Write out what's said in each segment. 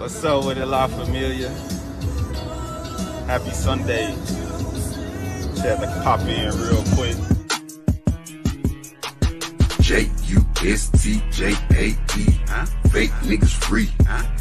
What's up with it, La Familia? Happy Sunday. Just had to pop in real quick. J-U-S-T-J-A-T, fake niggas free,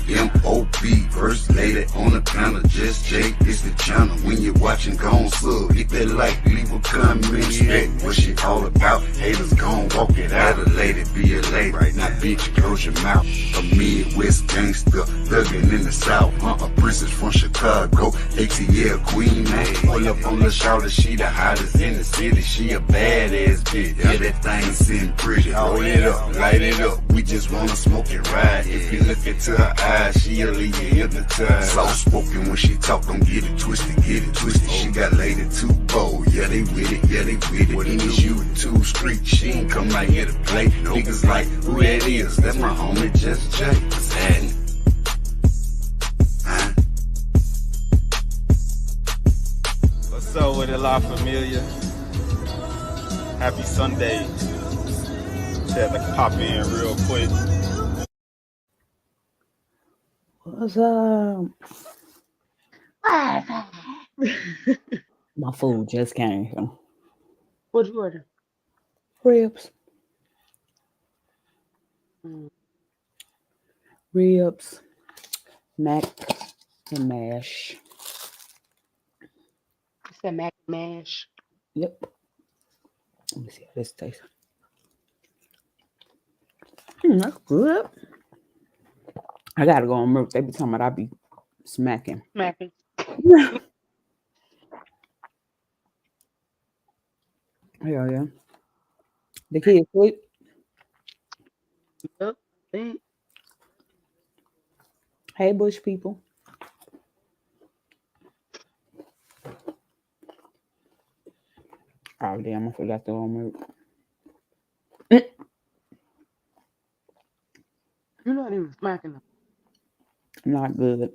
M-O-B, first lady on the panel, just J, it's the channel, when you're watching, gon' sub, hit that like, leave a comment, respect what she all about, haters gon' walk it out, a lady be a lady, right now bitch, close your mouth, a Midwest gangster, thuggin' in the South, a princess from Chicago, ATL queen, pull up on the shoulder, she the hottest in the city, she a badass bitch, yeah, that thing sitting pretty, roll it up, light it up, we just wanna smoke and ride. If you look into her eyes, she'll leave you hypnotized. Soft spoken when she talk, don't get it twisted, get it twisted. She got lady too bold, yeah they with it, yeah they with it. What is you too street? She ain't come out here to play. Niggas like, who that is? That's my homie Just Jay. What's happening? What's up with it, La Familia? Happy Sunday. Just had to pop in real quick. What's up? My food just came here. What'd you order? Ribs. Ribs, mac, and mash. You said mac and mash. Yep. Let me see how this tastes. That's good. I gotta go on milk. They be talking about I be smacking. Smacking. Yeah. The kids sleep. Yep. Think. Hey, bush people. Oh damn! I forgot to go on milk. You're not even smacking them. Not good.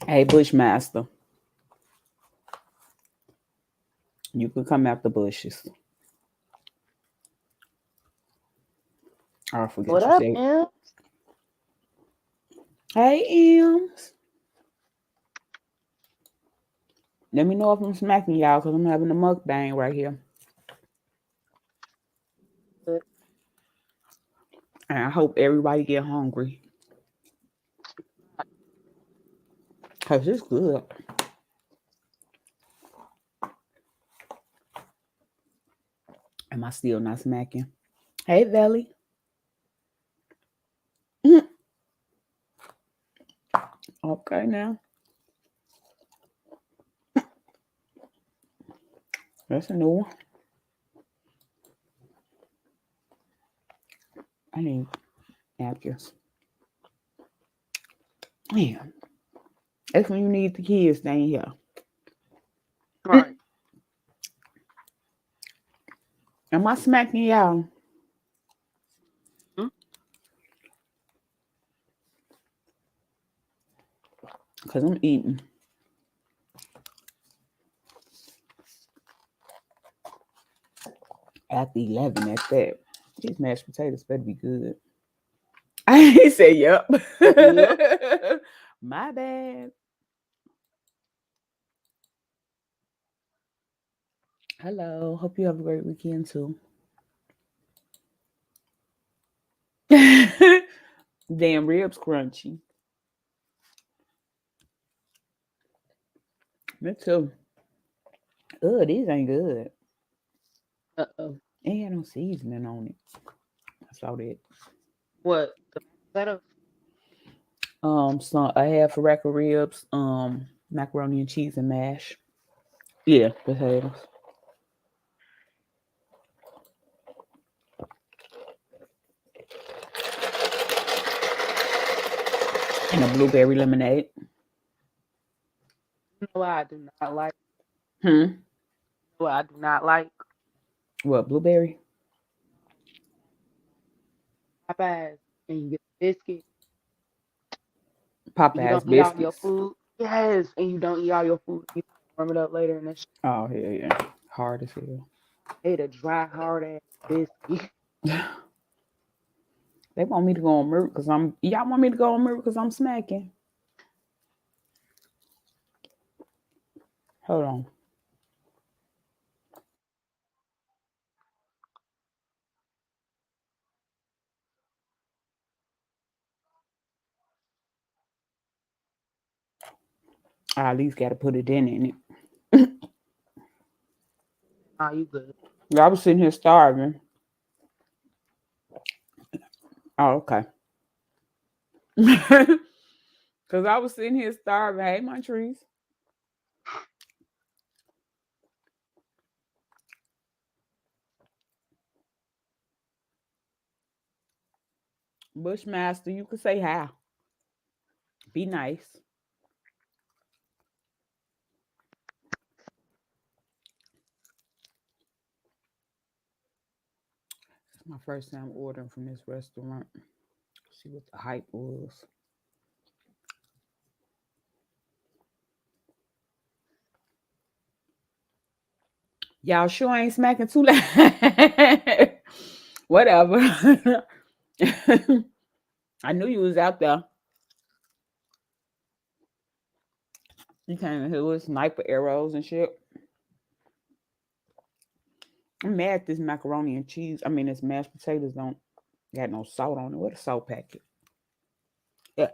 Hey, Bushmaster. You can come out the bushes. I forget What you up, said. Em? Hey, Ems. Let me know if I'm smacking y'all because I'm having a mukbang right here. Good. And I hope everybody get hungry. Because it's good. Am I still not smacking? Hey, Valley. Okay, now. That's a new one. I need napkins. Man. That's when you need the kids staying here. Right. Am I smacking y'all? Because I'm eating. After 11 at that. These mashed potatoes better be good. I said, yep. Yep. My bad. Hello. Hope you have a great weekend too. Damn ribs crunchy. Me too. Oh, these ain't good. Uh-oh. Ain't got no seasoning on it. I saw that. What? The potatoes? So I have a rack of ribs, macaroni and cheese and mash. Yeah, potatoes. And a blueberry lemonade. You know what I do not like? Hmm. You know what I do not like? What, blueberry? Popeyes. And you get a biscuit. You Popeyes don't eat all your biscuits. food. Yes. And you don't eat all your food. You warm it up later and that shit. Oh, yeah. Hard as hell. Ate a dry, hard ass biscuit. They want me to go on mute because y'all want me to go on mute because I'm smacking. Hold on. I at least got to put it in it. Oh, you good. I was sitting here starving. Oh, okay. Because I was sitting here starving. Hey, my trees. Bushmaster, you could say hi. Be nice. It's my first time ordering from this restaurant. See what the hype was. Y'all sure ain't smacking too loud. Whatever. I knew you was out there. You came in here with sniper arrows and shit. I'm mad this macaroni and cheese. I mean, this mashed potatoes don't got no salt on it. What a salt packet. Yeah.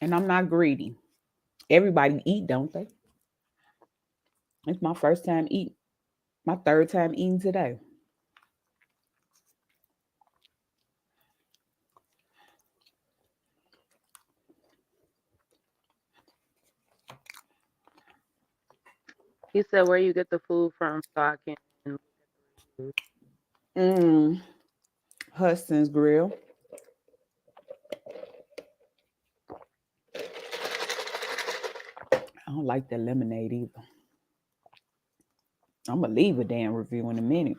And I'm not greedy. Everybody eat, don't they? It's my first time eating. My third time eating today. He said, "Where you get the food from, so I can look at the Mmm. Huston's Grill. I don't like that lemonade either. I'm gonna leave a damn review in a minute.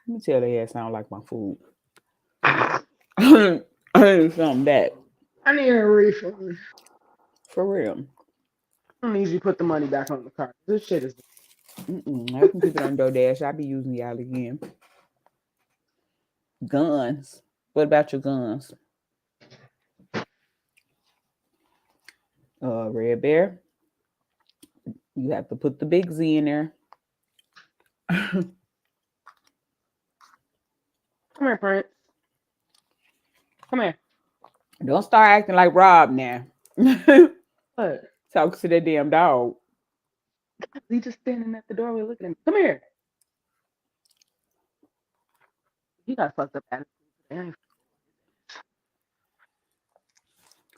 Let me tell they ass I don't like my food. I need something back. I need a refund. For real. I need you to put the money back on the card. This shit is. I can keep it on DoorDash. I'll be using y'all again. Guns. What about your guns? Red Bear. You have to put the big Z in there. Come here, Prince. Come here. Don't start acting like Rob now. What? Talk to that damn dog. He just standing at the doorway looking at me. Come here. He got fucked up attitude today.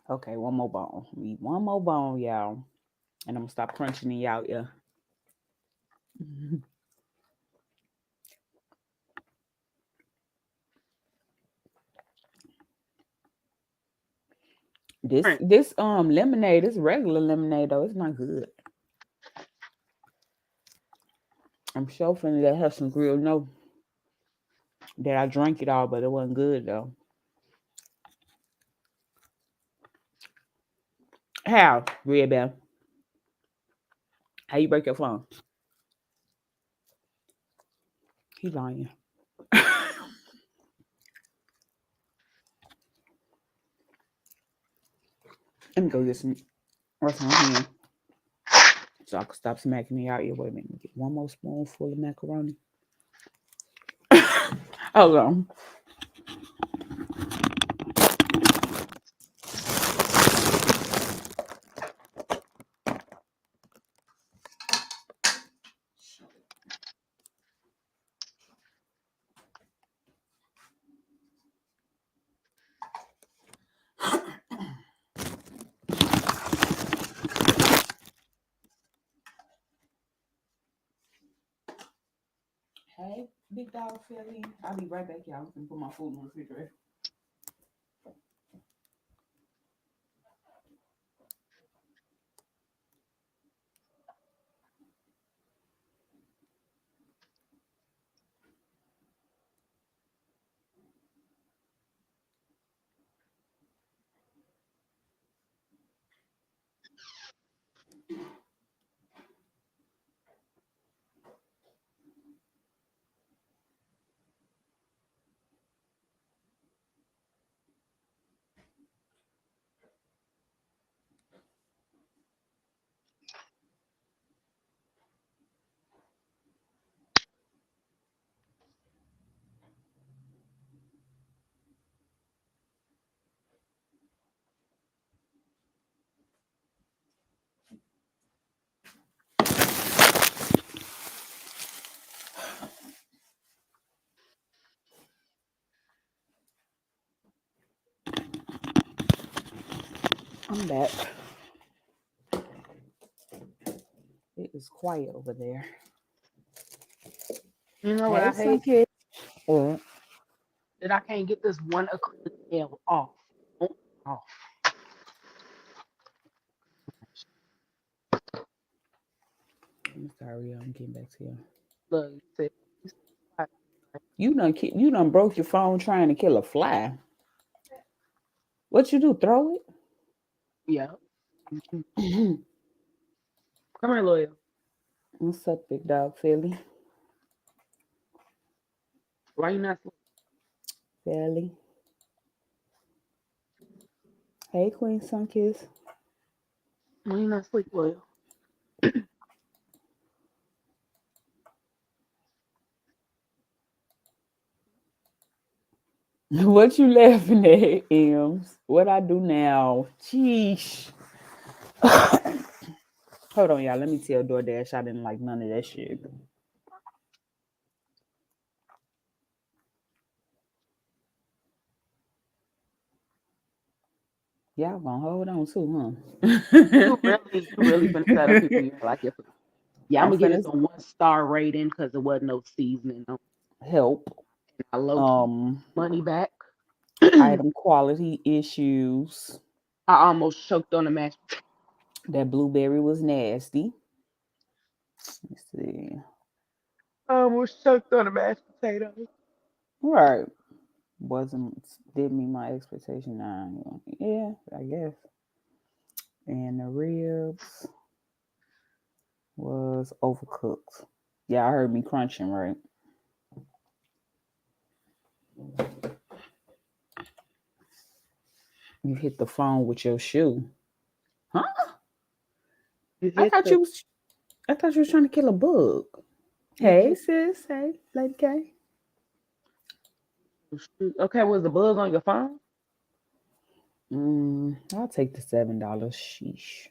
Okay, one more bone. We eat one more bone, y'all. And I'm gonna stop crunching in y'all ear. This Prince. this lemonade, this regular lemonade though, it's not good. I'm sure finna let Hudson Grill know that I drank it all, but it wasn't good though. How, Red Bell? How you break your phone? He lying. Let me go get some what's my hand so I can stop smacking me out. Here, wait a minute. Get one more spoonful of macaroni. Hold on. Hey, big dog Philly. I'll be right back, y'all. I'm gonna put my food in the refrigerator. I'm back. It is quiet over there. You know what Hey, I hate? Sunkist. What? That I can't get this one acrylic nail off. Off. I'm sorry, I'm getting back to you. Look, you said, You done broke your phone trying to kill a fly. What you do? Throw it? yeah. Come here, Loyal. What's up, big dog Philly? Why you not sleep? Philly. Hey, Queen Sunkiss. Why you not sleep, Loyal? What you laughing at, Ems? What I do now? Sheesh. Hold on, y'all. Let me tell DoorDash I didn't like none of that shit. Y'all gonna hold on too, You huh? really finna tell them people you don't like your food. Yeah, I'm I'm gonna give finna this a 1-star rating because there wasn't no seasoning. No, help. I low key money back. Item quality issues. I almost choked on the mashed. That blueberry was nasty. Let's see. I almost choked on the mashed potatoes. Right. Didn't meet my expectation. Nah, yeah, I guess. And the ribs was overcooked. Yeah, I heard me crunching, right? You hit the phone with your shoe. Huh? You I hit thought the you was I thought you was trying to kill a bug. you Hey hit sis, hey, Lady K. the shoe. Okay, was the bug on your phone? I'll take the $7. Sheesh.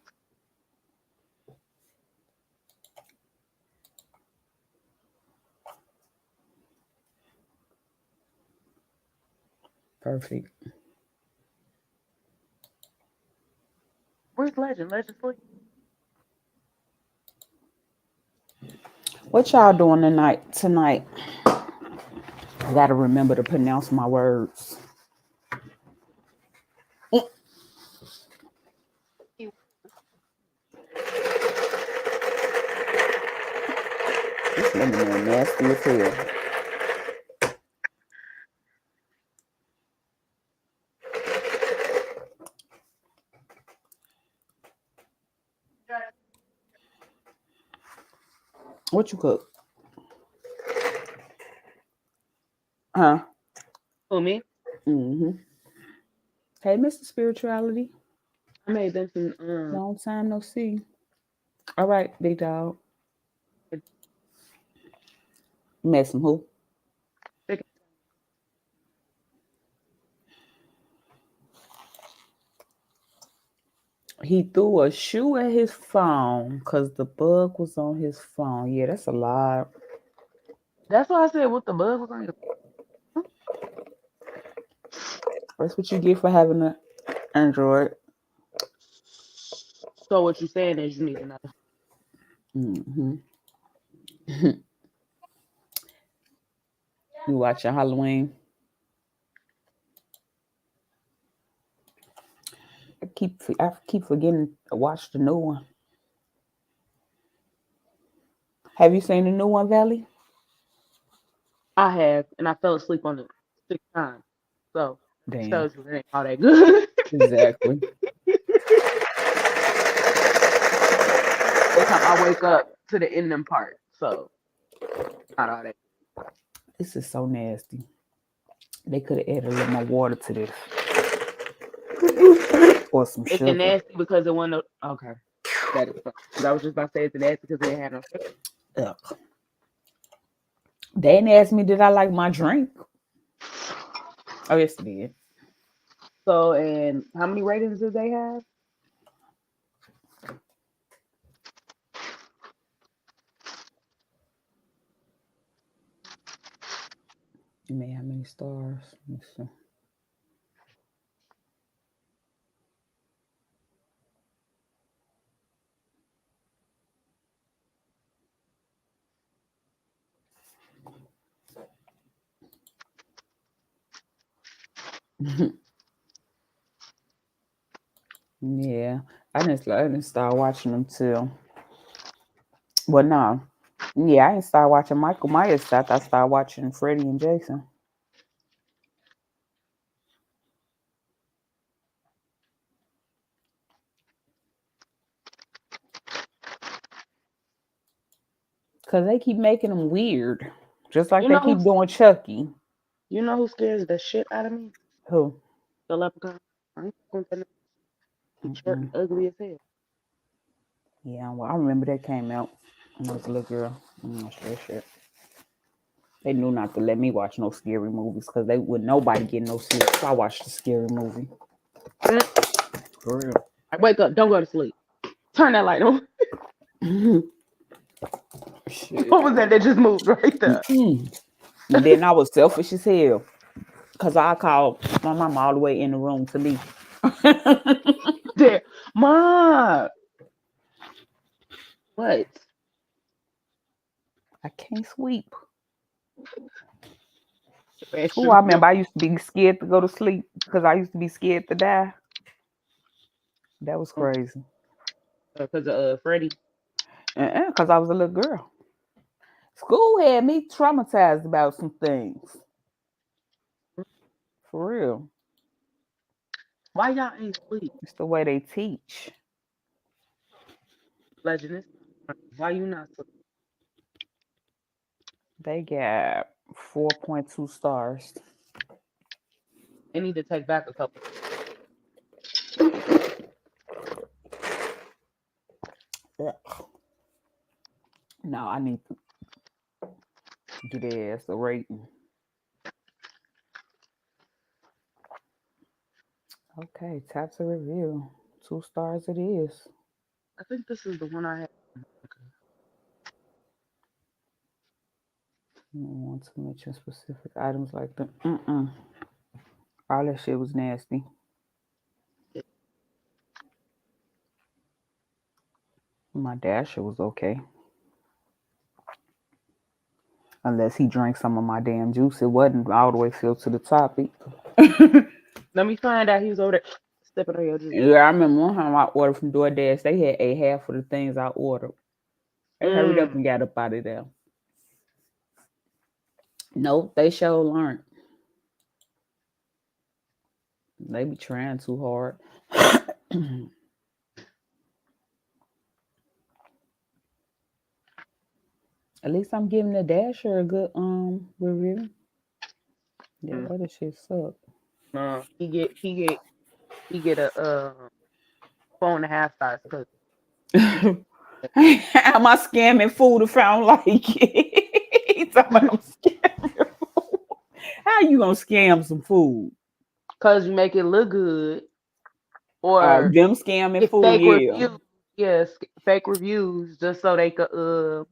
Perfect. Where's Legend? Legend sleep. What y'all doing tonight? I gotta remember to pronounce my words. This lemon nasty as hell. What you cook? Huh? Who me? Mm-hmm. Hey, Mr. Spirituality. I made them some Long time no see. All right, big dog. You met some who? chicken. He threw a shoe at his phone because the bug was on his phone. Yeah, that's a lot. That's why I said what the bug was on your. That's what you get for having an Android. So what you saying is you need another. Mm-hmm. You watching Halloween? I keep forgetting to watch the new one. Have you seen the new one, Valley? I have, and I fell asleep on it 6 times. So Damn. shows you it ain't all that good. Exactly. Every time I wake up to the ending part, so not all that. This is so nasty. They could have added a little more water to this. Or some It's sugar. nasty because it wasn't. Okay, that is. Because I was just about to say it's nasty because it ain't had no sugar. Ugh. They didn't ask me did I like my drink. Oh, yes, they did. So, and how many ratings did they have? You may how many stars? Let me see. Yeah, I didn't start watching them till. Well, no, yeah, I didn't start watching Michael Myers stuff. I started watching Freddy and Jason. Cause they keep making them weird, just like You they know keep doing Chucky. Just like you they know keep doing Chucky. who scares the shit out of me? Who? The leprechaun. I ain't gonna tell you, he's short and Mm-mm. ugly as hell. Yeah, well, I remember that came out when I was a little girl. Shit. They knew not to let me watch no scary movies because they would nobody get no sleep. So I watched the scary movie. Mm. For real. Like, wake up, don't go to sleep. Turn that light on. Shit. What was that that just moved right there? Mm-mm. And then I was selfish as hell because I called my mom all the way in the room to me. There. Mom. What? I can't sleep. Oh, Extra. I remember I used to be scared to go to sleep because I used to be scared to die. That was crazy. Because of Freddie. Because I was a little girl. School had me traumatized about some things. For real. Why y'all ain't sleep? It's the way they teach. Legend. Why you not sleep? They got 4.2 stars. They need to take back a couple. Ugh. No, I need to get their ass a rating. Okay, tap to review. 2 stars it is. I think this is the one I had. You don't want to mention specific items like that. All that shit was nasty. My dasher was okay. Unless he drank some of my damn juice. It wasn't all the way filled to the top either. Let me find out he was over there stepping on your juice. Yeah, I remember one time I ordered from DoorDash. They had ate half of the things I ordered. They hurried up and got up out of there. Nope, they sure learned. They be trying too hard. At least I'm giving the Dasher a good review. Yeah, other shit sucked. He get a 4.5 stars because Am I scamming food if I don't like it? He talking about I'm scamming food. How you gonna scam some food? you make it look good, or Them scamming get food, fake yeah. reviews. Yes, fake reviews just so they could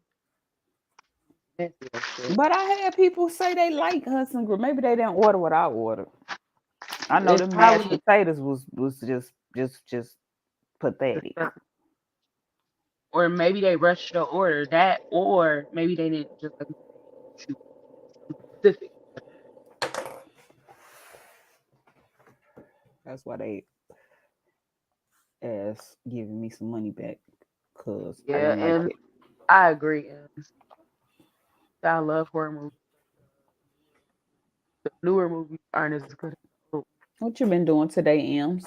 messy and shit. But I had people say they like Hudson Grill. Maybe they didn't order what I ordered. I know It's the mashed probably potatoes was just pathetic. or maybe they rushed your order that, or maybe they didn't just like you specific. That's why they asked giving me some money back because I Yeah, didn't like and it. I agree. I love horror movies. The newer movies aren't as good. What you been doing today, Ems?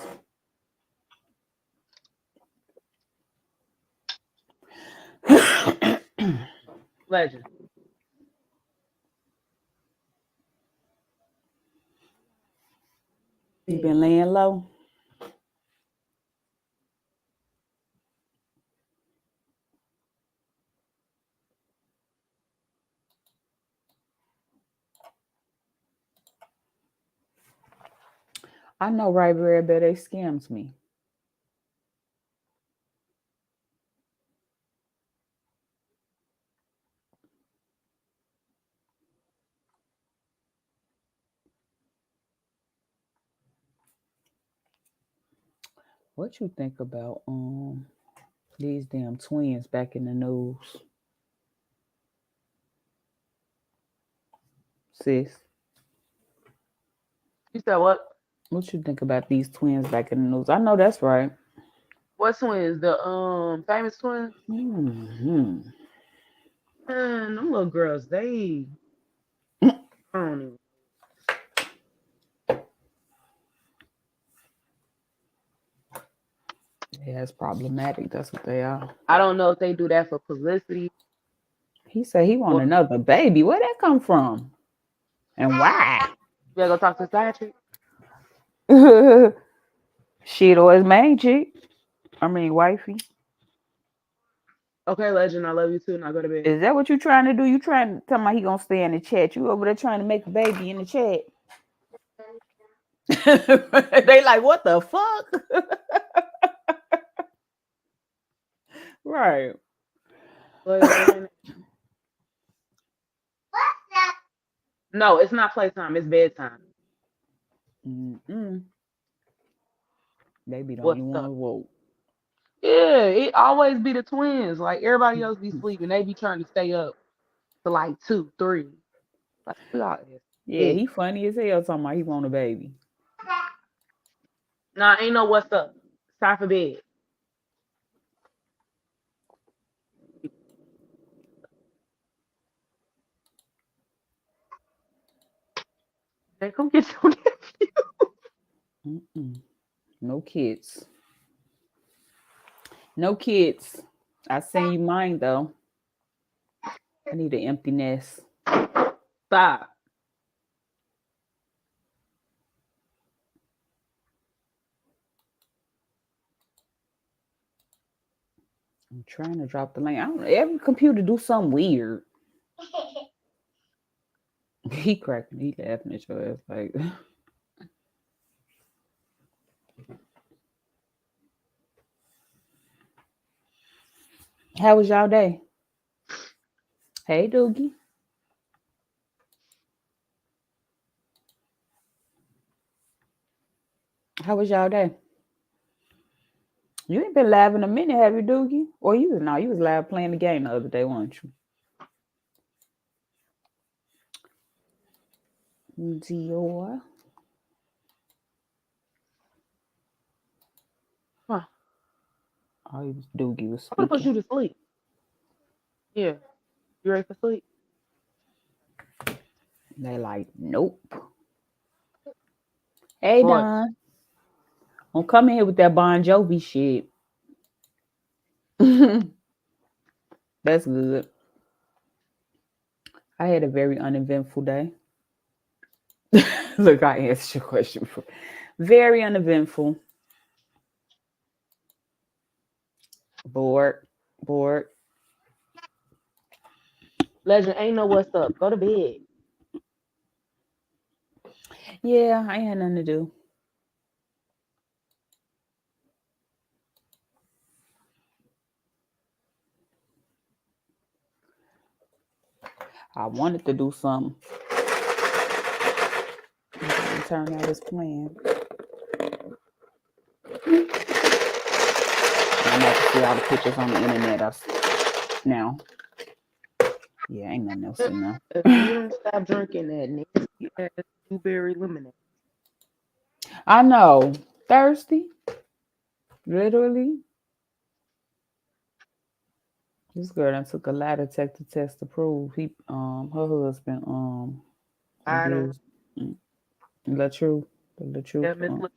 Legend. You been laying low? I know right very bad they scams me. What you think about these damn twins back in the news? Sis. You said what? What you think about these twins back in the news? I know that's right. What twins? The famous twins? Hmm. Man, them little girls, I don't even. Yeah, it's problematic. That's what they are. I don't know if they do that for publicity He said he want or another baby. Where that come from? And why? you gotta go talk to psychiatrist. Shit or his main chick. I mean, wifey. Okay, legend, I love you too. Now go to bed. Is that what you trying to do? You trying to tell me he gonna stay in the chat? You over there trying to make a baby in the chat? They like, what the fuck? Right. No, it's not playtime. It's bedtime. Mm-mm. Baby don't What's even want up? to vote. Yeah, it always be the twins. Like everybody else be sleeping. They be trying to stay up to like 2, 3. Like we all Yeah, he funny as hell talking about he want a baby. Nah, ain't no what's up. It's time for bed. Hey, come get your nephew. Mm-mm. No kids. No kids. I send you mine though. I need an empty nest. Stop. I'm trying to drop the link. I don't know. Every computer do something weird. He cracking. He laughing at your ass like. How was y'all day? Hey, Doogie. How was y'all day? You ain't been live in a minute, have you, Doogie? Or you was live playing the game the other day, weren't you? Dior. Huh. Oh, Doogie was I'm gonna put you speaking. to sleep. Yeah. You ready for sleep? They like, nope. Hey, Boy. Don. Don't come in here with that Bon Jovi shit. That's good. I had a very uneventful day. Look, I answered your question before. Very uneventful. Bored. Legend, ain't no what's up. Go to bed. Yeah, I ain't had nothing to do. I wanted to do something. Turn out his plan. I'm about to see all the pictures on the internet now. Yeah, ain't nothing else in there. If you don't stop drinking that nasty ass blueberry lemonade. I know. Thirsty. Literally. This girl done took a lie detector test to prove her husband I don't. abused LaTrue. The truth. Yeah,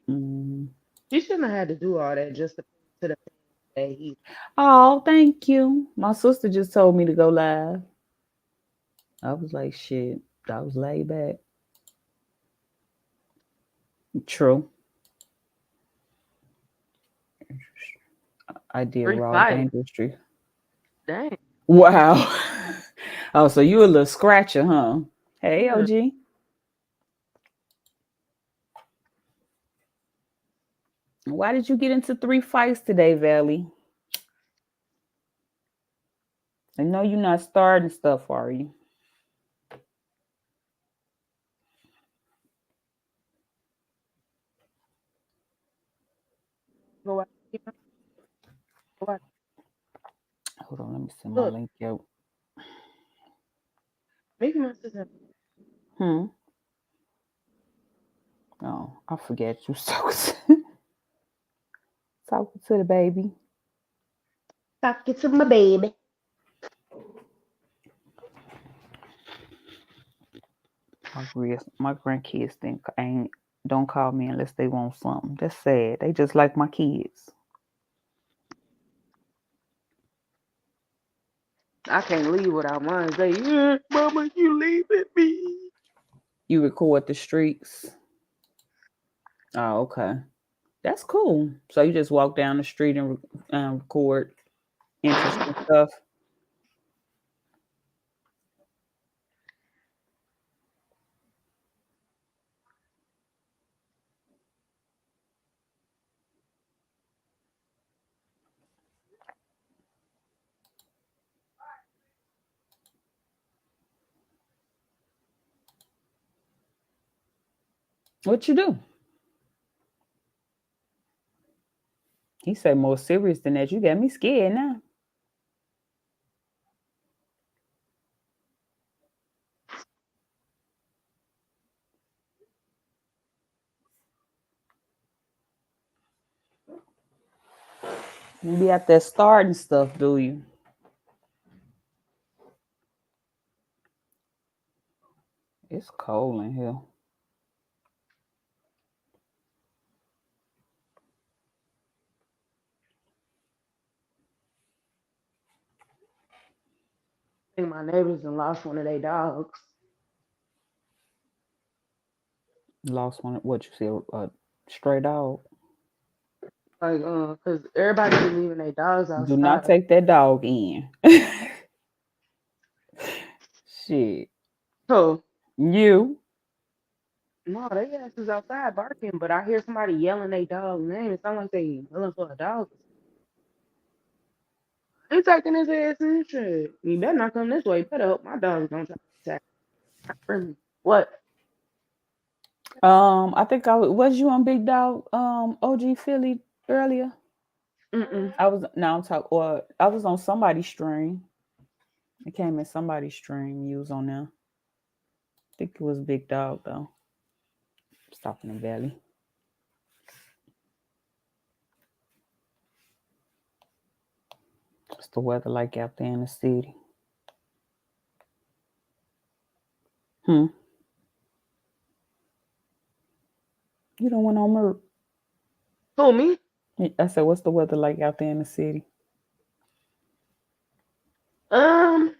she shouldn't have had to do all that just to the that he. Oh, thank you. My sister just told me to go live. I was like, shit. I was laid back. True. I did raw danglery. Dang. Wow. Oh, so you a little scratcher, huh? Hey, Yeah. OG. Why did you get into 3 fights today, Valley? I know you're not starting stuff, are you? Go watch. Go watch. Hold on, let me send my link out. Maybe my sister. Oh, I forget you talking to the baby. Talking to my baby. My grandkids don't call me unless they want something. That's sad. They just like my kids. I can't leave without mine. Say, yeah, mama, you leaving me. You record the streets. Oh, okay. That's cool. So you just walk down the street and record interesting stuff. What you do? He said more serious than that. You got me scared now. You be out there starting stuff, do you? It's cold in here. I think my neighbors done lost one of their dogs. Lost one. What you see? A stray dog. Like, cause everybody be leaving their dogs Do not outside. take that dog in. Shit. So You. no, they asses outside barking, but I hear somebody yelling their dog's name. It sounds like they yelling for a dog. He taking his ass in shit. You better not come this way. You better hope my dogs don't try to attack. Not friendly. What? I think was you on Big Dog OG Philly earlier? Mm-mm. I was on somebody's stream. It came in somebody's stream. You was on there. I think it was Big Dog though. Stopping the valley. What's the weather like out there in the city? You don't want on Merc. Who, me? I said, what's the weather like out there in the city? So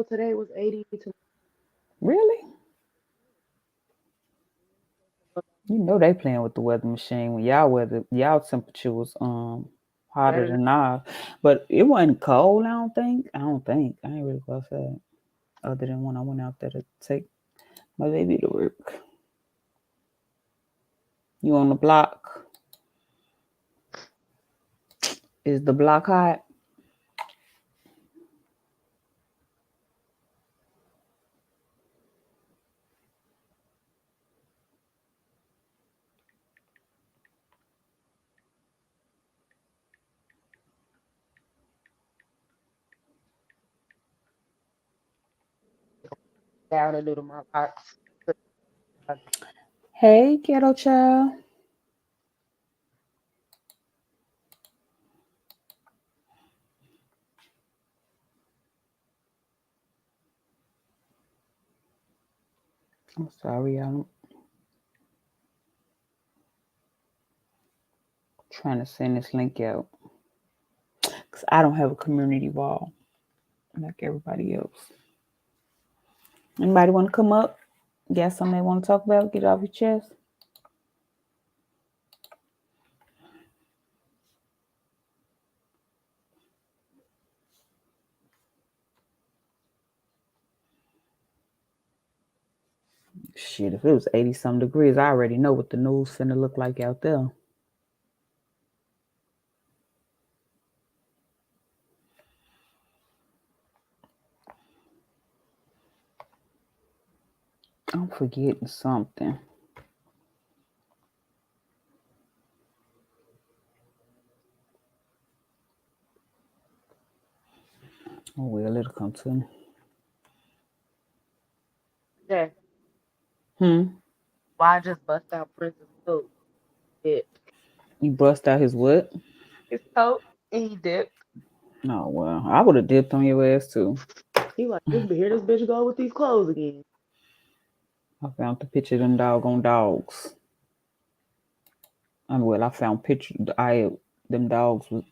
today was 80. Really? You know they playing with the weather machine when y'all temperature was hotter than ours. But it wasn't cold, I don't think. I ain't really go outside. Other than when I went out there to take my baby to work. You on the block? Is the block hot? Down a little my box. Hey, ghetto child. I'm sorry, I'm trying to send this link out. Because I don't have a community wall like everybody else. Anybody want to come up? Got something they want to talk about? Get off your chest. Shit, if it was 80-some degrees, I already know what the news finna look like out there. I'm forgetting something. Oh, well, it'll come to me. Yeah. Why Why I just bust out Prince's coat? It You bust out his what? his coat and he dipped. Oh well, I would have dipped on your ass too. He like, here this bitch go with these clothes again. I found the picture of them doggone dogs. I found pictures. Them dogs was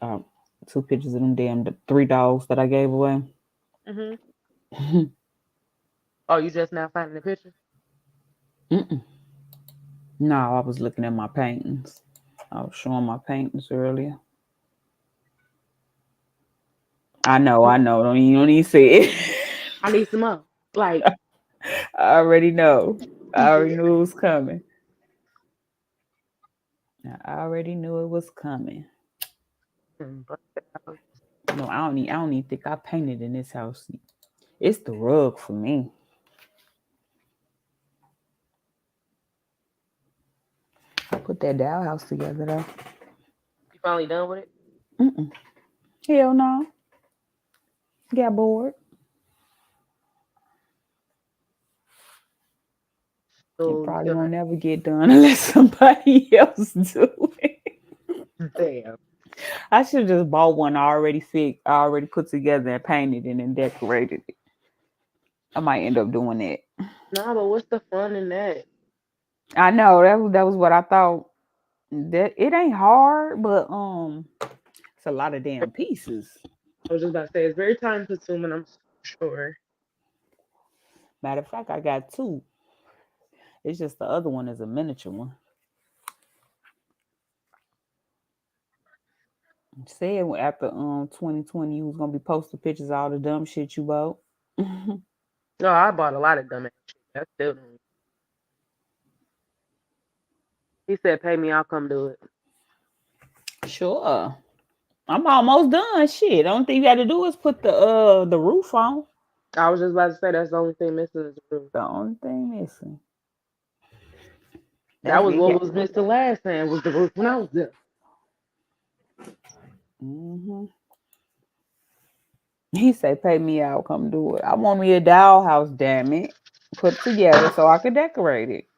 2 pictures of them damn 3 dogs that I gave away. Mm-hmm. Oh, you just now finding the picture? No, I was looking at my paintings. I was showing my paintings earlier. I know. Don't even say it. I need some more. Like, I already know. I already knew it was coming. I already knew it was coming. No, I don't even think I painted in this house. It's the rug for me. I put that dollhouse together though. You finally done with it? Hell no. Got bored. So It probably won't never get done unless somebody else do it. Damn. I should have just bought one already put together and painted it and decorated it. I might end up doing that. Nah, but what's the fun in that? I know that was what I thought. That it ain't hard, but it's a lot of damn pieces. I was just about to say it's very time consuming, I'm sure. Matter of fact, I got 2. It's just the other one is a miniature one. Said after 2020 you was gonna be posting pictures of all the dumb shit you bought. No, I bought a lot of dumb ass shit. That's still doing. He said, "Pay me, I'll come do it." Sure. I'm almost done. Shit. The only thing you got to do is put the roof on. I was just about to say that's the only thing missing is the roof. The only thing missing. That was what was missing last time was the roof when I was there. He said, "Pay me out, come do it." I want me a dollhouse, damn it, put together so I could decorate it.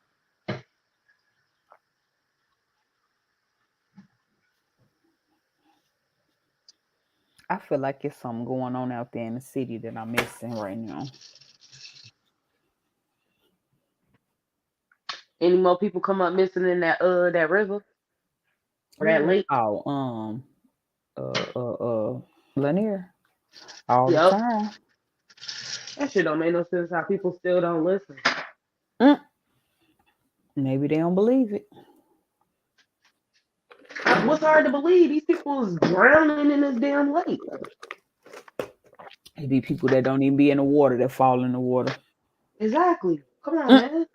I feel like it's something going on out there in the city that I'm missing right now. Any more people come up missing in that river or that lake? Oh, Lanier. All the time. That shit don't make no sense how people still don't listen. Maybe they don't believe it. What's hard to believe? These people is drowning in this damn lake. It be people that don't even be in the water that fall in the water. Exactly. Come on, man.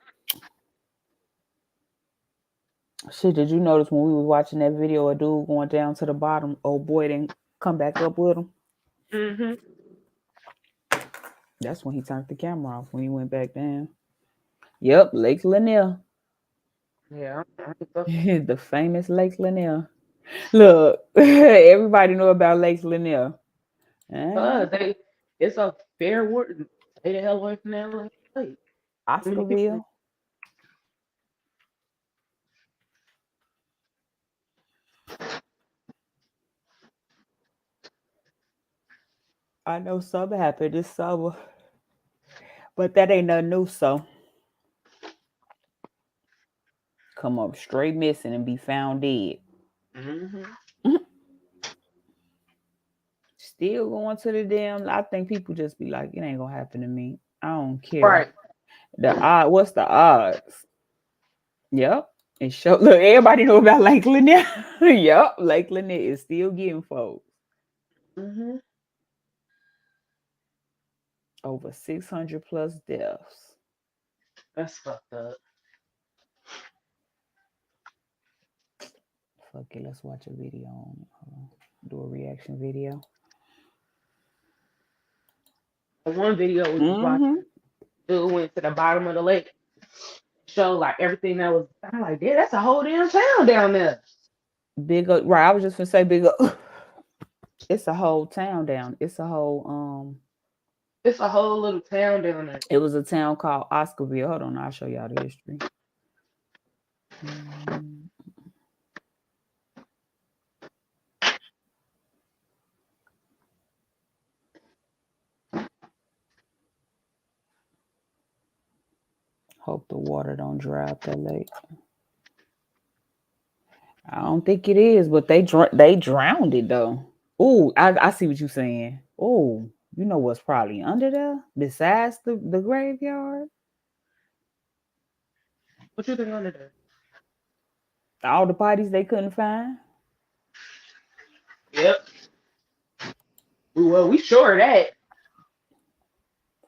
Shit, did you notice when we was watching that video, a dude going down to the bottom, old boy didn't come back up with him? That's when he turned the camera off, when he went back down. Yep, Lake Lanier. Yeah. The famous Lake Lanier. Look, everybody know about Lake Lanier. It's a fair word. Stay the hell away from that lake. Oscarville. I know something happened this summer, but that ain't nothing new, so come up straight missing and be found dead. Still going to the damn. I think people just be like, it ain't gonna happen to me. I don't care. Right. What's the odds? Yep. And look, everybody know about Lake Lanier. Yep, Lake Lanier is still getting folks. Over 600 plus deaths. That's fucked up. Fuck it, let's watch a video. Do a reaction video. One video we was watching, dude went to the bottom of the lake, showed like everything that was. I'm like, yeah, that's a whole damn town down there. Big up, right? I was just gonna say big up. It's a whole town down. It's a whole It's a whole little town down there. It was a town called Oscarville. Hold on, I'll show y'all the history. Hope the water don't dry up that lake. I don't think it is, but they drowned it though. Oh, I see what you're saying. Oh, you know what's probably under there besides the graveyard? What you think under there? All the bodies they couldn't find. Yep. Well, we sure of that.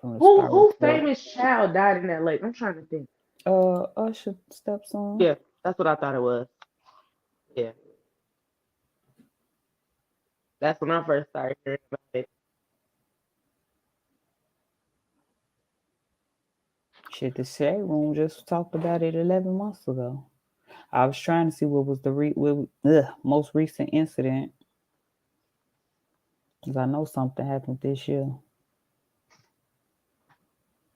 Who famous child died in that lake? I'm trying to think. Usher stepson. Yeah, that's what I thought it was. Yeah. That's when I first started hearing about it. Shit, the Shade Room just talked about it 11 months ago. I was trying to see what was the most recent incident. Because I know something happened this year.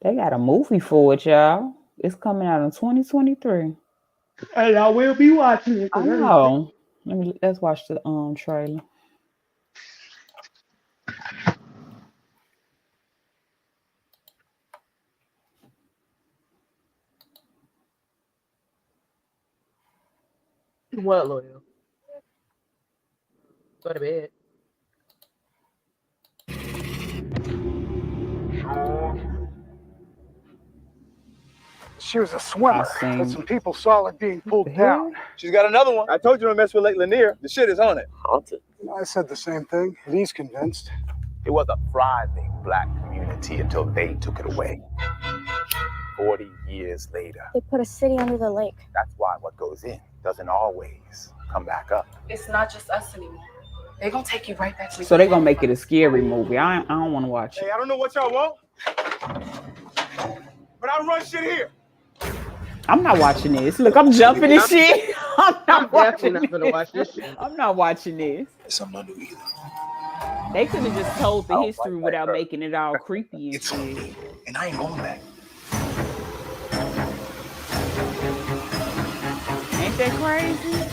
They got a movie for it, y'all. It's coming out in 2023. And I will be watching it. I know. Let's watch the trailer. What, Loyal? Go to bed. She was a swimmer, but some people saw it being pulled down. She's got another one. I told you to mess with Lake Lanier. The shit is on it. Haunted. I said the same thing. He's convinced. It was a thriving black community until they took it away. 40 years later. They put a city under the lake. That's why what goes in doesn't always come back up. It's not just us anymore. They're going to take you right back to So they're going to make it a scary movie. I don't want to watch it. Hey, I don't know what y'all want, but I run shit here. I'm not watching this. Look, I'm jumping this shit. I'm definitely not gonna watch this shit. I'm not watching this. Something to do either. They could have just told the history without making it all creepy and It's on shit. me, and I ain't going back. Ain't that crazy?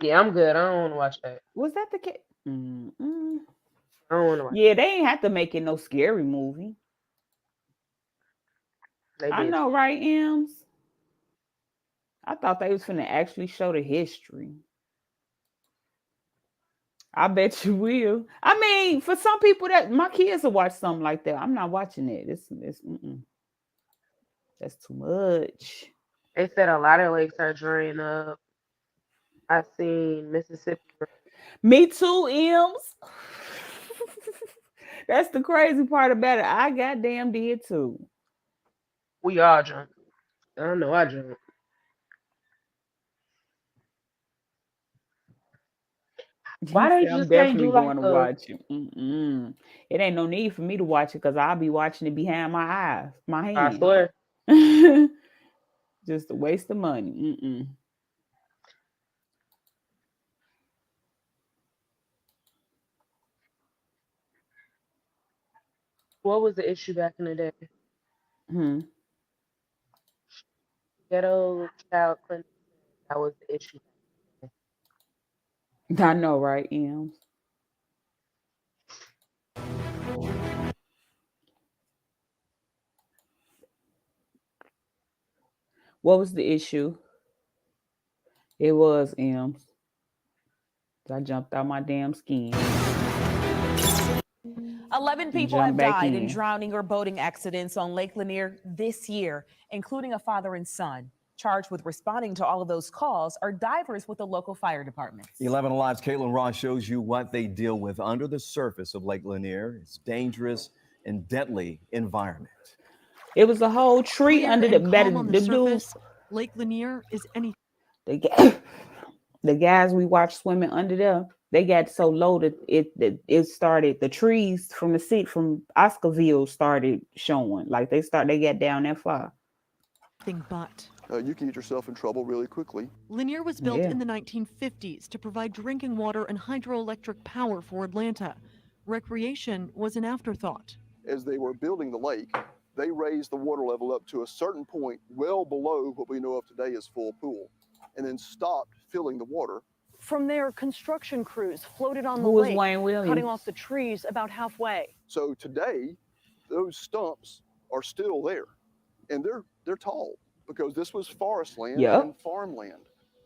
Yeah, I'm good. I don't want to watch that. Was that the case? I don't want to watch Yeah, they ain't have to make it no scary movie. it. I know, right, Ems? I thought they was finna actually show the history. I bet you will. I mean, for some people that my kids will watch something like that. I'm not watching it. It's that's too much. They said a lot of lakes are drying up. I seen Mississippi. Me too, Ems. That's the crazy part about it. I goddamn did too. We all drunk. I don't know. I drunk. Why don't you I'm just definitely do going like to a- watch it. It ain't no need for me to watch it because I'll be watching it behind my eyes, my I hand. swear. Just a waste of money. What was the issue back in the day? Ghetto child clinic. That was the issue. I know, right, Ems? What was the issue? It was Ems. I jumped out my damn skin. 11 people have died in drowning or boating accidents on Lake Lanier this year, including a father and son. Charged with responding to all of those calls are divers with the local fire department. 11 Alive's Caitlin Ross shows you what they deal with under the surface of Lake Lanier. It's dangerous and deadly environment. It was a whole tree under the bed. Lake Lanier is anything. The guys we watched swimming under there, they got so low that it started. The trees from the seat from Oscarville started showing. Like they got down that far. But you can get yourself in trouble really quickly. Lanier was built in the 1950s to provide drinking water and hydroelectric power for Atlanta. Recreation was an afterthought. As they were building the lake, they raised the water level up to a certain point well below what we know of today as full pool, and then stopped filling the water. From there, construction crews floated on the Who is lake, Wayne Williams? cutting off the trees about halfway. So today, those stumps are still there, and they're tall because this was forest land and farmland.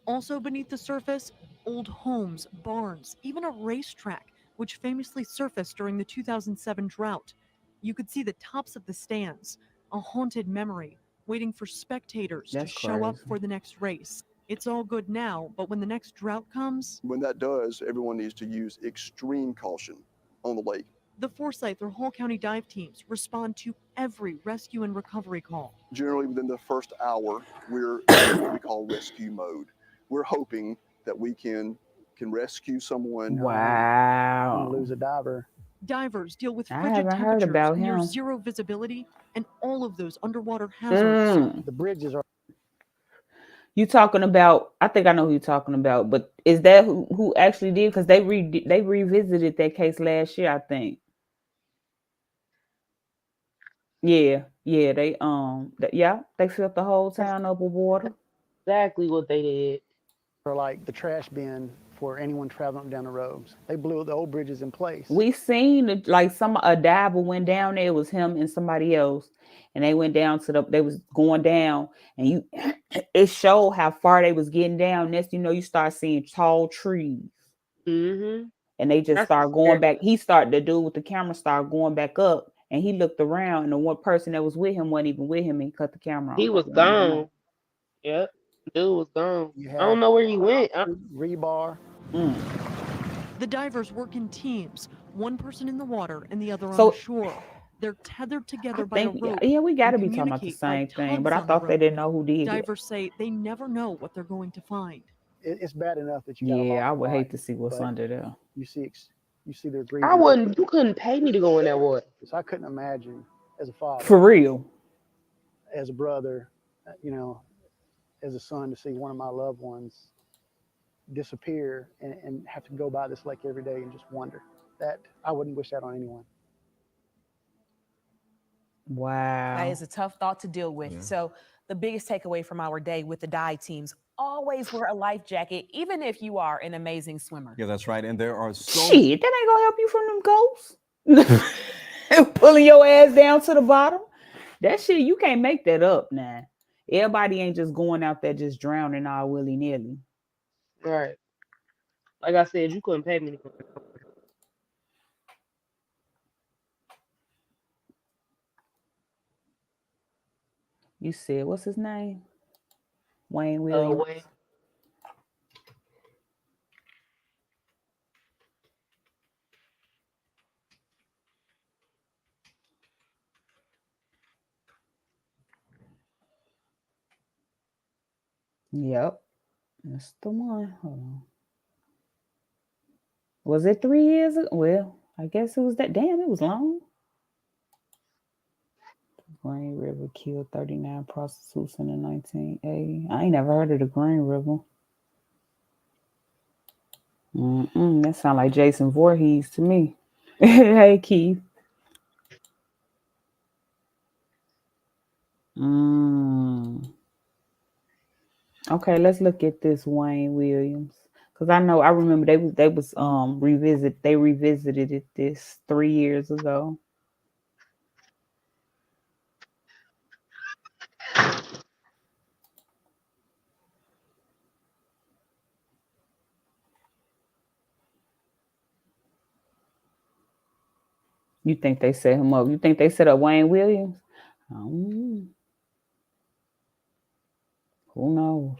Also beneath the surface, old homes, barns, even a racetrack, which famously surfaced during the 2007 drought. You could see the tops of the stands, a haunted memory, waiting for spectators to show up for the next race. It's all good now, but when the next drought comes... When that does, everyone needs to use extreme caution on the lake. The Forsyth or Hall County dive teams respond to every rescue and recovery call. Generally, within the first hour, we're in what we call rescue mode. We're hoping that we can rescue someone. Wow. Lose a diver. Divers deal with I frigid haven't heard temperatures, about near him. zero visibility, and all of those underwater hazards. The bridges are. You talking about? I think I know who you're talking about, but is that who actually did? Because they revisited that case last year, I think. Yeah, they they filled the whole town up with water. Exactly what they did. Or like the trash bin for anyone traveling down the roads. They blew the old bridges in place. We seen it, like a diver went down there. It was him and somebody else, and they went down they was going down, and it showed how far they was getting down. Next, you start seeing tall trees, Mm-hmm. and they just start going back. The dude with the camera started going back up, and he looked around, and the one person that was with him wasn't even with him, and cut the camera off. He was gone. Yep. Dude was gone. I don't know where he went. Rebar. The divers work in teams, one person in the water and the other on the shore. They're tethered together by a rope. Yeah, we got to be talking about the same thing, but I thought they didn't know who did it. Divers say they never know what they're going to find. It's bad enough that you. Yeah, I would hate to see what's under there. You see their grief. You couldn't pay me to go in that water. So I couldn't imagine as a father. For real. As a brother, as a son, to see one of my loved ones disappear and have to go by this lake every day and just wonder. That I wouldn't wish that on anyone. Wow. That is a tough thought to deal with. Yeah. So the biggest takeaway from our day with the dive teams, always wear a life jacket, even if you are an amazing swimmer. Yeah, that's right. And there are so... Shit, that ain't gonna help you from them ghosts. Pulling your ass down to the bottom. That shit, you can't make that up now. Everybody ain't just going out there just drowning all willy-nilly. Right. Like I said, you couldn't pay me to go. You said, what's his name? Wayne Williams. Wayne. Yep. That's the one. Hold on. Was it 3 years ago? Well, I guess it was that. Damn, it was long. Green River killed 39 prostitutes in the 1980s. I ain't never heard of the Green River. That sound like Jason Voorhees to me. Hey, Keith. Okay, let's look at this Wayne Williams. Because I remember they revisited it this 3 years ago. You think they set him up? You think they set up Wayne Williams? Who knows?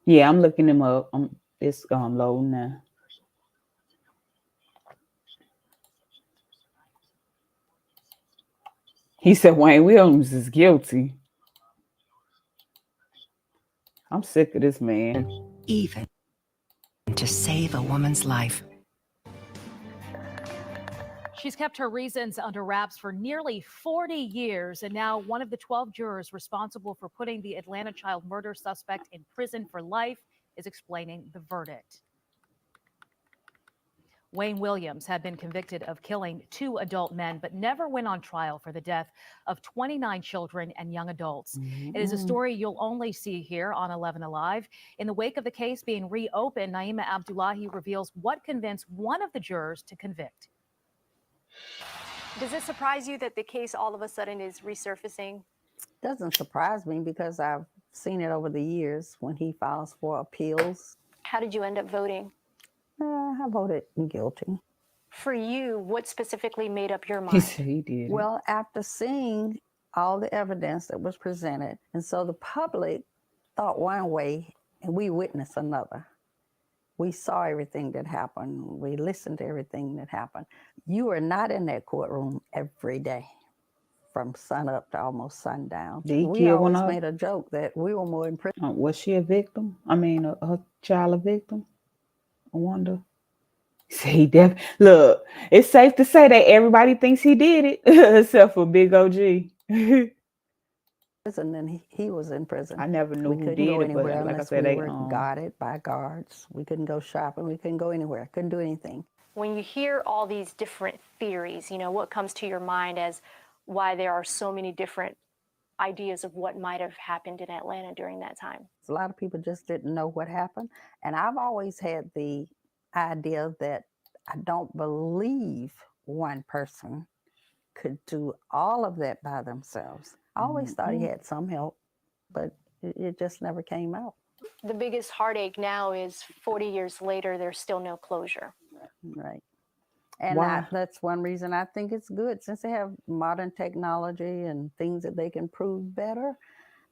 Yeah, I'm looking him up. It's loading now. He said Wayne Williams is guilty. I'm sick of this man. Even to save a woman's life. She's kept her reasons under wraps for nearly 40 years, and now one of the 12 jurors responsible for putting the Atlanta child murder suspect in prison for life is explaining the verdict. Wayne Williams had been convicted of killing 2 adult men, but never went on trial for the death of 29 children and young adults. It is a story you'll only see here on 11 Alive. In the wake of the case being reopened, Naima Abdullahi reveals what convinced one of the jurors to convict. Does it surprise you that the case all of a sudden is resurfacing? Doesn't surprise me because I've seen it over the years when he files for appeals. How did you end up voting? I voted guilty. For you, what specifically made up your mind? He said he did. Well, after seeing all the evidence that was presented, and so the public thought one way and we witnessed another. We saw everything that happened. We listened to everything that happened. You were not in that courtroom every day from sun up to almost sundown. We always made a joke that we were more in prison. Was she a victim? I mean, her child a victim? I wonder. See, look, it's safe to say that everybody thinks he did it, except for Big OG. And then he was in prison. I never knew we who couldn't did go it, anywhere but like I unless said, we they were guarded by guards. We couldn't go shopping. We couldn't go anywhere. Couldn't do anything. When you hear all these different theories, you know, what comes to your mind as why there are so many different ideas of what might have happened in Atlanta during that time? A lot of people just didn't know what happened. And I've always had the idea that I don't believe one person could do all of that by themselves. I always thought he had some help, but it just never came out. The biggest heartache now is 40 years later, there's still no closure. Right. And that's one reason I think it's good. Since they have modern technology and things that they can prove better,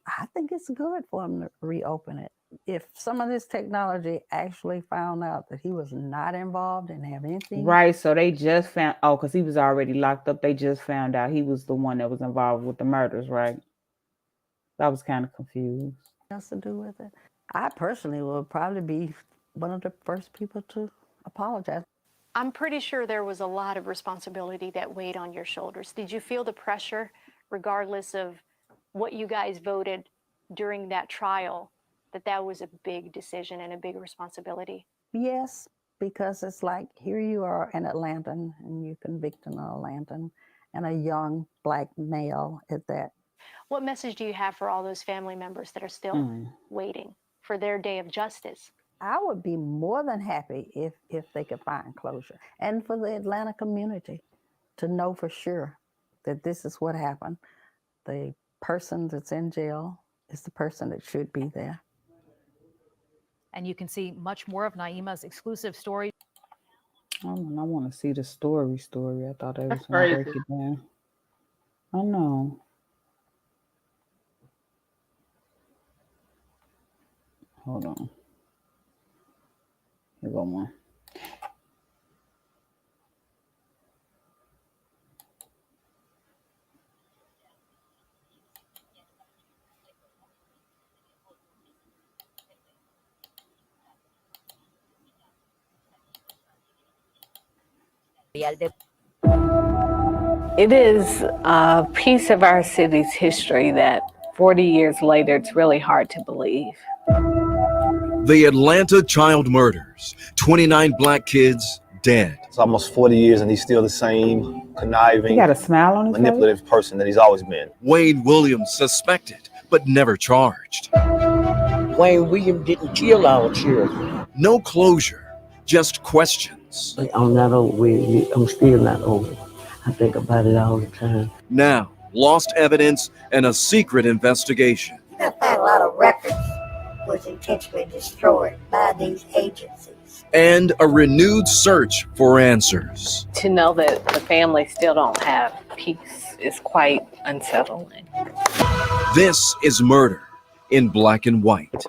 I think it's good for them to reopen it. If some of this technology actually found out that he was not involved and have anything. Right, so they just found, because he was already locked up, they just found out he was the one that was involved with the murders, right? I was kind of confused. What else to do with it? I personally will probably be one of the first people to apologize. I'm pretty sure there was a lot of responsibility that weighed on your shoulders. Did you feel the pressure, regardless of what you guys voted during that trial, that was a big decision and a big responsibility? Yes, because it's like, here you are an Atlantan, and you're convicting an Atlantan, and a young Black male at that. What message do you have for all those family members that are still waiting for their day of justice? I would be more than happy if they could find closure. And for the Atlanta community to know for sure that this is what happened. The person that's in jail is the person that should be there. And you can see much more of Naima's exclusive story. I want to see the story. I thought they was That's going to break crazy. it down. I know. Hold on. Here go one. It is a piece of our city's history that 40 years later, it's really hard to believe. The Atlanta child murders, 29 Black kids dead. It's almost 40 years and he's still the same conniving, He got a smile on his manipulative person that he's always been. Wayne Williams suspected, but never charged. Wayne Williams didn't kill our children. No closure, just questions. I'm not over it. I'm still not over it. I think about it all the time. Now, lost evidence and a secret investigation. I found a lot of records was intentionally destroyed by these agencies. And a renewed search for answers. To know that the family still don't have peace is quite unsettling. This is Murder in Black and White.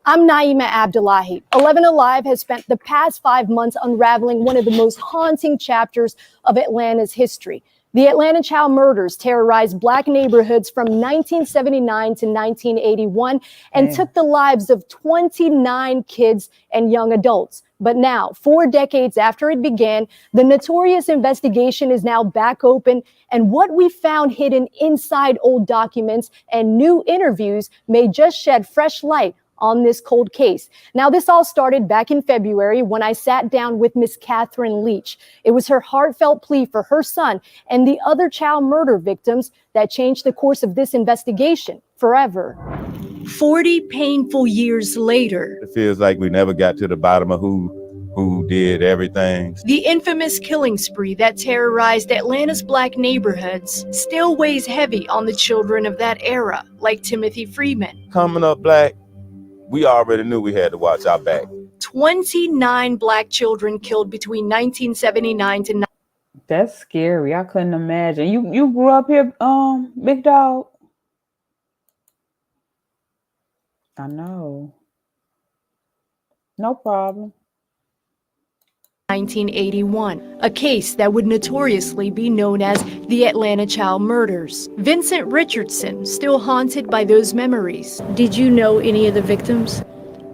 I'm Naima Abdullahi. 11 Alive has spent the past 5 months unraveling one of the most haunting chapters of Atlanta's history. The Atlanta child murders terrorized Black neighborhoods from 1979 to 1981 and took the lives of 29 kids and young adults. But now, 4 decades after it began, the notorious investigation is now back open, and what we found hidden inside old documents and new interviews may just shed fresh light on this cold case. Now, this all started back in February when I sat down with Miss Catherine Leach. It was her heartfelt plea for her son and the other child murder victims that changed the course of this investigation forever. 40 painful years later, It feels like we never got to the bottom of who did everything. the infamous killing spree that terrorized Atlanta's Black neighborhoods still weighs heavy on the children of that era, like Timothy Freeman. Coming up Black, we already knew we had to watch our back. 29 Black children killed between 1979 to. That's scary. I couldn't imagine. You grew up here, Big Dog? I know. No problem. 1981, a case that would notoriously be known as the Atlanta child murders. Vincent Richardson, still haunted by those memories. Did you know any of the victims?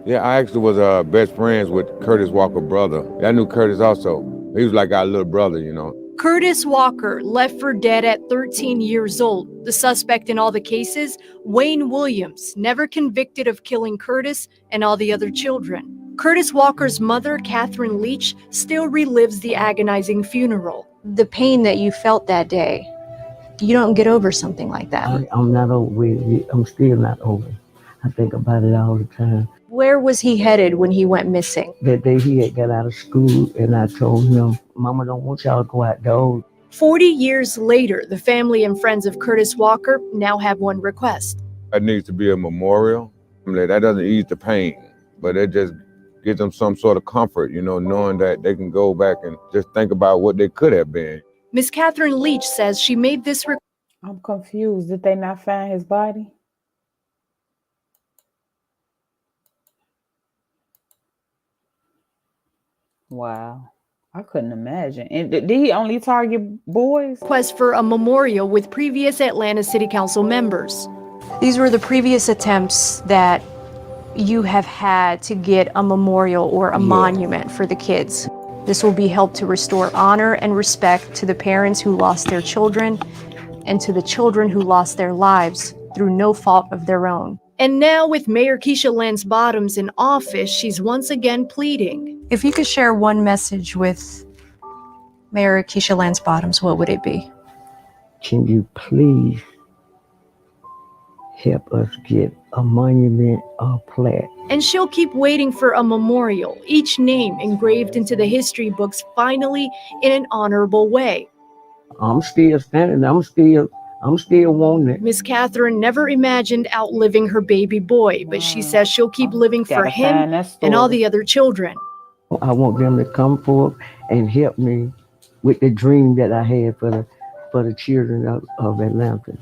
Yeah, I actually was best friends with Curtis Walker's brother. I knew Curtis also. He was like our little brother, you know. Curtis Walker left for dead at 13 years old. The suspect in all the cases, Wayne Williams, never convicted of killing Curtis and all the other children. Curtis Walker's mother, Catherine Leach, still relives the agonizing funeral. The pain that you felt that day, you don't get over something like that. I'm not over it. I'm still not over it. I think about it all the time. Where was he headed when he went missing? That day he had got out of school and I told him, Mama don't want y'all to go outdoors. 40 years later, the family and friends of Curtis Walker now have one request. It needs to be a memorial. I mean, that doesn't ease the pain, but it just gives them some sort of comfort, you know, knowing that they can go back and just think about what they could have been. Miss Catherine Leach says she made this request. I'm confused. Did they not find his body? Wow. I couldn't imagine. And did he only target boys? Request for a memorial with previous Atlanta City Council members. These were the previous attempts that you have had to get a memorial or a monument for the kids. This will be helped to restore honor and respect to the parents who lost their children and to the children who lost their lives through no fault of their own. And now with Mayor Keisha Lance Bottoms in office, she's once again pleading. If you could share one message with Mayor Keisha Lance Bottoms, what would it be? Can you please help us get a monument or plaque? And she'll keep waiting for a memorial, each name engraved into the history books finally in an honorable way. I'm still standing. I'm still wanting it. Miss Catherine never imagined outliving her baby boy, but she says she'll keep living for him and all the other children. I want them to come forth and help me with the dream that I had for the children of Atlanta.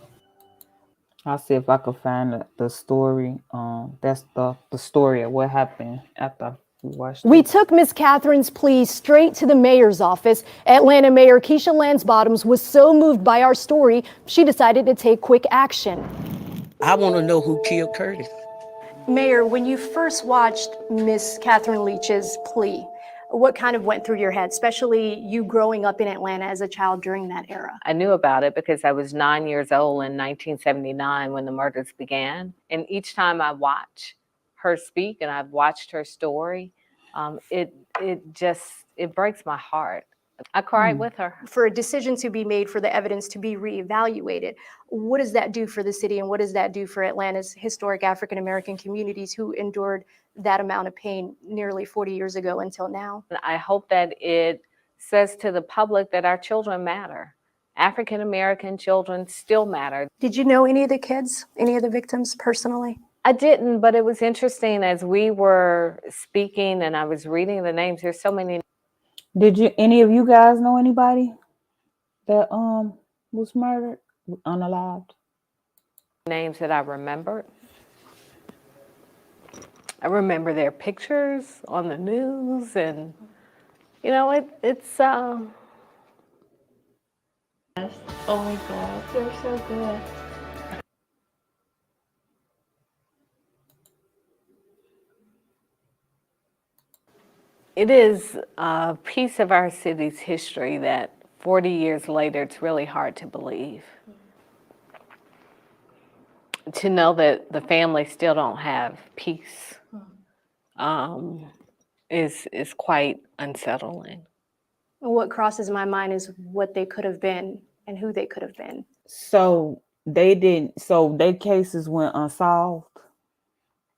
I'll see if I can find the story. That's the story of what happened after we watched it. We took Miss Catherine's plea straight to the mayor's office. Atlanta Mayor Keisha Lance Bottoms was so moved by our story, she decided to take quick action. I want to know who killed Curtis. Mayor, when you first watched Miss Catherine Leach's plea, what kind of went through your head, especially you growing up in Atlanta as a child during that era? I knew about it because I was 9 years old in 1979 when the murders began. And each time I watch her speak and I've watched her story, it breaks my heart. I cried with her. For a decision to be made for the evidence to be reevaluated, what does that do for the city and what does that do for Atlanta's historic African American communities who endured that amount of pain nearly 40 years ago until now? I hope that it says to the public that our children matter. African American children still matter. Did you know any of the kids, any of the victims personally? I didn't, but it was interesting as we were speaking and I was reading the names. There's so many. Did any of you guys know anybody that was murdered, unalived? Names that I remembered. I remember their pictures on the news, and you know, it's Oh my God, they're so good. It is a piece of our city's history that 40 years later, it's really hard to believe. To know that the family still don't have peace is quite unsettling. What crosses my mind is what they could have been and who they could have been. So they didn't. So their cases went unsolved.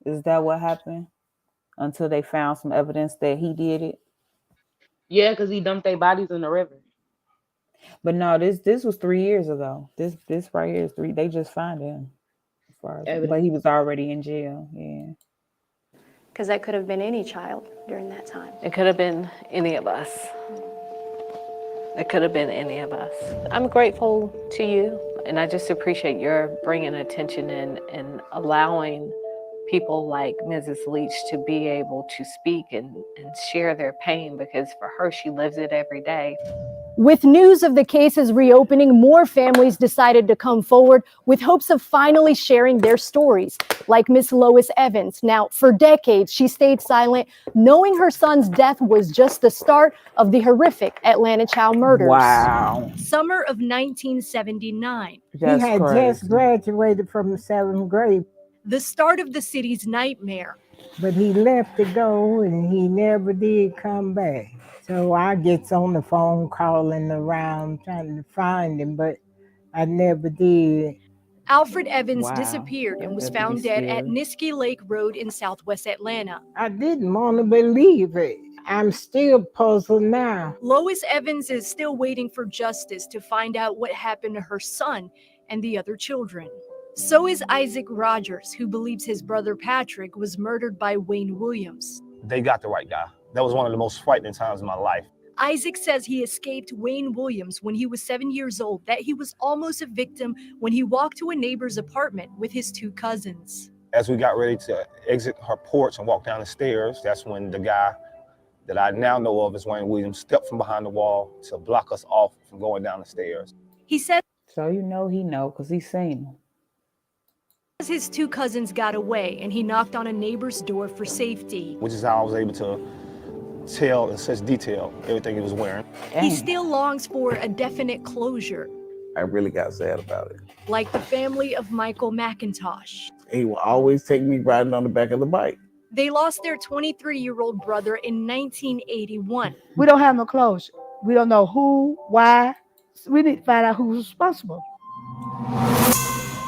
Is that what happened? Until they found some evidence that he did it. Yeah, because he dumped their bodies in the river. But no, this was 3 years ago. This right here is 3. They just found him. As far as, but he was already in jail. Yeah. Because that could have been any child during that time. It could have been any of us. It could have been any of us. I'm grateful to you, and I just appreciate your bringing attention and allowing people like Mrs. Leach to be able to speak and share their pain, because for her, she lives it every day. With news of the cases reopening, more families decided to come forward with hopes of finally sharing their stories, like Miss Lois Evans. Now, for decades, she stayed silent, knowing her son's death was just the start of the horrific Atlanta child murders. Wow. Summer of 1979. That's he had just graduated from the 7th grade. The start of the city's nightmare. But he left to go and he never did come back. So I gets on the phone calling around trying to find him, but I never did. Alfred Evans disappeared and was found dead at Niskey Lake Road in southwest Atlanta. I didn't want to believe it. I'm still puzzled now. Lois Evans is still waiting for justice to find out what happened to her son and the other children. So is Isaac Rogers, who believes his brother Patrick was murdered by Wayne Williams. They got the right guy. That was one of the most frightening times in my life. Isaac says he escaped Wayne Williams when he was 7 years old, that he was almost a victim when he walked to a neighbor's apartment with his 2 cousins. As we got ready to exit her porch and walk down the stairs, that's when the guy that I now know of as Wayne Williams stepped from behind the wall to block us off from going down the stairs. He said, so he know because he's seen him. His 2 cousins got away and he knocked on a neighbor's door for safety. Which is how I was able to tell in such detail everything he was wearing. He still longs for a definite closure, I really got sad about it. like the family of Michael McIntosh. He will always take me riding on the back of the bike. They lost their 23-year-old brother in 1981. We don't have no closure. We don't know who, why. We need to find out who's responsible.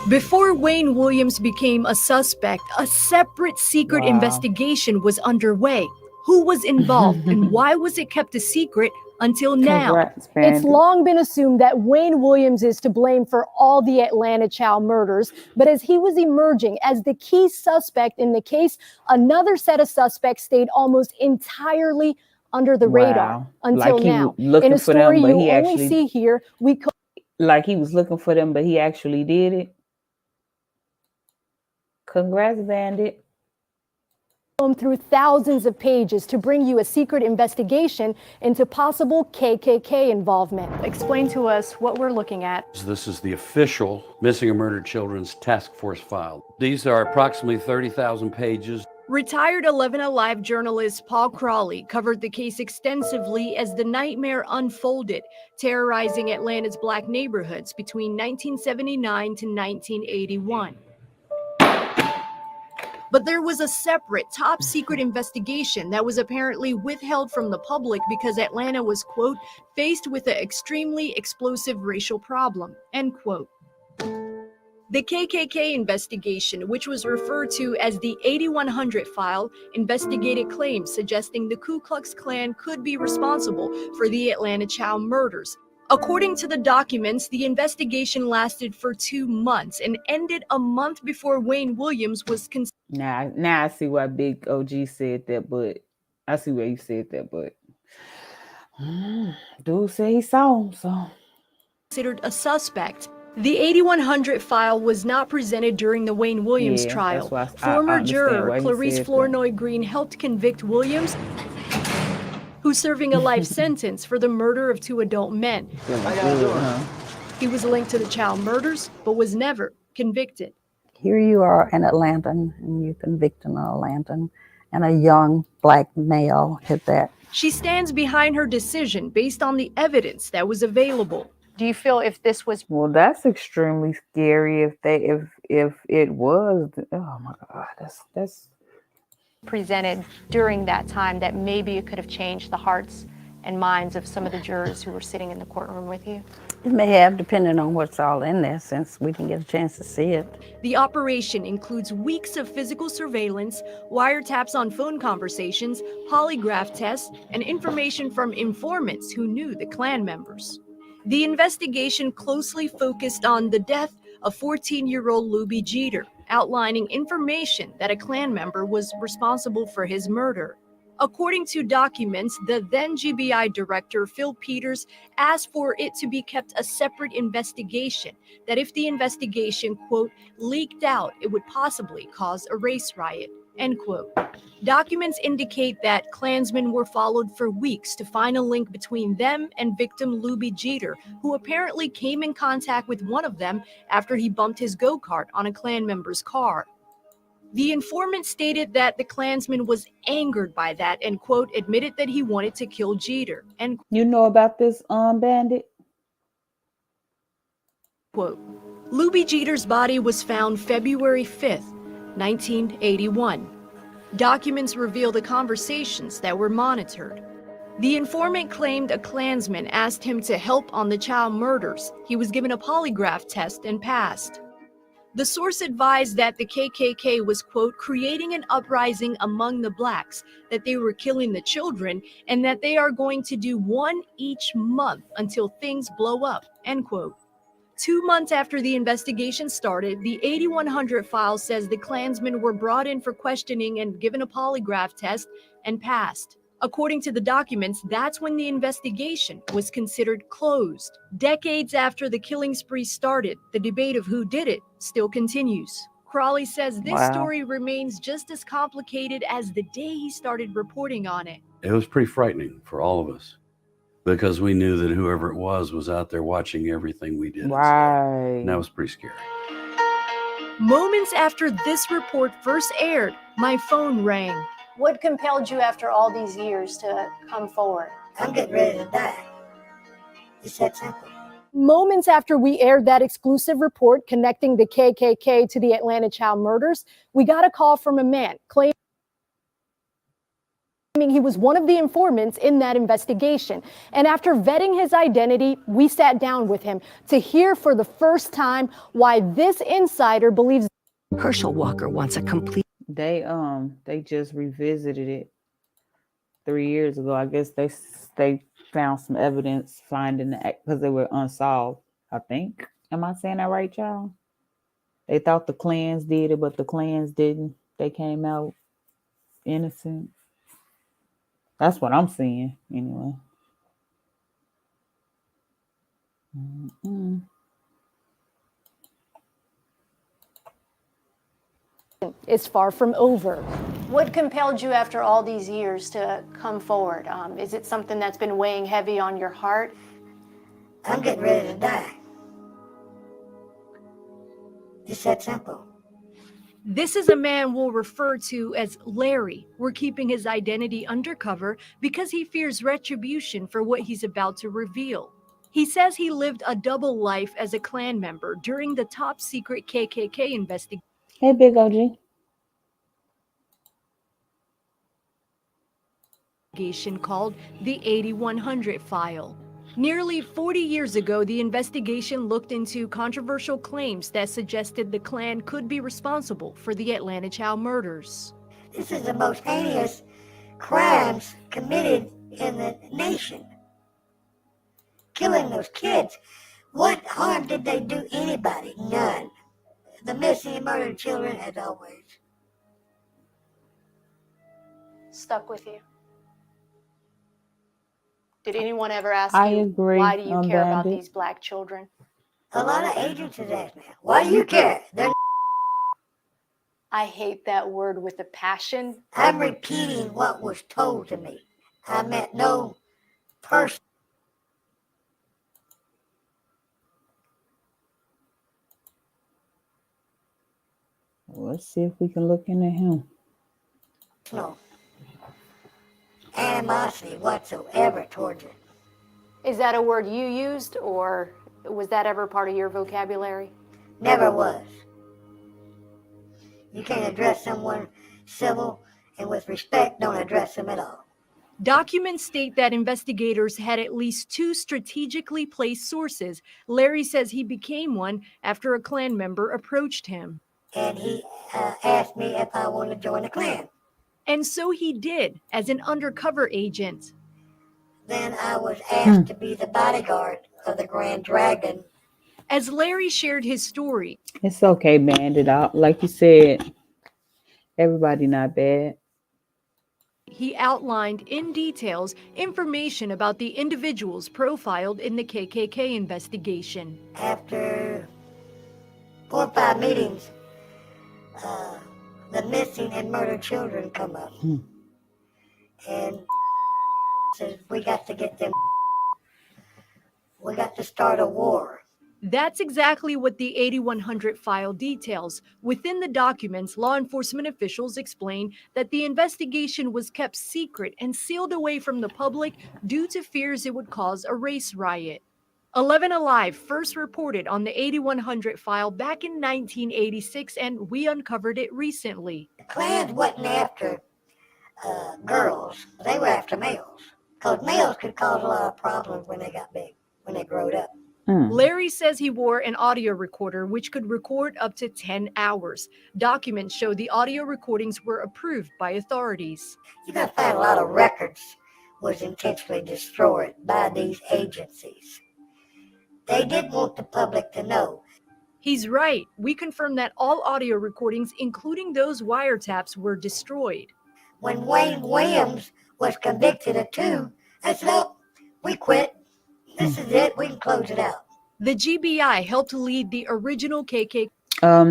Before Wayne Williams became a suspect, a separate secret investigation was underway. Who was involved and why was it kept a secret until now? It's long been assumed that Wayne Williams is to blame for all the Atlanta child murders, but as he was emerging as the key suspect in the case, another set of suspects stayed almost entirely under the radar until now. In a story you only see here, like he was looking for them, but he actually did it. Congrats, Bandit. Through thousands of pages to bring you a secret investigation into possible KKK involvement. Explain to us what we're looking at. This is the official Missing and Murdered Children's Task Force file. These are approximately 30,000 pages. Retired 11 Alive journalist Paul Crawley covered the case extensively as the nightmare unfolded, terrorizing Atlanta's Black neighborhoods between 1979 to 1981. But there was a separate top secret investigation that was apparently withheld from the public because Atlanta was, quote, faced with an extremely explosive racial problem, end quote. The KKK investigation, which was referred to as the 8100 file, investigated claims suggesting the Ku Klux Klan could be responsible for the Atlanta child murders. According to the documents, the investigation lasted for 2 months and ended a month before Wayne Williams was considered. Now I see why Big OG said that, but I see why you said that, but dude said he saw him, so. Considered a suspect. The 8100 file was not presented during the Wayne Williams trial. Former juror Clarice Flournoy Green helped convict Williams, who's serving a life sentence for the murder of 2 adult men. He was linked to the child murders, but was never convicted. Here you are, an Atlantan, and you're convicting an Atlantan, and a young black male at that. She stands behind her decision based on the evidence that was available. Do you feel if this was Well, that's extremely scary. If it was, oh my God, that's presented during that time that maybe it could have changed the hearts and minds of some of the jurors who were sitting in the courtroom with you? It may have, depending on what's all in there, since we didn't get a chance to see it. The operation includes weeks of physical surveillance, wiretaps on phone conversations, polygraph tests, and information from informants who knew the Klan members. The investigation closely focused on the death of 14-year-old Luby Jeter, outlining information that a Klan member was responsible for his murder. According to documents, the then GBI director, Phil Peters, asked for it to be kept a separate investigation, that if the investigation, quote, leaked out, it would possibly cause a race riot, end quote. Documents indicate that Klansmen were followed for weeks to find a link between them and victim Luby Jeter, who apparently came in contact with one of them after he bumped his go-kart on a Klan member's car. The informant stated that the Klansman was angered by that and, quote, admitted that he wanted to kill Jeter, end you know about this bandit? quote. Luby Jeter's body was found February 5th, 1981. Documents reveal the conversations that were monitored. The informant claimed a Klansman asked him to help on the child murders. He was given a polygraph test and passed. The source advised that the KKK was, quote, creating an uprising among the blacks, that they were killing the children, and that they are going to do one each month until things blow up, end quote. 2 months after the investigation started, the 8100 file says the Klansmen were brought in for questioning and given a polygraph test and passed. According to the documents, that's when the investigation was considered closed. Decades after the killing spree started, the debate of who did it still continues. Crawley says this Wow. story remains just as complicated as the day he started reporting on it. It was pretty frightening for all of us because we knew that whoever it was out there watching everything we did. Right. And that was pretty scary. Moments after this report first aired, my phone rang. What compelled you after all these years to come forward? I'm getting ready to die. It's that simple. Moments after we aired that exclusive report connecting the KKK to the Atlanta child murders, we got a call from a man claiming he was one of the informants in that investigation. And after vetting his identity, we sat down with him to hear for the first time why this insider believes Herschel Walker wants a complete. They just revisited it 3 years ago. I guess they found some evidence finding the because they were unsolved, I think. Am I saying that right, y'all? They thought the Klans did it, but the Klans didn't. They came out innocent. That's what I'm seeing, anyway. is far from over. What compelled you after all these years to come forward? Is it something that's been weighing heavy on your heart? I'm getting ready to die. It's that simple. This is a man we'll refer to as Larry. We're keeping his identity undercover because he fears retribution for what he's about to reveal. He says he lived a double life as a Klan member during the top secret KKK investigation. Hey, Big OG. Called the 8100 file. Nearly 40 years ago, the investigation looked into controversial claims that suggested the Klan could be responsible for the Atlanta child murders. This is the most heinous crimes committed in the nation. Killing those kids. What harm did they do anybody? None. The missing and murdered children, as always. Stuck with you. Did anyone ever ask I you, agree, why do you care about Bandit. these black children? A lot of agents have asked me, why do you care? I hate that word with a passion. I'm repeating what was told to me. I met no person. Well, let's see if we can look into him. No animosity whatsoever towards it. Is that a word you used, or was that ever part of your vocabulary? Never was. You can't address someone civil and with respect, don't address them at all. Documents state that investigators had at least 2 strategically placed sources. Larry says he became one after a Klan member approached him. And he asked me if I wanted to join the Klan. And so he did, as an undercover agent. Then I was asked to be the bodyguard of the Grand Dragon. As Larry shared his story, It's okay, Bandit. Like you said, everybody not bad. he outlined in details information about the individuals profiled in the KKK investigation. After 4 or 5 meetings, the missing and murdered children come up. And says, we got to get them. We got to start a war. That's exactly what the 8100 file details. Within the documents, law enforcement officials explain that the investigation was kept secret and sealed away from the public due to fears it would cause a race riot. 11 Alive first reported on the 8100 file back in 1986, and we uncovered it recently. The Klans wasn't after girls. They were after males. Because males could cause a lot of problems when they got big, when they growed up. Larry says he wore an audio recorder which could record up to 10 hours. Documents show the audio recordings were approved by authorities. You're going to find a lot of records was intentionally destroyed by these agencies. They didn't want the public to know. He's right. We confirm that all audio recordings, including those wiretaps, were destroyed. When Wayne Williams was convicted of 2, I said, oh, we quit. This is it. We can close it out. The GBI helped lead the original KKK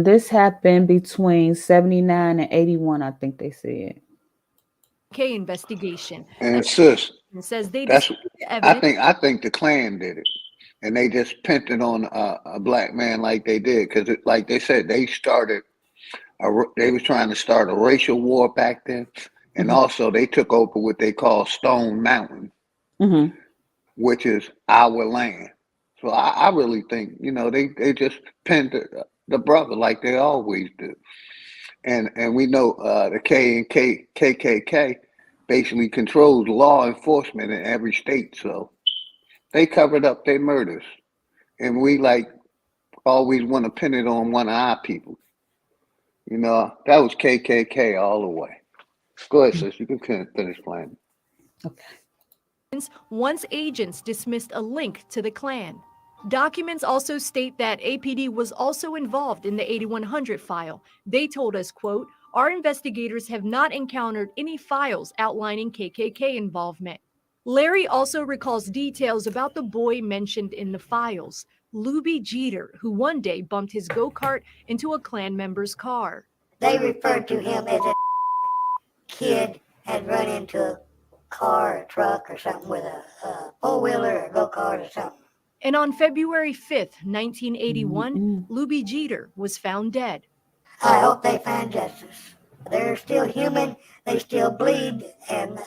This happened between 79 and 81, I think they said. investigation. And sis, And says they that's destroyed the evidence. I think the Klan did it, and they just pinned it on a black man like they did, because like they said, they was trying to start a racial war back then, and also they took over what they call Stone Mountain, which is our land. So I really think, you know, they just pinned the brother like they always do. And we know the KKK basically controls law enforcement in every state. So they covered up their murders. And we like always want to pin it on one of our people. You know, that was KKK all the way. Go ahead, sis. You can finish playing. Once agents dismissed a link to the Klan. Documents also state that APD was also involved in the 8100 file. They told us, quote, our investigators have not encountered any files outlining KKK involvement. Larry also recalls details about the boy mentioned in the files, Luby Jeter, who one day bumped his go-kart into a Klan member's car. They referred to him as a kid had run into a car, a truck, or something with a four-wheeler or a go-kart or something. And on February 5th, 1981, Luby Jeter was found dead. I hope they find justice. They're still human, they still bleed, and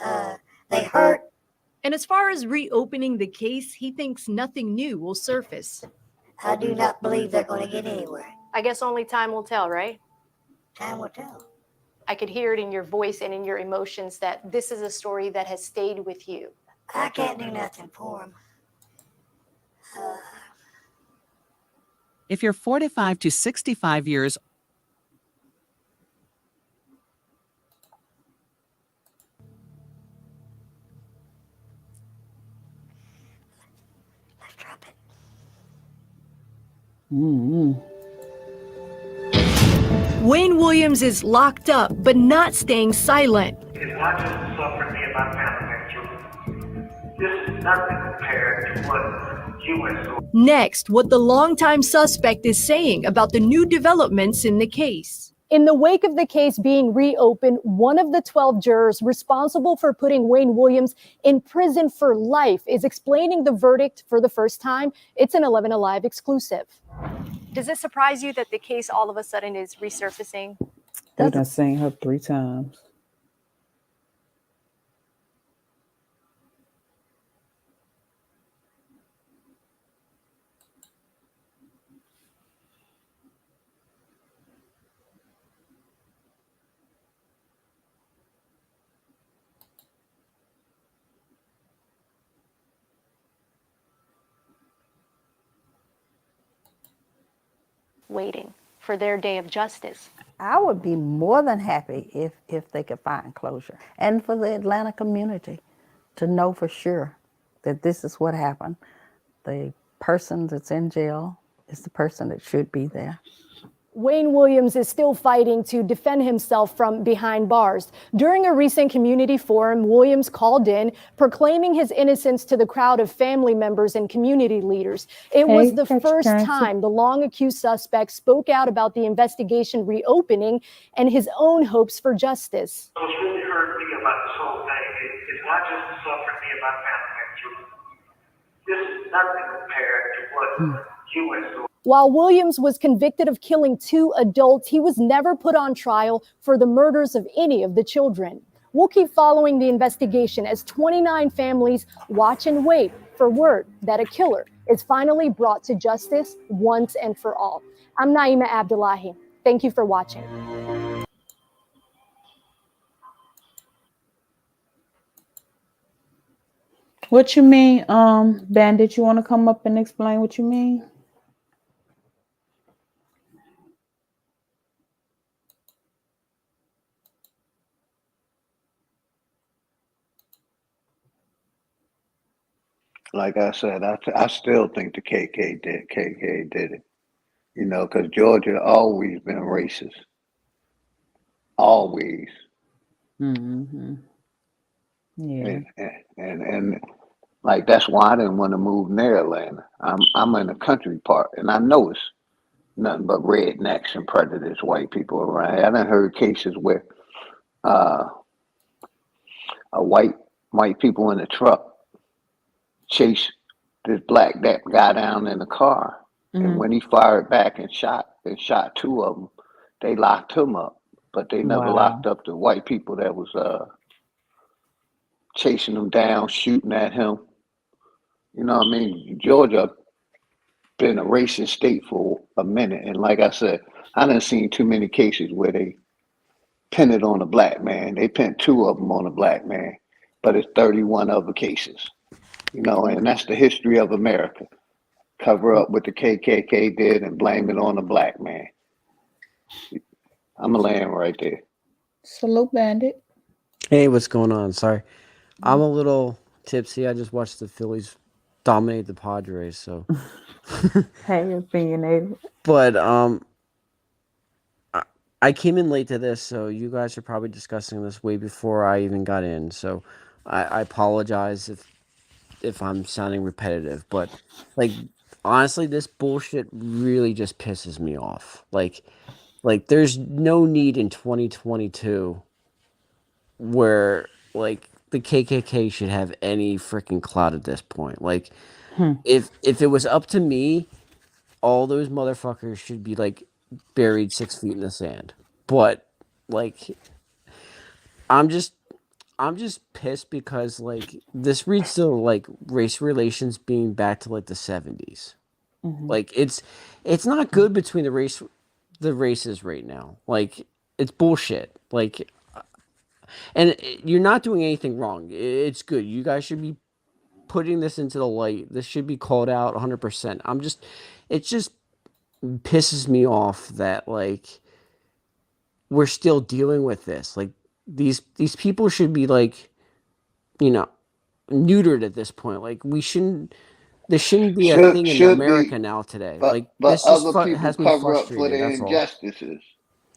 they hurt. And as far as reopening the case, he thinks nothing new will surface. I do not believe they're going to get anywhere. I guess only time will tell, right? Time will tell. I could hear it in your voice and in your emotions that this is a story that has stayed with you. I can't do nothing for them. If you're 45 to 65 years Let's drop it. Wayne Williams is locked up, but not staying silent. It's not just the suffering me and my family went through. This is nothing compared to what you went through. Next, what the longtime suspect is saying about the new developments in the case. In the wake of the case being reopened, one of the 12 jurors responsible for putting Wayne Williams in prison for life is explaining the verdict for the first time. It's an 11 Alive exclusive. Does it surprise you that the case all of a sudden is resurfacing? We done seen her 3 times. Waiting for their day of justice. I would be more than happy if they could find closure, and for the Atlanta community to know for sure that this is what happened. The person that's in jail is the person that should be there. Wayne Williams is still fighting to defend himself from behind bars. During a recent community forum, Williams called in, proclaiming his innocence to the crowd of family members and community leaders. It was the first time the long-accused suspect spoke out about the investigation reopening and his own hopes for justice. What's really hurt me about this whole thing is not just the suffering me and my family went through. This is nothing compared to what you went through. While Williams was convicted of killing 2 adults, he was never put on trial for the murders of any of the children. We'll keep following the investigation as 29 families watch and wait for word that a killer is finally brought to justice once and for all. I'm Naima Abdullahi. Thank you for watching. What you mean, Bandit? You want to come up and explain what you mean? Like I said, I still think the KK did it. You know, because Georgia always been racist. Always. Mm-hmm. Yeah. And like that's why I didn't want to move near Atlanta. I'm in a country part, and I know it's nothing but rednecks and predators, white people around. I done heard cases where a white people in a truck chased this black guy down in the car, and when he fired back and shot 2 of them, they locked him up, but they never locked up the white people that was chasing him down, shooting at him. You know what I mean? Georgia been a racist state for a minute, and like I said, I done seen too many cases where they pin it on a black man. They pinned 2 of them on a black man, but it's 31 other cases. You know, and that's the history of America. Cover up what the KKK did and blame it on the black man. I'm a land right there. Salute, Bandit. Hey, what's going on? Sorry. I'm a little tipsy. I just watched the Phillies dominate the Padres, so. Hey, opinionated. But I came in late to this, so you guys are probably discussing this way before I even got in. So I apologize if I'm sounding repetitive, but like honestly, this bullshit really just pisses me off. Like there's no need in 2022 where like the KKK should have any freaking clout at this point. Like if it was up to me, all those motherfuckers should be like buried 6 feet in the sand. But like I'm just pissed because like this reads to like race relations being back to like the 70s. Like it's not good between the races right now. Like it's bullshit. Like, and you're not doing anything wrong. It's good. You guys should be putting this into the light. This should be called out 100%. It just pisses me off that like we're still dealing with this. Like these people should be like, you know, neutered at this point. Like this shouldn't be a thing in America now today. But this other just people has me cover up for frustrated. their That's all. injustices.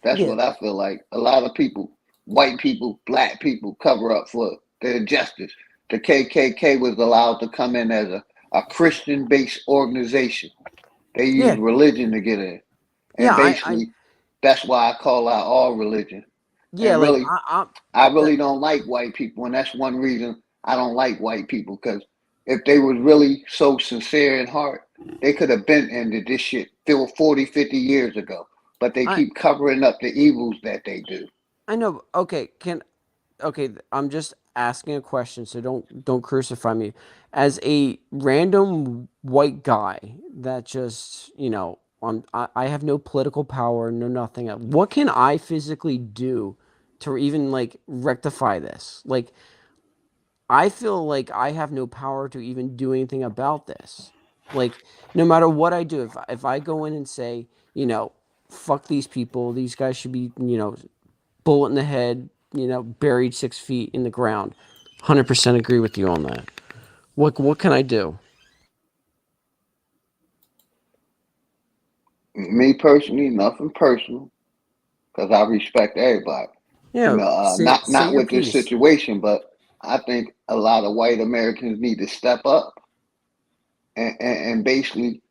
That's what I feel like. A lot of people, white people, black people, cover up for their injustice. The KKK was allowed to come in as a Christian-based organization. They use religion to get in, and basically, that's why I call out all religion. Yeah, and like really, I really don't like white people, and that's one reason I don't like white people. Because if they was really so sincere in heart, they could have been ended this shit 40, 50 years ago. but they I keep covering up the evils that they do. I know. Okay, I'm just asking a question, so don't crucify me. As a random white guy that just, I have no political power, no nothing. What can I physically do to even like rectify this? Like, I feel like I have no power to even do anything about this. Like, no matter what I do, if I go in and say, fuck these people, these guys should be, bullet in the head, buried 6 feet in the ground. 100% agree with you on that. What can I do? Me personally, nothing personal, because I respect everybody. Yeah, say Not your with this piece. situation, but I think a lot of white Americans need to step up and basically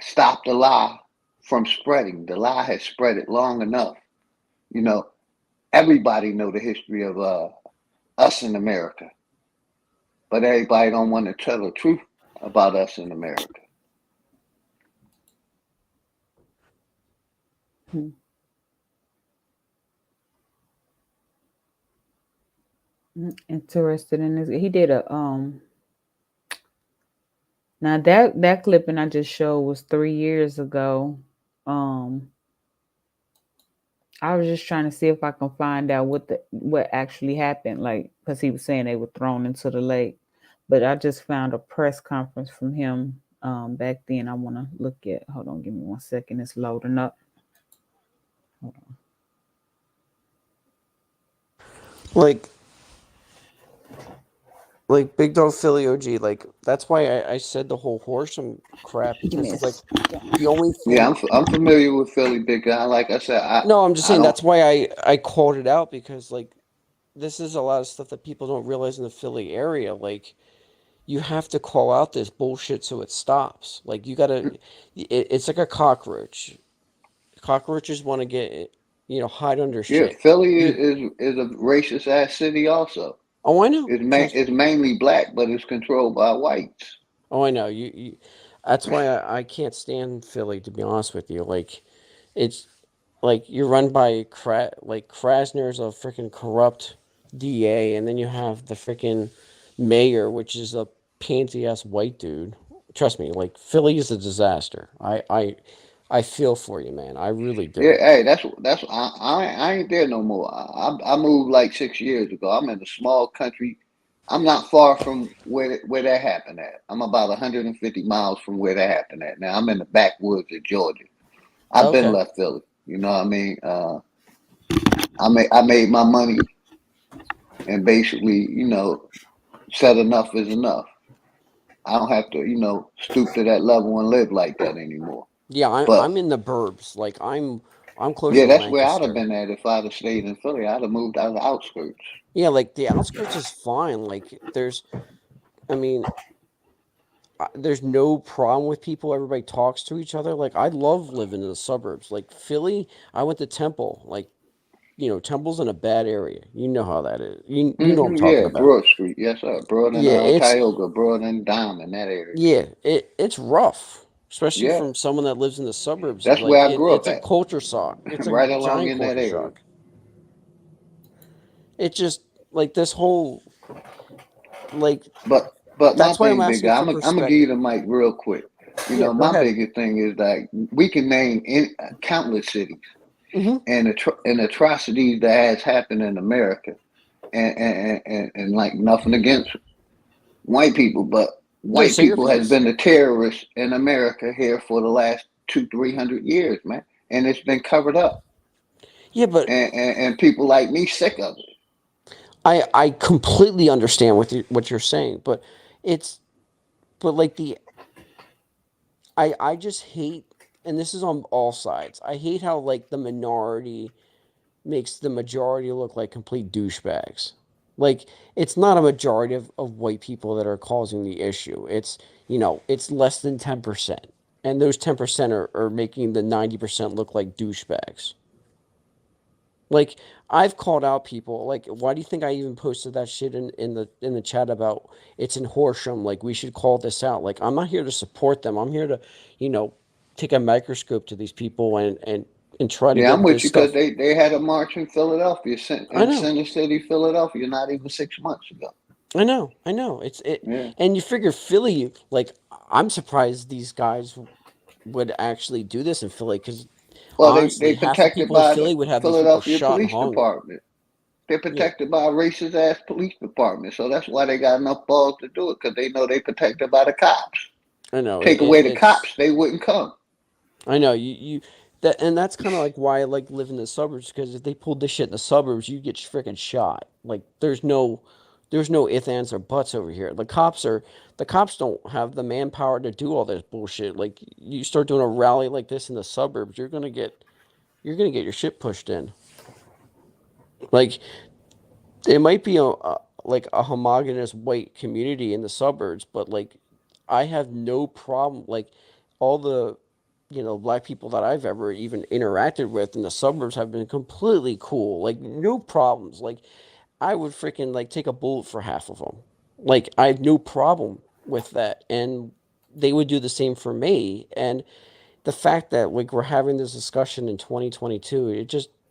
stop the lie from spreading. The lie has spread it long enough. Everybody know the history of us in America, but everybody don't want to tell the truth about us in America. Interested in this. He did a now that clipping I just showed was 3 years ago. I was just trying to see if I can find out what actually happened, like, because he was saying they were thrown into the lake. But I just found a press conference from him back then. I want to look at. Hold on, give me 1 second. It's loading up. Hold on. Like Big Dog Philly OG, like that's why I said the whole Horsham crap, because it's like the only thing. Yeah, I'm familiar with Philly, big guy. Like I said, No, I'm just saying don't. that's why I called it out, because like this is a lot of stuff that people don't realize in the Philly area. Like, you have to call out this bullshit so it stops. Like, you gotta. It's like a cockroach. Cockroaches want to get hide under Yeah, shit. Philly is a racist ass city also. Oh, I know. It's mainly black, but it's controlled by whites. Oh, I know. You that's why I can't stand Philly, to be honest with you. Like, it's like you're run by Krasner's a freaking corrupt DA, and then you have the freaking mayor, which is a pansy ass white dude. Trust me, like Philly is a disaster. I feel for you, man. I really do. Yeah, hey, that's I ain't there no more. I moved like 6 years ago. I'm in a small country. I'm not far from where that happened at. I'm about 150 miles from where that happened at. Now I'm in the backwoods of Georgia. I've Okay. been left Philly. You know what I mean? I made my money and basically, said enough is enough. I don't have to, stoop to that level and live like that anymore. Yeah, I'm in the burbs. Like I'm close Yeah, to that's where I'd Lancaster. have been at if I'd have stayed in Philly. I'd have moved out of the outskirts. Yeah, like the outskirts is fine. Like there's no problem with people. Everybody talks to each other. Like I love living in the suburbs. Like Philly, I went to Temple. Like, Temple's in a bad area. You know how that is. You know what I'm talking Yeah, about. Broad Street. Yes, sir. Broad and Yeah, it's Tioga, Broad and Diamond, that area. yeah, it's rough, especially Yeah, from someone that lives in the suburbs. that's Like where I grew it's up a at, culture shock. It's a right along giant in that culture area. shock. It just like this whole like But my that's why I'm thing, big asking guy, for I'm gonna give you the perspective. mic real quick. Yeah, go My ahead. biggest thing is that we can name countless cities Mm-hmm. and atrocities that has happened in America, and like nothing against white people, but No, white say your people has piece. been the terrorists in America here for the last 200-300 years, man, and it's been covered up. Yeah, but And people like me sick of it. I completely understand what you're saying, but like I just hate, and this is on all sides. I hate how like the minority makes the majority look like complete douchebags. Like it's not a majority of white people that are causing the issue. It's less than 10%. And those 10% are making the 90% look like douchebags. Like I've called out people. Like, why do you think I even posted that shit in the chat about it's in Horsham? Like, we should call this out. Like, I'm not here to support them. I'm here to, take a microscope to these people and and try to Yeah, I'm get with this you because stuff. they had a march in Philadelphia, I in know. Center City, Philadelphia, not even 6 months ago. I know. Yeah. And you figure Philly, like, I'm surprised these guys would actually do this in Philly because Well, they honestly, half the protected people in by the Philly would have these people Philadelphia shot and Police hung. Department. They're Yeah, protected by a racist ass police department, so that's why they got enough balls to do it because they know they protected by the cops. I know. Take away the cops, they wouldn't come. I know and that's kind of like why I like living in the suburbs because if they pulled this shit in the suburbs, you get freaking shot. Like there's no ifs, ands, or buts over here. The cops don't have the manpower to do all this bullshit. Like you start doing a rally like this in the suburbs, you're gonna get your shit pushed in. Like it might be like a homogenous white community in the suburbs, but like I have no problem. Like all the black people that I've ever even interacted with in the suburbs have been completely cool. Like no problems. Like I would freaking like take a bullet for half of them. Like I have no problem with that, and they would do the same for me. And the fact that like we're having this discussion in 2022,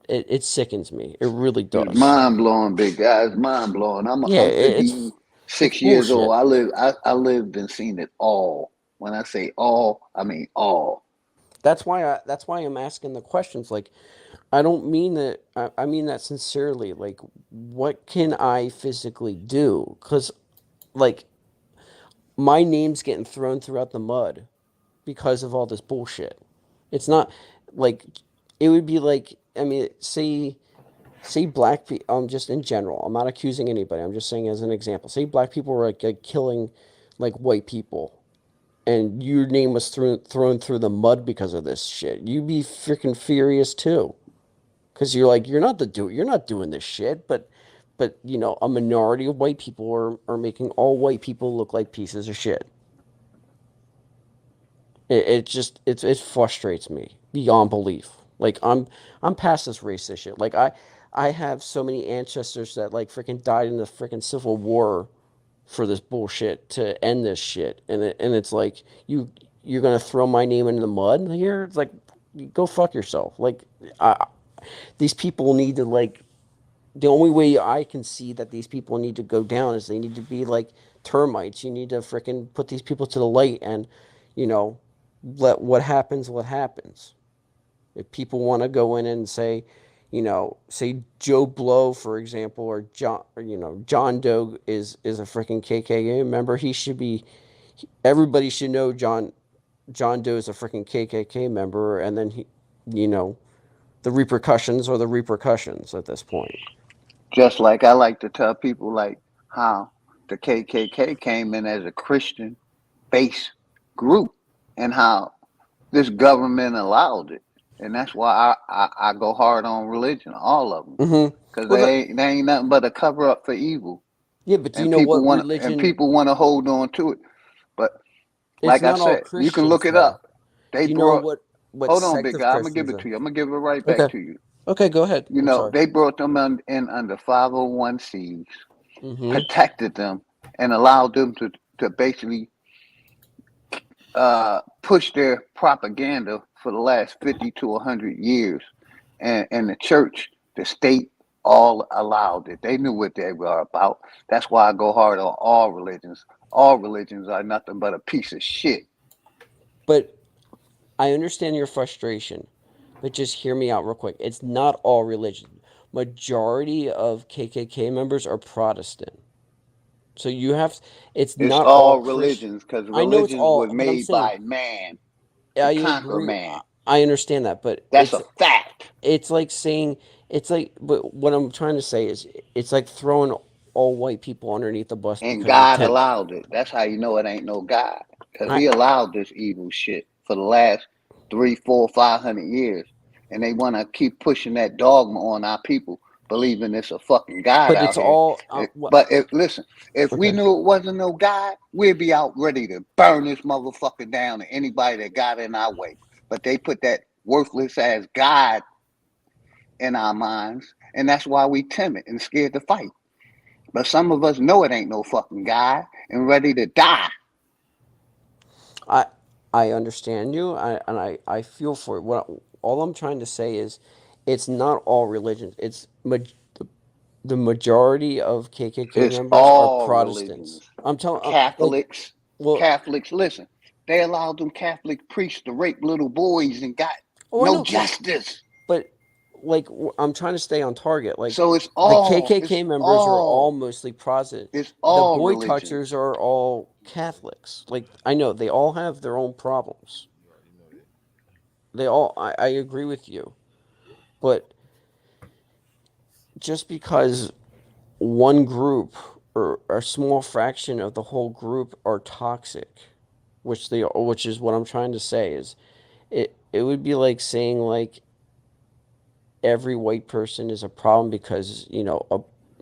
it sickens me. It really It's does. mind blowing, big guy. It's mind blowing. Yeah, I'm it's 56 years bullshit. old. I lived and seen it all. When I say all, I mean all. That's why I'm asking the questions. Like, I don't mean that. I mean that sincerely. Like, what can I physically do? Because, like, my name's getting thrown throughout the mud because of all this bullshit. It's not like it would be like. I mean, say black people. Just in general. I'm not accusing anybody. I'm just saying as an example. Say black people were like killing, like white people. And your name was thrown through the mud because of this shit, you'd be freaking furious too. Because you're like, you're not doing this shit, but a minority of white people are making all white people look like pieces of shit. It frustrates me beyond belief. Like I'm past this racist shit. Like I have so many ancestors that like freaking died in the freaking Civil War for this bullshit to end this shit, and it's like you're gonna throw my name in the mud here. It's like go fuck yourself. Like these people need to like the only way I can see that these people need to go down is they need to be like termites. You need to freaking put these people to the light and let what happens. If people want to go in and say say Joe Blow, for example, or John Doe is a freaking KKK member. Everybody should know John Doe is a freaking KKK member, and then the repercussions are the repercussions at this point. Just like I like to tell people, like how the KKK came in as a Christian-based group, and how this government allowed it. And that's why I go hard on religion, all of them, because they ain't nothing but a cover up for evil. Yeah, but do you know what religion? And people want to hold on to it, but it's like I not all said, you can look it though. up. They Do you brought. know what Hold on, sect big of guy. I'm gonna give Christians it to you. I'm gonna give it right back Okay. to you. Okay, go ahead. You I'm know, sorry. they brought them in under 501Cs, Mhm. protected them, and allowed them to basically push their propaganda for the last 50 to 100 years. And the church, the state, all allowed it. They knew what they were about. That's why I go hard on all religions. All religions are nothing but a piece of shit. But I understand your frustration, but just hear me out real quick. It's not all religion. Majority of KKK members are Protestant. So it's It's not all Christian. religions because I know it's religions all, was but I'm made saying by man I to conquer agree. man. I understand that, but That's a fact. it's like saying but what I'm trying to say is it's like throwing all white people underneath the bus And because God allowed it. That's how you know it ain't no God. Because he allowed this evil shit for the last 300, 400, 500 years. And they want to keep pushing that dogma on our people, believing it's a fucking God But out it's here. all But listen, if we Okay. knew it wasn't no God, we'd be out ready to burn this motherfucker down to anybody that got in our way. But they put that worthless ass God in our minds, and that's why we timid and scared to fight. But some of us know it ain't no fucking God and ready to die. I understand you, and I feel for it. all I'm trying to say is, it's not all religions. It's the majority of KKK It's members are all Protestants. religions. I'm telling, Catholics, well, Catholics, listen, they allowed them Catholic priests to rape little boys and got oh, I no know, justice. but like I'm trying to stay on target. Like So it's the all, KKK members are all mostly Protestant. it's The all boy religions. touchers are all Catholics. Like I know they all have their own problems. They all, I agree with you, but just because one group or a small fraction of the whole group are toxic, which is what I'm trying to say is, it would be like saying like every white person is a problem because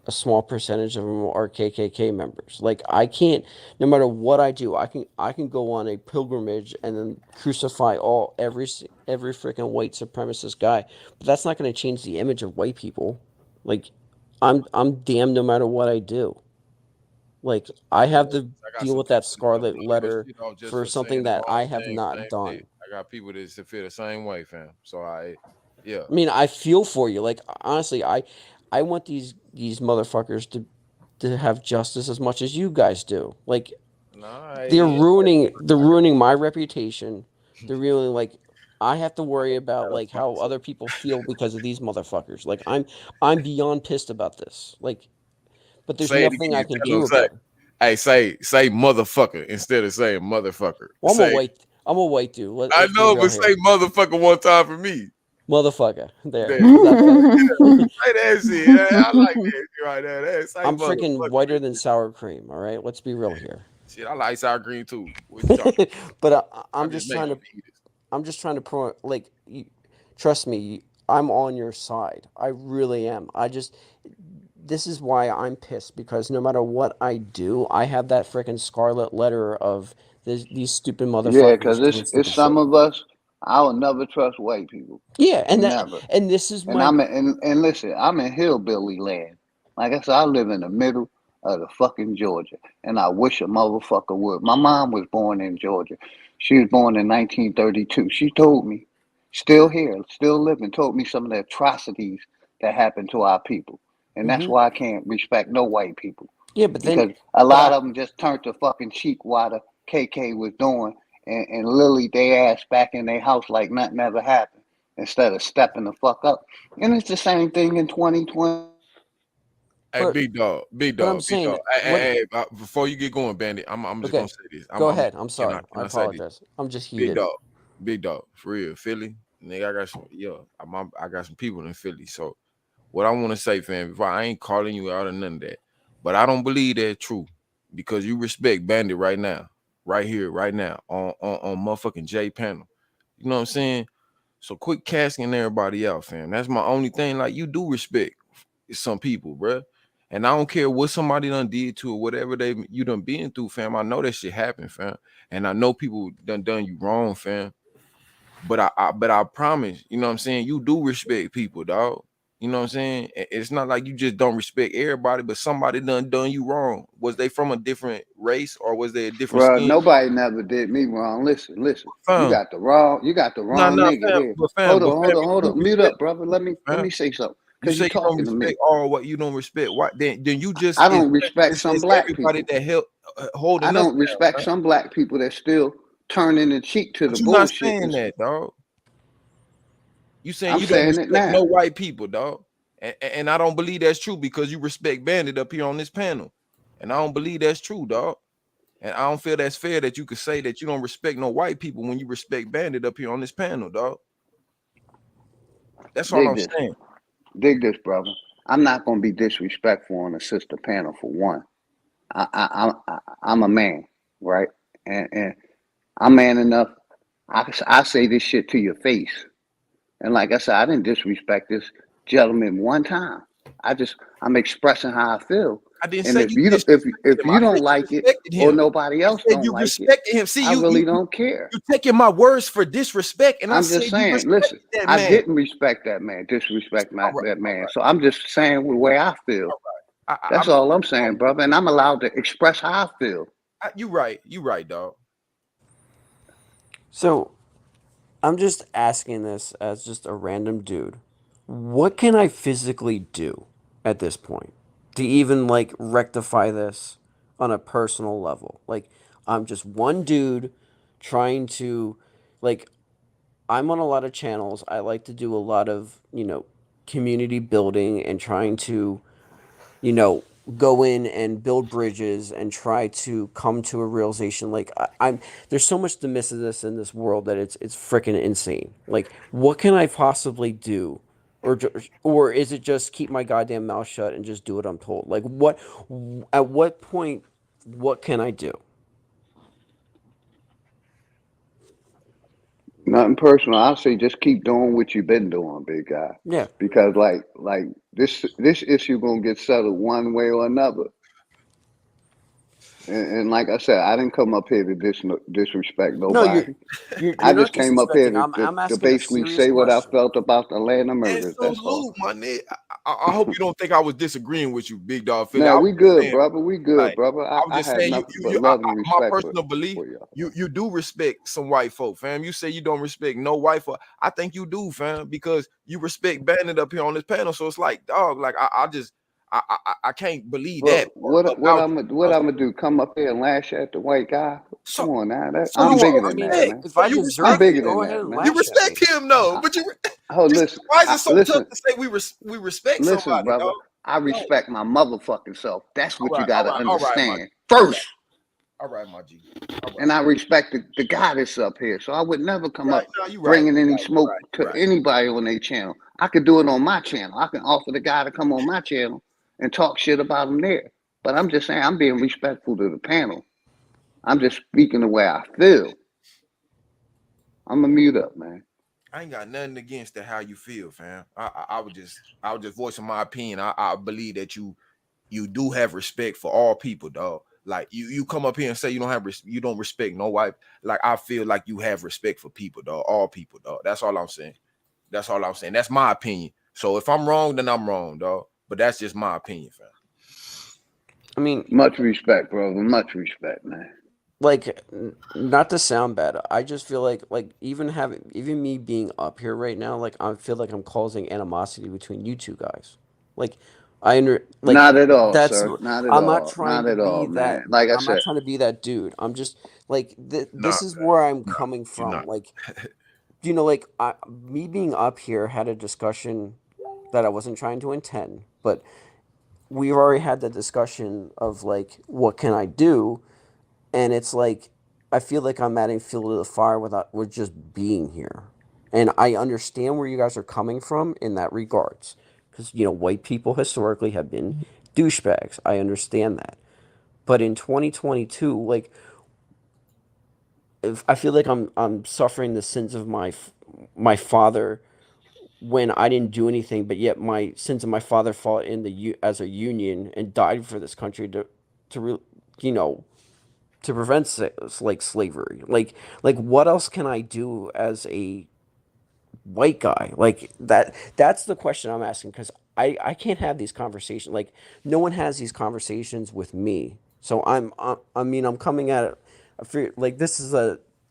a small percentage of them are KKK members. Like I can't, no matter what I do, I can go on a pilgrimage and then crucify every freaking white supremacist guy, but that's not going to change the image of white people. Like I'm damned no matter what I do. Like I have to deal with that scarlet letter for something that I have not done. I got people that feel the same way, fam. So yeah. I mean, I feel for you. Like honestly, I want these motherfuckers to have justice as much as you guys do. Like they're ruining my reputation. They're really like I have to worry about like how other people feel because of these motherfuckers. Like I'm beyond pissed about this. Like, but there's nothing I can do about it. Hey, say motherfucker instead of saying motherfucker. Well, I'm a white dude. I know, but say motherfucker one time for me. Motherfucker. There. Say that shit. I like that right there. I'm freaking whiter than sour cream. All right, let's be real here. Shit, I like sour cream too. But I'm just trying to pro like trust me, I'm on your side. I really am. This is why I'm pissed, because no matter what I do, I have that freaking scarlet letter of these stupid motherfuckers. Yeah, because it's some of us. I will never trust white people. Yeah, and never. And this is and and listen, I'm in hillbilly land. Like I said, I live in the middle of the fucking Georgia, and I wish a motherfucker would. My mom was born in Georgia. She was born in 1932. She told me, still here, still living, told me some of the atrocities that happened to our people. And that's why I can't respect no white people. Yeah, but then because a lot of them just turned to fucking cheek while the KK was doing, and lily their ass back in their house like nothing ever happened instead of stepping the fuck up. And it's the same thing in 2020. Hey, big dog. Hey, before you get going, Bandit, I'm just gonna say this. Go ahead. I'm sorry. I apologize. I'm just heated. Big dog, for real, Philly. Nigga, I got some people in Philly, so. What I want to say, fam, before I ain't calling you out or none of that, but I don't believe that's true because you respect Bandit right now, right here, right now on motherfucking J panel. You know what I'm saying? So quit casting everybody out, fam. That's my only thing. Like, you do respect some people, bruh. And I don't care what somebody done did to or whatever you done been through, fam. I know that shit happened, fam. And I know people done you wrong, fam. But I promise, you know what I'm saying? You do respect people, dog. You know what I'm saying? It's not like you just don't respect everybody, but somebody done you wrong. Was they from a different race or was they a different skin? Nobody never did me wrong. Listen. Fam. You got the wrong nigga fam, here. Fam, hold up. Mute up, brother. Let me say something. You say you don't respect all what you don't respect. Why then you just I don't respect some black people that help holding. I don't respect some black people that still turning the cheek to the bullshit. You're not saying that, dog. You saying you don't respect no white people, dog. And I don't believe that's true because you respect Bandit up here on this panel. And I don't believe that's true, dog. And I don't feel that's fair that you could say that you don't respect no white people when you respect Bandit up here on this panel, dog. That's all I'm saying. Dig this, brother. I'm not going to be disrespectful on a sister panel for one. I'm a man, right? And I'm man enough. I say this shit to your face. And like I said, I didn't disrespect this gentleman one time. I'm expressing how I feel. I didn't and say if you don't like it or nobody else don't you like respected him. See, I really don't care. You're taking my words for disrespect, and I'm just saying. Listen, I didn't respect that man. Disrespect that man. So I'm just saying the way I feel. That's all I'm saying, brother. And I'm allowed to express how I feel. You right. You right, dog. So I'm just asking this as just a random dude. What can I physically do at this point to even like rectify this on a personal level? Like, I'm just one dude trying to, like, I'm on a lot of channels. I like to do a lot of, community building and trying to, go in and build bridges and try to come to a realization. Like, I'm there's so much dismissiveness in this world that it's freaking insane. Like, what can I possibly do? Or is it just keep my goddamn mouth shut and just do what I'm told? Like, at what point, what can I do? Nothing personal. I say just keep doing what you've been doing, big guy. Yeah. Because like this issue gonna get settled one way or another. And like I said, I didn't come up here to disrespect No, nobody. you're I not just came up here disrespecting. to I'm asking a basically serious say what I question. felt about the Atlanta And murders. That's all. salute, my nigga. I hope you don't think I was disagreeing with you, big dog Philly. Now I we was good, saying, brother. We good, like, brother. I was I just have saying, nothing but love and my respect personal for belief, y'all. you do respect some white folk, fam. You say you don't respect no white folk. I think you do, fam, because you respect Bandit up here on this panel. So it's like, dog, like I can't believe Well, that what about I'm you. gonna do? Come up here and lash at the white guy? So, Come on now, so I'm you bigger I than mean, that, respect, man. if so I you deserve I'm respect it, bigger him. go than ahead that, and man. You lash at me. respect him, though. But Oh, listen, why is it so listen, tough to say we respect listen, somebody, brother. dog? I Like, respect my motherfucking self. That's what you gotta all right, my understand G. first. All right, my G. All right. And I respect the guy that's up here. So I would never come Right. up No, you right. bringing any Right. smoke Right. to Right. anybody on their channel. I could do it on my channel. I can offer the guy to come on my channel and talk shit about him there. But I'm just saying, I'm being respectful to the panel. I'm just speaking the way I feel. I'm gonna mute up, man. I ain't got nothing against that. How you feel, fam? I was just voicing my opinion. I believe that you do have respect for all people, dog. Like you come up here and say you don't respect no white. Like I feel like you have respect for people, dog. All people, dog. That's all I'm saying. That's all I'm saying. That's my opinion. So if I'm wrong, then I'm wrong, dog. But that's just my opinion, fam. I mean, much respect, brother. Much respect, man. Like, not to sound bad, I just feel like even me being up here right now, like I feel like I'm causing animosity between you two guys. Like, Not at all, that's sir. Not at I'm not all. trying Not to at all, be man. that. Like I I'm not said, trying to be that dude. I'm just like Nah, this is where I'm nah, coming you're from. not. Like, me being up here had a discussion that I wasn't trying to intend, but we've already had the discussion of like, what can I do? And it's like I feel like I'm adding fuel to the fire with just being here. And I understand where you guys are coming from in that regards, because white people historically have been douchebags. I understand that, but in 2022, like, I feel like I'm suffering the sins of my father when I didn't do anything, but yet my sins of my father fought in as a union and died for this country to you know to prevent like slavery. Like what else can I do as a white guy? Like that's the question I'm asking, because I can't have these conversations. Like, no one has these conversations with me. So I mean, I'm coming at it. I feel like this is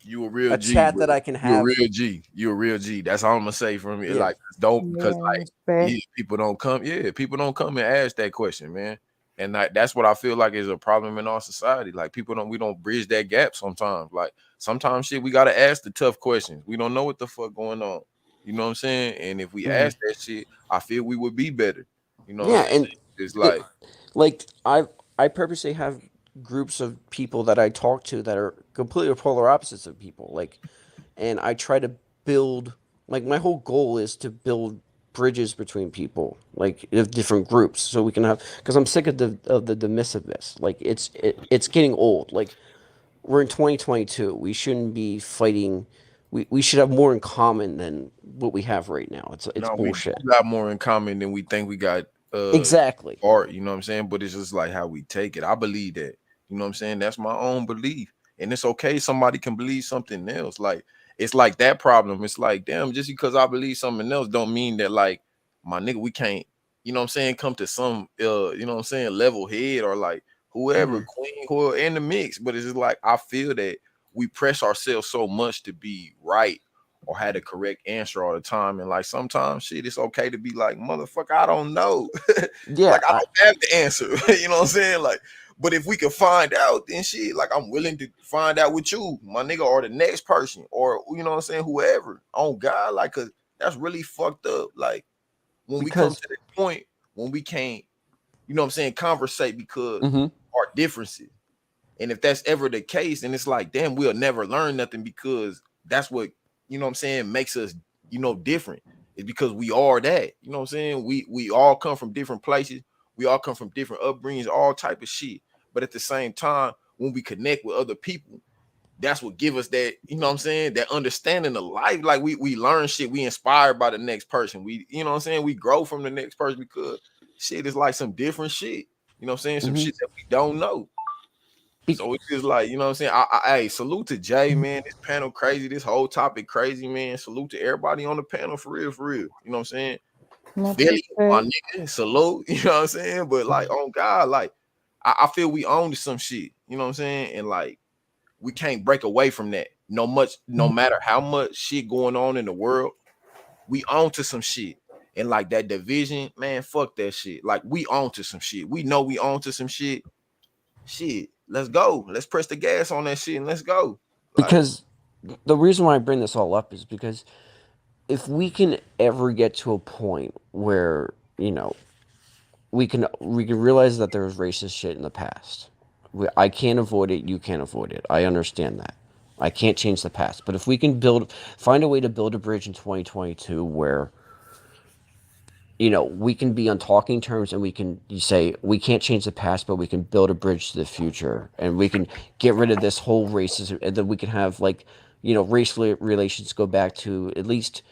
You a real a G, chat bro. that I can You a have. real G. You a real G. That's all I'm gonna say from it. Yeah. Like, don't, because Yeah, like respect. people don't come. Yeah, people don't come and ask that question, man. And that's what I feel like is a problem in our society. Like, we don't bridge that gap sometimes. Like, sometimes shit, we gotta ask the tough questions. We don't know what the fuck going on. You know what I'm saying? And if we ask that shit, I feel we would be better. You know what Yeah, I'm saying? and It's like, like I purposely have groups of people that I talk to that are completely polar opposites of people. Like, and I try to build, like, my whole goal is to build bridges between people, like, of different groups, so we can have, because I'm sick of the divisiveness. Like, it's getting old. Like, we're in 2022. We shouldn't be fighting. We should have more in common than what we have right now. It's no, we do bullshit. got more in common than we think we got. Exactly. Art, you know what I'm saying? But it's just like how we take it. I believe that. You know what I'm saying? That's my own belief. And it's okay. Somebody can believe something else. Like, it's like that problem. It's like, damn, just because I believe something else don't mean that, like, my nigga, we can't, you know what I'm saying, come to some you know what I'm saying, level head, or like whoever, queen, whoever in the mix. But it's just like, I feel that we press ourselves so much to be right or had the correct answer all the time. And like sometimes shit, it's okay to be like, motherfucker, I don't know. Yeah, Like I don't have the answer. You know what I'm saying? Like, but if we can find out, then shit, like I'm willing to find out with you, my nigga, or the next person, or you know what I'm saying, whoever. On God, like, cause that's really fucked up. Like when we come because to that point when we can't, you know what I'm saying, conversate because Mhm. our differences. And if that's ever the case, then it's like, damn, we'll never learn nothing because that's what, you know what I'm saying, makes us, you know, different. It's because we are that, you know what I'm saying? We all come from different places. We all come from different upbringings, all type of shit. But at the same time, when we connect with other people, that's what give us that, you know what I'm saying, that understanding of life. Like we learn shit, we inspired by the next person. We, you know what I'm saying, we grow from the next person because shit is like some different shit. You know what I'm saying? Some Mhm. shit that we don't know. So it's just like, you know what I'm saying? Hey, salute to Jay, man. This panel crazy. This whole topic crazy, man. Salute to everybody on the panel for real, for real. You know what I'm saying? No, Philly, my okay. nigga, salute. You know what I'm saying? But like, on God, like, I feel we own to some shit. You know what I'm saying? And like, we can't break away from that. No matter how much shit going on in the world, we own to some shit. And like that division, man, fuck that shit. Like we own to some shit. We know we own to some shit. Shit, let's go. Let's press the gas on that shit and let's go. Like, because the reason why I bring this all up is because if we can ever get to a point where, you know, we can realize that there was racist shit in the past. I can't avoid it. You can't avoid it. I understand that. I can't change the past. But if we can find a way to build a bridge in 2022 where, you know, we can be on talking terms and you say, we can't change the past, but we can build a bridge to the future and we can get rid of this whole racism and then we can have like, you know, racial relations go back to at least,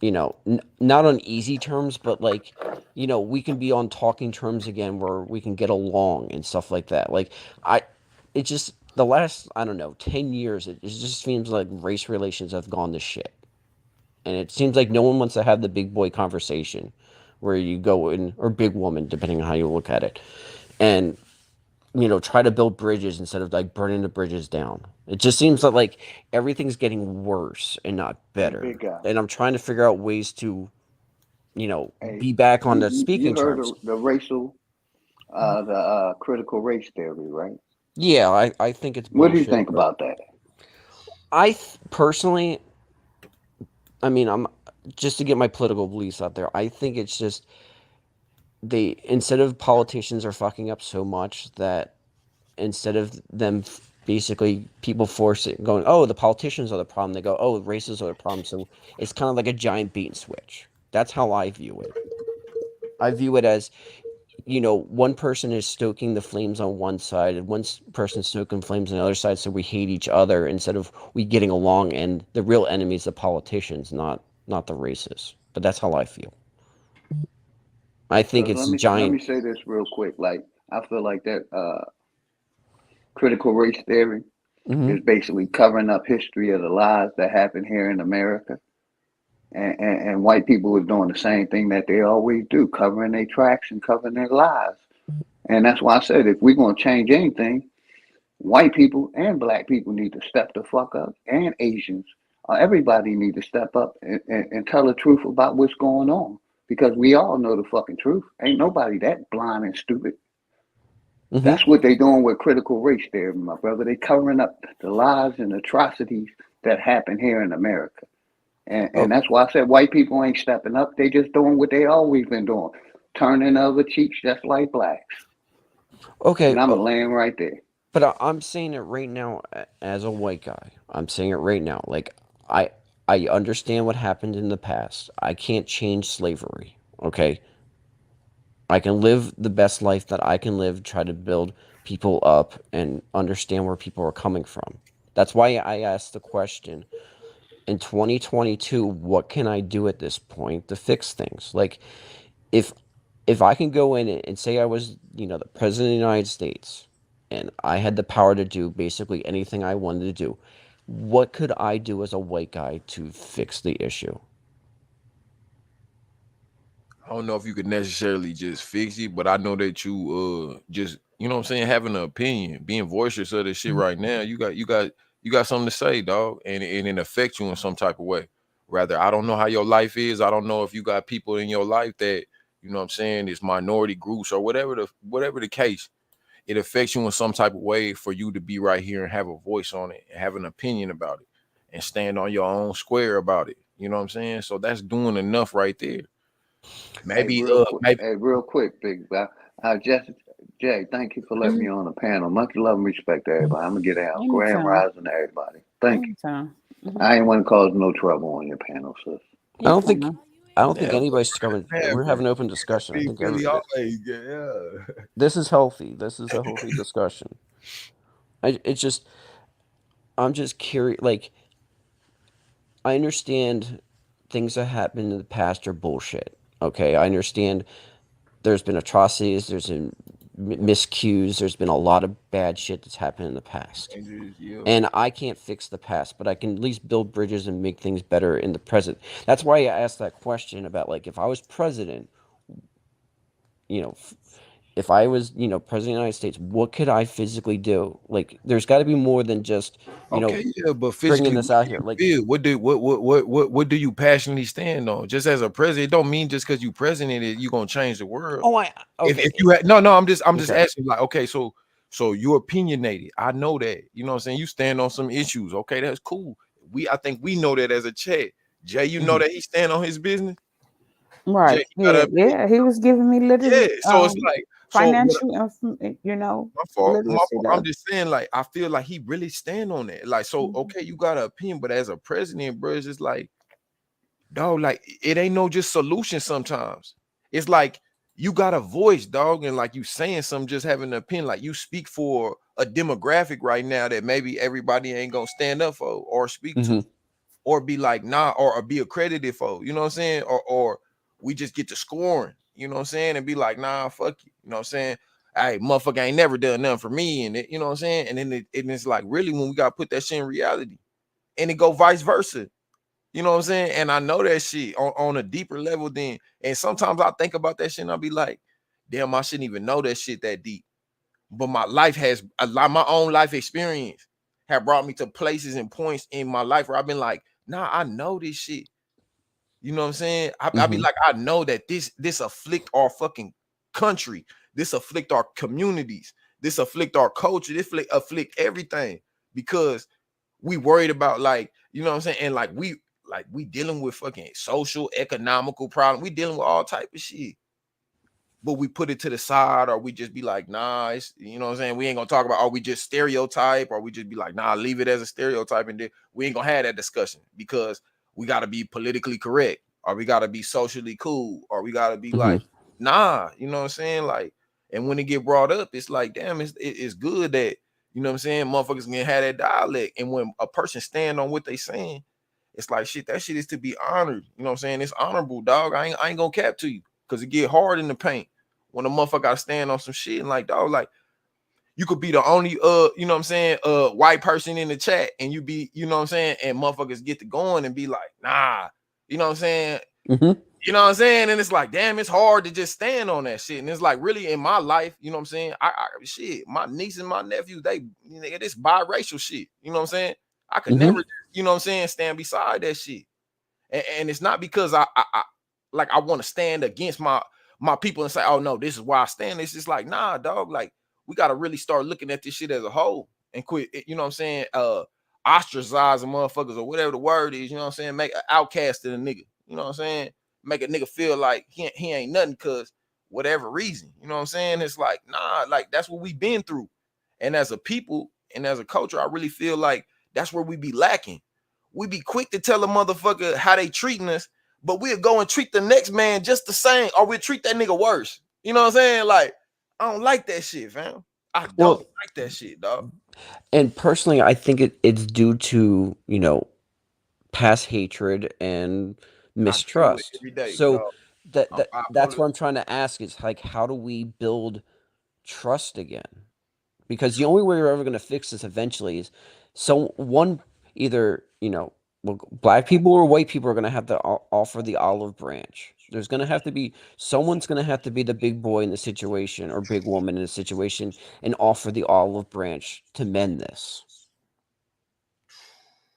you know, not on easy terms, but like, you know, we can be on talking terms again where we can get along and stuff like that. Like, it just, the last, I don't know, 10 years, it just seems like race relations have gone to shit. And it seems like no one wants to have the big boy conversation where you go in, or big woman, depending on how you look at it, and, you know, try to build bridges instead of like burning the bridges down. It just seems that like everything's getting worse and not better. Big guy. And I'm trying to figure out ways to, you know, Hey, be back on the you speaking heard terms. the racial, critical race theory, right? Yeah, I think it's What do you bullshit, think but about that? personally, I mean, I'm just to get my political beliefs out there. I think it's just instead of politicians are fucking up so much that instead of them basically people forcing going, oh, the politicians are the problem, they go, oh, races are the problem. So it's kind of like a giant bait and switch. That's how I view it. I view it as, you know, one person is stoking the flames on one side and one person stoking flames on the other side, so we hate each other instead of we getting along, and the real enemy is the politicians, not the races. But that's how I feel. I think it's Let me giant. say this real quick. Like, I feel like that critical race theory is basically covering up history of the lies that happened here in America. And white people are doing the same thing that they always do, covering their tracks and covering their lies. And that's why I said, if we're going to change anything, white people and black people need to step the fuck up, and Asians. Everybody need to step up and tell the truth about what's going on, because we all know the fucking truth. Ain't nobody that blind and stupid. That's what they doing with critical race theory, my brother. They covering up the lies and atrocities that happen here in America. And that's why I said white people ain't stepping up. They just doing what they always been doing, turning other cheeks just like blacks. Okay. And I'm a land right there. But I'm saying it right now as a white guy. I'm saying it right now. Like, I understand what happened in the past. I can't change slavery, okay? I can live the best life that I can live, try to build people up and understand where people are coming from. That's why I asked the question, in 2022, what can I do at this point to fix things? Like, if I can go in and say I was, you know, the president of the United States, and I had the power to do basically anything I wanted to do, what could I do as a white guy to fix the issue? I don't know if you could necessarily just fix it, but I know that you just, you know what I'm saying, having an opinion, being voiceless of this shit right now, you got something to say, dog, and it affects you in some type of way. Rather, I don't know how your life is. I don't know if you got people in your life that, you know what I'm saying, is minority groups or whatever the case. It affects you in some type of way for you to be right here and have a voice on it and have an opinion about it and stand on your own square about it. You know what I'm saying? So that's doing enough right there. Maybe, real quick, big guy. Jay, thank you for letting me on the panel. Much love and respect to everybody. I'm gonna get out. Grand Anytime. rising to everybody. Thank you. Anytime. I ain't want to cause no trouble on your panel, sis. I don't think Yeah, anybody's coming. We're having an open discussion. I think Philly everybody, always, yeah. this is healthy. This is a healthy discussion. I'm just curious. Like, I understand things that happened in the past are bullshit. Okay, I understand there's been atrocities, there's been miscues, there's been a lot of bad shit that's happened in the past. And I can't fix the past, but I can at least build bridges and make things better in the present. That's why I asked that question about, like, if I was president, you know, if I was, president of the United States, what could I physically do? Like, there's got to be more than just, Okay, yeah, but bringing physically, this out here. Like, what do you passionately stand on? Just as a president, it don't mean just because you president you gonna change the world. If you had I'm just Okay. asking, like, okay, so you're opinionated. I know that, you know what I'm saying? You stand on some issues. Okay, that's cool. I think we know that as a chat. Jay, you know that he stand on his business. Right. Jay, you got Yeah. He was giving me literally so it's like, financial my fault. literacy I'm there. just saying, like, I feel like he really stand on that. Like, so okay, you got an opinion, but as a president, bro, it's just like, dog, like, it ain't no just solution sometimes. It's like you got a voice, dog, and like you saying something, just having an opinion, like you speak for a demographic right now that maybe everybody ain't gonna stand up for or speak to, or be like, nah, or be accredited for, you know what I'm saying? Or we just get to scoring, you know what I'm saying, and be like, nah, fuck you, you know what I'm saying? Hey, motherfucker ain't never done nothing for me, and you know what I'm saying? And then it's like, really, when we gotta put that shit in reality, and it go vice versa. You know what I'm saying? And I know that shit on a deeper level then. And sometimes I think about that shit and I'll be like, damn, I shouldn't even know that shit that deep. But my life has my own life experience have brought me to places and points in my life where I've been like, nah, I know this shit. You know what I'm saying? I'll be like, I know that this afflict our fucking country. This afflict our communities. This afflict our culture. This afflict everything because we worried about, like, you know what I'm saying? And like we dealing with fucking social, economical problem. We dealing with all type of shit. But we put it to the side, or we just be like, nah, it's, you know what I'm saying? We ain't gonna talk about, or we just stereotype, or we just be like, nah, leave it as a stereotype, and then we ain't gonna have that discussion because we gotta be politically correct, or we gotta be socially cool, or we gotta be like, nah, you know what I'm saying? Like, and when it get brought up, it's like, damn, it's good that, you know what I'm saying, motherfuckers can have that dialect. And when a person stand on what they saying, it's like, shit, that shit is to be honored. You know what I'm saying? It's honorable, dog. I ain't gonna cap to you because it get hard in the paint when a motherfucker gotta stand on some shit. And like, dog, like, you could be the only you know what I'm saying, white person in the chat, and you be, you know what I'm saying, and motherfuckers get to going and be like, nah, you know what I'm saying? You know what I'm saying? And it's like, damn, it's hard to just stand on that shit. And it's like, really, in my life, you know what I'm saying? I shit, my niece and my nephew, they, you know, this biracial shit. You know what I'm saying? I could never, you know what I'm saying, stand beside that shit. And it's not because I want to stand against my people and say, oh no, this is why I stand. It's just like, nah, dog, like, we got to really start looking at this shit as a whole and quit, you know what I'm saying, ostracizing motherfuckers or whatever the word is, you know what I'm saying, make an outcast of a nigga, you know what I'm saying, make a nigga feel like he ain't nothing because whatever reason, you know what I'm saying. It's like, nah, like, that's what we've been through. And as a people and as a culture, I really feel like that's where we be lacking. We be quick to tell a motherfucker how they treating us, but we'll go and treat the next man just the same, or we'll treat that nigga worse. You know what I'm saying? Like, I don't like that shit, fam. I don't like that shit, dog. And personally, I think it's due to, past hatred and mistrust. Every day, So dog. that's what I'm trying to ask is, like, how do we build trust again? Because the only way we're ever going to fix this eventually is either, black people or white people are going to have to offer the olive branch. There's going to have to be, someone's going to have to be the big boy in the situation or big woman in the situation and offer the olive branch to mend this.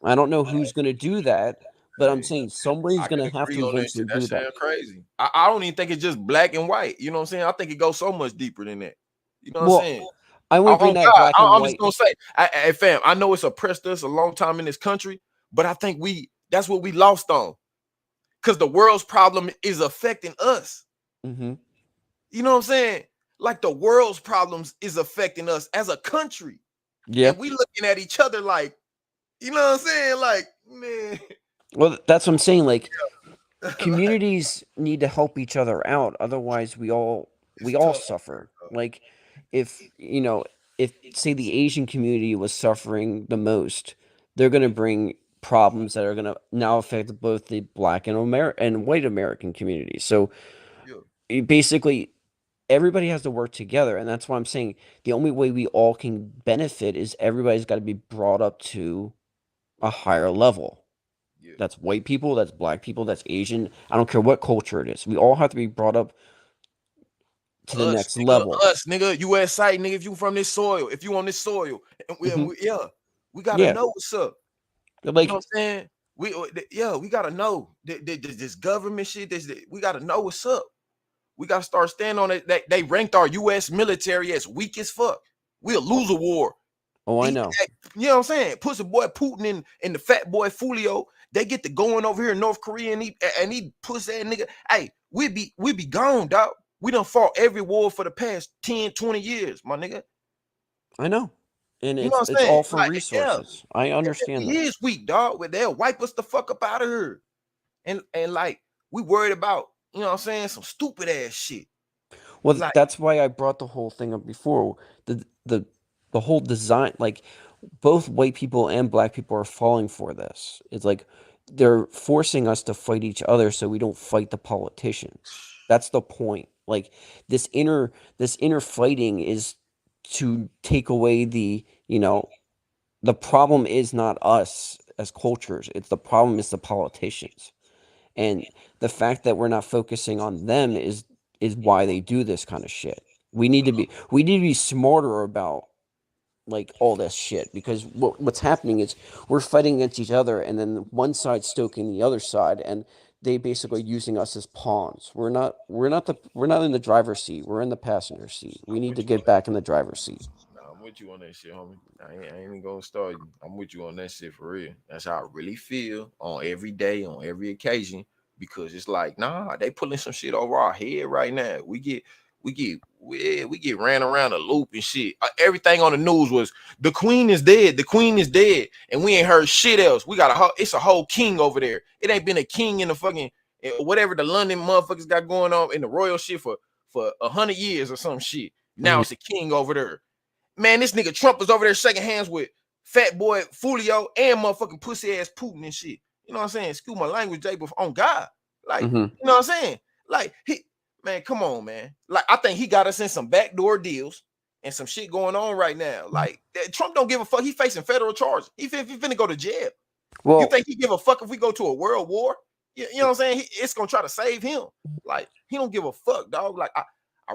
I don't know who's going to do that, But I'm saying somebody's I can gonna have agree to on that shit. eventually That do that. sounds crazy. I don't even think it's just black and white. You know what I'm saying? I think it goes so much deeper than that. You know what Well, I'm saying? I wouldn't bring that black and I'm just white. gonna say, hey fam, I know it's oppressed us a long time in this country, but I think that's what we lost on. Because the world's problem is affecting us. Mm-hmm. You know what I'm saying? Like the world's problems is affecting us as a country. Yeah. And we looking at each other like, you know what I'm saying? Like, man. Well, that's what I'm saying. Like, communities need to help each other out. Otherwise, we all suffer. Like, if if say the Asian community was suffering the most, they're gonna bring problems that are gonna now affect both the black and white American communities. So, basically, everybody has to work together, and that's why I'm saying the only way we all can benefit is everybody's got to be brought up to a higher level. That's white people, that's black people, that's Asian. I don't care what culture it is. We all have to be brought up to the next level. Us, nigga, US site, nigga, if you from this soil, if you on this soil, and we gotta know what's up. Like, you know what I'm saying? We gotta know this government shit. We gotta know what's up. We gotta start standing on it. They ranked our US military as weak as fuck. We'll lose a war. Oh, I know. You know what I'm saying? Pussy boy Putin and the fat boy Fulio, they get to going over here in North Korea and he pussy that nigga. Hey, we be gone, dog. We done fought every war for the past 10, 20 years, my nigga. I know. And You know it's what I'm saying? all for Like, resources. I understand He that. is weak, dog. But they'll wipe us the fuck up out of here. And like, we worried about, you know what I'm saying, some stupid ass shit. Well, Like, that's why I brought the whole thing up before. The whole design, like, both white people and black people are falling for this. It's like they're forcing us to fight each other so we don't fight the politicians. That's the point. Like, this inner fighting is to take away the problem is not us as cultures. It's the problem is the politicians. And the fact that we're not focusing on them is why they do this kind of shit. We need to be smarter about like all this shit, because what's happening is we're fighting against each other, and then one side stoking the other side, and they basically using us as pawns. We're not in the driver's seat. We're in the passenger seat. We need to get back in the driver's seat. Nah, I'm with you on that shit, homie. I ain't even gonna start you. I'm with you on that shit for real. That's how I really feel on every day, on every occasion, because it's like, nah, they pulling some shit over our head right now. We get ran around a loop and shit. Everything on the news was the queen is dead. The queen is dead, and we ain't heard shit else. It's a whole king over there. It ain't been a king in the fucking whatever the London motherfuckers got going on in the royal shit for 100 years or some shit. Now it's a king over there. Man, this nigga Trump was over there shaking hands with fat boy Fulio and motherfucking pussy ass Putin and shit. You know what I'm saying? Excuse my language, Jay, but on God, like, you know what I'm saying? Like, man, come on, man. Like, I think he got us in some backdoor deals and some shit going on right now. Like, Trump don't give a fuck. He facing federal charges. He finna go to jail. Well, you think he give a fuck if we go to a world war? You know what I'm saying? It's gonna try to save him. Like, he don't give a fuck, dog. Like, I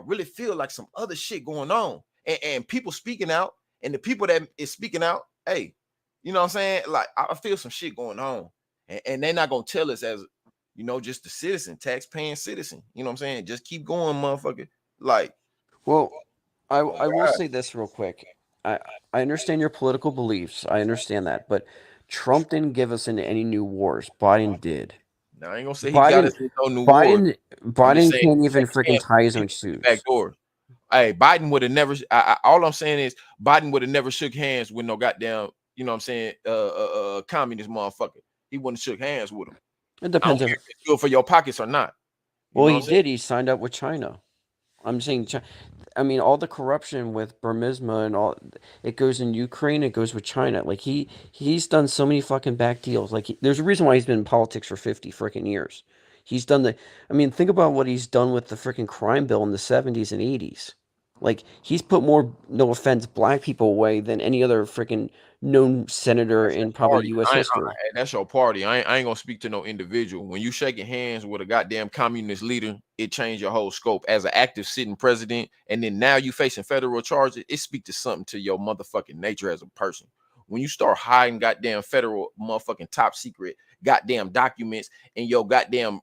really feel like some other shit going on. And people speaking out, and the people that is speaking out, hey, you know what I'm saying? Like, I feel some shit going on. And they're not gonna tell us as, you know, just the citizen, tax-paying citizen. You know what I'm saying? Just keep going, motherfucker. Like, well, I will say this real quick. I understand your political beliefs. I understand that, but Trump didn't give us into any new wars. Biden did. Now I ain't gonna say he got us into no new war. Biden can't even freaking tie his own shoes. Back door. Hey, Biden would have never. All I'm saying is Biden would have never shook hands with no goddamn, you know what I'm saying, communist motherfucker. He wouldn't shook hands with him. It depends if it's good for your pockets or not. Well, he did. He signed up with China. I'm saying, I mean, all the corruption with Burisma and all, it goes in Ukraine. It goes with China. Like he's done so many fucking back deals. Like there's a reason why he's been in politics for 50 freaking years. He's done I mean, think about what he's done with the freaking crime bill in the 70s and 80s. Like he's put more, no offense, black people away than any other freaking known senator in probably U.S. history. That's your party. I ain't gonna speak to no individual. When you shaking hands with a goddamn communist leader, it changed your whole scope. As an active sitting president, and then now you facing federal charges, it speak to something to your motherfucking nature as a person. When you start hiding goddamn federal motherfucking top secret goddamn documents in your goddamn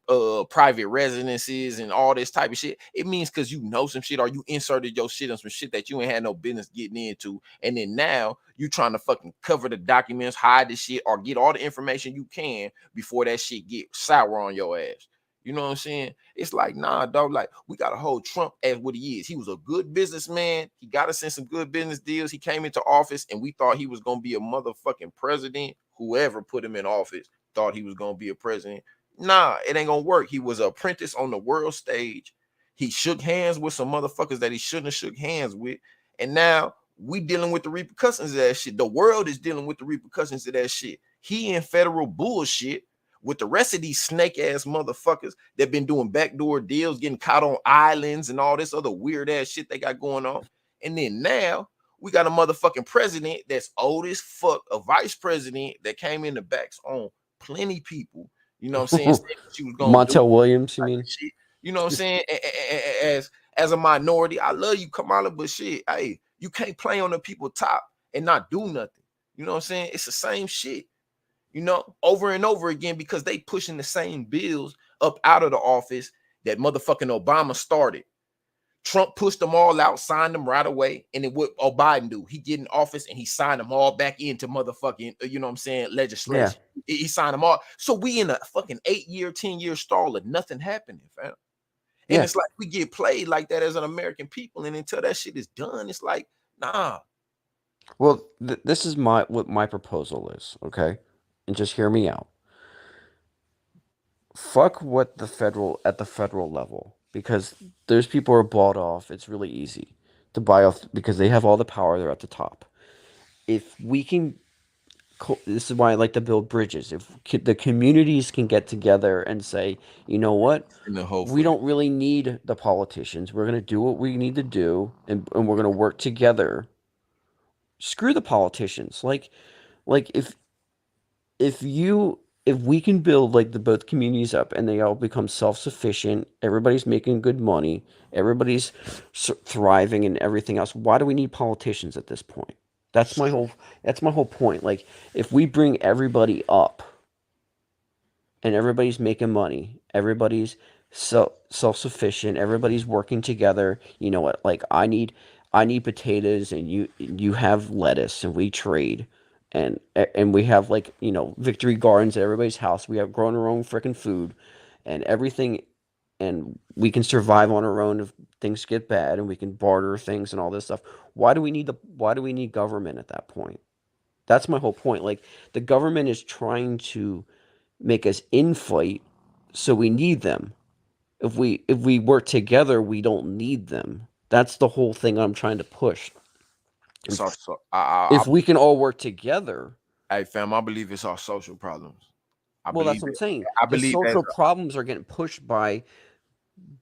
private residences and all this type of shit, it means because you know some shit or you inserted your shit on some shit that you ain't had no business getting into. And then now you trying to fucking cover the documents, hide the shit, or get all the information you can before that shit get sour on your ass. You know what I'm saying? It's like, nah, dog, like we gotta hold Trump as what he is. He was a good businessman. He got us in some good business deals. He came into office and we thought he was gonna be a motherfucking president. Whoever put him in office thought he was gonna be a president. Nah, it ain't gonna work. He was an apprentice on the world stage. He shook hands with some motherfuckers that he shouldn't have shook hands with. And now we dealing with the repercussions of that shit. The world is dealing with the repercussions of that shit. He in federal bullshit with the rest of these snake ass motherfuckers that been doing backdoor deals, getting caught on islands and all this other weird ass shit they got going on. And then now we got a motherfucking president that's old as fuck, a vice president that came in the backs on plenty people. You know what I'm saying? She was going Montel Williams, you mean? shit. You know what I'm saying? As a minority, I love you, Kamala, but shit, hey, you can't play on the people top and not do nothing. You know what I'm saying? It's the same shit. You know, over and over again, because they pushing the same bills up out of the office that motherfucking Obama started. Trump pushed them all out, signed them right away. And then what Biden do? He get in office and he signed them all back into motherfucking, you know what I'm saying, legislation. Yeah. He signed them all. So we in a fucking 8-year, 10-year stall of nothing happening, fam. And it's like we get played like that as an American people. And until that shit is done, it's like, nah. Well, this is what my proposal is, okay? And just hear me out. Fuck what at the federal level, because those people are bought off. It's really easy to buy off because they have all the power. They're at the top. If we can, this is why I like to build bridges. If the communities can get together and say, you know what, we don't really need the politicians. We're gonna do what we need to do, and we're gonna work together. Screw the politicians. Like if we can build like both communities up and they all become self-sufficient, everybody's making good money, everybody's thriving and everything else, why do we need politicians at this point? That's my whole point. Like if we bring everybody up and everybody's making money, everybody's self-sufficient, everybody's working together, you know what, like I need potatoes and you have lettuce and we trade. And we have like, you know, Victory Gardens at everybody's house. We have grown our own freaking food and everything, and we can survive on our own if things get bad, and we can barter things and all this stuff. Why do we need government at that point? That's my whole point. Like the government is trying to make us infight, so we need them. If we work together, we don't need them. That's the whole thing I'm trying to push. If we can all work together. Hey, fam, I believe it's our social problems. That's what I'm saying. The social problems are getting pushed by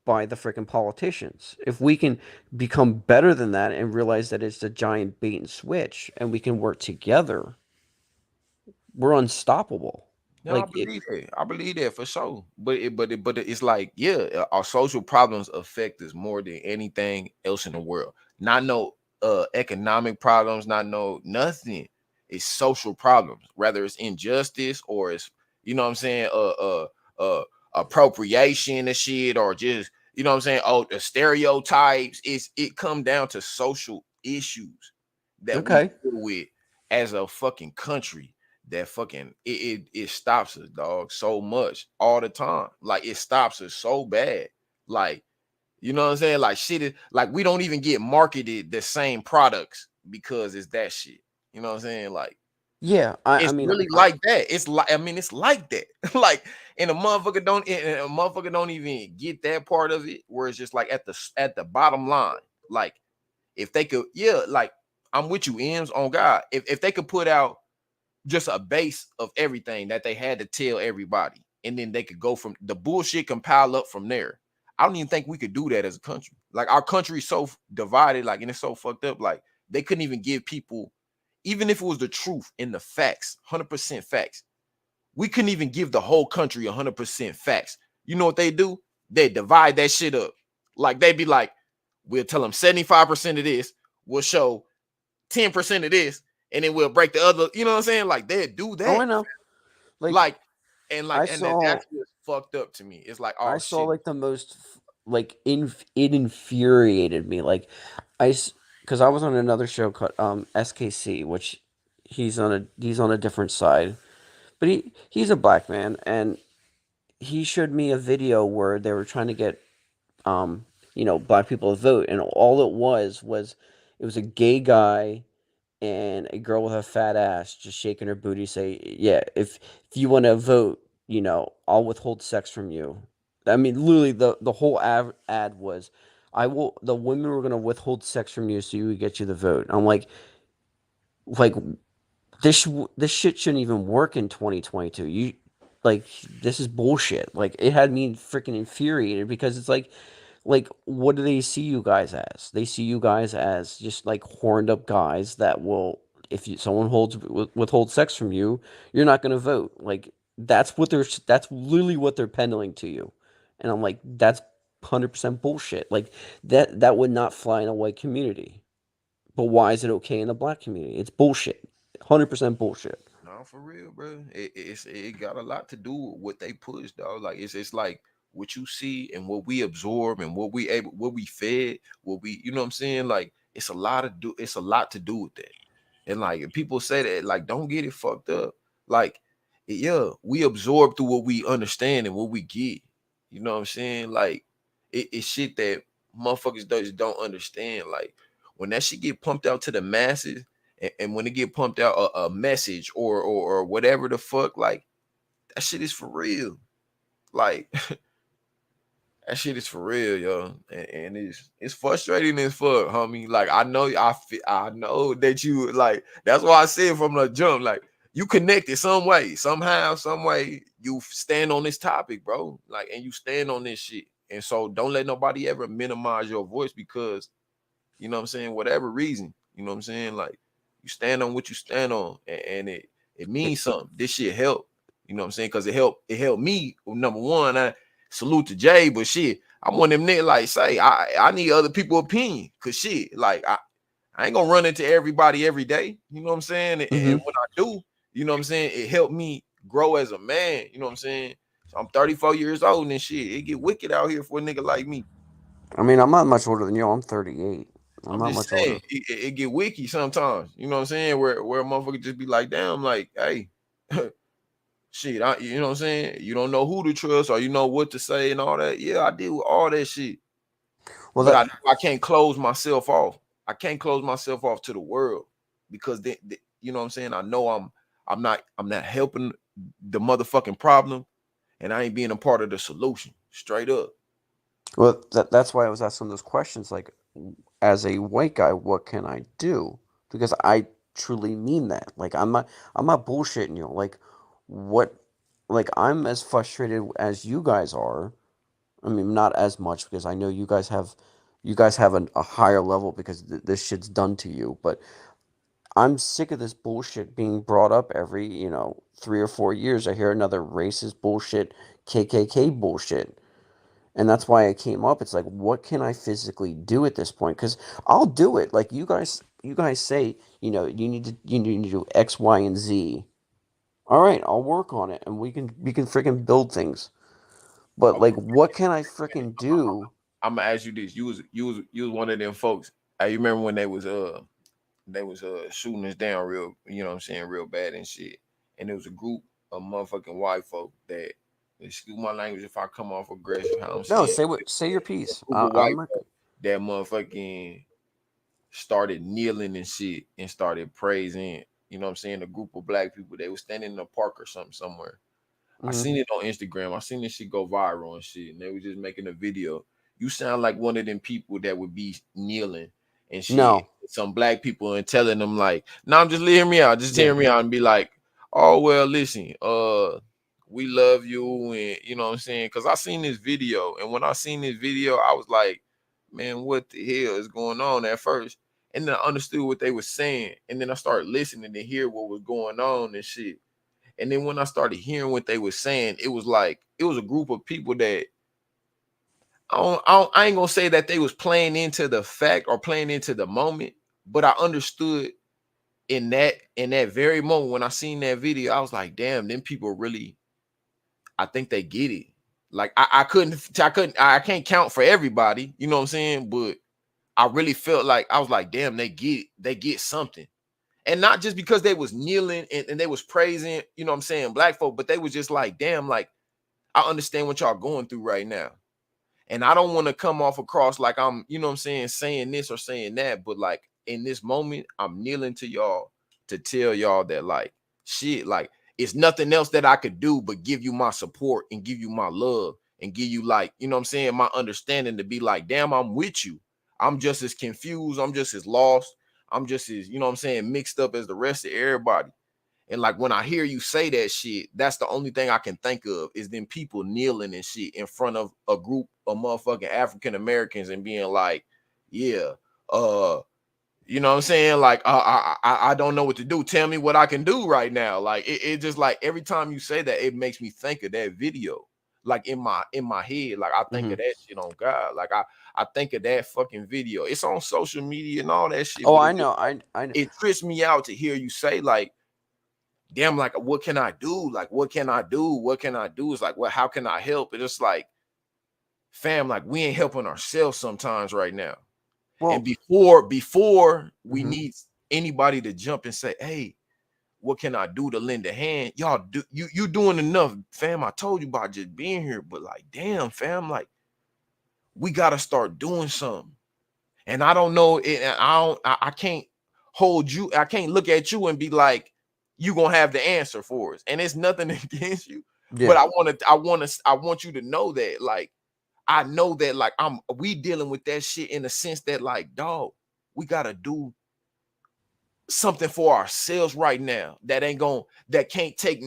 the freaking politicians. If we can become better than that and realize that it's a giant bait and switch and we can work together, we're unstoppable. No, like I believe that for sure. But it's like, yeah, our social problems affect us more than anything else in the world. Not no economic problems, nothing. It's social problems, whether it's injustice or it's, you know what I'm saying, appropriation and shit, or just, you know what I'm saying, the stereotypes. It come down to social issues that we deal with as a fucking country. That fucking it stops us, dog, so much all the time. Like it stops us so bad. Like, you know what I'm saying? Like shit is like we don't even get marketed the same products because it's that shit. You know what I'm saying? Like, yeah, I mean, really like that. It's like, I mean, it's like that. Like, and a motherfucker don't even get that part of it. Where it's just like at the bottom line. Like, if they could, yeah, like I'm with you, M's on God. If they could put out just a base of everything that they had to tell everybody, and then they could go from the bullshit can pile up from there. I don't even think we could do that as a country. Like our country is so divided, like, and it's so fucked up. Like they couldn't even give people, even if it was the truth in the facts, 100% facts, we couldn't even give the whole country 100% facts. You know what they do? They divide that shit up. Like they be like, we'll tell them 75% of this, we'll show 10% of this, and then we'll break the other, you know what I'm saying? Like they do that. Oh, I know. Like, And I like, and saw that's what's fucked up to me. It's like, I oh saw shit. like the most like it infuriated me. Like because I was on another show called SKC, which he's on a different side, but he's a black man, and he showed me a video where they were trying to get black people to vote, and all it was a gay guy and a girl with a fat ass just shaking her booty, say, "Yeah, if you want to vote, I'll withhold sex from you." I mean, literally, the whole ad was, the women were gonna withhold sex from you so you would get you the vote. I'm like this shit shouldn't even work in 2022. Like this is bullshit. Like it had me freaking infuriated because it's like what do they see you guys as? They see you guys as just like horned up guys that will, if someone withholds sex from you, you're not going to vote. Like that's literally what they're peddling to you. And I'm like, that's 100% bullshit. Like that would not fly in a white community. But why is it okay in the black community? It's bullshit. 100% bullshit. No, for real, bro. It got a lot to do with what they push, dog. Like it's like what you see and what we absorb and what we fed, what we, you know what I'm saying? Like it's a lot to do with that. And like if people say that, like, don't get it fucked up. Like, yeah, we absorb through what we understand and what we get. You know what I'm saying? Like it's shit that motherfuckers just don't understand. Like when that shit get pumped out to the masses, and when it get pumped out a message or whatever the fuck, like that shit is for real. Like that shit is for real, yo. And it's frustrating as fuck, homie. Like I know that you like, that's why I said from the jump, like you connected some way, somehow, some way, you stand on this topic, bro. Like, and you stand on this shit. And so don't let nobody ever minimize your voice because, you know what I'm saying, whatever reason, you know what I'm saying? Like you stand on what you stand on, and it means something. This shit help, you know what I'm saying? Because it helped me. Well, number one, I salute to Jay, but shit, I'm one of them niggas like say I need other people's opinion, cause shit, like I ain't gonna run into everybody every day, you know what I'm saying? And when I do, you know what I'm saying, it helped me grow as a man, you know what I'm saying? So I'm 34 years old and shit, it get wicked out here for a nigga like me. I mean, I'm not much older than you. I'm 38. I'm not just much saying, older. it get wiki sometimes, you know what I'm saying? Where a motherfucker just be like, damn, like, hey, shit, you know what I'm saying? You don't know who to trust or you know what to say and all that. Yeah, I deal with all that shit. Well, but I can't close myself off. I can't close myself off to the world because you know what I'm saying? I know I'm not helping the motherfucking problem, and I ain't being a part of the solution. Straight up. Well, that's why I was asking those questions. Like, as a white guy, what can I do? Because I truly mean that. Like, I'm not bullshitting you. Like, what? Like, I'm as frustrated as you guys are. I mean, not as much because I know you guys have a higher level because this shit's done to you. But I'm sick of this bullshit being brought up every 3 or 4 years. I hear another racist bullshit, KKK bullshit. And that's why I came up. It's like, what can I physically do at this point? Because I'll do it. Like you guys say, you need to do X, Y, and Z. All right, I'll work on it, and we can freaking build things. But like, what can I freaking do? I'm gonna ask you this: you was one of them folks. I remember when they was shooting us down real, you know what I'm saying, real bad and shit. And there was a group of motherfucking white folk that, excuse my language if I come off aggressive. No, say your piece. White folk that motherfucking started kneeling and shit and started praising. You know what I'm saying? A group of black people, they were standing in a park or something somewhere. I seen it on Instagram. I seen this shit go viral and shit. And they were just making a video. You sound like one of them people that would be kneeling and shit. No. Some black people and telling them like, no, just hear me out. Just hear me out and be like, oh, well, listen, we love you. And you know what I'm saying? Because I seen this video. And when I seen this video, I was like, man, what the hell is going on at first? And then I understood what they were saying. And then I started listening to hear what was going on and shit. And then when I started hearing what they were saying, it was like, it was a group of people that I ain't gonna say that they was playing into the fact or playing into the moment, but I understood in that very moment when I seen that video, I was like, damn, them people really I think they get it. Like I can't count for everybody, you know what I'm saying? But I really felt like I was like, damn, they get something. And not just because they was kneeling and they was praising, you know what I'm saying, black folk, but they was just like, damn, like I understand what y'all going through right now. And I don't want to come off across like I'm, you know what I'm saying this or saying that, but like in this moment, I'm kneeling to y'all to tell y'all that like shit, like it's nothing else that I could do but give you my support and give you my love and give you like, you know what I'm saying, my understanding to be like, damn, I'm with you. I'm just as confused. I'm just as lost. I'm just as, you know what I'm saying, mixed up as the rest of everybody. And like when I hear you say that shit, that's the only thing I can think of is them people kneeling and shit in front of a group of motherfucking African Americans and being like, yeah, you know what I'm saying? Like, I don't know what to do. Tell me what I can do right now. Like, it just like every time you say that, it makes me think of that video. Like in my head, like I think of that shit on God. Like I think of that fucking video. It's on social media and all that shit. Oh, but I it know. just- I know. It trips me out to hear you say like, damn, like what can I do? Like, what can I do? What can I do? It's like, well, how can I help? And it's like, fam, like we ain't helping ourselves sometimes right now. Well, and before we Mhm. need anybody to jump and say, hey, what can I do to lend a hand? Y'all do you doing enough, fam. I told you about just being here, but like, damn, fam, like we gotta start doing something. And I don't know, I can't hold you, I can't look at you and be like, you gonna have the answer for us. And it's nothing against you, but Yeah. I want you to know that, like, I know that, like, we dealing with that shit in the sense that, like, dog, we gotta do something for ourselves right now. That can't take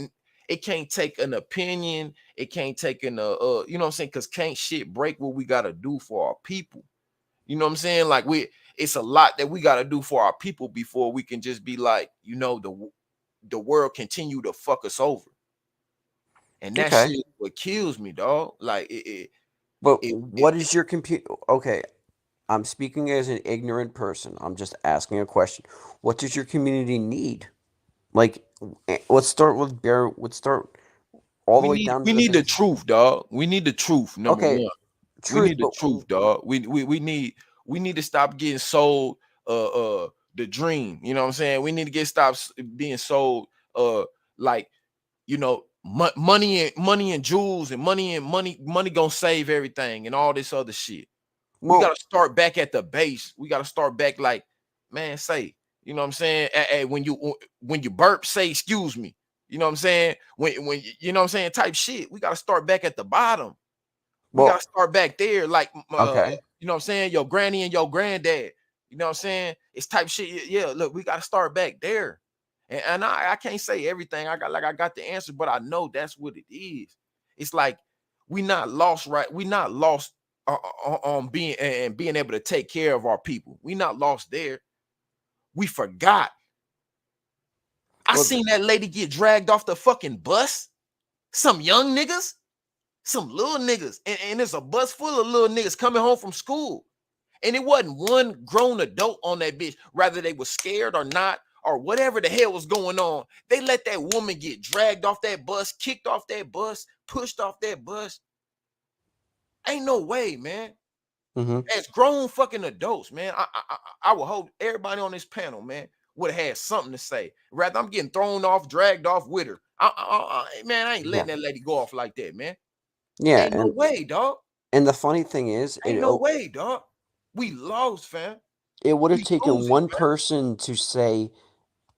an opinion. It can't take you know what I'm saying? Because can't shit break what we gotta do for our people. You know what I'm saying? Like it's a lot that we got to do for our people before we can just be like, you know, the world continue to fuck us over. And that Okay. shit is what kills me, dog. Like But what is your computer? Okay, I'm speaking as an ignorant person. I'm just asking a question. What does your community need? Like, let's start with Bear. Let's start all the way down we to the need the base. truth, dog. We need the truth. Number Okay, one, we truth, need the but truth, dog. We need to stop getting sold the dream. You know what I'm saying? We need to stop being sold like, you know, money and jewels and money gonna save everything and all this other shit. We well, gotta start back at the base. We gotta start back like, man, say, you know what I'm saying? Hey, when you burp, say excuse me. You know what I'm saying? When you know what I'm saying, type shit. We gotta start back at the bottom. We gotta well, start back there, like okay. you know what I'm saying, your granny and your granddad. You know what I'm saying? It's type shit. Yeah, look, we gotta start back there. And I can't say everything. I got the answer, but I know that's what it is. It's like we not lost, right? We not lost on being able to take care of our people. We not lost there. We forgot. I Well, seen that lady get dragged off the fucking bus. Some young niggas, some little niggas, and it's a bus full of little niggas coming home from school. And it wasn't one grown adult on that bitch. Rather they were scared or not, or whatever the hell was going on. They let that woman get dragged off that bus, kicked off that bus, pushed off that bus. Ain't no way, man. Mhm. As grown fucking adults, man, I would hope everybody on this panel, man, would have had something to say. Rather, I'm getting thrown off, dragged off with her. Man, I ain't letting Yeah. that lady go off like that, man. Yeah, Ain't no way, dog. and the funny thing is, Ain't no way, dog. We lost, fam. it would have We taken losing, one man. person to say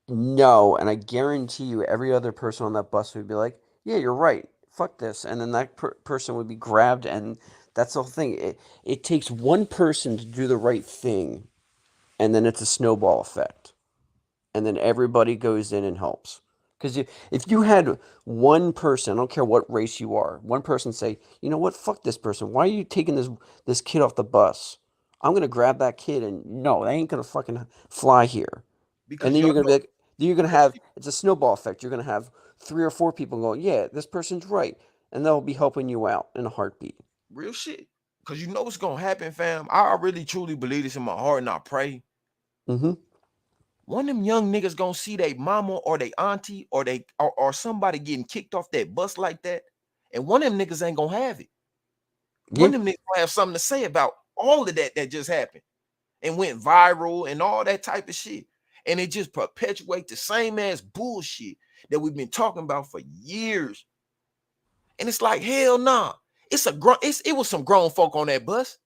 no, and I guarantee you, every other person on that bus would be like, "Yeah, you're right. Fuck this," and then that person would be grabbed, and that's the whole thing. It takes one person to do the right thing, and then it's a snowball effect, and then everybody goes in and helps. Because if you had one person, I don't care what race you are, one person say, you know what, fuck this person. Why are you taking this kid off the bus? I'm gonna grab that kid, and no, they ain't gonna fucking fly here. And Because then y'all you're gonna be know like, then you're gonna have it's a snowball effect. You're gonna have 3 or 4 people going, yeah, this person's right, and they'll be helping you out in a heartbeat. real shit. Because you know what's gonna happen, fam. I really truly believe this in my heart, and I pray. Mm-hmm. One of them young niggas gonna see their mama or their auntie or somebody getting kicked off that bus like that, And one of them niggas ain't gonna have it. Yeah. One of them niggas gonna have something to say about all of that just happened and went viral and all that type of shit. And it just perpetuates the same ass bullshit that we've been talking about for years. And it's like, hell nah. It was some grown folk on that bus.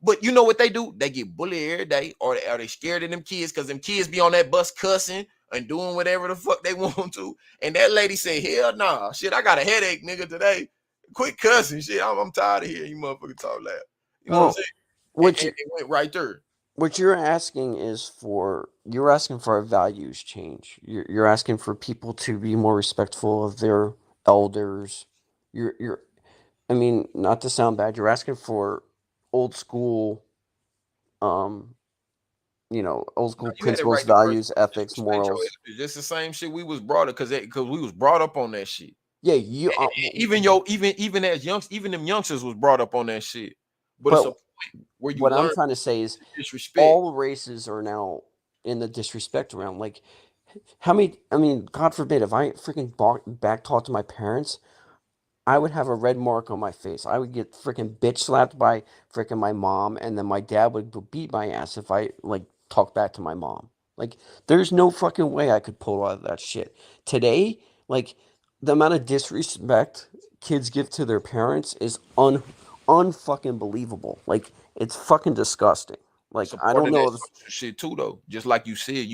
But you know what they do? They get bullied every day, or they scared of them kids because them kids be on that bus cussing and doing whatever the fuck they want to. And that lady said, hell nah. Shit, I got a headache, nigga, today. Quit cussing. Shit, I'm tired of hearing you motherfuckers talk loud. You know what I'm saying? And it went right there. What you're asking is you're asking for a values change. You're asking for people to be more respectful of their elders. I mean, not to sound bad, you're asking for old school, old school You had it principles, right the first values, time. ethics, Disrespect your morals. elders. Just the same shit we was brought up because we was brought up on that shit. Yeah, you even as even them youngsters was brought up on that shit. But it's a point where you what I'm learn trying to say is disrespect. all races are now in the disrespect realm. Like, how many? I mean, God forbid, if I freaking back talked to my parents, I would have a red mark on my face. I would get freaking bitch slapped by freaking my mom, and then my dad would beat my ass if I like talk back to my mom. Like, there's no fucking way I could pull out of that shit. Today, like, the amount of disrespect kids give to their parents is unfucking believable. Like, it's fucking disgusting. Like, I don't know if shit too though. Just like you said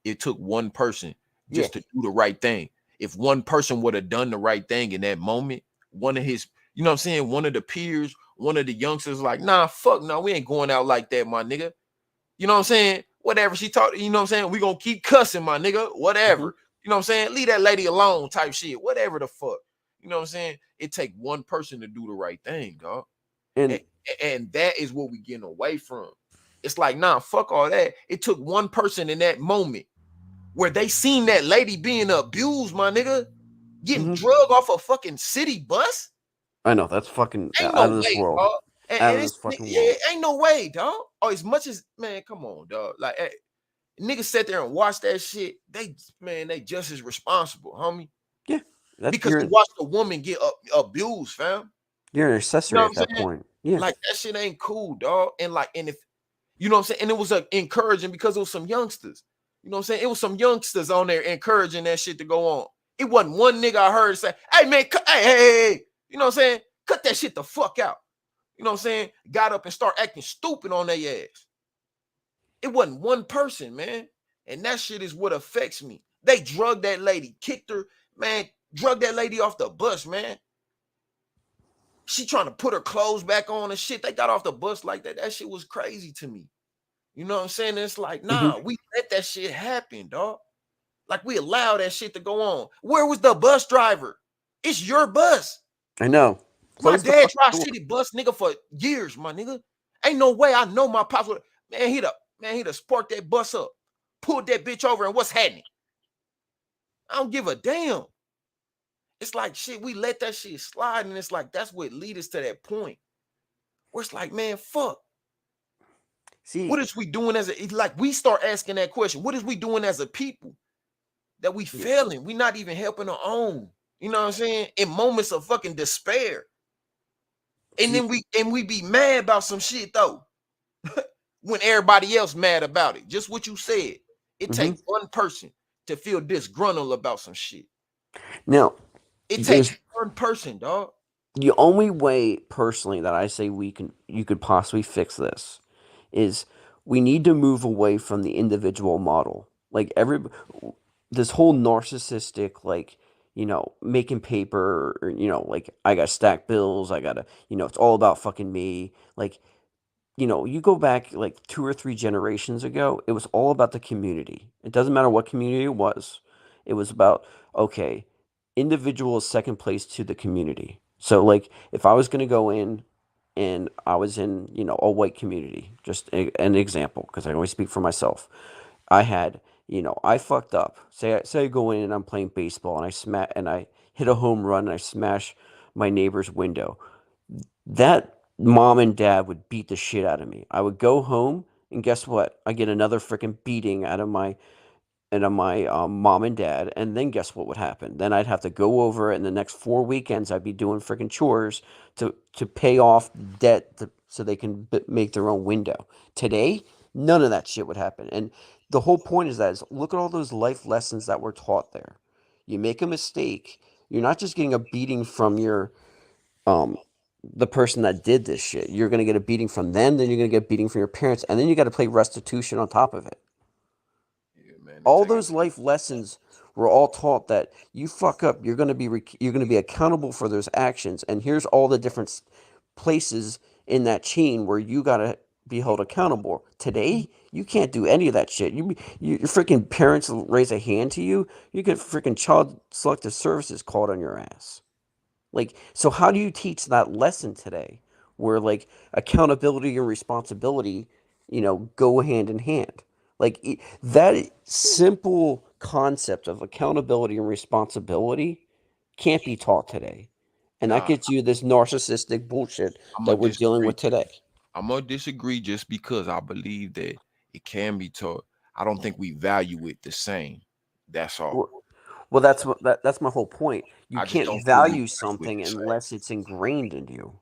it took one person just to do the right thing. If one person would have done the right thing in that moment, one of his, you know what I'm saying, one of the peers, one of the youngsters, like, nah, fuck no, we ain't going out like that, my nigga. You know what I'm saying? Whatever she talked, you know what I'm saying? We gonna keep cussing, my nigga. Whatever. You know what I'm saying? Leave that lady alone, type shit. Whatever the fuck. You know what I'm saying? It take one person to do the right thing, dog. And that is what we getting away from. It's like, nah, fuck all that. It took one person in that moment where they seen that lady being abused, my nigga, getting drug off a fucking city bus. I know that's fucking Ain't out no of this way, world. dog. Out of this fucking world. Ain't no way, dog. Oh, as much as, man, come on, dog. Like, niggas sat there and watched that shit. They just as responsible, homie. Yeah, because they watched a woman get abused, fam. You're an accessory at that point. Yeah, like that shit ain't cool, dog. And if you know what I'm saying, and it was encouraging because it was some youngsters. You know what I'm saying? It was some youngsters on there encouraging that shit to go on. It wasn't one nigga I heard say, "Hey man, hey, you know what I'm saying? Cut that shit the fuck out." You know what I'm saying? Got up and start acting stupid on their ass. It wasn't one person, man. And that shit is what affects me. They drugged that lady, kicked her, man, drugged that lady off the bus, man. She trying to put her clothes back on and shit. They got off the bus like that. That shit was crazy to me. You know what I'm saying? It's like, nah, we let that shit happen, dog. Like, we allow that shit to go on. Where was the bus driver? It's your bus. I know. My dad Tri-City bus nigga for years, my nigga. Ain't no way I know my pops would. Man, he'd have sparked that bus up, pulled that bitch over, and what's happening? I don't give a damn. It's like, shit, we let that shit slide, and it's like, that's what lead us to that point where it's like, man, fuck. See, what is we doing we start asking that question. What is we doing as a people that we failing? We not even helping our own. You know what I'm saying? In moments of fucking despair. And then we be mad about some shit though. When everybody else mad about it. Just what you said. It takes one person to feel disgruntled about some shit. Now, it takes one person, dog. The only way personally that I say you could possibly fix this is we need to move away from the individual model. Like this whole narcissistic, like, you know, making paper, or, you know, like, I got stacked bills, I gotta, you know, it's all about fucking me. Like, you know, you go back like 2 or 3 generations ago, it was all about the community. It doesn't matter what community it was. It was about, okay, individual is second place to the community. So, like, if I was going to go in and I was in, you know, a white community, just an example, because I always speak for myself. I had, you know, I fucked up. Say I go in and I'm playing baseball and I hit a home run and I smash my neighbor's window. That mom and dad would beat the shit out of me. I would go home and guess what? I get another freaking beating out of my and on my mom and dad, and then guess what would happen? Then I'd have to go over, and the next 4 weekends I'd be doing freaking chores to pay off debt so they can make their own window. Today, none of that shit would happen. And the whole point is look at all those life lessons that were taught there. You make a mistake, you're not just getting a beating from your the person that did this shit. You're gonna get a beating from them, then you're gonna get a beating from your parents, and then you got to play restitution on top of it. All those life lessons were all taught that you fuck up, you're going to be you're going to be accountable for those actions, and here's all the different places in that chain where you got to be held accountable. Today, you can't do any of that shit. Your freaking parents raise a hand to you, you get freaking child selective services called on your ass. Like, so how do you teach that lesson today, where like accountability and responsibility, go hand in hand? Like that simple concept of accountability and responsibility can't be taught today. And that Nah, gets you this narcissistic bullshit I'm that gonna we're dealing disagree. with today. I'm gonna disagree just because I believe that it can be taught. I don't think we value it the same. That's all. Well, that's my whole point. You I just can't don't feel we value value it something the same. unless it's ingrained in you.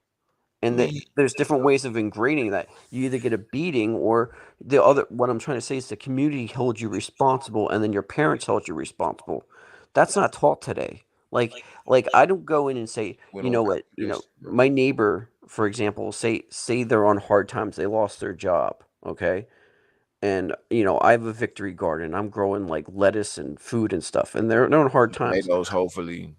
And Me, there's different ways of ingraining that. You either get a beating, or the other. What I'm trying to say is the community held you responsible, and then your parents held you responsible. That's not taught today. Like I don't go in and say, we you don't know value what, this, bro. my neighbor, for example, say they're on hard times, they lost their job, okay, and I have a victory garden. I'm growing like lettuce and food and stuff, and they're on hard times. Tomatoes, hopefully.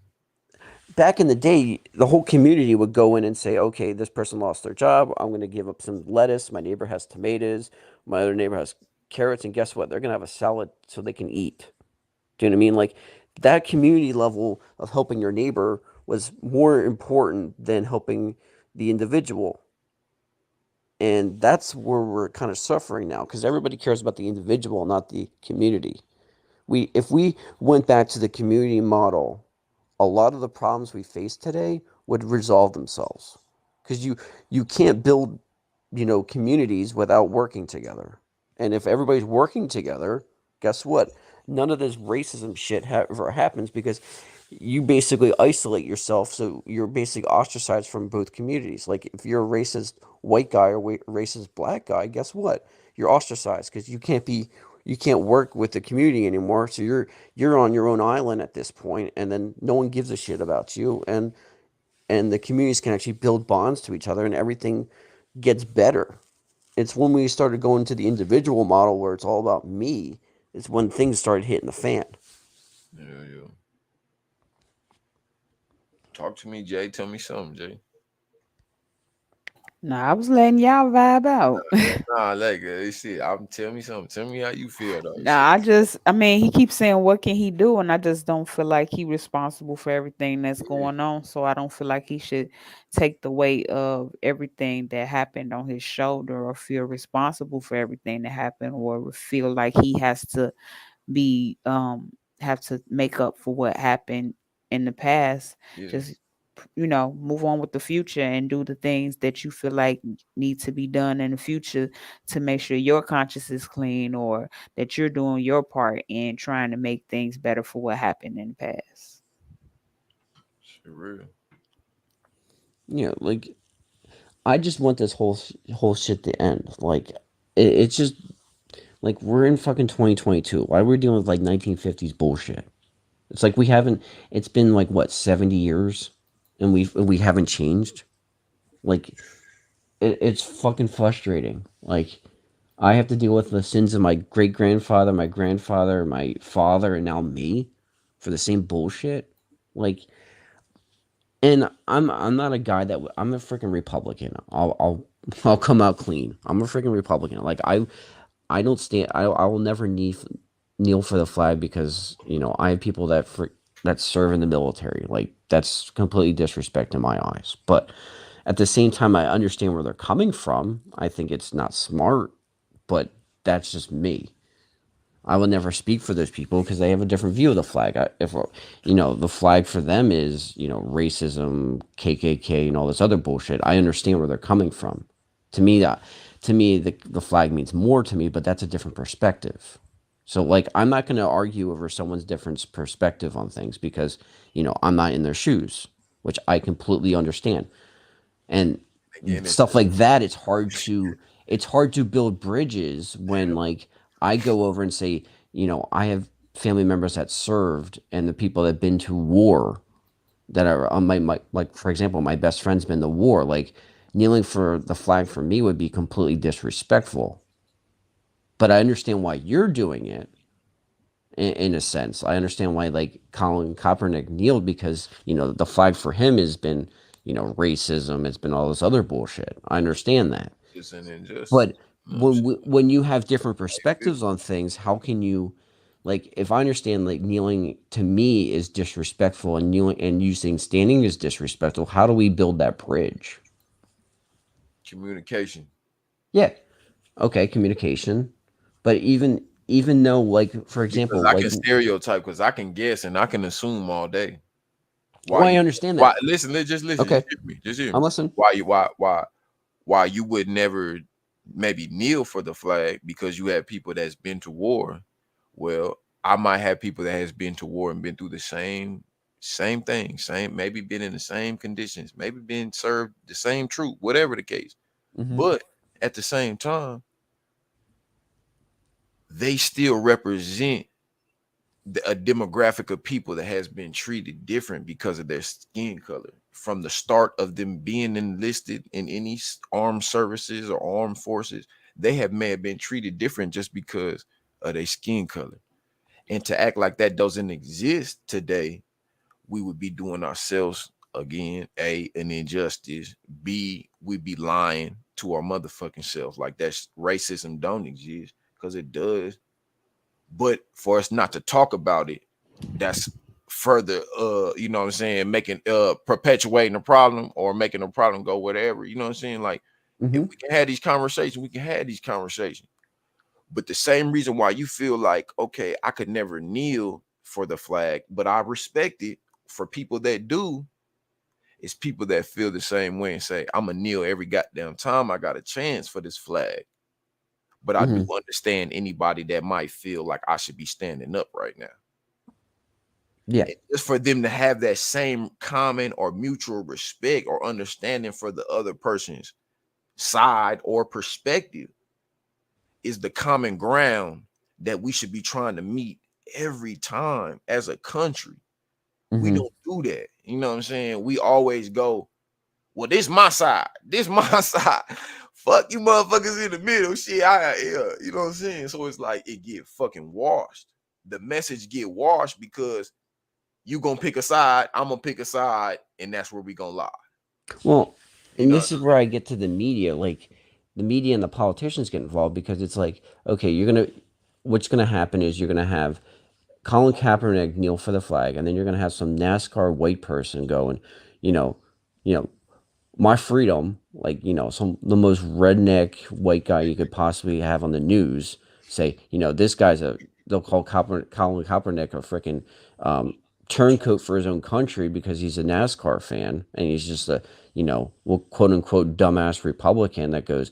Back in the day, the whole community would go in and say, okay, this person lost their job. I'm going to give up some lettuce. My neighbor has tomatoes. My other neighbor has carrots. And guess what? They're going to have a salad so they can eat. Do you know what I mean? Like that community level of helping your neighbor was more important than helping the individual. And that's where we're kind of suffering now, because everybody cares about the individual, not the community. If we went back to the community model, a lot of the problems we face today would resolve themselves, because you can't build communities without working together. And if everybody's working together, guess what? None of this racism shit ever happens, because you basically isolate yourself, so you're basically ostracized from both communities. Like if you're a racist white guy or racist black guy, guess what? You're ostracized because you can't work with the community anymore. So you're on your own island at this point, and then no one gives a shit about you, and the communities can actually build bonds to each other, and everything gets better. It's when we started going to the individual model, where it's all about me, it's when things started hitting the fan. Yeah. Talk to me, Jay. Tell me something, Jay. Nah, I was letting y'all vibe out. Nah, like shit. Tell me something. Tell me how you feel though. Nah, I mean, he keeps saying, what can he do? And I just don't feel like he responsible for everything that's going on. So I don't feel like he should take the weight of everything that happened on his shoulder, or feel responsible for everything that happened, or feel like he has to have to make up for what happened in the past. Yeah. Just move on with the future and do the things that you feel like need to be done in the future to make sure your conscience is clean, or that you're doing your part in trying to make things better for what happened in the past. Shit, real. Yeah, like I just want this whole shit to end. Like it's just like we're in fucking 2022. Why are we dealing with like 1950s bullshit? It's like it's been like what, 70 years, and we haven't changed. Like it's fucking frustrating. Like I have to deal with the sins of my great grandfather, my grandfather, my father, and now me for the same bullshit. Like, and I'm not a guy I'm a freaking Republican. I'll come out clean. I'm a freaking Republican. Like I don't stand. I will never kneel for the flag, because I have people that serve in the military. Like that's completely disrespect in my eyes. But at the same time, I understand where they're coming from. I think it's not smart, but that's just me. I will never speak for those people because they have a different view of the flag. If the flag for them is racism, KKK, and all this other bullshit, I understand where they're coming from. To me, the flag means more to me, but that's a different perspective. So like I'm not going to argue over someone's different perspective on things because, I'm not in their shoes, which I completely understand. And Again, it's stuff like that, it's hard to build bridges when like I go over and say, I have family members that served and the people that have been to war that are on my like for example, my best friend's been to war. Like kneeling for the flag for me would be completely disrespectful. But I understand why you're doing it in a sense. I understand why like Colin Kaepernick kneeled because, the flag for him has been, racism, it's been all this other bullshit. I understand that. it's an injustice. But when you have different perspectives on things, how can you like if I understand like kneeling to me is disrespectful and kneeling and you saying standing is disrespectful, how do we build that bridge? Communication. Yeah. Okay, communication. But even though like for example, Because I like can stereotype because I can guess and I can assume all day. well, I understand that. Listen, just listen. Okay. Just hear me. I'm listening. Why you would never maybe kneel for the flag because you have people that's been to war. Well, I might have people that has been to war and been through the same thing, maybe been in the same conditions, maybe been served the same troop, whatever the case. But at the same time, they still represent a demographic of people that has been treated different because of their skin color from the start of them being enlisted in any armed services or armed forces. They may have been treated different just because of their skin color. And to act like that doesn't exist today, we would be doing ourselves again, A, an injustice, B, we'd be lying to our motherfucking selves. Like that's racism don't exist because it does. But for us not to talk about it, that's further you know what I'm saying, making perpetuating the problem or making the problem go whatever. You know what I'm saying? Like if we can have these conversations, we can have these conversations. But the same reason why you feel like, okay, I could never kneel for the flag, but I respect it for people that do, is people that feel the same way and say, I'm gonna kneel every goddamn time I got a chance for this flag. But I do understand anybody that might feel like I should be standing up right now. Yeah. And just for them to have that same common or mutual respect or understanding for the other person's side or perspective is the common ground that we should be trying to meet every time as a country. We don't do that. You know what I'm saying? We always go, well, this my side. This my side. Fuck you motherfuckers in the middle. Shit, you know what I'm saying? So it's like it get fucking washed. The message get washed because you gonna pick a side, I'm gonna pick a side, and that's where we gonna lie. Well, and this is where I get to the media. Like the media and the politicians get involved because it's like, okay, what's gonna happen is you're gonna have Colin Kaepernick kneel for the flag, and then you're gonna have some NASCAR white person going, you know, my freedom, like, the most redneck white guy you could possibly have on the news say, this guy's they'll call Colin Kaepernick a freaking turncoat for his own country because he's a NASCAR fan and he's just a, well, quote unquote dumbass Republican that goes,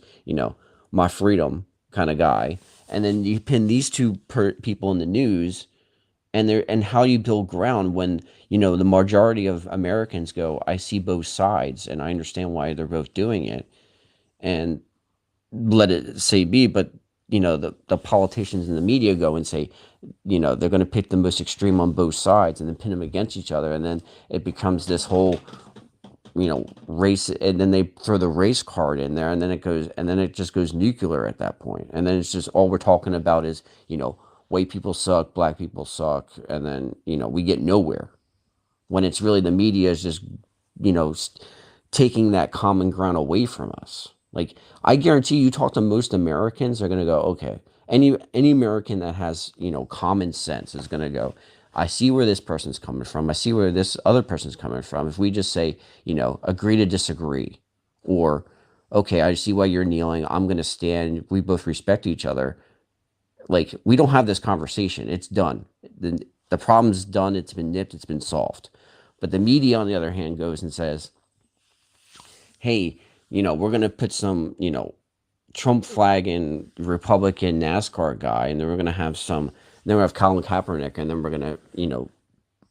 my freedom kind of guy. And then you pin these two people in the news and how do you build ground when, the majority of Americans go, I see both sides and I understand why they're both doing it and let it say be. But, the politicians and the media go and say, they're going to pick the most extreme on both sides and then pin them against each other. And then it becomes this whole, race. And then they throw the race card in there and then it just goes nuclear at that point. And then it's just all we're talking about is, white people suck, black people suck. And then, we get nowhere when it's really the media is just, taking that common ground away from us. Like, I guarantee you talk to most Americans, they're going to go, okay, any American that has, common sense is going to go, I see where this person's coming from. I see where this other person's coming from. If we just say, agree to disagree, or, okay, I see why you're kneeling. I'm going to stand. We both respect each other. Like, we don't have this conversation. It's done. The problem's done. It's been nipped. It's been solved. But the media, on the other hand, goes and says, hey, we're going to put some, Trump flagging Republican NASCAR guy, and then we're going to have some then we have Colin Kaepernick, and then we're gonna,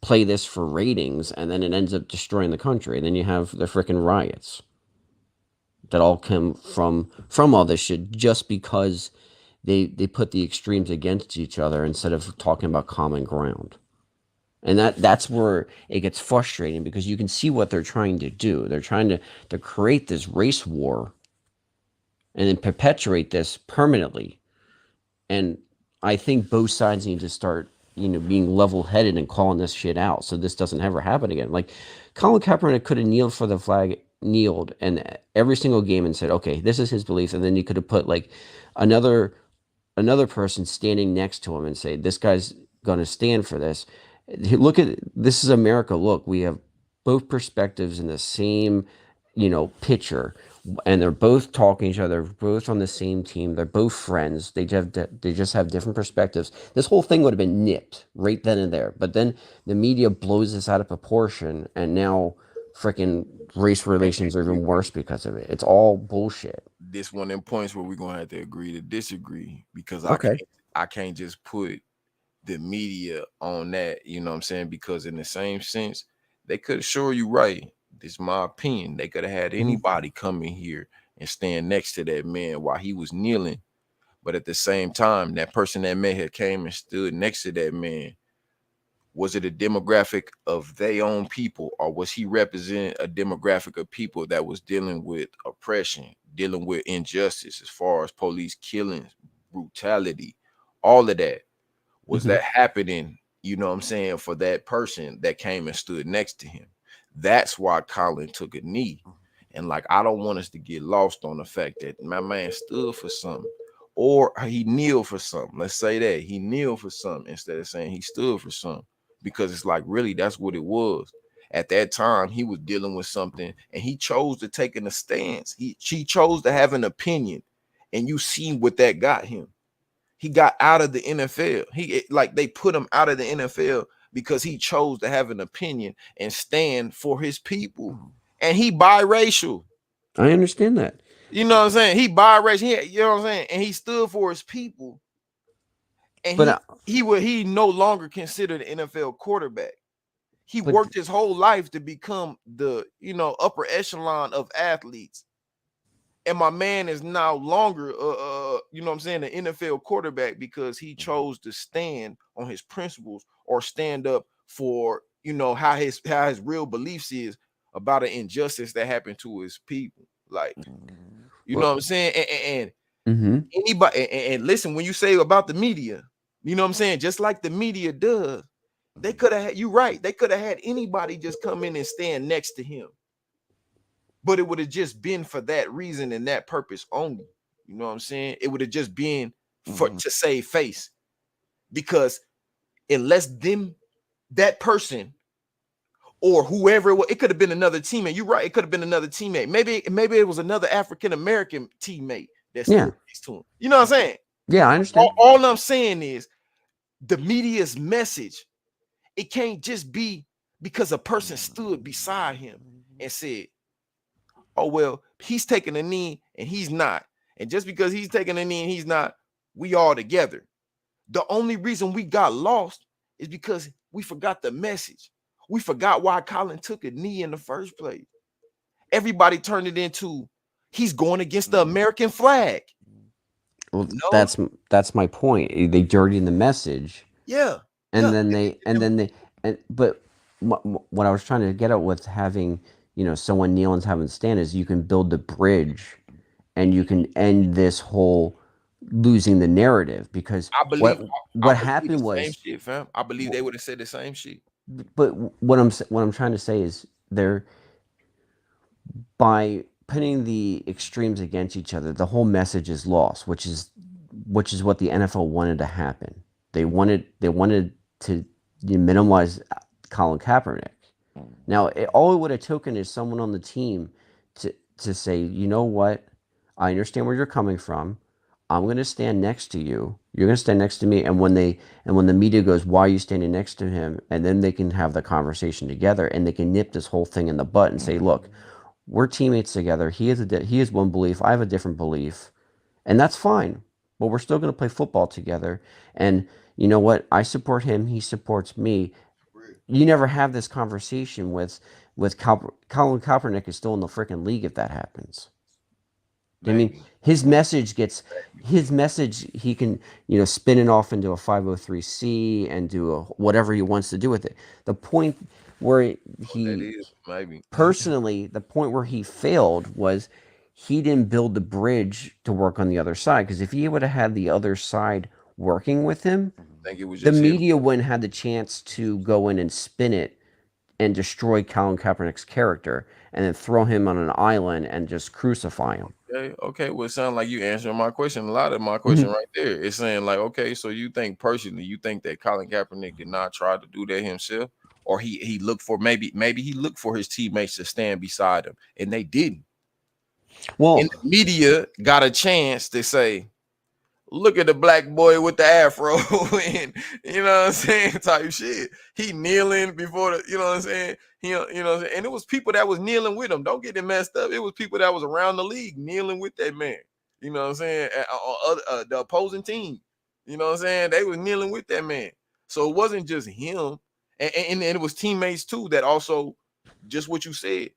play this for ratings, and then it ends up destroying the country. And then you have the freaking riots that all come from all this shit just because they put the extremes against each other instead of talking about common ground. And that's where it gets frustrating, because you can see what they're trying to do. They're trying to create this race war and then perpetuate this permanently. And I think both sides need to start, being level-headed and calling this shit out, so this doesn't ever happen again. Like, Colin Kaepernick could have kneeled for the flag, kneeled, and every single game, and said, okay, this is his belief, and then you could have put like another person standing next to him and say, this guy's gonna stand for this. Look at this is America. Look, we have both perspectives in the same, picture, and they're both talking to each other, both on the same team. They're both friends. They just have different perspectives. This whole thing would have been nipped right then and there. But then the media blows this out of proportion, and now freaking race relations are even worse because of it. It's all bullshit. This one of them points where we're gonna have to agree to disagree, because Okay. I can't just put the media on that, you know what I'm saying? Because in the same sense, they could assure you right. This is my opinion. They could have had anybody come in here and stand next to that man while he was kneeling. But at the same time, that person that may have came and stood next to that man, was it a demographic of their own people, or was he represent a demographic of people that was dealing with oppression, dealing with injustice as far as police killings, brutality, all of that? Was that happening, you know what I'm saying, for that person that came and stood next to him? That's why Colin took a knee. And like, I don't want us to get lost on the fact that my man stood for something, or he kneeled for something. Let's say that he kneeled for something instead of saying he stood for something, because it's like, really, that's what it was. At that time, he was dealing with something, and he chose to take a stance. She chose to have an opinion, and you see what that got him. He got out of the NFL. They put him out of the NFL because he chose to have an opinion and stand for his people. And he biracial. I understand that. You know what I'm saying? He biracial. You know what I'm saying? And he stood for his people. And But he no longer considered an NFL quarterback. He worked his whole life to become the, upper echelon of athletes. And my man is no longer, you know what I'm saying, an NFL quarterback because he chose to stand on his principles or stand up for, how his real beliefs is about an injustice that happened to his people. Like, you know what I'm saying? And anybody, and listen, when you say about the media, you know what I'm saying? Just like the media does, they could have had, you right, they could have had anybody just come in and stand next to him. But it would have just been for that reason and that purpose only. You know what I'm saying? It would have just been to save face. Because unless that person or whoever it could have been another teammate. You're right. It could have been another teammate. Maybe it was another African-American teammate that stood next to him. You know what I'm saying? Yeah, I understand. All I'm saying is the media's message. It can't just be because a person stood beside him and said, oh, well, he's taking a knee and he's not. And just because he's taking a knee and he's not, we all together. The only reason we got lost is because we forgot the message. We forgot why Colin took a knee in the first place. Everybody turned it into he's going against the American flag. Well, that's my point. They dirtied the message. Yeah. But what I was trying to get at with having, someone kneel and having stand is you can build the bridge and you can end this whole losing the narrative, because I believe what happened was same shit, fam. I believe they would have said the same shit. But what I'm trying to say is by putting the extremes against each other, the whole message is lost, which is what the NFL wanted to happen. They wanted to minimize Colin Kaepernick. Now, all it would have taken is someone on the team to say, you know what, I understand where you're coming from. I'm going to stand next to you. You're going to stand next to me. And when the media goes, why are you standing next to him? And then they can have the conversation together and they can nip this whole thing in the butt and say, look, we're teammates together. He has one belief. I have a different belief. And that's fine. But we're still going to play football together. And, you know what, I support him, he supports me. You never have this conversation with Colin Kaepernick is still in the freaking league if that happens. I mean, his message he can, spin it off into a 503c and do whatever he wants to do with it. The point where personally, the point where he failed was he didn't build the bridge to work on the other side. Because if he would have had the other side working with him, the media wouldn't have the chance to go in and spin it and destroy Colin Kaepernick's character and then throw him on an island and just crucify him. Okay. Well, it sounds like you answering my question. A lot of my question right there. It's saying like, okay, so you think that Colin Kaepernick did not try to do that himself, or he looked for maybe he looked for his teammates to stand beside him, and they didn't. Well, and the media got a chance to say, look at the black boy with the afro, and you know what I'm saying, type shit. He kneeling before the, you know what I'm saying. And it was people that was kneeling with him. Don't get it messed up. It was people that was around the league kneeling with that man. You know what I'm saying? The opposing team. You know what I'm saying? They was kneeling with that man. So it wasn't just him, and it was teammates too that also, just what you said.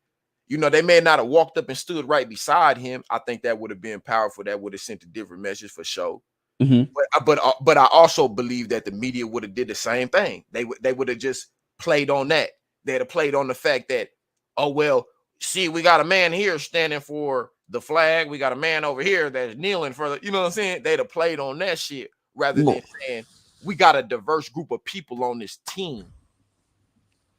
They may not have walked up and stood right beside him. I think that would have been powerful. That would have sent a different message for sure. But I also believe that the media would have did the same thing. They would have just played on that. They'd have played on the fact that, oh well, see, we got a man here standing for the flag. We got a man over here that's kneeling for the, you know what I'm saying? They'd have played on that shit rather than saying we got a diverse group of people on this team,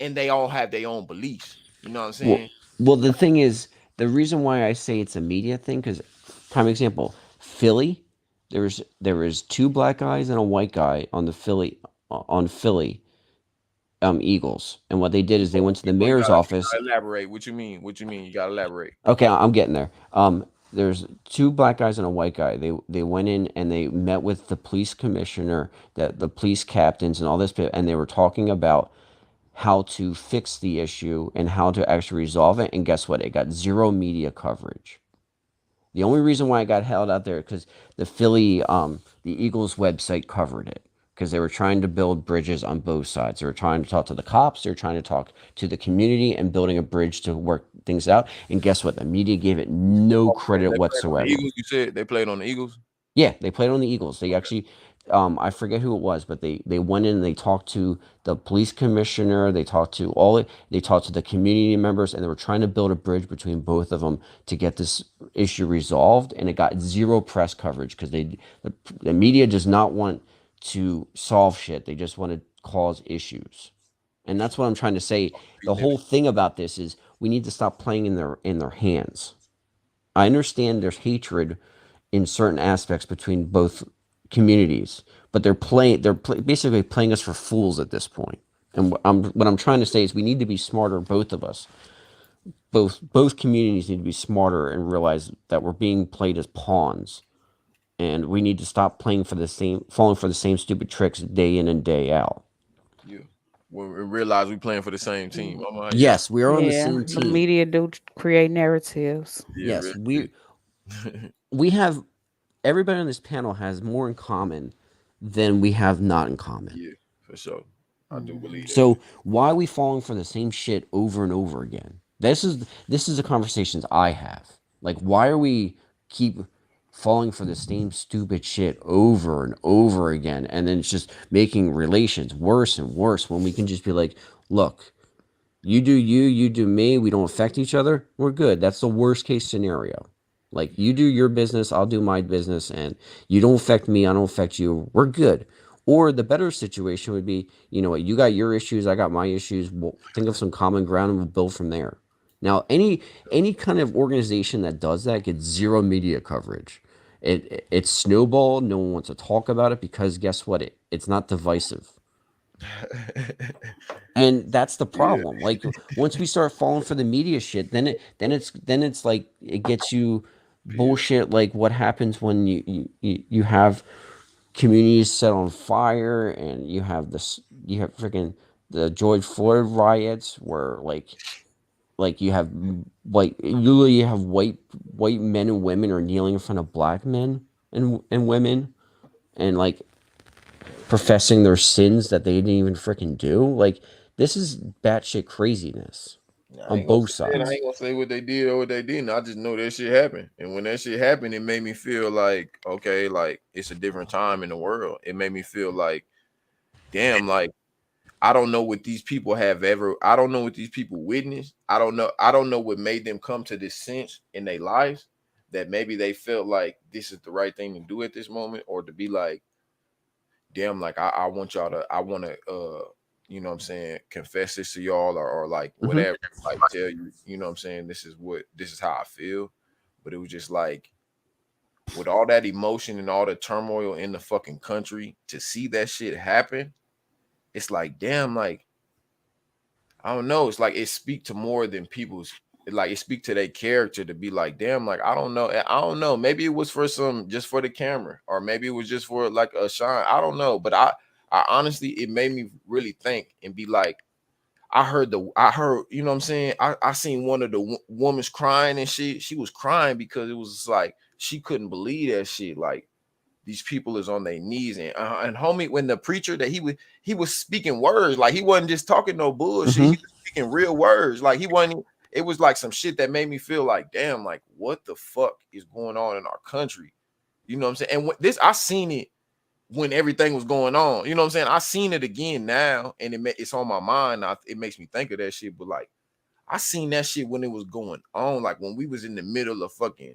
and they all have their own beliefs. You know what I'm saying? Well, the thing is, the reason why I say it's a media thing, because prime example, Philly, there was 2 black guys and a white guy on the Philly Eagles, and what they did is they went to the mayor's office. Elaborate. What you mean? You gotta elaborate. Okay, I'm getting there. There's 2 black guys and a white guy. They went in and they met with the police commissioner, the police captains, and all this, and they were talking about how to fix the issue and how to actually resolve it. And guess what? It got 0 media coverage. The only reason why it got held out there because the Eagles website covered it, because they were trying to build bridges on both sides. They were trying to talk to the cops. They were trying to talk to the community and building a bridge to work things out. And guess what? The media gave it no credit whatsoever. Eagles, you said they played on the Eagles? Yeah, they played on the Eagles. They actually, I forget who it was, but they went in and they talked to the police commissioner. They talked to the community members, and they were trying to build a bridge between both of them to get this issue resolved. And it got 0 press coverage because the media does not want to solve shit. They just want to cause issues. And that's what I'm trying to say. The whole thing about this is we need to stop playing in their hands. I understand there's hatred in certain aspects between both communities, but they're basically playing us for fools at this point. And what I'm trying to say is we need to be smarter, both of us. Both communities need to be smarter and realize that we're being played as pawns. And we need to stop falling for the same stupid tricks day in and day out. Yeah. Well, we realize we're playing for the same team. Yes, we are on the same The team. media do create narratives. Yeah, Yes, we have, everybody on this panel has more in common than we have not in common. Yeah, for sure. I do believe that. So why are we falling for the same shit over and over again? This is the conversations I have. Like, why are we keep falling for the same stupid shit over and over again, and then it's just making relations worse and worse when we can just be like, look, you do you do me, we don't affect each other, we're good. That's the worst case scenario. Like, you do your business, I'll do my business, and you don't affect me, I don't affect you, we're good. Or the better situation would be, you know what, you got your issues, I got my issues, we'll think of some common ground and we'll build from there. Now, any kind of organization that does that gets 0 media coverage. It's snowballed. No one wants to talk about it because guess what? It's not divisive. And that's the problem. Like, once we start falling for the media shit, then it's like it gets you bullshit like what happens when you have communities set on fire, and you have freaking the George Floyd riots where like you have white men and women are kneeling in front of black men and women, and like professing their sins that they didn't even freaking do. Like, this is batshit craziness I on ain't gonna both say that. I sides. ain't gonna say what they did or what they didn't. I just know that shit happened. And when that shit happened, it made me feel like, okay, like it's a different time in the world. It made me feel like, damn, like I don't know what these people I don't know what these people witnessed. I don't know what made them come to this sense in their lives that maybe they felt like this is the right thing to do at this moment, or to be like, damn, like I want y'all to, I want to you know what I'm saying, confess this to y'all, or like whatever, like tell you, you know what I'm saying, this is how I feel. But it was just like, with all that emotion and all the turmoil in the fucking country, to see that shit happen, it's like, damn, like I don't know, it's like it speak to more than people's, like it speak to their character, to be like, damn, like I don't know, maybe it was for just for the camera, or maybe it was just for like a shine, I don't know. But I honestly, it made me really think and be like, I heard, you know what I'm saying, I seen one of the women's crying, and she was crying because it was like she couldn't believe that shit, like these people is on their knees, and homie, when the preacher that he was speaking words, like he wasn't just talking no bullshit, he was speaking real words, like he wasn't, it was like some shit that made me feel like, damn, like what the fuck is going on in our country, you know what I'm saying? And this, I seen it when everything was going on, you know what I'm saying, I seen it again now, and it's on my mind. It makes me think of that shit. But like, I seen that shit when it was going on, like when we was in the middle of fucking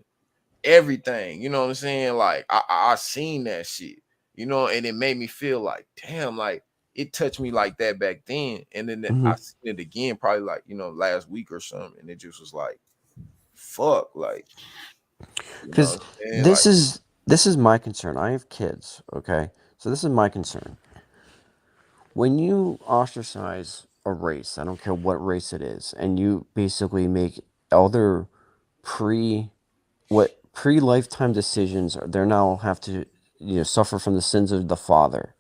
everything, you know what I'm saying, like I seen that shit, you know, and it made me feel like, damn, like it touched me like that back then. And then I seen it again probably like, you know, last week or something, and it just was like, fuck, like, Because this is my concern. I have kids, okay? So this is my concern. When you ostracize a race, I don't care what race it is, and you basically make other pre-lifetime decisions, they now have to, you know, suffer from the sins of the father.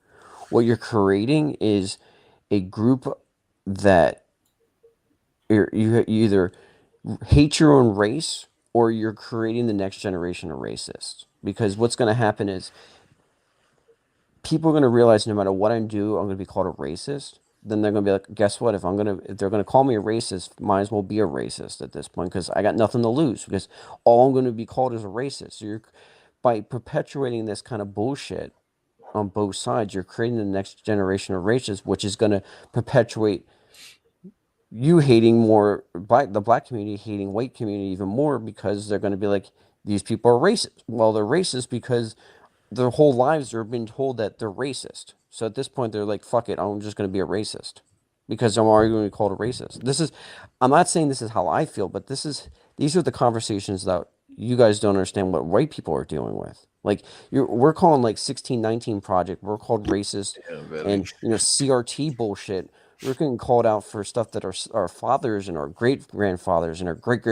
What you're creating is a group that you either hate your own race, or you're creating the next generation of racists. Because what's going to happen is people are going to realize no matter what I do, I'm going to be called a racist. Then they're going to be like, guess what? If they're going to call me a racist, might as well be a racist at this point, because I got nothing to lose, because all I'm going to be called is a racist. So by perpetuating this kind of bullshit on both sides, you're creating the next generation of racists, which is going to perpetuate you hating more the black community, hating white community even more, because they're going to be like, these people are racist. Well, they're racist because their whole lives they're being told that they're racist. So at this point, they're like, fuck it, I'm just going to be a racist because I'm already going to be called a racist. I'm not saying this is how I feel, but these are the conversations that you guys don't understand what white people are dealing with. Like, we're calling like 1619 Project, we're called racist, and you know, CRT bullshit. We're getting called out for stuff that our fathers and our great grandfathers and our great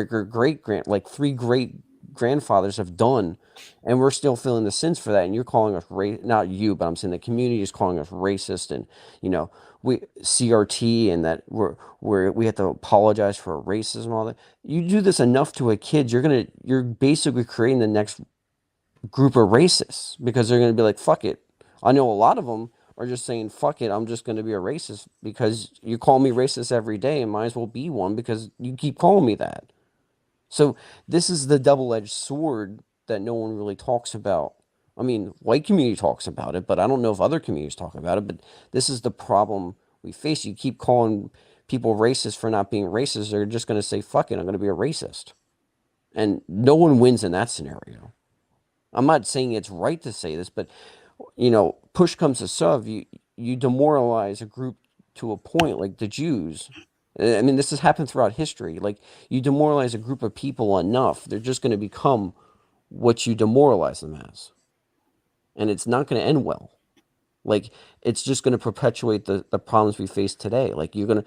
like 3 great grandfathers have done, and we're still feeling the sins for that. And you're calling us not you, but I'm saying the community is calling us racist, and you know, we CRT, and that we have to apologize for our racism and all that. You do this enough to a kid, you're basically creating the next group of racists, because they're going to be like, fuck it. I know a lot of them are just saying, fuck it, I'm just going to be a racist because you call me racist every day, and might as well be one because you keep calling me that. So this is the double-edged sword that no one really talks about. I mean, white community talks about it, but I don't know if other communities talk about it. But this is the problem we face. You keep calling people racist for not being racist. They're just going to say, fuck it, I'm going to be a racist. And no one wins in that scenario. I'm not saying it's right to say this, but, you know, push comes to shove, you demoralize a group to a point, like the Jews. I mean, this has happened throughout history. Like, you demoralize a group of people enough, they're just going to become what you demoralize them as. And it's not going to end well. Like, it's just going to perpetuate the problems we face today. Like, you're gonna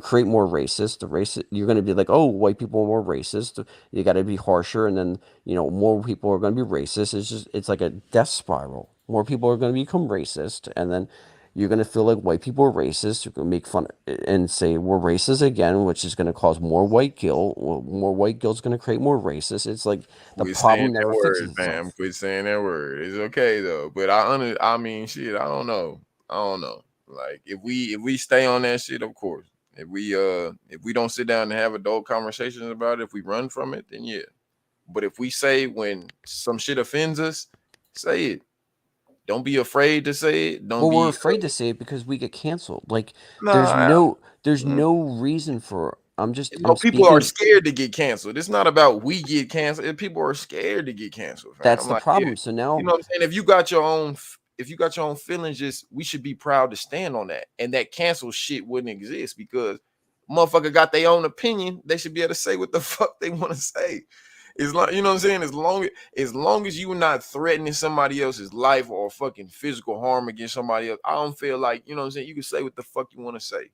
create more racists. You're going to be like, oh, white people are more racist. You got to be harsher, and then, you know, more people are going to be racist. It's like a death spiral. More people are going to become racist, and then you're going to feel like white people are racist. You're going to make fun and say we're racist again, which is going to cause more white guilt. More white guilt is going to create more racists. It's like the problem never fixes itself. Quit saying that word. It's okay though, but I mean, shit, I don't know. I don't know. Like if we stay on that shit, of course. If we don't sit down and have adult conversations about it, if we run from it, then yeah. But if we say when some shit offends us, say it. Don't be afraid to say it. Don't Well, be we're afraid to say it because we get canceled. Like nah. there's no reason for. I'm People are speaking. scared to get canceled. It's not about we get canceled. People are scared to get canceled. Fam. That's I'm the like, problem. yeah. So now, You know what I'm saying? If you got your own feelings, just we should be proud to stand on that. And that cancel shit wouldn't exist because motherfucker got their own opinion. They should be able to say what the fuck they want to say. It's like, you know what I'm saying? As long as you're not threatening somebody else's life or fucking physical harm against somebody else, I don't feel like, you know what I'm saying, you can say what the fuck you want to say.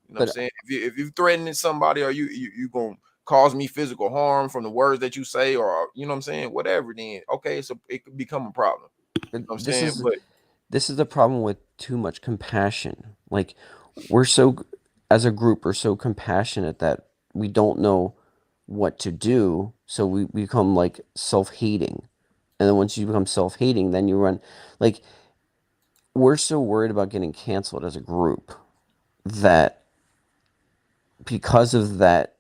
You know what I'm saying? If you're threatening somebody or you gonna cause me physical harm from the words that you say, or you know what I'm saying, whatever, then okay, it could become a problem. You know what I'm saying? This is the problem with too much compassion. Like as a group, we're so compassionate that we don't know what to do, so we become like self-hating. And then once you become self-hating, then you run like we're so worried about getting canceled as a group that because of that,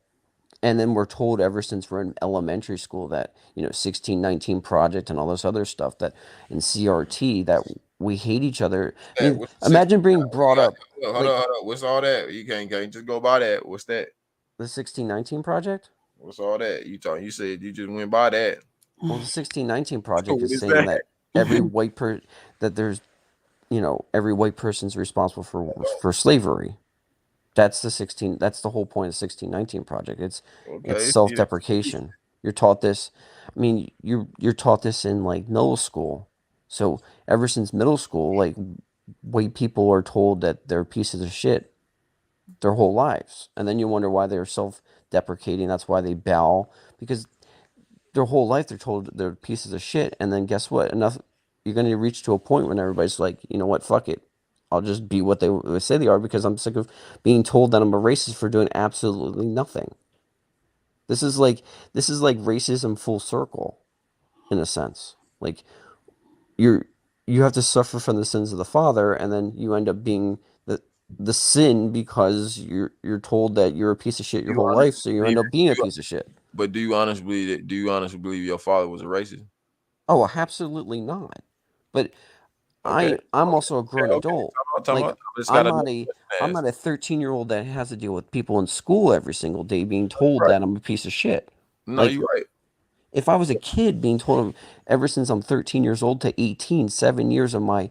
and then we're told ever since we're in elementary school that 1619 Project and all this other stuff that in CRT that we hate each other. I mean, imagine being brought up. Hold on. What's all that? You can't just go by that. What's that? The 1619 Project? What's all that? You said you just went by that. Well, the 1619 Project is What is saying that? that every white every white person's responsible for slavery. That's the whole point of 1619 Project. It's self-deprecation. You're taught this. I mean, you're taught this in like middle school. So ever since middle school, like white people are told that they're pieces of shit their whole lives, and then you wonder why they're self-deprecating. That's why they bow, because their whole life they're told they're pieces of shit. And then guess what? You're going to reach to a point when everybody's like, you know what? Fuck it. I'll just be what they say they are because I'm sick of being told that I'm a racist for doing absolutely nothing. This is like racism full circle, in a sense. Like you have to suffer from the sins of the father, and then you end up being the sin because you're told that you're a piece of shit your whole life, so you end up being a piece of shit. But do you honestly believe your father was a racist? Oh, absolutely not. But I'm also a grown adult. Like I'm not a 13-year-old that has to deal with people in school every single day being told that I'm a piece of shit. No, you're right. If I was a kid being told ever since I'm 13 years old to 18, 7 years of my,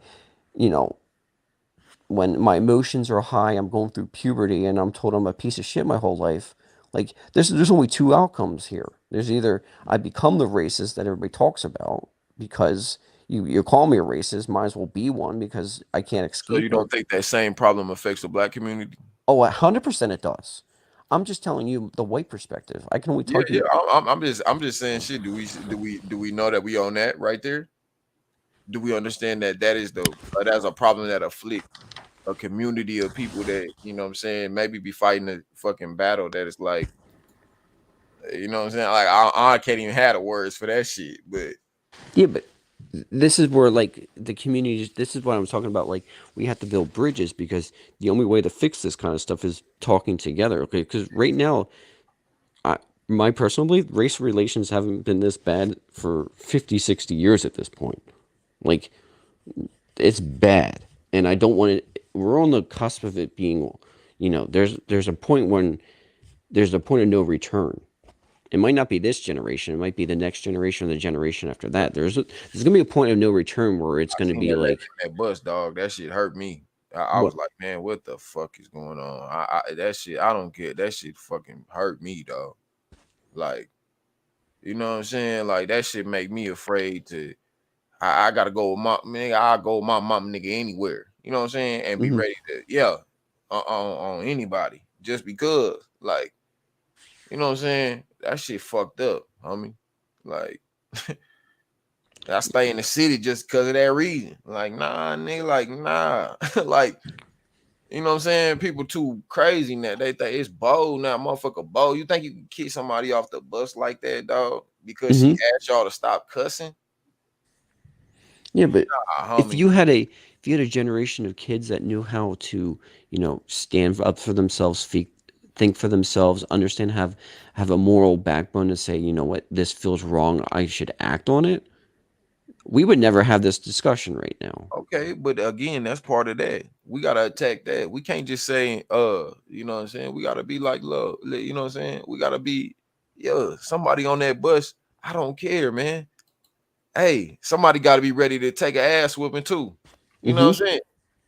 when my emotions are high, I'm going through puberty and I'm told I'm a piece of shit my whole life. Like there's only two outcomes here. There's either I become the racist that everybody talks about because you call me a racist, might as well be one because I can't escape. So you don't think that same problem affects the black community? Oh, 100% it does. I'm just telling you the white perspective. I can only talk to you. I'm just saying shit. Do we know that we own that right there? Do we understand that that's a problem that afflicts a community of people that, you know what I'm saying, maybe be fighting a fucking battle that is like, you know what I'm saying? Like I can't even have the words for that shit, but yeah, but this is where like the communities, this is what I'm talking about. Like we have to build bridges because the only way to fix this kind of stuff is talking together. Okay. Because right now, my personal belief, race relations haven't been this bad for 50, 60 years at this point. Like it's bad. And I don't want it, we're on the cusp of it being, there's a point when there's a point of no return. It might not be this generation. It might be the next generation or the generation after that. There's going to be a point of no return where it's going to be like that bus, dog. That shit hurt me. I was like, man, what the fuck is going on? That shit, I don't get. That shit fucking hurt me, dog. Like, you know what I'm saying? Like that shit make me afraid to. I gotta go with my nigga. I'll go with my mom nigga anywhere. You know what I'm saying? And be ready to on anybody just because, like, you know what I'm saying? That shit fucked up, homie. Like, I stay in the city just because of that reason. Like, nah, nigga, like, nah. Like, you know what I'm saying? People too crazy now. They think it's bold now, motherfucker bold. You think you can kick somebody off the bus like that, dog? Because she asked y'all to stop cussing? Yeah, but if you had if you had a generation of kids that knew how to, stand up for themselves, think for themselves, understand, have a moral backbone to say, you know what, this feels wrong, I should act on it, we would never have this discussion right now. Okay, but again, that's part of that. We gotta attack that. We can't just say, you know what I'm saying? We gotta be like love, you know what I'm saying? We gotta be, somebody on that bus. I don't care, man. Hey, somebody gotta be ready to take an ass whooping too. You know what I'm saying?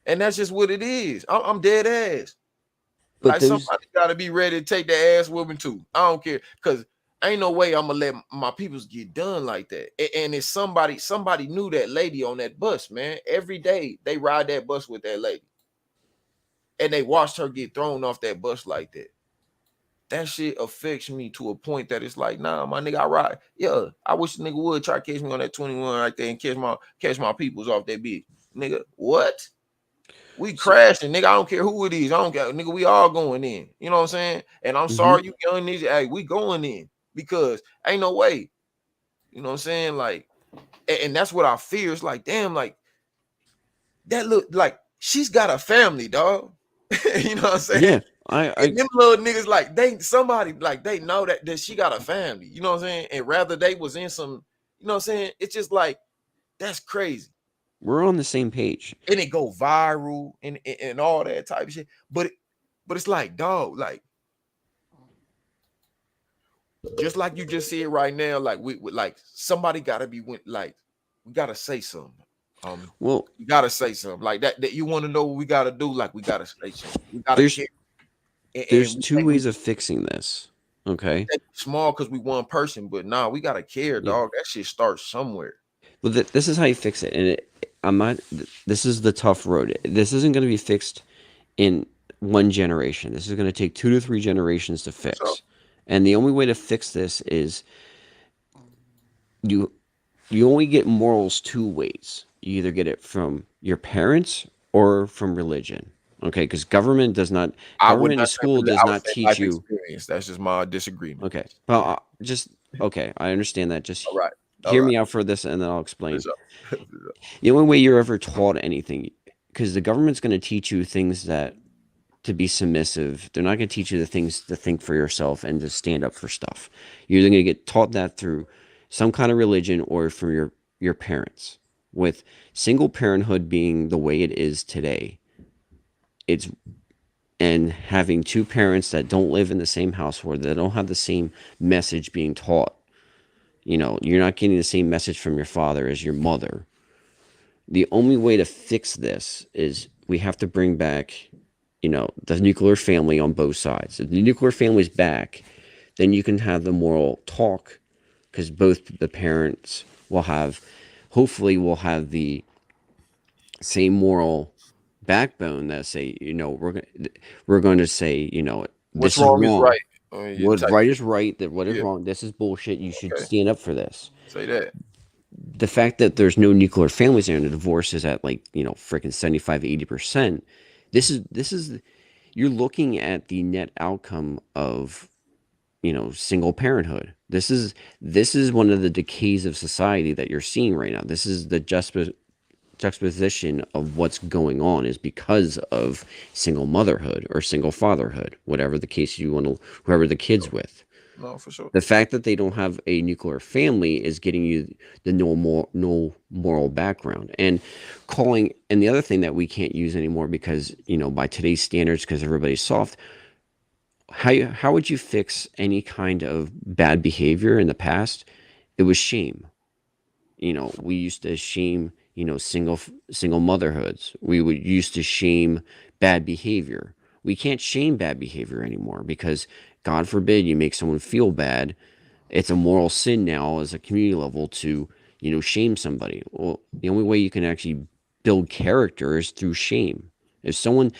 And that's just what it is. I'm dead ass. But Like somebody gotta be ready to take the ass whooping too. I don't care, because ain't no way I'm gonna let my peoples get done like that. And it's somebody knew that lady on that bus, man. Every day they ride that bus with that lady, and they watched her get thrown off that bus like that. That shit affects me to a point that it's like, nah, my nigga, I ride. Yeah, I wish the nigga would try to catch me on that 21 right there and catch my peoples off that bitch. Nigga, what? We crashing, nigga. I don't care who it is. I don't care, nigga. We all going in. You know what I'm saying? And I'm sorry, you young niggas. Hey, we going in because ain't no way. You know what I'm saying? Like, and that's what I fear. It's like, damn, like that look like she's got a family, dog. You know what I'm saying? Yeah, and them little niggas, like they know that she got a family. You know what I'm saying? And rather they was in some, you know what I'm saying? It's just like, that's crazy. We're on the same page. And it go viral and all that type of shit. But it's like, dog, like just like you just said right now, like we like somebody gotta be like, we gotta say something. Well, you gotta say something like that you want to know what we gotta do, like we gotta say something. We gotta there's two ways of fixing this. Okay. Small because we one person, but nah, we gotta care, dog. That shit starts somewhere. Well, this is how you fix it, and this is the tough road. This isn't going to be fixed in one generation. This is going to take 2 to 3 generations to fix. And the only way to fix this is you only get morals 2 ways. You either get it from your parents or from religion. Okay, because government and school does not teach you. Experience. That's just my disagreement. Okay, well, I understand that. Just all right. Hear me out for this, and then I'll explain. The only way you're ever taught anything, because the government's going to teach you things that to be submissive. They're not going to teach you the things to think for yourself and to stand up for stuff. You're either going to get taught that through some kind of religion or from your parents. With single parenthood being the way it is today, and having 2 parents that don't live in the same household, that don't have the same message being taught. You know, you're not getting the same message from your father as your mother. The only way to fix this is we have to bring back, the nuclear family on both sides. If the nuclear family's back, then you can have the moral talk, because both the parents hopefully will have the same moral backbone that say, we're going to say, what's this wrong is wrong. Is right. What right is right, that what is wrong, this is bullshit, you should stand up for this. Say that. The fact that there's no nuclear families there and the divorce is at freaking 75-80%, this is you're looking at the net outcome of single parenthood. This is one of the decays of society that you're seeing right now. This is the juxtaposition of what's going on, is because of single motherhood or single fatherhood, whatever the case whoever the kid's with. No, for sure. The fact that they don't have a nuclear family is getting you the no moral background. And the other thing that we can't use anymore because, by today's standards, because everybody's soft, how would you fix any kind of bad behavior in the past? It was shame. We used to shame, single motherhoods. We used to shame bad behavior. We can't shame bad behavior anymore because, God forbid, you make someone feel bad. It's a moral sin now as a community level to, shame somebody. Well, the only way you can actually build character is through shame. If someone's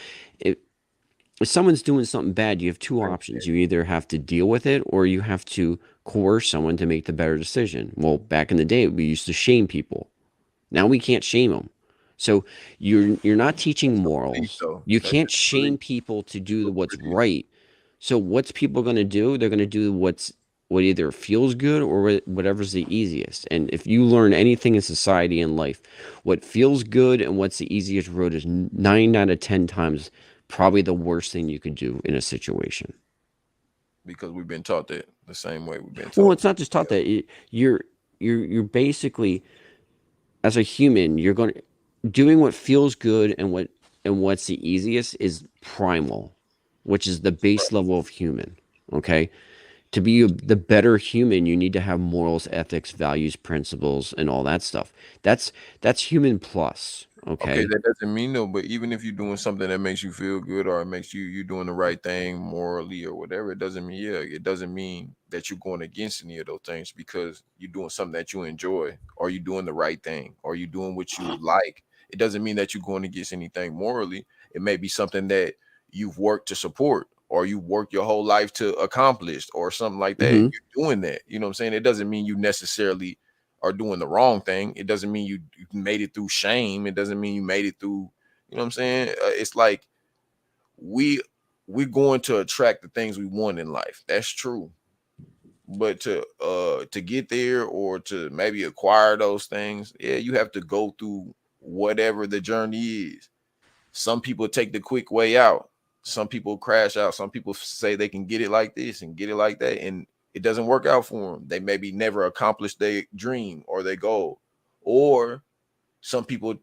doing something bad, you have 2 options. You either have to deal with it or you have to coerce someone to make the better decision. Well, back in the day, we used to shame people. Now we can't shame them. So you're not teaching morals. You can't shame people to do what's right. So what's people going to do? They're going to do what's what either feels good or whatever's the easiest. And if you learn anything in society and life, what feels good and what's the easiest road is 9 out of 10 times probably the worst thing you could do in a situation. Because we've been taught that the same way we've been taught. Well, it's not just taught that. You're basically, as a human, you're going to doing what feels good and what's the easiest is primal, which is the base level of human. Okay, to be the better human, you need to have morals, ethics, values, principles, and all that stuff. That's human plus. Okay, that doesn't mean no, but even if you're doing something that makes you feel good or it makes you doing the right thing morally or whatever, it doesn't mean it doesn't mean that you're going against any of those things because you're doing something that you enjoy or you're doing the right thing or you're doing what you like. It doesn't mean that you're going against anything morally. It may be something that you've worked to support or you worked your whole life to accomplish or something like that. Mhm. You're doing that. You know what I'm saying? It doesn't mean you necessarily are doing the wrong thing. It doesn't mean you made it through shame. It doesn't mean you made it through, you know what I'm saying? It's like we're going to attract the things we want in life. That's true. But to get there or to maybe acquire those things, yeah, you have to go through whatever the journey is. Some people take the quick way out. Some people crash out. Some people say they can get it like this and get it like that, and it doesn't work out for them. They maybe never accomplish their dream or their goal. Or some people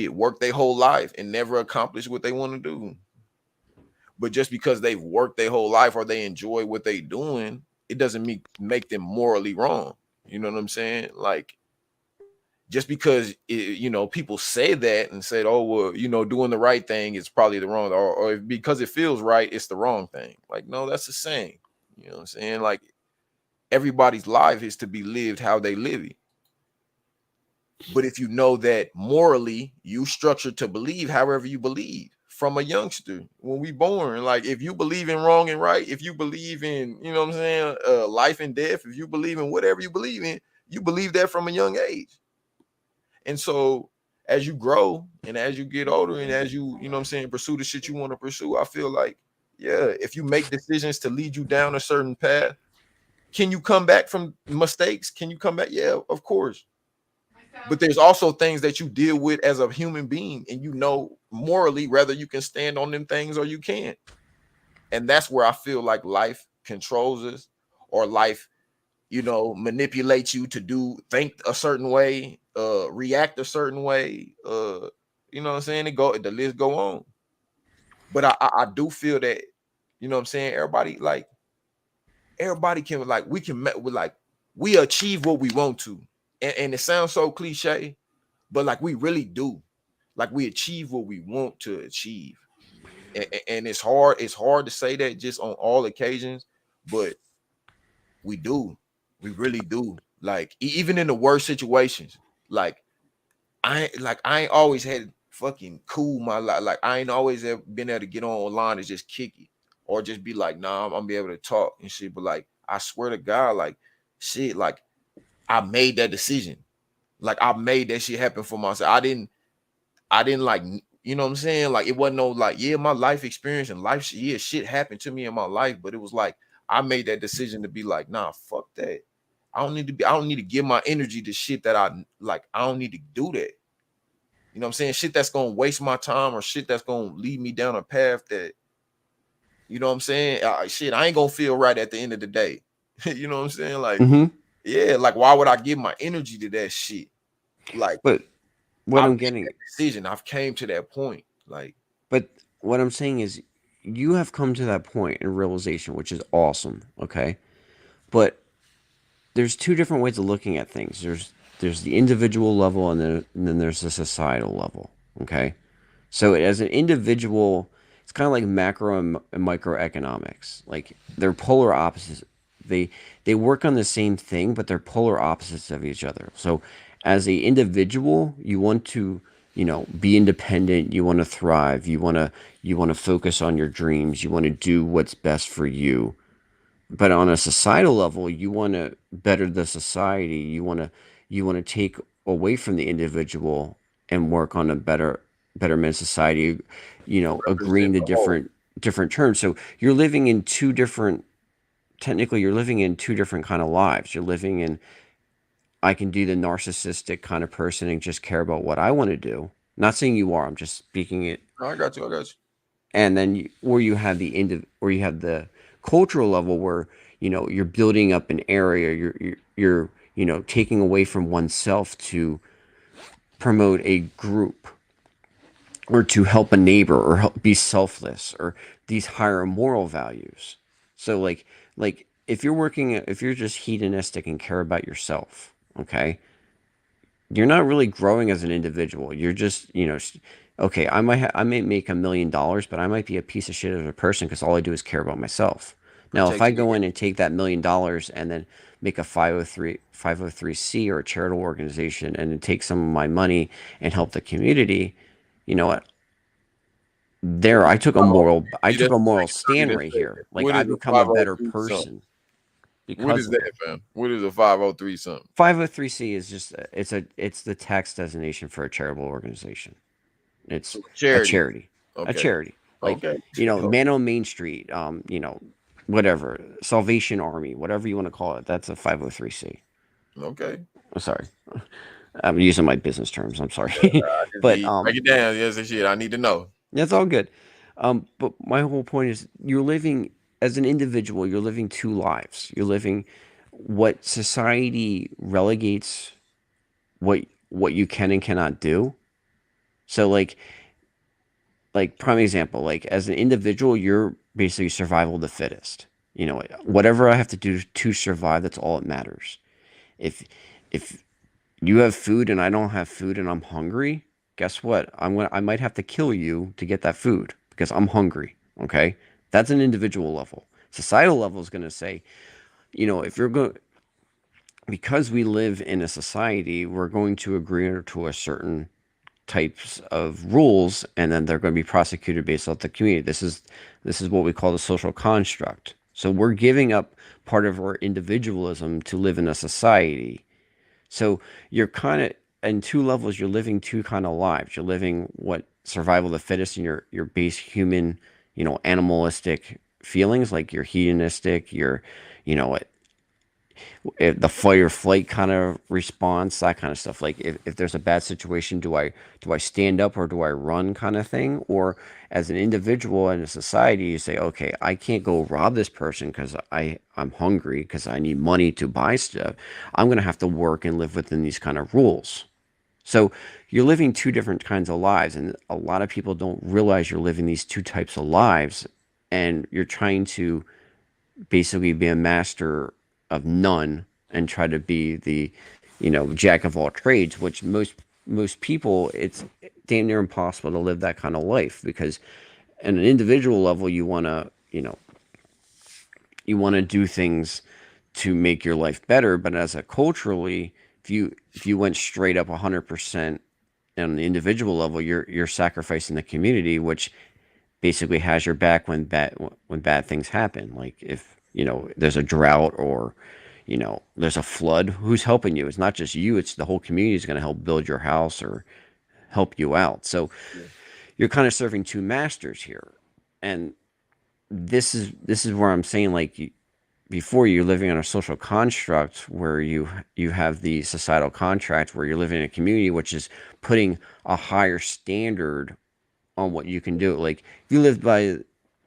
work their whole life and never accomplish what they want to do. But just because they've worked their whole life or they enjoy what they're doing, it doesn't make them morally wrong. You know what I'm saying? Like, just because people say that and said, oh, well, doing the right thing is probably the wrong, or because it feels right, it's the wrong thing. Like, no, that's the same. You know what I'm saying? Like, everybody's life is to be lived how they live it. But if you know that morally you structured to believe however you believe from a youngster when we born, like if you believe in wrong and right, if you believe in, you know what I'm saying, life and death, if you believe in whatever you believe that from a young age. And so as you grow and as you get older and as you know what I'm saying, pursue the shit you want to pursue, I feel like, yeah, if you make decisions to lead you down a certain path, can you come back from mistakes? Can you come back? Yeah, of course. But there's also things that you deal with as a human being, and morally whether you can stand on them things or you can't. And that's where I feel like life controls us, or life, manipulates you to think a certain way, react a certain way. You know what I'm saying? The list go on. But I do feel that, you know what I'm saying, everybody can, like, we achieve what we want to. And it sounds so cliche, but like we really do. Like we achieve what we want to achieve. And it's hard to say that just on all occasions, but we do. We really do. Like even in the worst situations, like I ain't always had fucking cool my life. Like I ain't always been able to get online and just kick it or just be like, nah, I'm gonna be able to talk and shit. But like, I swear to God, like shit, like I made that decision. Like I made that shit happen for myself. I didn't like, you know what I'm saying? Like it wasn't no like, yeah, my life experience and life, yeah, shit happened to me in my life, but it was like I made that decision to be like, nah, fuck that. I don't need to give my energy to shit that I don't need to do that. You know what I'm saying? Shit that's gonna waste my time or shit that's gonna lead me down a path that, you know what I'm saying? Shit, I ain't gonna feel right at the end of the day. You know what I'm saying? Like, yeah, like why would I give my energy to that shit? Like, but what I'm getting that decision, I've came to that point. Like, but what I'm saying is you have come to that point in realization, which is awesome. Okay. But there's two different ways of looking at things. There's the individual level and then there's the societal level. Okay. So as an individual, it's kind of like macro and microeconomics. Like they're polar opposites. They work on the same thing, but they're polar opposites of each other. So as an individual, you want to, be independent, you want to thrive, you want to focus on your dreams, you want to do what's best for you. But on a societal level, you want to better the society, you want to take away from the individual and work on a betterment agreeing to different terms. So you're living in two different technically you're living in two different kind of lives. You're living in, I can do the narcissistic kind of person and just care about what I want to do. Not saying you are, I'm just speaking it. No, I got you. And then or you have the cultural level where, you know, you're building up an area, you're you know, taking away from oneself to promote a group, or to help a neighbor, or help be selfless, or these higher moral values. So like if you're just hedonistic and care about yourself, okay, you're not really growing as an individual. You're just, you know, okay, I may make $1 million, but I might be a piece of shit as a person because all I do is care about myself. Now, if I go in and take that $1 million and then make a 503c or a charitable organization, and then take some of my money and help the community, you know what? There, I took a moral stand right here. Like, I become a better person. What is that, fam? What is a 503 something? 503c is just it's the tax designation for a charitable organization. It's a charity. Okay. A charity. Like, Okay. you know, Man on Main Street, you know, whatever, Salvation Army, whatever you want to call it. That's a 503c. Okay. I'm sorry. I'm using my business terms. I'm sorry. But break it down. Yes, shit. I need to know. That's all good. But my whole point is, you're living as an individual, you're living two lives. You're living what society relegates what you can and cannot do. So like prime example, like as an individual, you're basically survival of the fittest. You know, whatever I have to do to survive, that's all that matters. If you have food and I don't have food and I'm hungry, guess what? I might have to kill you to get that food because I'm hungry. Okay, that's an individual level. Societal level is going to say, you know, if you're going, because we live in a society, we're going to agree to a certain types of rules, and then they're going to be prosecuted based off the community. This is what we call the social construct. So we're giving up part of our individualism to live in a society. So you're kind of in two levels. You're living two kind of lives. You're living what survival of the fittest in your base human, you know, animalistic feelings, like you're hedonistic, you're, you know, the fight or flight kind of response, that kind of stuff. Like if there's a bad situation, do I stand up or do I run, kind of thing? Or as an individual in a society, you say, okay, I can't go rob this person because I'm hungry, because I need money to buy stuff. I'm going to have to work and live within these kind of rules. So you're living two different kinds of lives, and a lot of people don't realize you're living these two types of lives, and you're trying to basically be a master of none and try to be the, you know, jack of all trades, which most people, it's damn near impossible to live that kind of life, because at an individual level, you want to, you know, you want to do things to make your life better. But as a culturally, if you went straight up 100% on the individual level, you're sacrificing the community, which basically has your back when bad things happen. Like if, you know, there's a drought, or, you know, there's a flood, who's helping you? It's not just you, it's the whole community is going to help build your house or help you out. So you're kind of serving two masters here. And this is where I'm saying, like, before, you're living in a social construct where you have the societal contract where you're living in a community which is putting a higher standard on what you can do. Like if you live by,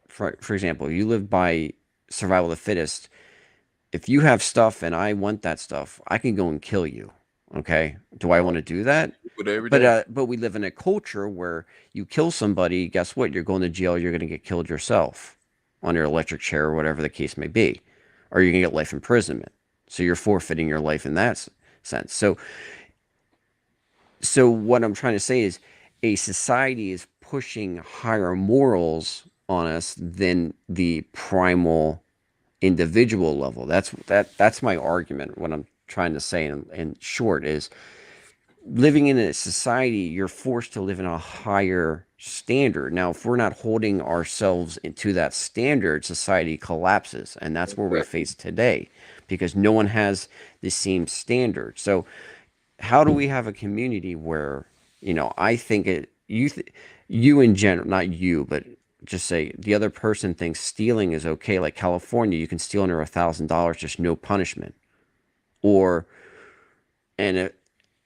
for example, you live by survival of the fittest. If you have stuff and I want that stuff, I can go and kill you. Okay, do I want to do that? But we live in a culture where you kill somebody, guess what? You're going to jail. You're going to get killed yourself on your electric chair, or whatever the case may be, or you're going to get life imprisonment. So you're forfeiting your life in that sense. So what I'm trying to say is, a society is pushing higher morals on us than the primal individual level. That's my argument. What I'm trying to say in short is, living in a society, you're forced to live in a higher standard. Now, if we're not holding ourselves into that standard, society collapses, and that's where we face today, because no one has the same standard. So how do we have a community where, you know, I think you in general, not you, but just say the other person thinks stealing is okay. Like California, you can steal under $1,000, just no punishment. Or and it,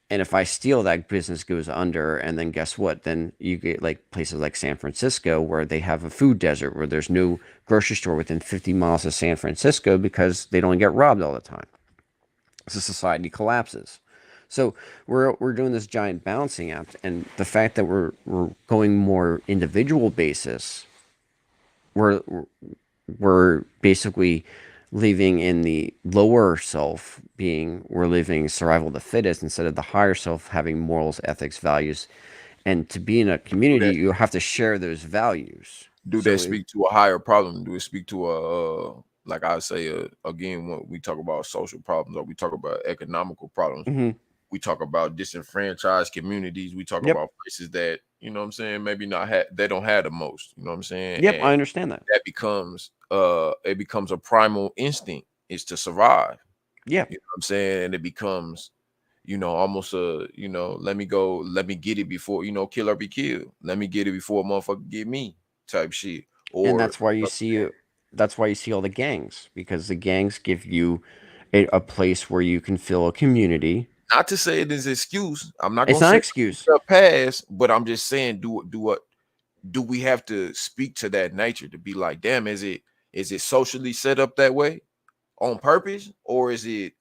and if I steal, that business goes under, and then guess what? Then you get like places like San Francisco where they have a food desert where there's no grocery store within 50 miles of San Francisco because they don't get robbed all the time. So society collapses. So we're doing this giant balancing act, and the fact that we're going more individual basis, we're basically living in the lower self we're living survival of the fittest instead of the higher self having morals, ethics, values. And to be in a community, you have to share those values. Do that speak to a higher problem? Do it speak to a like I say again, when we talk about social problems or we talk about economical problems, we talk about disenfranchised communities, we talk about places that, you know what I'm saying, maybe not they don't have the most, you know what I'm saying? Yep, and I understand that. That becomes it becomes a primal instinct is to survive. Yeah. You know what I'm saying? And it becomes, you know, almost a, you know, let me get it before, you know, kill or be killed. Let me get it before a motherfucker get me type shit. And that's why you see all the gangs, because the gangs give you a place where you can feel a community. Not to say it is an excuse. I'm not. It's not an excuse. Pass, but I'm just saying, do we have to speak to that nature to be like, damn, is it socially set up that way on purpose, or is it,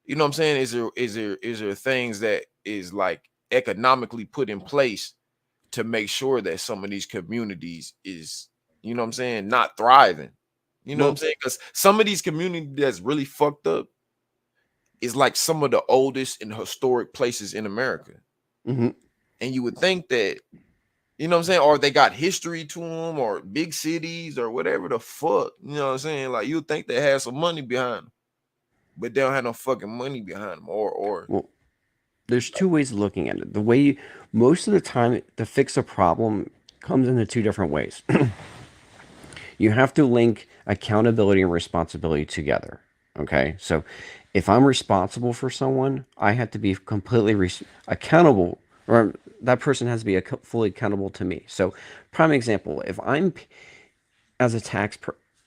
you know what I'm saying? Is there things that is like economically put in place to make sure that some of these communities is, you know what I'm saying, not thriving? You know what I'm saying? Because some of these communities that's really fucked up is like some of the oldest and historic places in America. And you would think that, you know what I'm saying, or they got history to them, or big cities, or whatever the fuck, you know what I'm saying? Like, you would think they had some money behind them, but they don't have no fucking money behind them. Well, there's two ways of looking at it. The way most of the time to fix a problem comes into two different ways. You have to link accountability and responsibility together. Okay, so if I'm responsible for someone, I have to be completely accountable, or that person has to be fully accountable to me. So, prime example: if I'm as a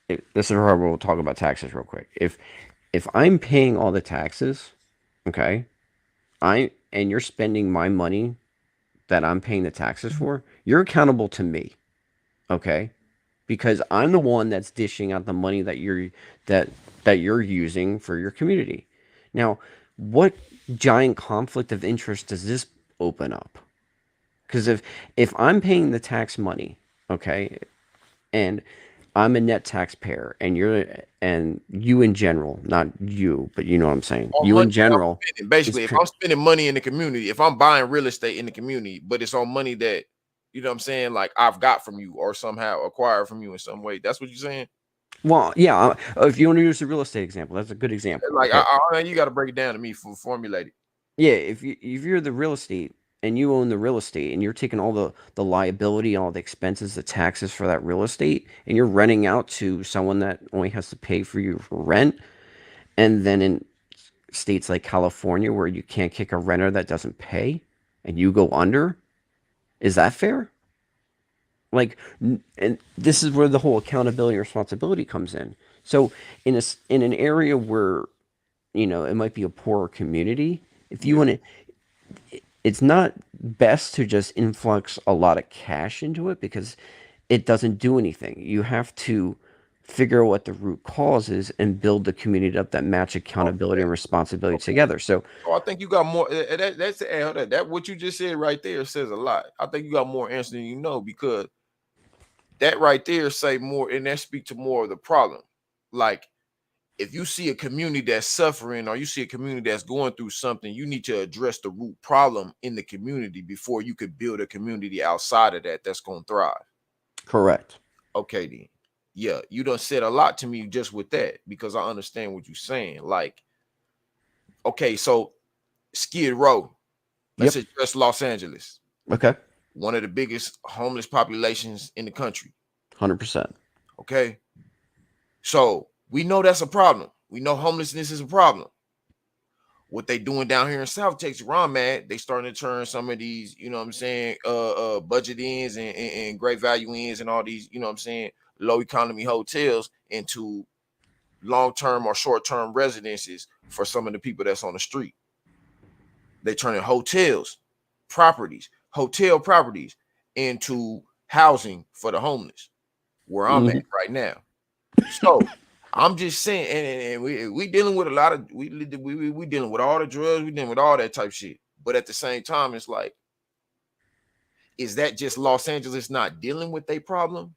this is where we'll talk about taxes real quick. If I'm paying all the taxes, okay, and you're spending my money that I'm paying the taxes for, you're accountable to me, okay, because I'm the one that's dishing out the money that you're using for your community. Now, what giant conflict of interest does this open up? Because if I'm paying the tax money, okay, and I'm a net taxpayer, and you in general, not you, but you know what I'm saying, you in general. Basically, if I'm spending money in the community, if I'm buying real estate in the community, but it's on money that, you know what I'm saying, like I've got from you or somehow acquired from you in some way. That's what you're saying? Well, yeah. If you want to use the real estate example, that's a good example. Like, you got to break it down to me for formulate it. Yeah, if you're the real estate and you own the real estate and you're taking all the liability, all the expenses, the taxes for that real estate, and you're renting out to someone that only has to pay for you for rent, and then in states like California where you can't kick a renter that doesn't pay and you go under, is that fair? Like, and this is where the whole accountability and responsibility comes in. So in an area where, you know, it might be a poorer community, if you want to, it's not best to just influx a lot of cash into it because it doesn't do anything. You have to figure out what the root cause is and build the community up that match accountability and responsibility together. So I think you got more. That what you just said right there says a lot. I think you got more answer than you know, because that right there say more, and that speak to more of the problem. Like, if you see a community that's suffering, or you see a community that's going through something, you need to address the root problem in the community before you could build a community outside of that that's going to thrive. Correct. Okay, then. Yeah, you done said a lot to me just with that, because I understand what you're saying. Like, okay, so Skid Row, let's address Los Angeles. Okay. One of the biggest homeless populations in the country. 100%. Okay. So we know that's a problem. We know homelessness is a problem. what they doing down here in South Texas, where I'm at, they starting to turn some of these, you know what I'm saying, budget inns and great value inns and all these, you know what I'm saying, low economy hotels into long-term or short-term residences for some of the people that's on the street. They turning hotel properties into housing for the homeless, where I'm at right now. So I'm just saying, and we dealing with a lot of we dealing with all the drugs, we dealing with all that type shit. But at the same time, it's like, is that just Los Angeles not dealing with their problem?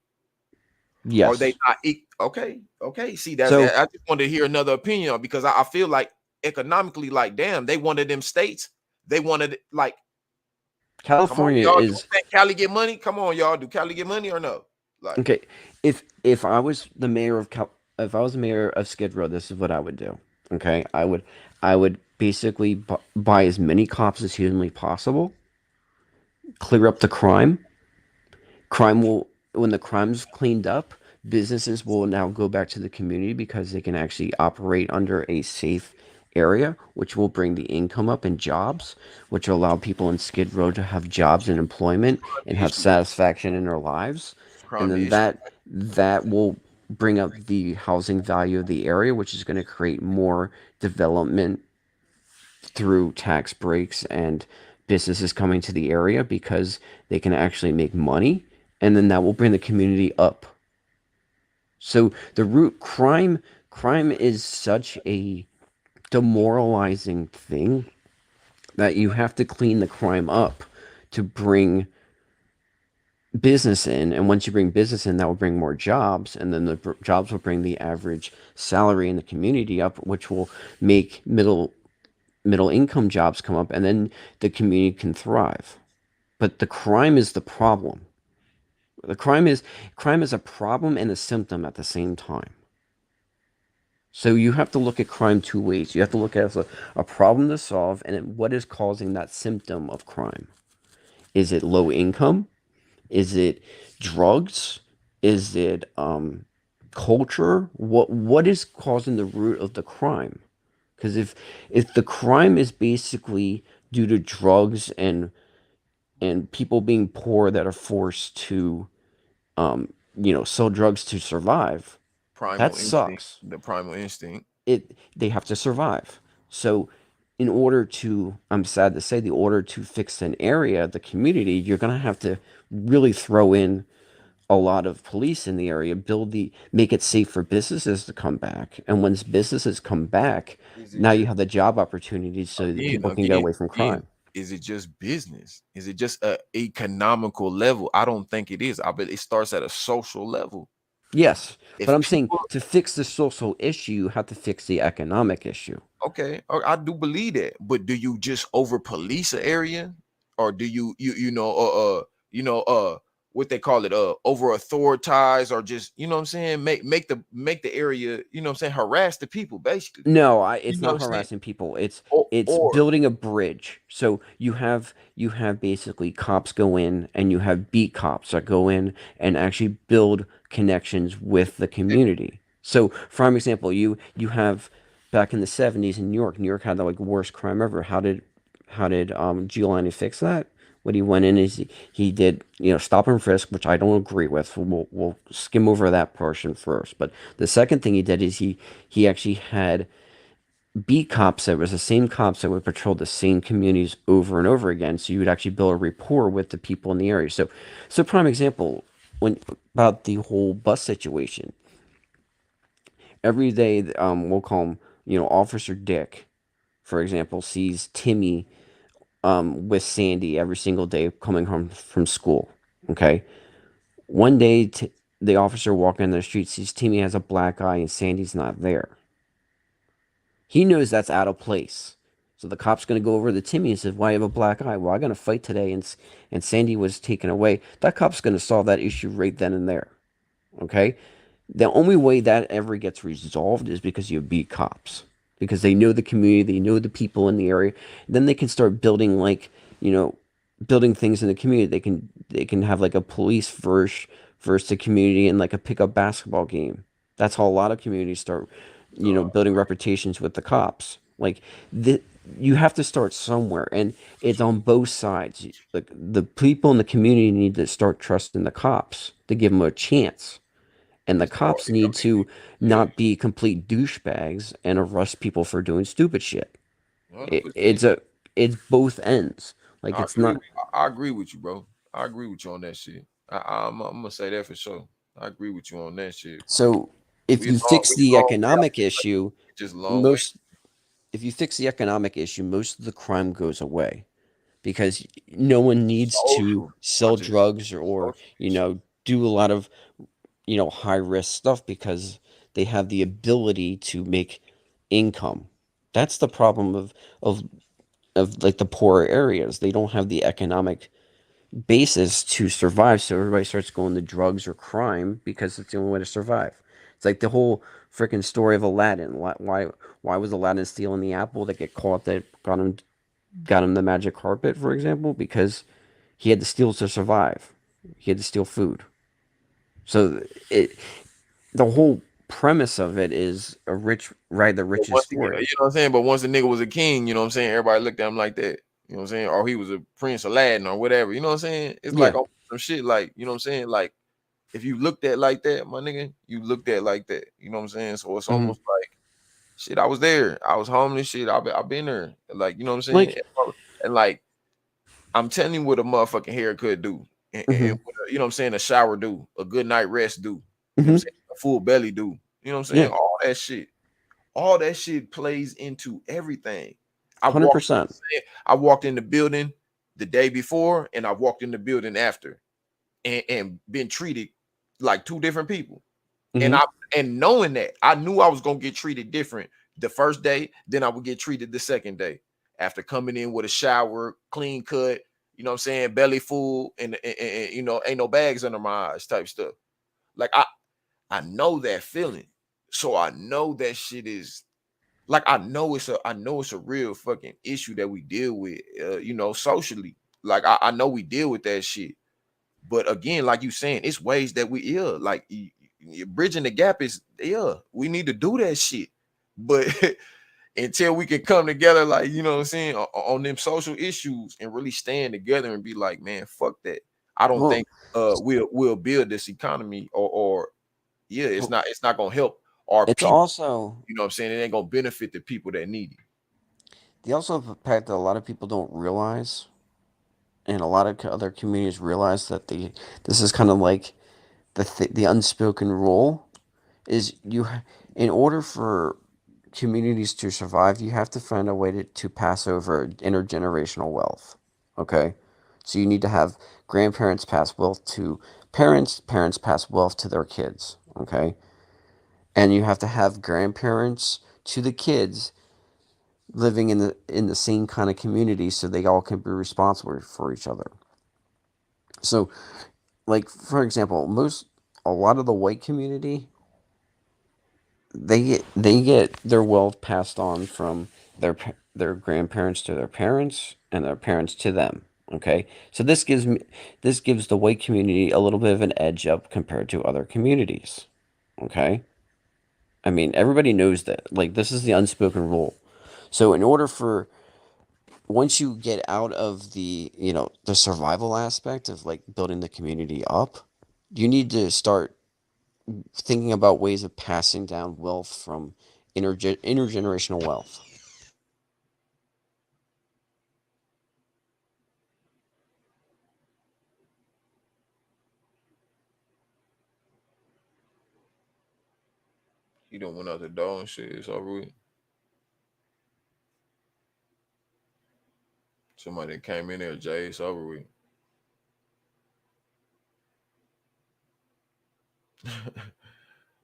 Yes. Or they not okay. See, that's So- I just wanted to hear another opinion because I feel like economically, like, damn, they wanted them states. They wanted like California come on, y'all, is do Cali get money? Come on, y'all. Do Cali get money or no? Like, okay. If I was the mayor of if I was the mayor of Skid Row, this is what I would do. Okay, I would basically buy as many cops as humanly possible, clear up the crime. When the crime's cleaned up, businesses will now go back to the community because they can actually operate under a safe area, which will bring the income up and jobs, which will allow people in Skid Row to have jobs and employment and have satisfaction in their lives. And then that will bring up the housing value of the area, which is going to create more development through tax breaks and businesses coming to the area because they can actually make money, and then that will bring the community up. So the root crime is such a demoralizing thing that you have to clean the crime up to bring business in, and once you bring business in, that will bring more jobs, and then the jobs will bring the average salary in the community up, which will make middle income jobs come up, and then the community can thrive. But the crime is the problem. The crime is a problem and a symptom at the same time. So you have to look at crime two ways. You have to look at it as a problem to solve, and then what is causing that symptom of crime. Is it low income? Is it drugs? Is it culture? What is causing the root of the crime? Because if the crime is basically due to drugs and people being poor that are forced to sell drugs to survive, that sucks. The primal instinct. They have to survive. So in order to, I'm sad to say, the order to fix an area, the community, you're going to have to really throw in a lot of police in the area, make it safe for businesses to come back. And once businesses come back, now you have the job opportunities so that people can get away from crime. Is it just business? Is it just an economical level? I don't think it is. I bet it starts at a social level. Yes, but I'm saying to fix the social issue, you have to fix the economic issue. Okay, I do believe that. But do you just over police an area, or do you what they call it, over authoritize, or just, you know what I'm saying, make the area, you know what I'm saying, harass the people basically? No, it's not harassing people. It's building a bridge. So you have basically cops go in, and you have beat cops that go in and actually build connections with the community. So for example, you have back in the 70s in New York had the worst crime ever. How did Giuliani fix that? What he went in is he did, stop and frisk, which I don't agree with. We'll skim over that portion first. But the second thing he did is he actually had beat cops that was the same cops that would patrol the same communities over and over again. So you would actually build a rapport with the people in the area. So prime example about the whole bus situation. Every day, we'll call him, Officer Dick, for example, sees Timmy with Sandy every single day coming home from school. Okay. One day, the officer walking in the street sees Timmy has a black eye and Sandy's not there. He knows that's out of place. So the cop's going to go over to Timmy and says, "Why you have a black eye?" "Well, I'm going to fight today, and Sandy was taken away." That cop's going to solve that issue right then and there. Okay. The only way that ever gets resolved is because you beat cops. Because they know the community, they know the people in the area. Then they can start building building things in the community. They can have like a police versus the community and like a pickup basketball game. That's how a lot of communities start, building reputations with the cops. Like you have to start somewhere, and it's on both sides. Like the people in the community need to start trusting the cops to give them a chance, and the cops need to not be complete douchebags and arrest people for doing stupid shit. 100%. It's both ends. Like I it's agree. not. I agree with you, bro. I agree with you on that shit. I'm gonna say that for sure. I agree with you on that shit. So if you fix We the long way out economic the way. issue, Just a long way. if you fix the economic issue, most of the crime goes away because no one needs to Social. sell drugs or do a lot of high risk stuff because they have the ability to make income. That's the problem of like the poorer areas. They don't have the economic basis to survive, so everybody starts going to drugs or crime because it's the only way to survive. It's like the whole freaking story of Aladdin. Why was Aladdin stealing the apple that get caught that got him the magic carpet, for example? Because he had to steal to survive. He had to steal food. So the whole premise of it is a rich ride the But riches for you know it. what I'm saying? But once the nigga was a king, you know what I'm saying? Everybody looked at him like that. You know what I'm saying? Or he was a Prince Aladdin or whatever. You know what I'm saying? It's like Yeah. some shit like, you know what I'm saying? Like if you looked at like that, my nigga, you looked at like that. You know what I'm saying? So it's almost like shit. I was there. I was homeless. Shit. I've been there. Like you know what I'm saying? Like- and like I'm telling you what a motherfucking haircut do, and what you know what I'm saying? A shower do, a good night rest do. You know what I'm saying? A full belly do. You know what I'm saying? Yeah. All that shit plays into everything. I 100%. walked in the building the day before, and I walked in the building after, and been treated like two different people. And knowing that, I knew I was gonna get treated different the first day, then I would get treated the second day after coming in with a shower, clean cut, you know what I'm saying, belly full, and ain't no bags under my eyes type stuff. Like I know that feeling, so I know that shit is like I know it's a real fucking issue that we deal with, socially. Like I know we deal with that shit, but again, like you saying, it's ways that we like bridging the gap is we need to do that shit, but until we can come together, like you know what I'm saying, on them social issues and really stand together and be like, man, fuck that. I don't think we'll build this economy or it's not gonna help our It's people. also You know what I'm saying? It ain't gonna benefit the people that need it. the also the fact that a lot of people don't realize, and a lot of other communities realize that this is kind of like the unspoken rule is in order for communities to survive, you have to find a way to pass over intergenerational wealth. Okay, so you need to have grandparents pass wealth to parents, parents pass wealth to their kids. Okay, and you have to have grandparents to the kids living in the same kind of community so they all can be responsible for each other. So, like for example, a lot of the white community they get their wealth passed on from their grandparents to their parents and their parents to them. Okay, so this gives the white community a little bit of an edge up compared to other communities. Okay, I mean everybody knows that. Like this is the unspoken rule. So in order for once you get out of the survival aspect of like building the community up, you need to start thinking about ways of passing down wealth from intergenerational wealth. He don't went out the door and shit. It's over with. Somebody that came in there, Jay. It's over with.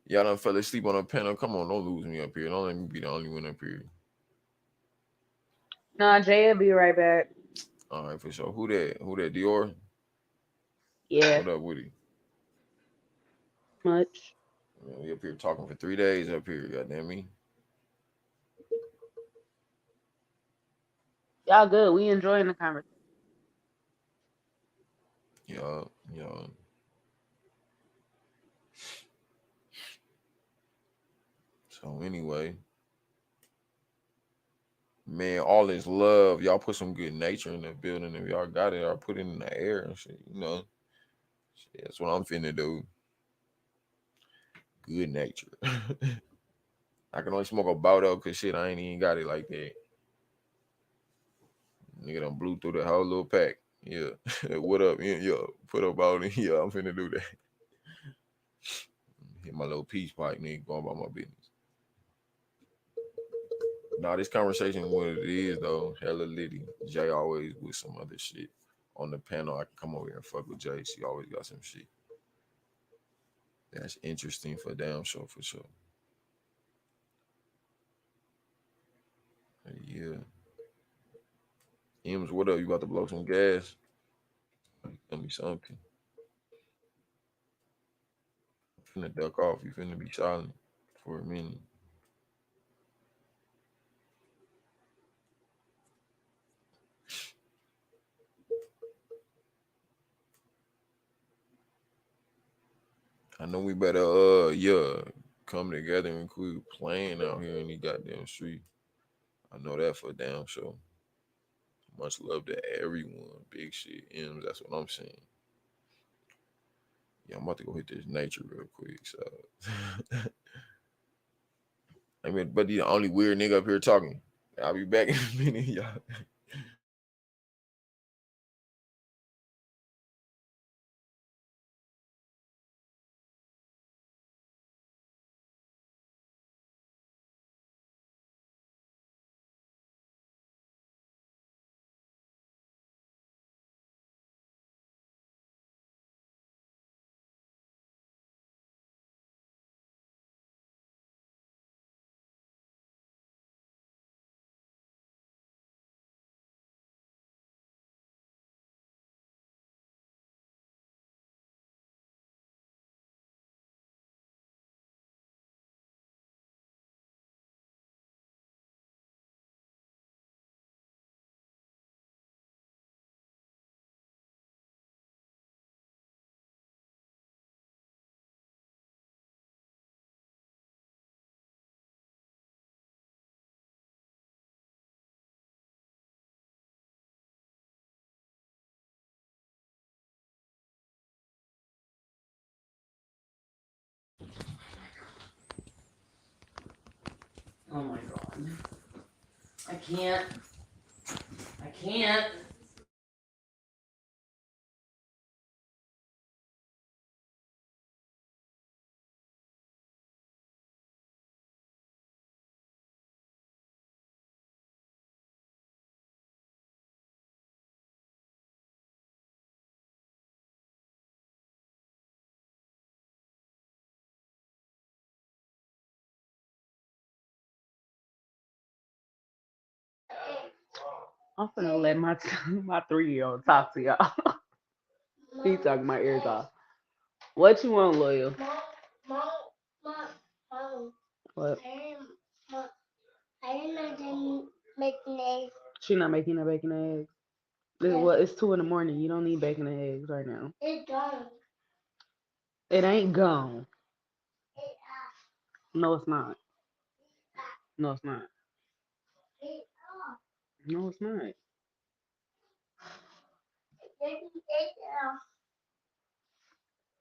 Y'all done fell asleep on a panel. Come on, don't lose me up here. Don't let me be the only one up here. Nah, Jay will be right back. All right, for sure. Who that? Dior? Yeah. What up, Woody? Much. Man, we up here talking for 3 days up here. Goddamn me. Y'all good. We enjoying the conversation. Yeah. So anyway, Man, all this love. Y'all put some good nature in the building. If y'all got it, I'll put it in the air and shit. You know, shit, that's what I'm finna do. Good nature. I can only smoke a bottle because shit, I ain't even got it like that. Nigga done blew through the whole little pack. Yeah. What up? Yeah, put up all in. Yeah, I'm finna do that. Hit my little peace pipe, nigga, going about my business. Nah, this conversation is what it is, though. Hella litty. Jay always with some other shit. On the panel, I can come over here and fuck with Jay. She always got some shit. That's interesting for damn sure, for sure. Yeah. Ems, what up? You about to blow some gas? Tell me something. Finna duck off. You finna be silent for a minute. I know we better come together and quit playing out here in the goddamn street. I know that for damn sure. Much love to everyone. Big shit. M's, that's what I'm saying. Yeah, I'm about to go hit this nature real quick. So I mean, but the only weird nigga up here talking. I'll be back in a minute, y'all. Oh my god. I can't. I can't. I'm finna let my 3-year-old talk to y'all. He talking my ears off. What you want, Loyal? What? I'm not making eggs. She not making no bacon and eggs. Well, it's 2 in the morning. You don't need bacon and eggs right now. It's gone. It ain't gone. No, it's not. No, it's not. No, it's not.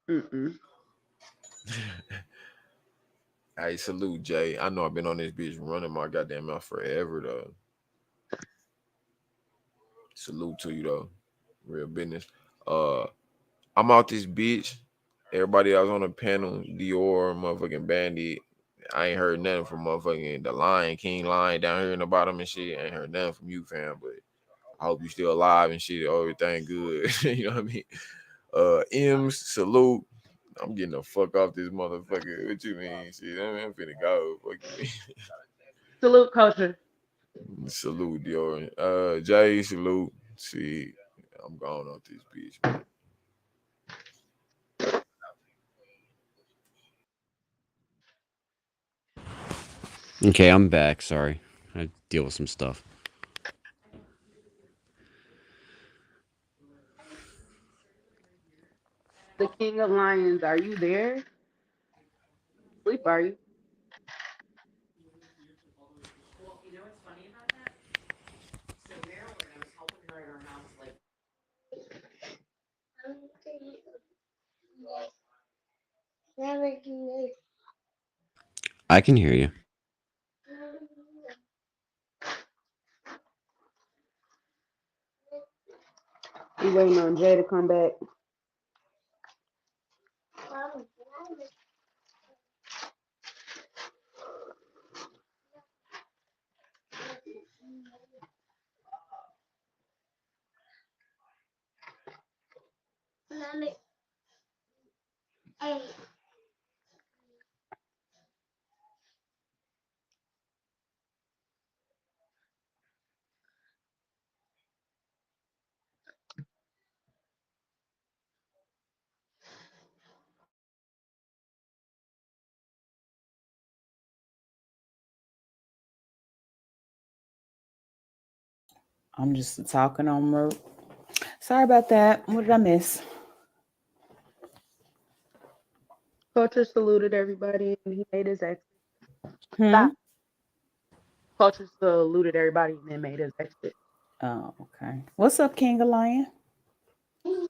Mm-mm. Hey, salute, Jay. I know I've been on this bitch running my goddamn mouth forever, though. Salute to you, though. Real business. I'm out this bitch. Everybody that was on the panel, Dior, motherfucking Bandit. I ain't heard nothing from motherfucking the Lion King line down here in the bottom and shit. I ain't heard nothing from you, fam, but I hope you still alive and shit. Everything good. You know what I mean? M's, salute. I'm getting the fuck off this motherfucker. What you mean? Shit, I'm finna go. Fuck you mean? Salute, culture. Salute, Dior. Jay, salute. See, I'm going off this bitch, man. Okay, I'm back. Sorry. I deal with some stuff. The King of Lions, are you there? Sleep, are you? I can hear you. We waiting on Jay to come back. I'm just talking on mute. Sorry about that. What did I miss? Culture saluted everybody and he made his exit. Hmm? Culture saluted everybody and then made his exit. Oh, okay. What's up, King of Lion? He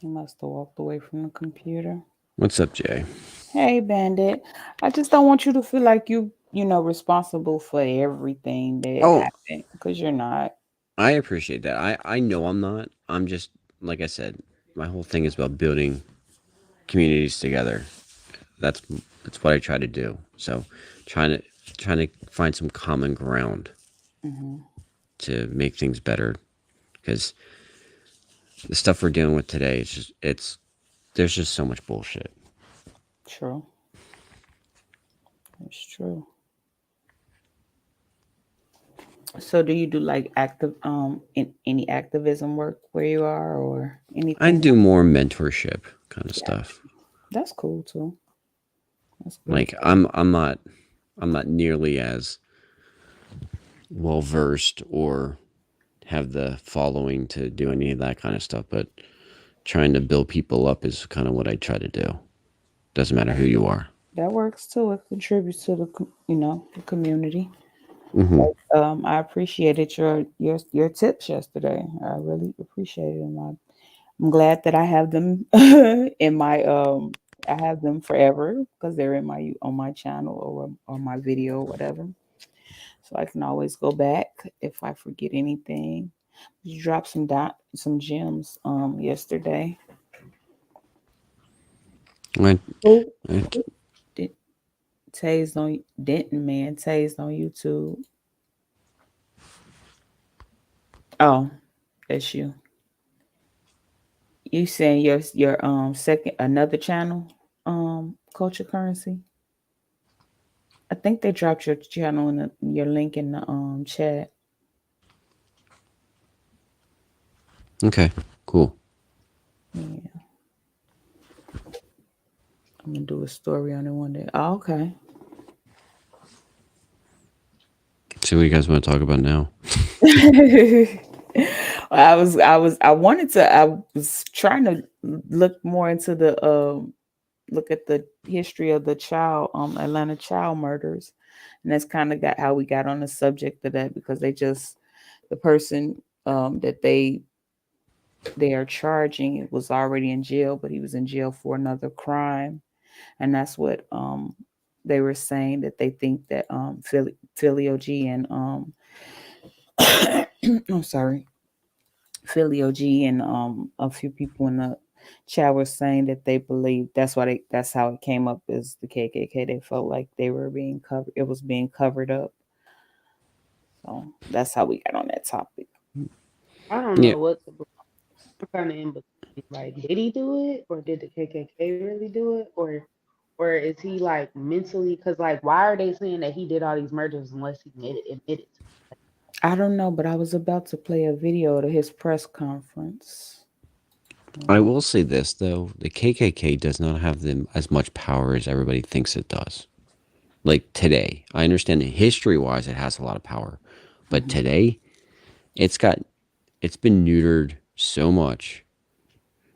must have walked away from the computer. What's up, Jay? Hey, Bandit. I just don't want you to feel like you know, responsible for everything that happened, because you're not. I appreciate that. I know I'm not. I'm just, like I said, my whole thing is about building communities together. That's what I try to do. So trying to find some common ground to make things better, because the stuff we're dealing with today is just there's just so much bullshit. True. It's true. So do you do like active in any activism work where you are, or anything? I do more mentorship kind of stuff. That's cool too. That's good. Like I'm not nearly as well versed or have the following to do any of that kind of stuff, but trying to build people up is kind of what I try to do. Doesn't matter who you are. That works too. It contributes to the community. Mm-hmm. But, I appreciated your tips yesterday. I really appreciated them. I'm glad that I have them in my I have them forever because they're in on my channel or my video or whatever. So I can always go back if I forget anything. You dropped some gems yesterday. Tased on Denton Man, tased on YouTube. Oh, that's you. You saying your second another channel, Culture Currency? I think they dropped your channel in your link in the chat. Okay, cool. Yeah. I'm gonna do a story on it one day. Oh, okay. So what you guys want to talk about now? I was trying to look more into the look at the history of the Atlanta child murders, and that's kind of how we got on the subject of that, because the person that they are charging was already in jail, but he was in jail for another crime, and that's what they were saying, that they think that Philly OG and I'm sorry, Philly OG and a few people in the chat were saying that they believe that's how it came up as the KKK. They felt like they were being covered. It was being covered up. So that's how we got on that topic. I don't know what kind of in between. Like, did he do it, or did the KKK really do it, or is he like mentally? Because like, why are they saying that he did all these murders unless he admitted it? I don't know, but I was about to play a video to his press conference. I will say this though: the KKK does not have as much power as everybody thinks it does. Like today, I understand that history-wise, it has a lot of power, but today, it's been neutered so much,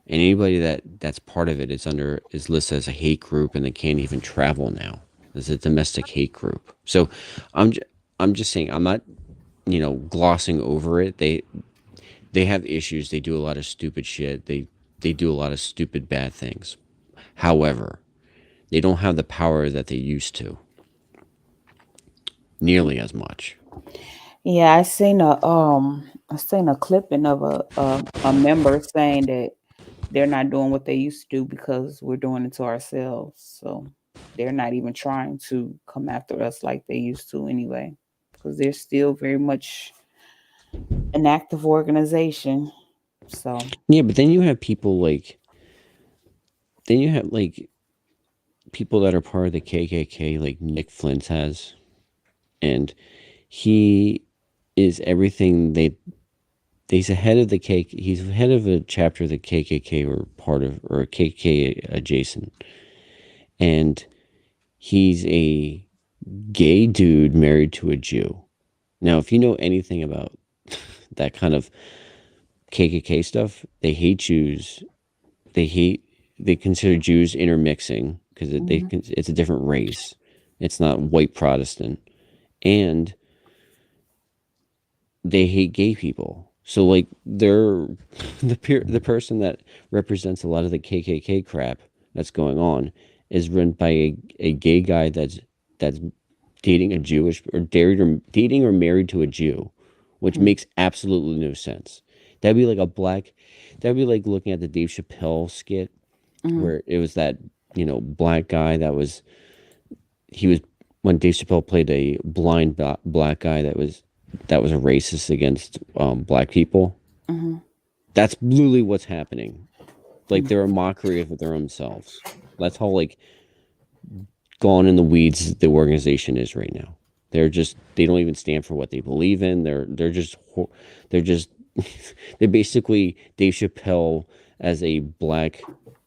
and anybody that's part of it is listed as a hate group, and they can't even travel now. It's a domestic hate group. So, I'm just saying, I'm not, glossing over it. They have issues. They do a lot of stupid shit. They they do a lot of stupid, bad things. However, they don't have the power that they used to, nearly as much. Yeah, I seen a clipping of a member saying that they're not doing what they used to do because we're doing it to ourselves. So they're not even trying to come after us like they used to anyway, because they're still very much an active organization. So Yeah, but then you have people like people that are part of the KKK, like Nick Flint has, and he is everything he's head of a chapter of the KKK or part of, or KKK adjacent, and he's a gay dude married to a Jew. Now, if you know anything about that kind of KKK stuff, they hate Jews. They consider Jews intermixing because it's a different race. It's not white Protestant, and they hate gay people. So like they're the person that represents a lot of the KKK crap that's going on is run by a gay guy that's dating a Jewish or dating or married to a Jew, which makes absolutely no sense. That'd be like looking at the Dave Chappelle skit where it was that, black guy when Dave Chappelle played a blind black guy that was a racist against black people. That's literally what's happening. Like they're a mockery of their own selves. That's how like gone in the weeds the organization is right now. They don't even stand for what they believe in. They're basically Dave Chappelle as a black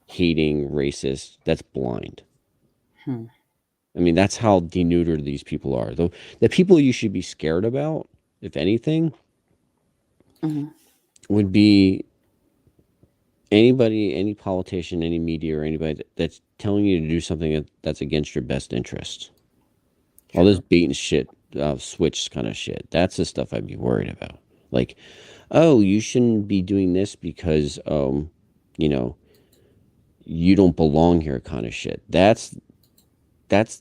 hating racist that's blind. I mean, that's how denuded these people are. The people you should be scared about, if anything, would be anybody, any politician, any media, or anybody that's telling you to do something that's against your best interest. All this bait and shit, switch kind of shit. That's the stuff I'd be worried about. Like, oh, you shouldn't be doing this because, you don't belong here kind of shit. That's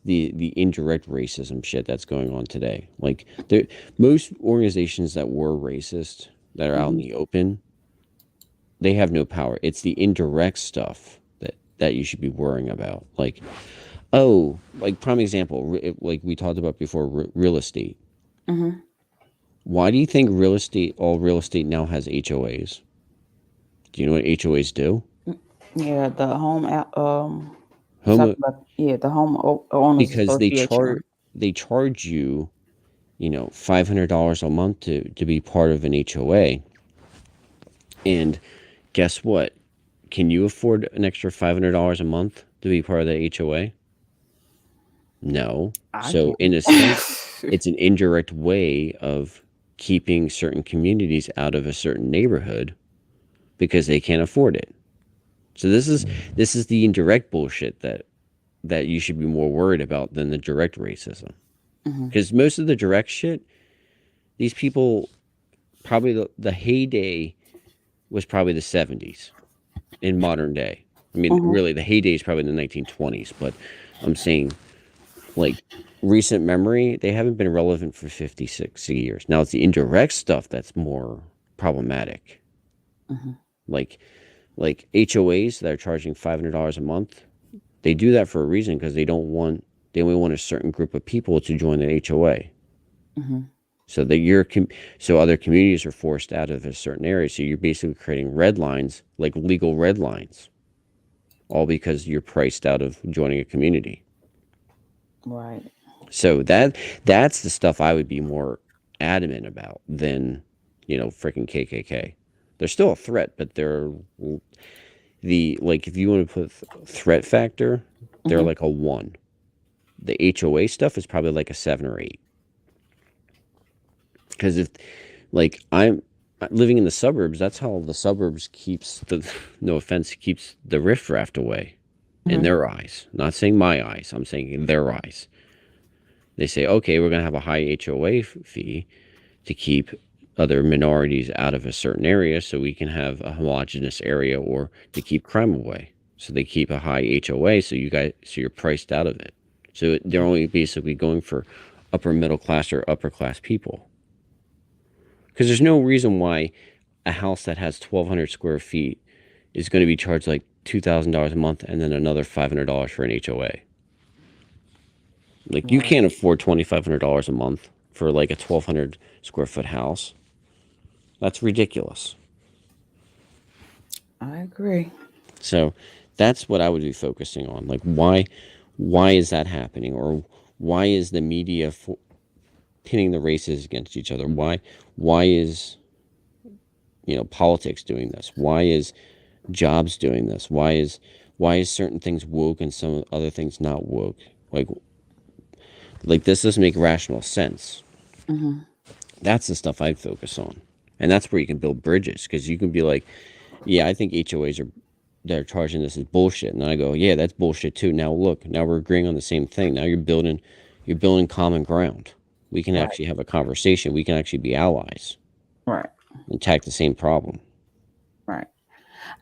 the indirect racism shit that's going on today. Like most organizations that were racist that are out in the open, they have no power. It's the indirect stuff that you should be worrying about. Like, oh, like prime example, like we talked about before, real estate. Why do you think all real estate now has HOAs? Do you know what HOAs do? yeah, the home the home owners Because association. they charge you, $500 a month to be part of an HOA. And guess what? Can you afford an extra $500 a month to be part of the HOA? No. So in a sense, it's an indirect way of keeping certain communities out of a certain neighborhood because they can't afford it. So this is the indirect bullshit that you should be more worried about than the direct racism. Because most of the direct shit, these people, probably the heyday was probably the 70s in modern day. I mean, really, the heyday is probably the 1920s, but I'm saying, like, recent memory, they haven't been relevant for 50, 60 years. Now, it's the indirect stuff that's more problematic. Like HOAs that are charging $500 a month, they do that for a reason because they only want a certain group of people to join the HOA. So so other communities are forced out of a certain area. So you're basically creating red lines, like legal red lines, all because you're priced out of joining a community. Right. So that's the stuff I would be more adamant about than, freaking KKK. They're still a threat, but they're if you want to put threat factor, they're like a 1. The HOA stuff is probably like a 7 or 8. Because if, like, I'm living in the suburbs, that's how the suburbs keeps keeps the riffraff away in their eyes. Not saying my eyes, I'm saying in their eyes. They say, okay, we're going to have a high HOA fee to keep other minorities out of a certain area so we can have a homogenous area, or to keep crime away. So they keep a high HOA so you're priced out of it. So they're only basically going for upper middle class or upper class people. Because there's no reason why a house that has 1,200 square feet is going to be charged like $2,000 a month and then another $500 for an HOA. Like, you can't afford $2,500 a month for like a 1,200 square foot house. That's ridiculous. I agree. So that's what I would be focusing on. Like, why is that happening? Or why is the media pitting the races against each other? Why is, politics doing this? Why is jobs doing this? Why is certain things woke and some other things not woke? Like this doesn't make rational sense. Mm-hmm. That's the stuff I'd focus on. And that's where you can build bridges, because you can be like, yeah, I think HOAs they're charging this as bullshit. And I go, yeah, that's bullshit too. Now look, now we're agreeing on the same thing. Now you're building common ground. We can actually have a conversation. We can actually be allies. Right. And attack the same problem. Right.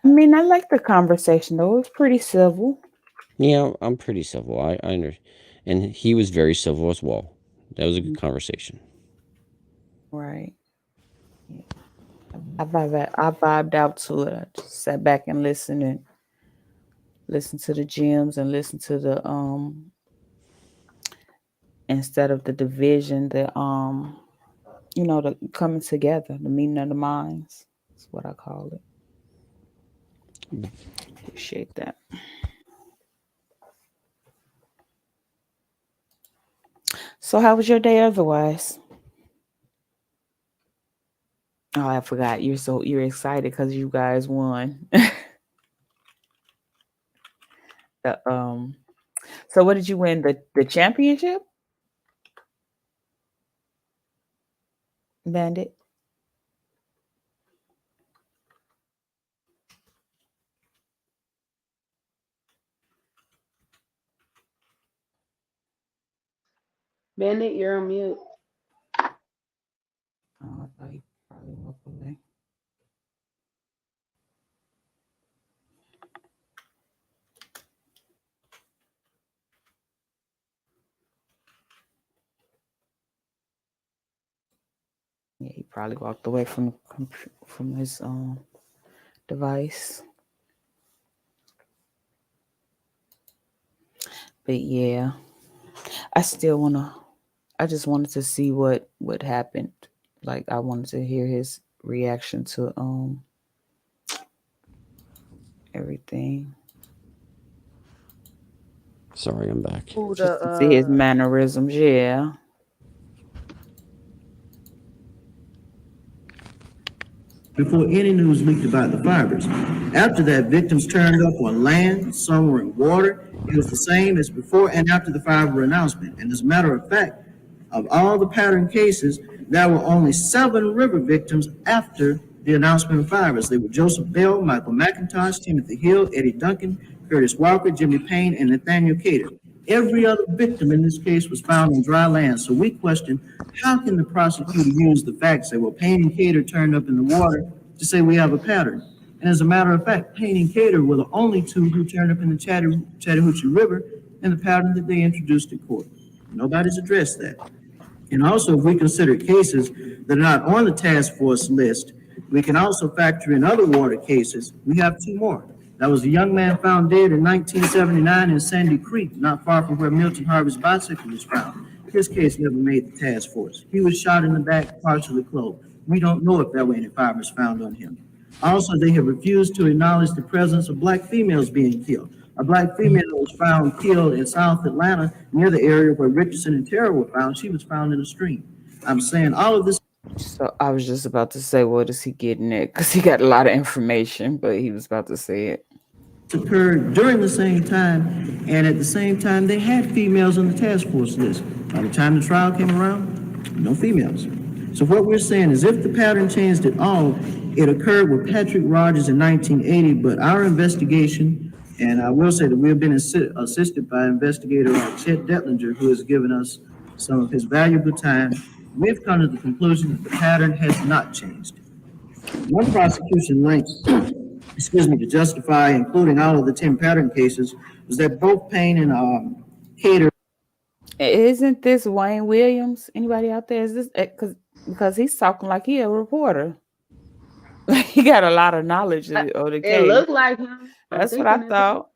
I mean, I like the conversation though. It was pretty civil. Yeah, I'm pretty civil. I understand. And he was very civil as well. That was a good conversation. Right. Yeah. I vibed out to it. I just sat back and listened to the gems and listen to the instead of the division, the the coming together, the meeting of the minds. That's what I call it. Appreciate that. So how was your day otherwise? Oh, I forgot. You're excited because you guys won. So what did you win? The championship? Bandit? Bandit, you're on mute. Oh, I thought he probably walked away. Yeah, he probably walked away from his device. But yeah, I just wanted to see what happened. Like, I wanted to hear his reaction to everything. Sorry, I'm back. Just to see his mannerisms, yeah. Before any news leaked about the fibers. After that, victims turned up on land, some were in water. It was the same as before and after the fiber announcement. And as a matter of fact, of all the pattern cases, there were only 7 river victims after the announcement of fibers. They were Joseph Bell, Michael McIntosh, Timothy Hill, Eddie Duncan, Curtis Walker, Jimmy Payne, and Nathaniel Cater. Every other victim in this case was found on dry land. So we question, how can the prosecutor use the facts that, well, Payne and Cater turned up in the water to say we have a pattern? And as a matter of fact, Payne and Cater were the only 2 who turned up in the Chattahoochee River in the pattern that they introduced to court. Nobody's addressed that. And also, if we consider cases that are not on the task force list, we can also factor in other water cases. We have 2 more. That was a young man found dead in 1979 in Sandy Creek, not far from where Milton Harvey's bicycle was found. His case never made the task force. He was shot in the back, partially clothed. We don't know if there were any fibers found on him. Also, they have refused to acknowledge the presence of black females being killed. A black female was found killed in South Atlanta, near the area where Richardson and Terra were found. She was found in a stream. I'm saying all of this. So I was just about to say, what is he getting at? Because he got a lot of information, but he was about to say it. Occurred during the same time, and at the same time, they had females on the task force list. By the time the trial came around, no females. So what we're saying is, if the pattern changed at all, it occurred with Patrick Rogers in 1980, but our investigation, and I will say that we've been assisted by investigator Chet Detlinger, who has given us some of his valuable time, we've come to the conclusion that the pattern has not changed. One prosecution link, to justify including all of the 10 pattern cases was that both Payne and Cater. Isn't this Wayne Williams? Anybody out there? Is this because he's talking like he a reporter? Like he got a lot of knowledge of the case. It looked like him. That's what I thought.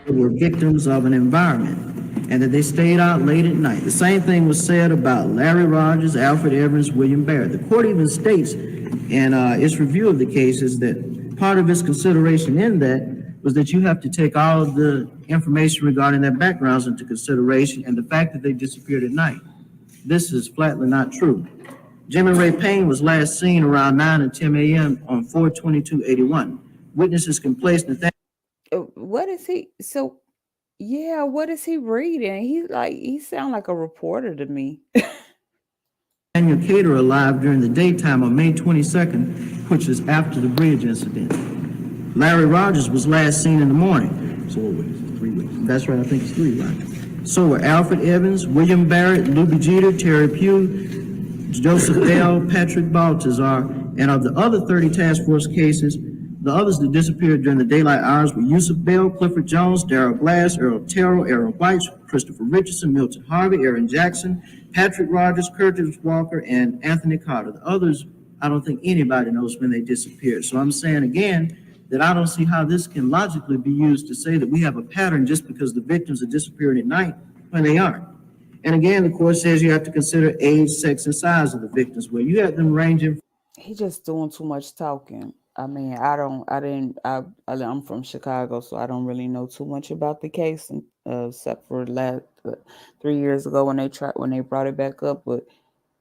Were victims of an environment and that they stayed out late at night. The same thing was said about Larry Rogers, Alfred Evans, William Barrett. The court even states in its review of the cases that part of its consideration in that was that you have to take all of the information regarding their backgrounds into consideration and the fact that they disappeared at night. This is flatly not true. Jimmy Ray Payne was last seen around 9 and 10 a.m. on 4/22/81. Witnesses can place Nathaniel. What is he? So, yeah, what is he reading? He sound like a reporter to me. Nathaniel Cater alive during the daytime on May 22nd, which is after the bridge incident. Larry Rogers was last seen in the morning. So what witnesses? 3 witnesses. That's right, I think it's 3, right? So were Alfred Evans, William Barrett, Luby Jeter, Terry Pugh, Joseph Bell, Patrick Baltazar, and of the other 30 task force cases, the others that disappeared during the daylight hours were Yusuf Bell, Clifford Jones, Darrell Glass, Earl Terrell, Aaron White, Christopher Richardson, Milton Harvey, Aaron Jackson, Patrick Rogers, Curtis Walker, and Anthony Carter. The others, I don't think anybody knows when they disappeared. So I'm saying again that I don't see how this can logically be used to say that we have a pattern just because the victims are disappearing at night when they aren't. And again, the court says you have to consider age, sex, and size of the victims, where you have them ranging. He just doing too much talking. I mean, I'm from Chicago, so I don't really know too much about the case, except for last 3 years ago when they brought it back up. But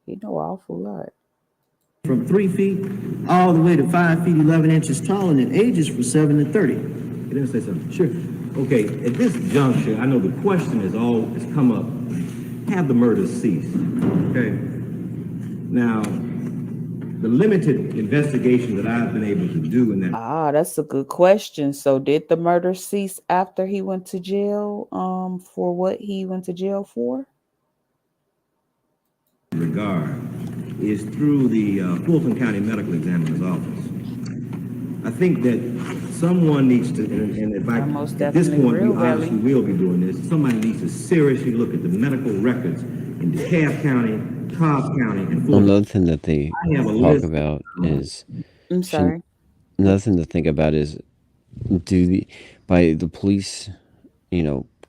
he know an awful lot. From 3 feet all the way to 5 feet 11 inches tall, and then ages from 7 to 30. Let me say something. Sure. Okay. At this juncture, I know the question has come up: have the murders ceased? Okay. Now, the limited investigation that I've been able to do in that. That's a good question. So did the murder cease after he went to jail? For what he went to jail for? Regard is through the Fulton County Medical Examiner's Office. I think that someone needs to, and if I, at this point, we obviously will be doing this, somebody needs to seriously look at the medical records in DeKalb County, Cobb County, and Fulton. Another thing that they talk about is, I'm sorry. Another thing to think about is, by the police,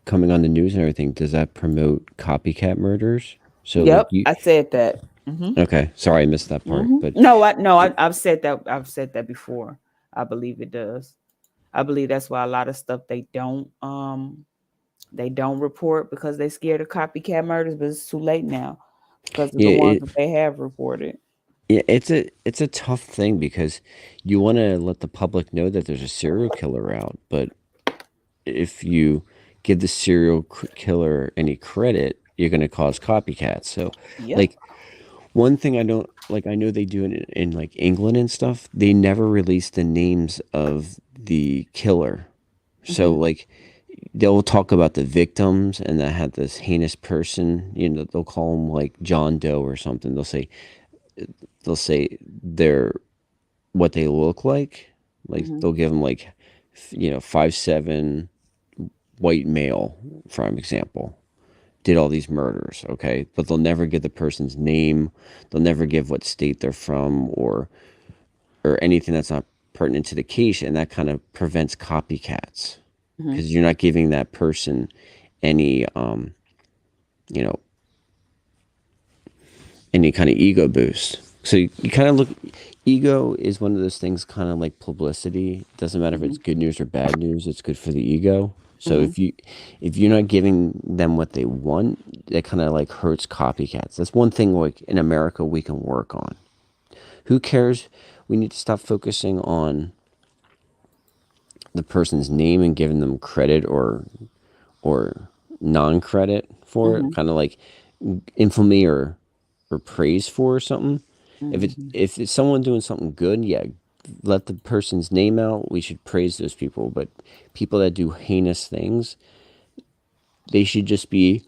coming on the news and everything, does that promote copycat murders? So Yep, I said that. Okay, sorry I missed that part. But I've said that. I've said that before. I believe it does. I believe that's why a lot of stuff they don't report because they're scared of copycat murders, but it's too late now because of the ones that they have reported. Yeah, it's a tough thing because you want to let the public know that there's a serial killer out, but if you give the serial killer any credit, you're going to cause copycats. So, like, one thing I don't like, I know they do it in like England and stuff. They never release the names of the killer. So, like, they'll talk about the victims and that had this heinous person. They'll call them like John Doe or something. They'll say they're what they look like. Like they'll give them like 5'7" white male, for example, did all these murders, okay? But they'll never give the person's name. They'll never give what state they're from or anything that's not pertinent to the case, and that kind of prevents copycats because you're not giving that person any any kind of ego boost. So you kind of look, ego is one of those things kind of like publicity. It doesn't matter if it's good news or bad news, it's good for the ego. So if you're not giving them what they want, that kind of like hurts copycats. That's one thing like in America we can work on. Who cares? We need to stop focusing on the person's name and giving them credit or non-credit for it, kind of like infamy or praise for or something. If it's someone doing something good, let the person's name out. We should praise those people. But people that do heinous things, they should just be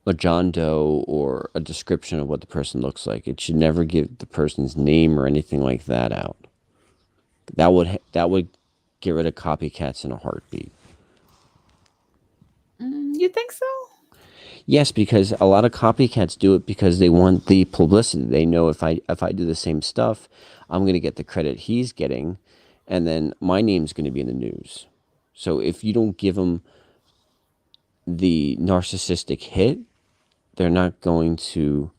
a John Doe or a description of what the person looks like. It should never give the person's name or anything like that out. That would get rid of copycats in a heartbeat. You think so? Yes, because a lot of copycats do it because they want the publicity. They know if I do the same stuff, I'm going to get the credit he's getting, and then my name's going to be in the news. So if you don't give them the narcissistic hit, they're not going to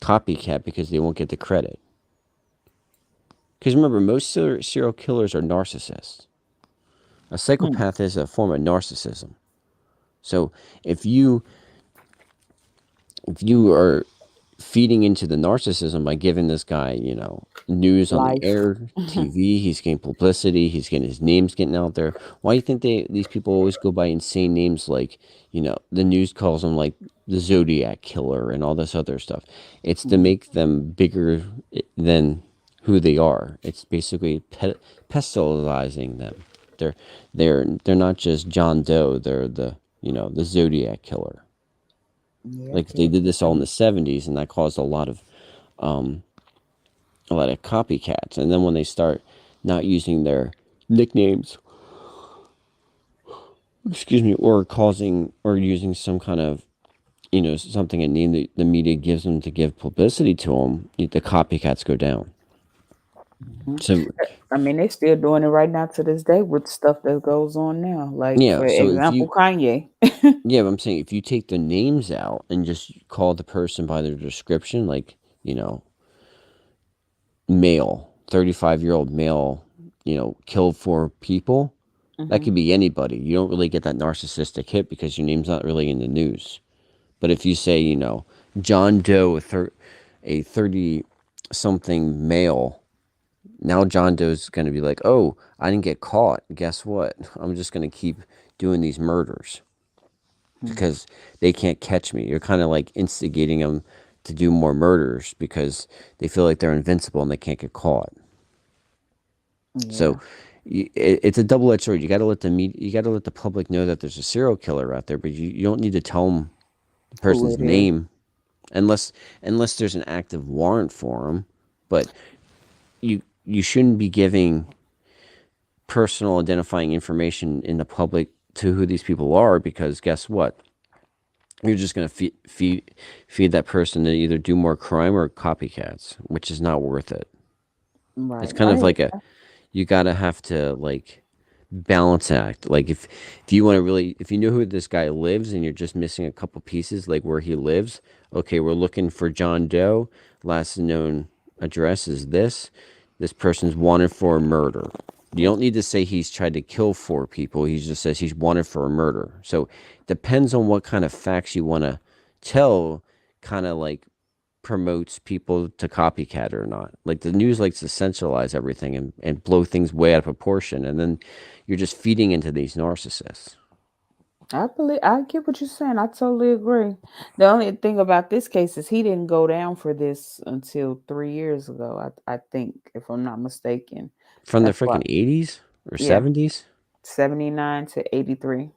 copycat because they won't get the credit. Because remember, most serial killers are narcissists. A psychopath is a form of narcissism. So if you are feeding into the narcissism by giving this guy, news on the air, TV, he's getting publicity, he's getting his name's getting out there. Why do you think these people always go by insane names like, the news calls them like the Zodiac Killer and all this other stuff? It's to make them bigger than who they are. It's basically pestilizing them. They're not just John Doe, they're the Zodiac Killer. Yeah, Like they did this all in the 70s, and that caused a lot of copycats. And then when they start not using their nicknames, or using some kind of something a name that the media gives them to give publicity to them, the copycats go down. So I mean, they're still doing it right now to this day with stuff that goes on now. Like, yeah, for so example, Kanye. yeah, but I'm saying if you take the names out and just call the person by their description, like, male, 35-year-old male, killed 4 people, that could be anybody. You don't really get that narcissistic hit because your name's not really in the news. But if you say, John Doe, a 30-something male, now John Doe's going to be like, oh, I didn't get caught. Guess what? I'm just going to keep doing these murders because they can't catch me. You're kind of like instigating them to do more murders because they feel like they're invincible and they can't get caught. Yeah. So it's a double-edged sword. You got to let the public know that there's a serial killer out there, but you don't need to tell them the person's name unless there's an active warrant for them. But you shouldn't be giving personal identifying information in the public to who these people are, because guess what? You're just going to feed that person to either do more crime or copycats, which is not worth it. Right. It's kind of like you gotta have to like balance act. Like if you want to really, if you know who this guy lives and you're just missing a couple pieces, like where he lives, okay, we're looking for John Doe. Last known address is this. This person's wanted for murder. You don't need to say he's tried to kill 4 people. He just says he's wanted for a murder. So depends on what kind of facts you want to tell, kind of like promotes people to copycat or not. Like the news likes to centralize everything and blow things way out of proportion. And then you're just feeding into these narcissists. I get what you're saying. I totally agree. The only thing about this case is he didn't go down for this until 3 years ago. I think, if I'm not mistaken. From the freaking 80s or 70s? 79 to 83.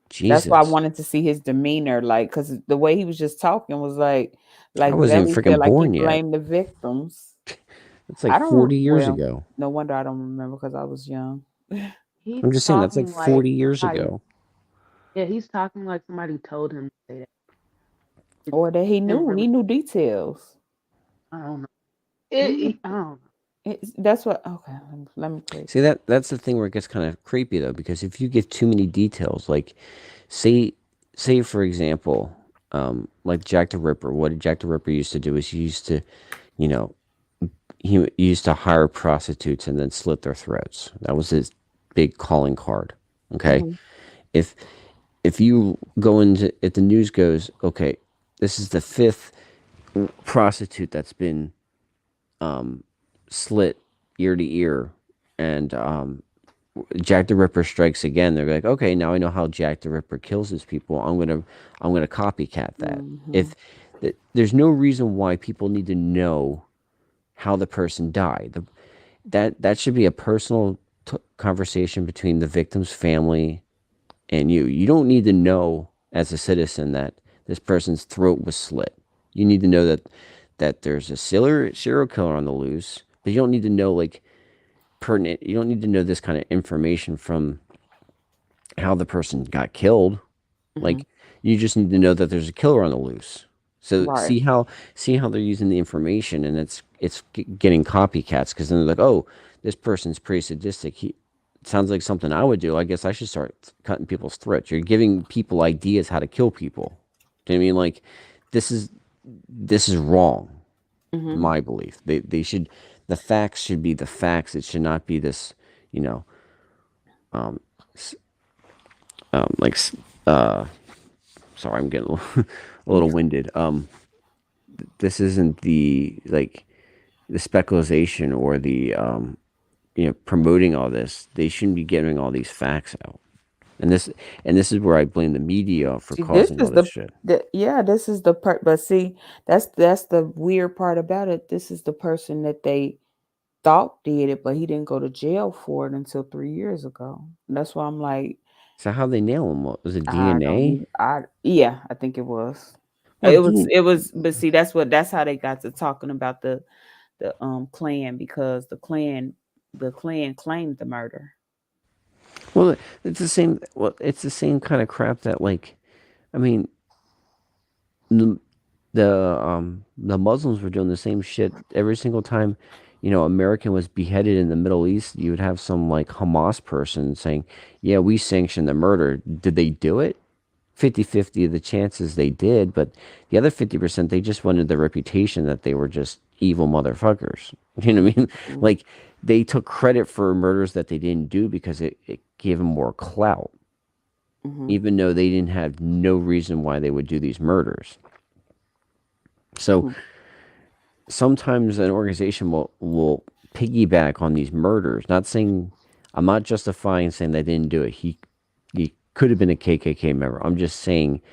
Jesus. That's why I wanted to see his demeanor, like, because the way he was just talking was like I wasn't even freaking born yet. Blame the victims. It's like 40 years ago. No wonder I don't remember because I was young. I'm just saying that's like 40 years ago. Yeah, he's talking like somebody told him to say that. Or that he knew details. I don't know. I don't know. That's what. Okay, let me play. See, that's the thing where it gets kind of creepy though, because if you give too many details, like say for example, like Jack the Ripper. What Jack the Ripper used to do is he used to hire prostitutes and then slit their throats. That was his big calling card. Okay, if you go into, if the news goes, okay, this is the 5th prostitute that's been slit ear to ear, and Jack the Ripper strikes again, they're like, okay, now I know how Jack the Ripper kills his people. I'm gonna copycat that. If there's no reason why people need to know how the person died, that should be a personal conversation between the victim's family and you. You don't need to know as a citizen that this person's throat was slit. You need to know that there's a serial killer on the loose, but you don't need to know like pertinent. You don't need to know this kind of information from how the person got killed. Like you just need to know that there's a killer on the loose. So Right. see how they're using the information, and it's getting copycats, because then they're like, oh, this person's pretty sadistic. He sounds like something I would do. I guess I should start cutting people's throats. You're giving people ideas how to kill people. Do you know what I mean? Like this is wrong. In my belief. They should, the facts should be the facts. It should not be this, you know, sorry, I'm getting a little winded. This isn't the speculation or the promoting all this. They shouldn't be getting all these facts out. And this is where I blame the media for See, causing all this shit. This is the part. But see, that's the weird part about it. This is the person that they thought did it, but he didn't go to jail for it until 3 years ago. And that's why I'm like, So how they nail him? Was it I don't DNA? even- I think it was. Well, It was. But see, that's how they got to talking about the Klan, because the Klan claimed the murder. Well, it's the same. Well, it's the same kind of crap that, like, I mean, the Muslims were doing the same shit every single time. You know, American was beheaded in the Middle East. You would have some like Hamas person saying, "Yeah, we sanctioned the murder." Did they do it? 50-50 of the chances they did, but the other 50%, they just wanted the reputation that they were just evil motherfuckers. You know what I mean? Like, they took credit for murders that they didn't do because it gave them more clout, even though they didn't have no reason why they would do these murders. So sometimes an organization will piggyback on these murders. Not saying, I'm not justifying saying they didn't do it. He could have been a KKK member. I'm just saying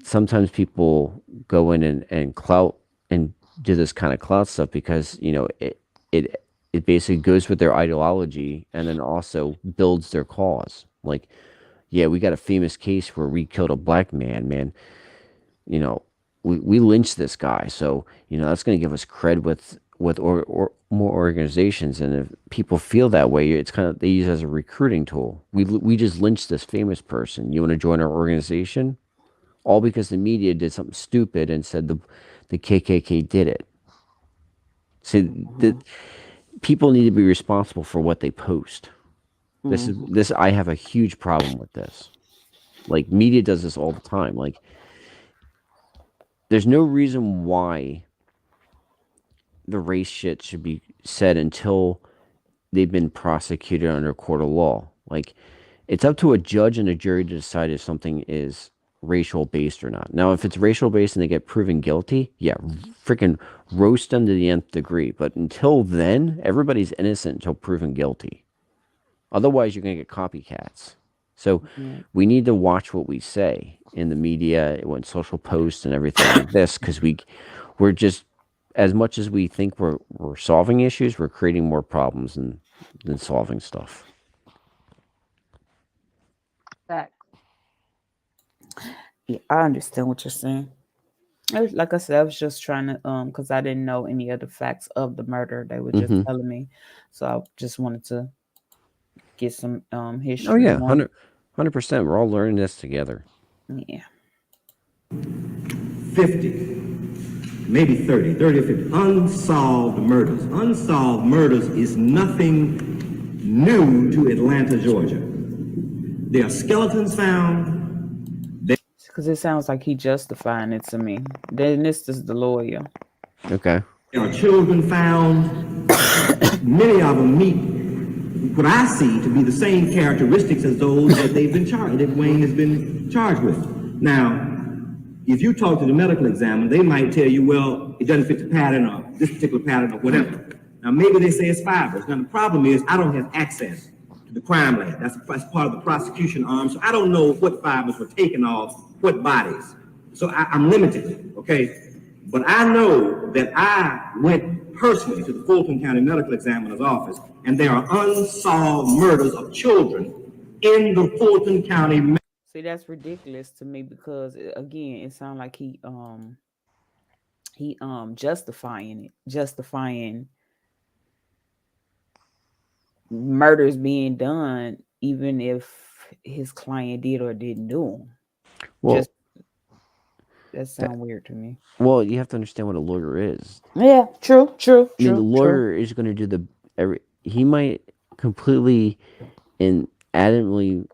sometimes people go in and clout and do this kind of clout stuff because, you know, it basically goes with their ideology and then also builds their cause. Like, yeah, we got a famous case where we killed a black man. You know, we lynched this guy. So, you know, that's going to give us cred with or more organizations. And if people feel that way, it's kind of, they use it as a recruiting tool. We just lynched this famous person. You want to join our organization? All because the media did something stupid and said the KKK did it. So people need to be responsible for what they post. This I have a huge problem with this. Like, media does this all the time. Like, there's no reason why the race shit should be said until they've been prosecuted under a court of law. Like, it's up to a judge and a jury to decide if something is racial based or not. Now, if it's racial based and they get proven guilty, yeah, freaking roast them to the nth degree. But until then, everybody's innocent until proven guilty. Otherwise, you're going to get copycats. So we need to watch what we say in the media, when social posts and everything like this, because we're just, as much as we think we're solving issues, we're creating more problems than solving stuff. Fact. Yeah, I understand what you're saying. Like I said, I was just trying to because I didn't know any of the facts of the murder. They were just telling me, so I just wanted to get some history. Oh yeah, 100%. We're all learning this together. Yeah. 50, maybe 30 or 50 unsolved murders. Unsolved murders is nothing new to Atlanta, Georgia. There are skeletons found. Because it sounds like he justifying it to me. Then this is the lawyer. Okay. There are children found. Many of them meet what I see to be the same characteristics as those that they've been charged, that Wayne has been charged with. Now, if you talk to the medical examiner, they might tell you, well, it doesn't fit the pattern or this particular pattern or whatever. Now, maybe they say it's fibers. Now, the problem is I don't have access to the crime lab. That's part of the prosecution arm. So I don't know what fibers were taken off what bodies. So I'm limited, okay? But I know that I went personally to the Fulton County Medical Examiner's office, and there are unsolved murders of children in the Fulton County. See, that's ridiculous to me because again, it sounds like he justifying murders being done, even if his client did or didn't do them. Well, That sounds weird to me. well, you have to understand what a lawyer is. Yeah, true. I mean, the lawyer is going to do he might completely and adamantly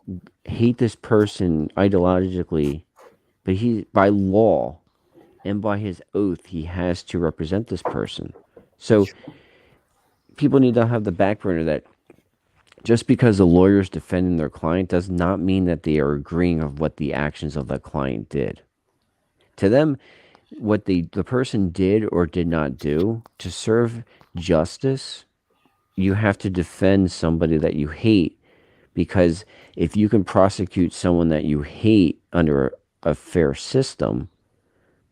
hate this person ideologically, but he, by law and by his oath, he has to represent this person. So people need to have the back burner that just because the lawyer is defending their client does not mean that they are agreeing of what the actions of the client did. To them, what the person did or did not do, to serve justice, you have to defend somebody that you hate, because if you can prosecute someone that you hate under a fair system,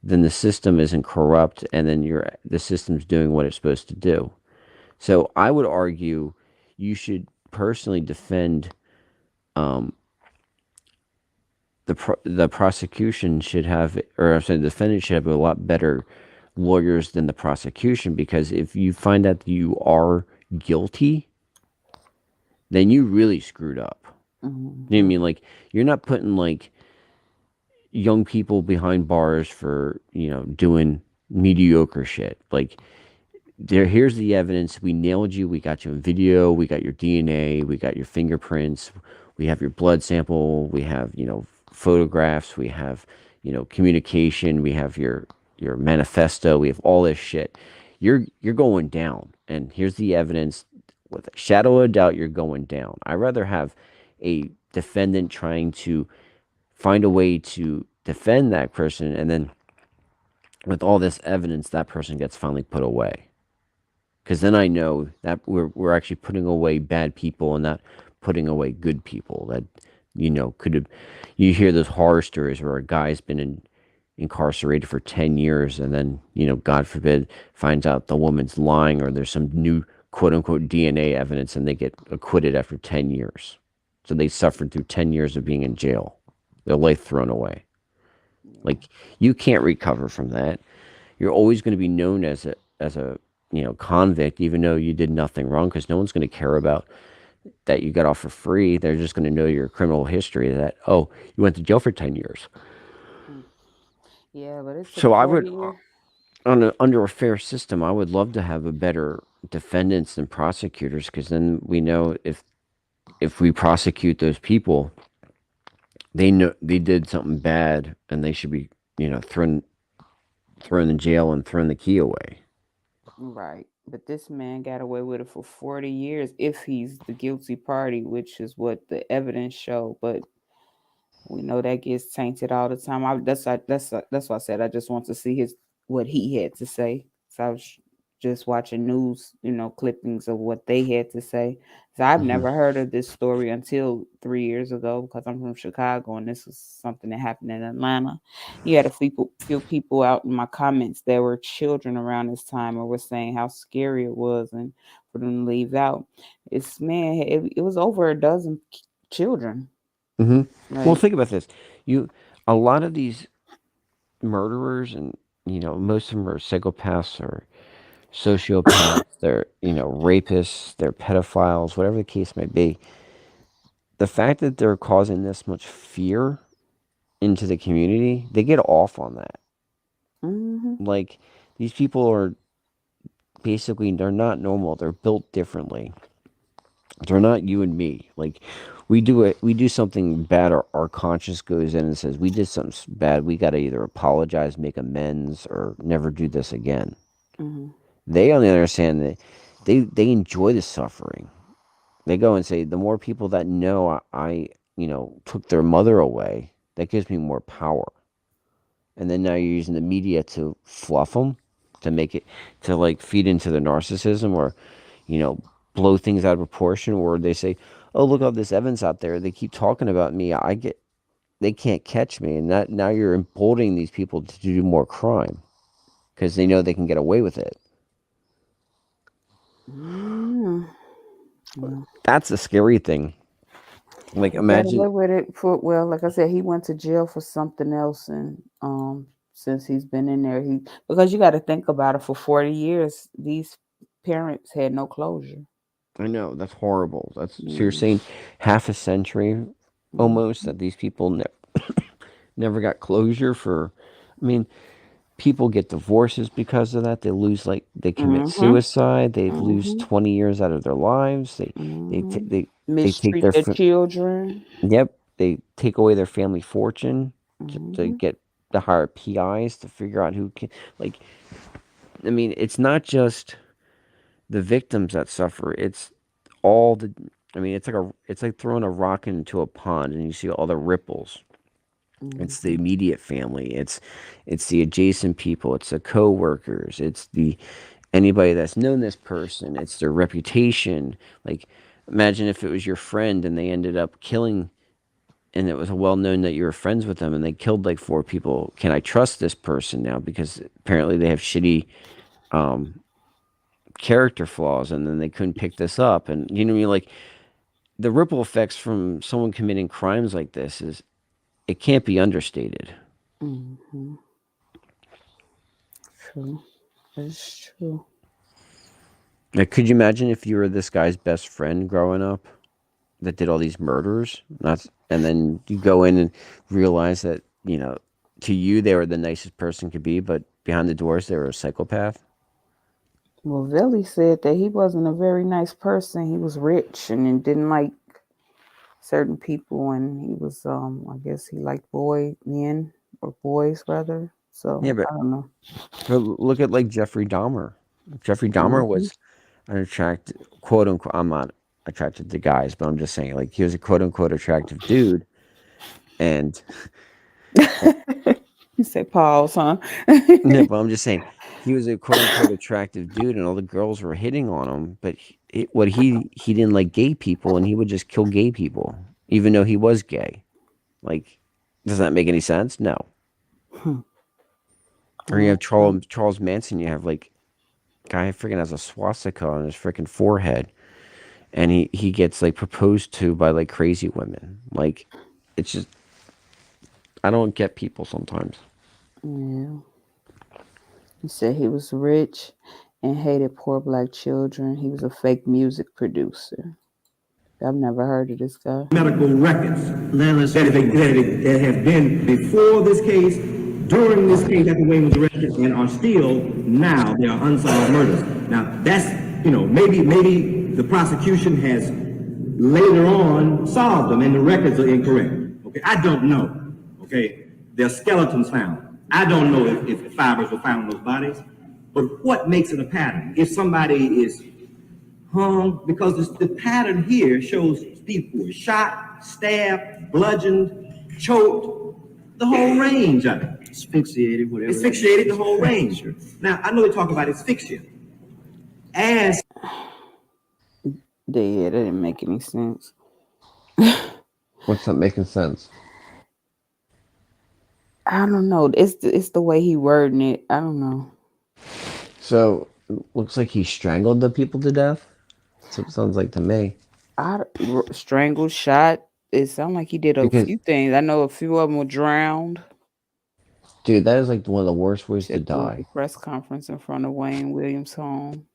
then the system isn't corrupt, and then the system's doing what it's supposed to do. So I would argue you should personally defend the prosecution should have, or I'm saying the defendant should have a lot better lawyers than the prosecution, because if you find out that you are guilty, then you really screwed up. You know what I mean? Like, you're not putting like young people behind bars for, doing mediocre shit. Like, here's the evidence. We nailed you. We got you in video. We got your DNA. We got your fingerprints. We have your blood sample. We have, photographs. We have, communication. We have your manifesto. We have all this shit. You're going down. And here's the evidence. With a shadow of a doubt, you're going down. I'd rather have a defendant trying to find a way to defend that person, and then with all this evidence, that person gets finally put away. Because then I know that we're actually putting away bad people and not putting away good people that, could have. You hear those horror stories where a guy's been incarcerated for 10 years and then, God forbid, finds out the woman's lying, or there's some new quote-unquote DNA evidence, and they get acquitted after 10 years. So they suffered through 10 years of being in jail. Their life thrown away. Like, you can't recover from that. You're always going to be known as a convict, even though you did nothing wrong, because no one's going to care about that you got off for free. They're just going to know your criminal history, that, oh, you went to jail for 10 years. Yeah, but it's so I would, under a fair system, I would love to have a better defendants than prosecutors, because then we know if we prosecute those people, they know they did something bad and they should be, thrown in jail and thrown the key away. Right. But this man got away with it for 40 years if he's the guilty party, which is what the evidence showed. But we know that gets tainted all the time. That's why I said I just want to see what he had to say. So I was just watching news, clippings of what they had to say. So I've never heard of this story until 3 years ago, because I'm from Chicago and this was something that happened in Atlanta. You had a few people out in my comments that were children around this time, or were saying how scary it was and for them to leave out. It was over a dozen children. Well, Right. think about this. A lot of these murderers, and most of them are psychopaths or sociopaths, they're rapists, they're pedophiles, whatever the case may be. The fact that they're causing this much fear into the community, they get off on that. Like, these people are basically, they're not normal. They're built differently. They're not you and me. Like, we do something bad, our conscience goes in and says, we did something bad, we got to either apologize, make amends, or never do this again. They, on the other hand, they enjoy the suffering. They go and say, the more people that know I took their mother away, that gives me more power. And then now you're using the media to fluff them, to make it, to like feed into their narcissism, or, blow things out of proportion, or they say, oh, look all this evidence out there. They keep talking about me. They can't catch me. And now you're emboldening these people to do more crime because they know they can get away with it. That's the scary thing. Like, He got away imagine. with it for, well, like I said, he went to jail for something else, and since he's been in there, because you got to think about it, for 40 years, these parents had no closure. I know that's horrible. So you're saying half a century almost that these people never got closure for. I mean, people get divorces because of that. They lose, like, they commit suicide. They lose 20 years out of their lives. They take Mistreat their children. Yep, they take away their family fortune to get the higher PIs to figure out who can. Like, I mean, it's not just the victims that suffer. It's all the. I mean, it's like throwing a rock into a pond and you see all the ripples. It's the immediate family. It's the adjacent people. It's the co-workers. It's the anybody that's known this person. It's their reputation. Like, imagine if it was your friend and they ended up killing, and it was well known that you were friends with them and they killed like 4 people. Can I trust this person now? Because apparently they have shitty character flaws, and then they couldn't pick this up. And you know what I mean? Like, the ripple effects from someone committing crimes like this it can't be understated. True. That's true. Like, could you imagine if you were this guy's best friend growing up that did all these murders? And then you go in and realize that, to you, they were the nicest person could be, but behind the doors, they were a psychopath. Well, Veli said that he wasn't a very nice person. He was rich and then didn't like certain people, and he was, I guess he liked men or boys rather. So Yeah, but I don't know. But look at like Jeffrey Dahmer. Jeffrey Dahmer was an attractive, quote unquote. I'm not attracted to guys, but I'm just saying, like, he was a quote unquote attractive dude, and You say pause, huh? no, but I'm just saying he was a quote unquote attractive dude, and all the girls were hitting on him. But he didn't like gay people, and he would just kill gay people, even though he was gay. Like, does that make any sense? No. Or you have Charles Manson. You have like guy freaking has a swastika on his freaking forehead, and he gets like proposed to by like crazy women. Like, it's just, I don't get people sometimes. Yeah. He said he was rich and hated poor black children. He was a fake music producer. I've never heard of this guy. Medical records that have been before this case, during this case after Wayne was arrested, and are still now. They are unsolved murders. Now that's, maybe the prosecution has later on solved them and the records are incorrect. Okay, I don't know. Okay, there are skeletons found. I don't know if fibers were found in those bodies, but what makes it a pattern? If somebody is hung, because the pattern here shows people who were shot, stabbed, bludgeoned, choked, the whole range of it. Asphyxiated, whatever. Asphyxiated, the whole range. Now, I know they talk about asphyxia. Yeah, that didn't make any sense. What's not making sense? I don't know. It's the way he wording it. I don't know. So, looks like he strangled the people to death. That's what it sounds like to me. Strangled, shot. It sounded like he did a few things. I know a few of them were drowned. Dude, that is like one of the worst ways to die. The press conference in front of Wayne Williams' home.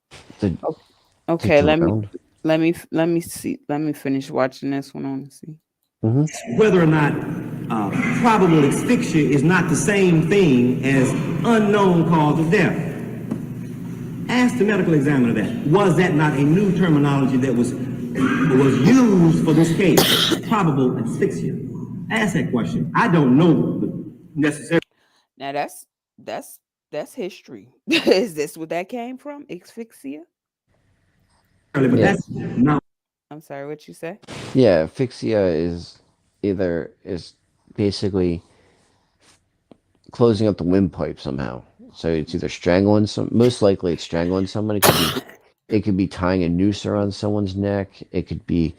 Okay, let me see. Let me finish watching this one on and see. Whether or not probable asphyxia is not the same thing as unknown cause of death. Ask the medical examiner that. Was that not a new terminology that was used for this case? Probable asphyxia. Ask that question. I don't know necessarily. Now that's history. Is this what that came from? Asphyxia? But that's not. I'm sorry, what you say? Yeah, asphyxia is basically closing up the windpipe somehow. So it's either strangling most likely it's strangling someone. It could be tying a noose around someone's neck. It could be,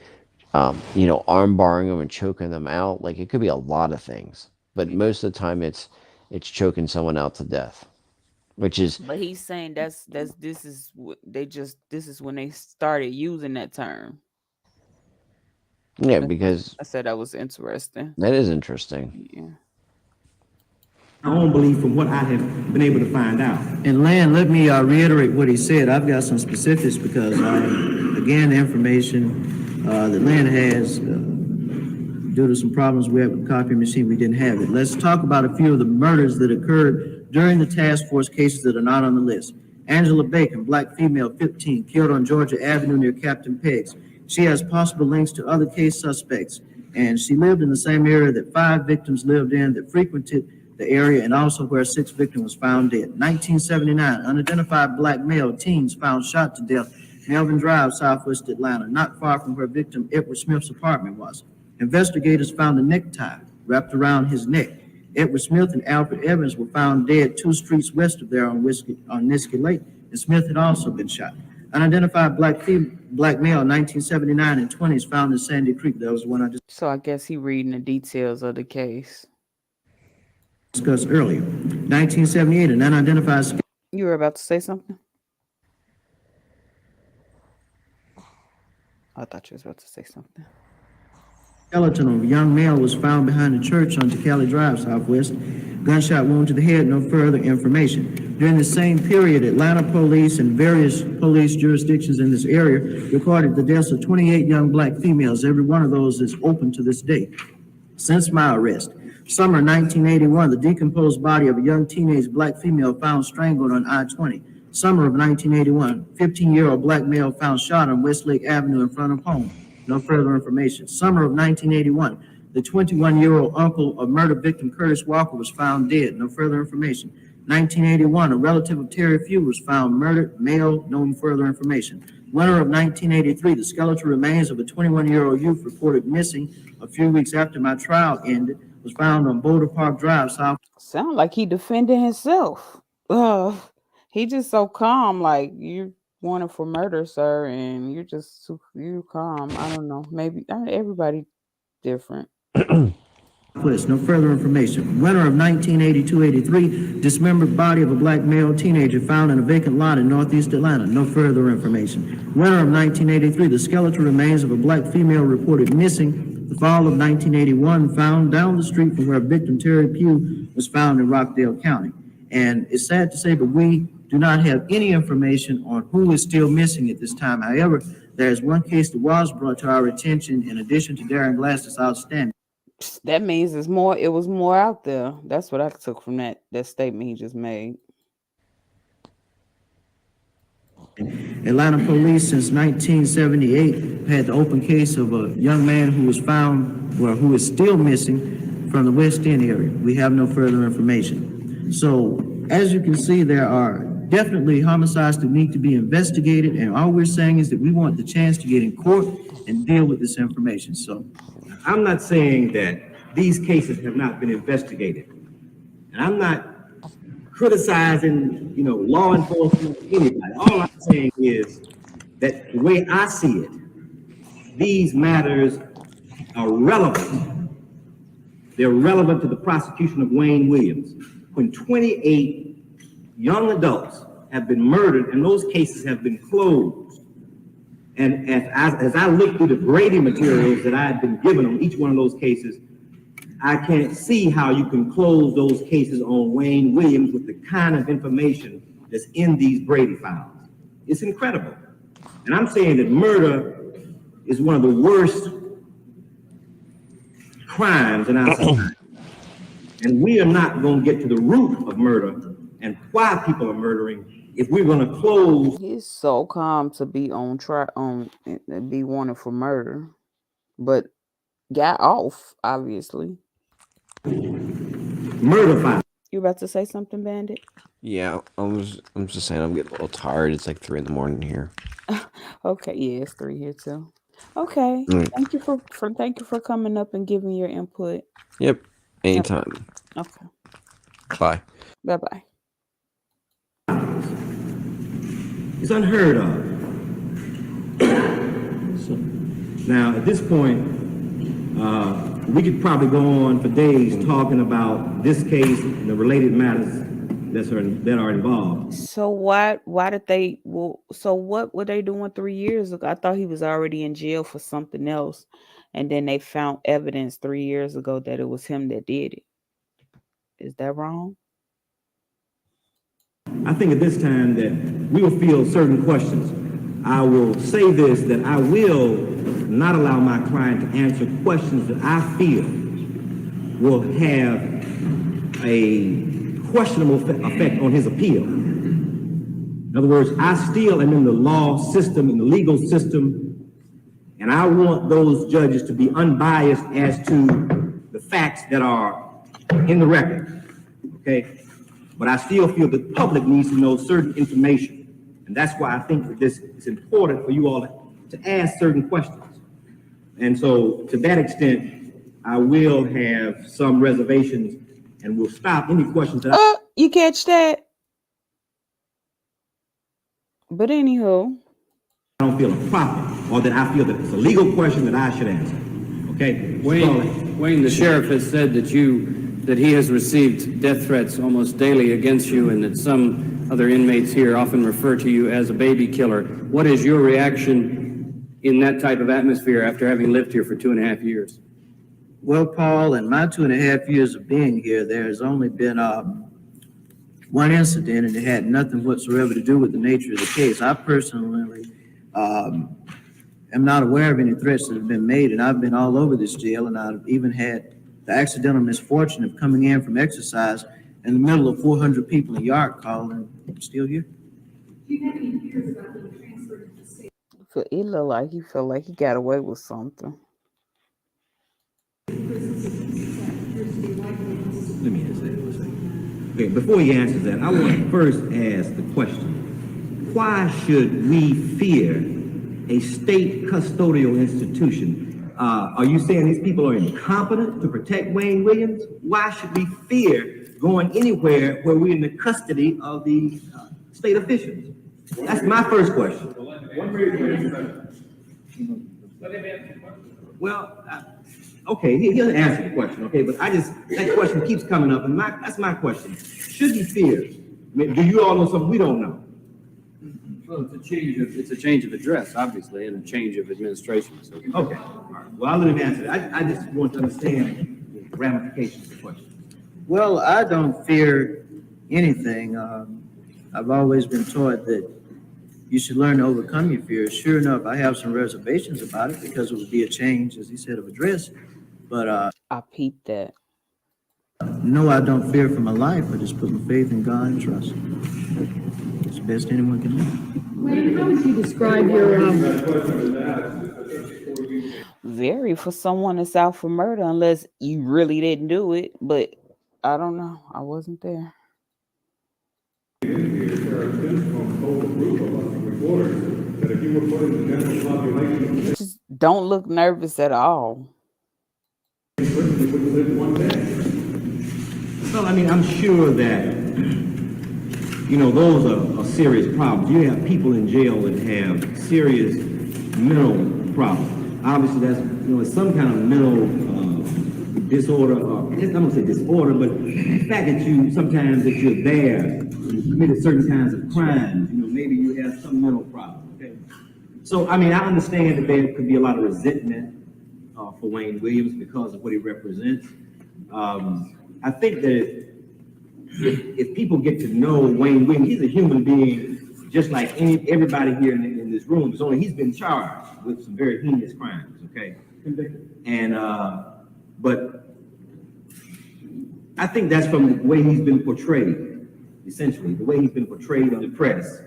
arm barring them and choking them out. Like, it could be a lot of things. But most of the time it's choking someone out to death, which is. But he's saying this is when they started using that term. Yeah, because I said that was interesting. that is interesting. Yeah. My own belief from what I have been able to find out. And Lan, let me reiterate what he said. I've got some specifics because, again, the information that Lan has, due to some problems we had with the copy machine, we didn't have it. Let's talk about a few of the murders that occurred during the task force cases that are not on the list. Angela Bacon, black female, 15, killed on Georgia Avenue near Captain Pegg's. She has possible links to other case suspects, and she lived in the same area that 5 victims lived in, that frequented the area, and also where a 6th victim was found dead. 1979, unidentified black male, teens found shot to death, Melvin Drive, Southwest Atlanta, not far from where victim Edward Smith's apartment was. Investigators found a necktie wrapped around his neck. Edward Smith and Alfred Evans were found dead 2 streets west of there on Niskey Lake, and Smith had also been shot. Unidentified black male, 1979 and 20s, found in Sandy Creek. That was the one I just So I guess he reading the details of the case. discussed earlier. 1978, an unidentified You were about to say something? I thought you was about to say something. skeleton of a young male was found behind the church on Tecali Drive, Southwest. Gunshot wound to the head, no further information. During the same period, Atlanta police and various police jurisdictions in this area recorded the deaths of 28 young black females. Every one of those is open to this day. Since my arrest, summer 1981, the decomposed body of a young teenage black female found strangled on I-20. Summer of 1981, 15-year-old black male found shot on Westlake Avenue in front of home. No further information. Summer of 1981, the 21-year-old uncle of murder victim Curtis Walker was found dead. No further information. 1981, a relative of Terry Few was found murdered, male, no further information. Winter of 1983, the skeletal remains of a 21-year-old youth reported missing a few weeks after my trial ended was found on Boulder Park Drive, South. Sound like he defended himself. He just so calm, like you wanted for murder, sir, and you're just you calm. I don't know. Maybe everybody different. No further information. Winter of 1982-83, dismembered body of a black male teenager found in a vacant lot in northeast Atlanta. No further information. Winter of 1983, the skeletal remains of a black female reported missing. The fall of 1981, found down the street from where victim Terry Pugh was found in Rockdale County. And it's sad to say, but we do not have any information on who is still missing at this time. However, there is one case that was brought to our attention in addition to Darren Glass that's outstanding. That means it's more. It was more out there. That's what I took from that statement he just made. Atlanta police since 1978 had the open case of a young man who was found, or who is still missing from the West End area. We have no further information. So as you can see, there are definitely homicides that need to be investigated, and all we're saying is that we want the chance to get in court and deal with this information. So I'm not saying that these cases have not been investigated. And I'm not criticizing, law enforcement, anybody. All I'm saying is that the way I see it, these matters are relevant. They're relevant to the prosecution of Wayne Williams. When 28 young adults have been murdered and those cases have been closed, and as I look through the Brady materials that I had been given on each one of those cases, I can't see how you can close those cases on Wayne Williams with the kind of information that's in these Brady files. It's incredible. And I'm saying that murder is one of the worst crimes in our society. And we are not going to get to the root of murder and why people are murdering if we're going to close. He's so calm to be on be wanted for murder, but got off, obviously. Murder file. You about to say something, Bandit? Yeah, I'm just saying I'm getting a little tired. It's like 3 a.m. here. Okay, yeah, it's 3 here too. Okay, thank you for coming up and giving your input. Yep, anytime. Okay. Bye. Bye bye. It's unheard of. So, now, at this point, we could probably go on for days talking about this case and the related matters that are involved. So why did they? Well, so what were they doing 3 years ago? I thought he was already in jail for something else, and then they found evidence 3 years ago that it was him that did it. Is that wrong? I think at this time that we will field certain questions. I will say this, that I will not allow my client to answer questions that I feel will have a questionable effect on his appeal. In other words, I still am in the law system, in the legal system, and I want those judges to be unbiased as to the facts that are in the record, okay? But I still feel the public needs to know certain information. And that's why I think that this is important for you all to ask certain questions. And so to that extent, I will have some reservations and will stop any questions that You catch that? But anywho, I don't feel a proper, or that I feel that it's a legal question that I should answer. Okay? Wayne, the sheriff has said that he has received death threats almost daily against you, and that some other inmates here often refer to you as a baby killer. What is your reaction in that type of atmosphere after having lived here for 2.5 years? Well, Paul, in my 2.5 years of being here, there has only been one incident, and it had nothing whatsoever to do with the nature of the case. I personally am not aware of any threats that have been made, and I've been all over this jail, and I've even had the accidental misfortune of coming in from exercise in the middle of 400 people in yard call, and I'm still here. it looked like he felt like he got away with something. Let me answer that for a second. Okay, before he answers that, I want to first ask the question, why should we fear a state custodial institution? Are you saying these people are incompetent to protect Wayne Williams? Why should we fear going anywhere where we're in the custody of the state officials? That's my first question. Well, okay, he'll answer the question, okay, but that question keeps coming up, and that's my question. Should he fear? I mean, do you all know something we don't know? Well, it's a change of address, obviously, and a change of administration. So. Okay, all right. Well, I'll let him answer that. I just want to understand the ramifications of the question. Well, I don't fear anything. I've always been taught that you should learn to overcome your fears. Sure enough, I have some reservations about it because it would be a change, as he said, of address. But I peeped that. No, I don't fear for my life. I just put my faith in God and trust. It's the best anyone can do. Wayne, how would you describe your Very for someone that's out for murder, unless you really didn't do it. But I don't know. I wasn't there. Just don't look nervous at all. Well, I mean, I'm sure that, those are serious problems. You have people in jail that have serious mental problems. Obviously, that's, it's some kind of mental disorder, or I don't want to say disorder, but the fact that sometimes that you're there, you committed certain kinds of crimes, maybe you have some mental problem, okay? So, I mean, I understand that there could be a lot of resentment for Wayne Williams because of what he represents. I think that if people get to know Wayne Williams, he's a human being just like everybody here in this room. It's only he's been charged with some very heinous crimes, okay? Convicted. And, but I think that's from the way he's been portrayed, essentially, the way he's been portrayed in the press.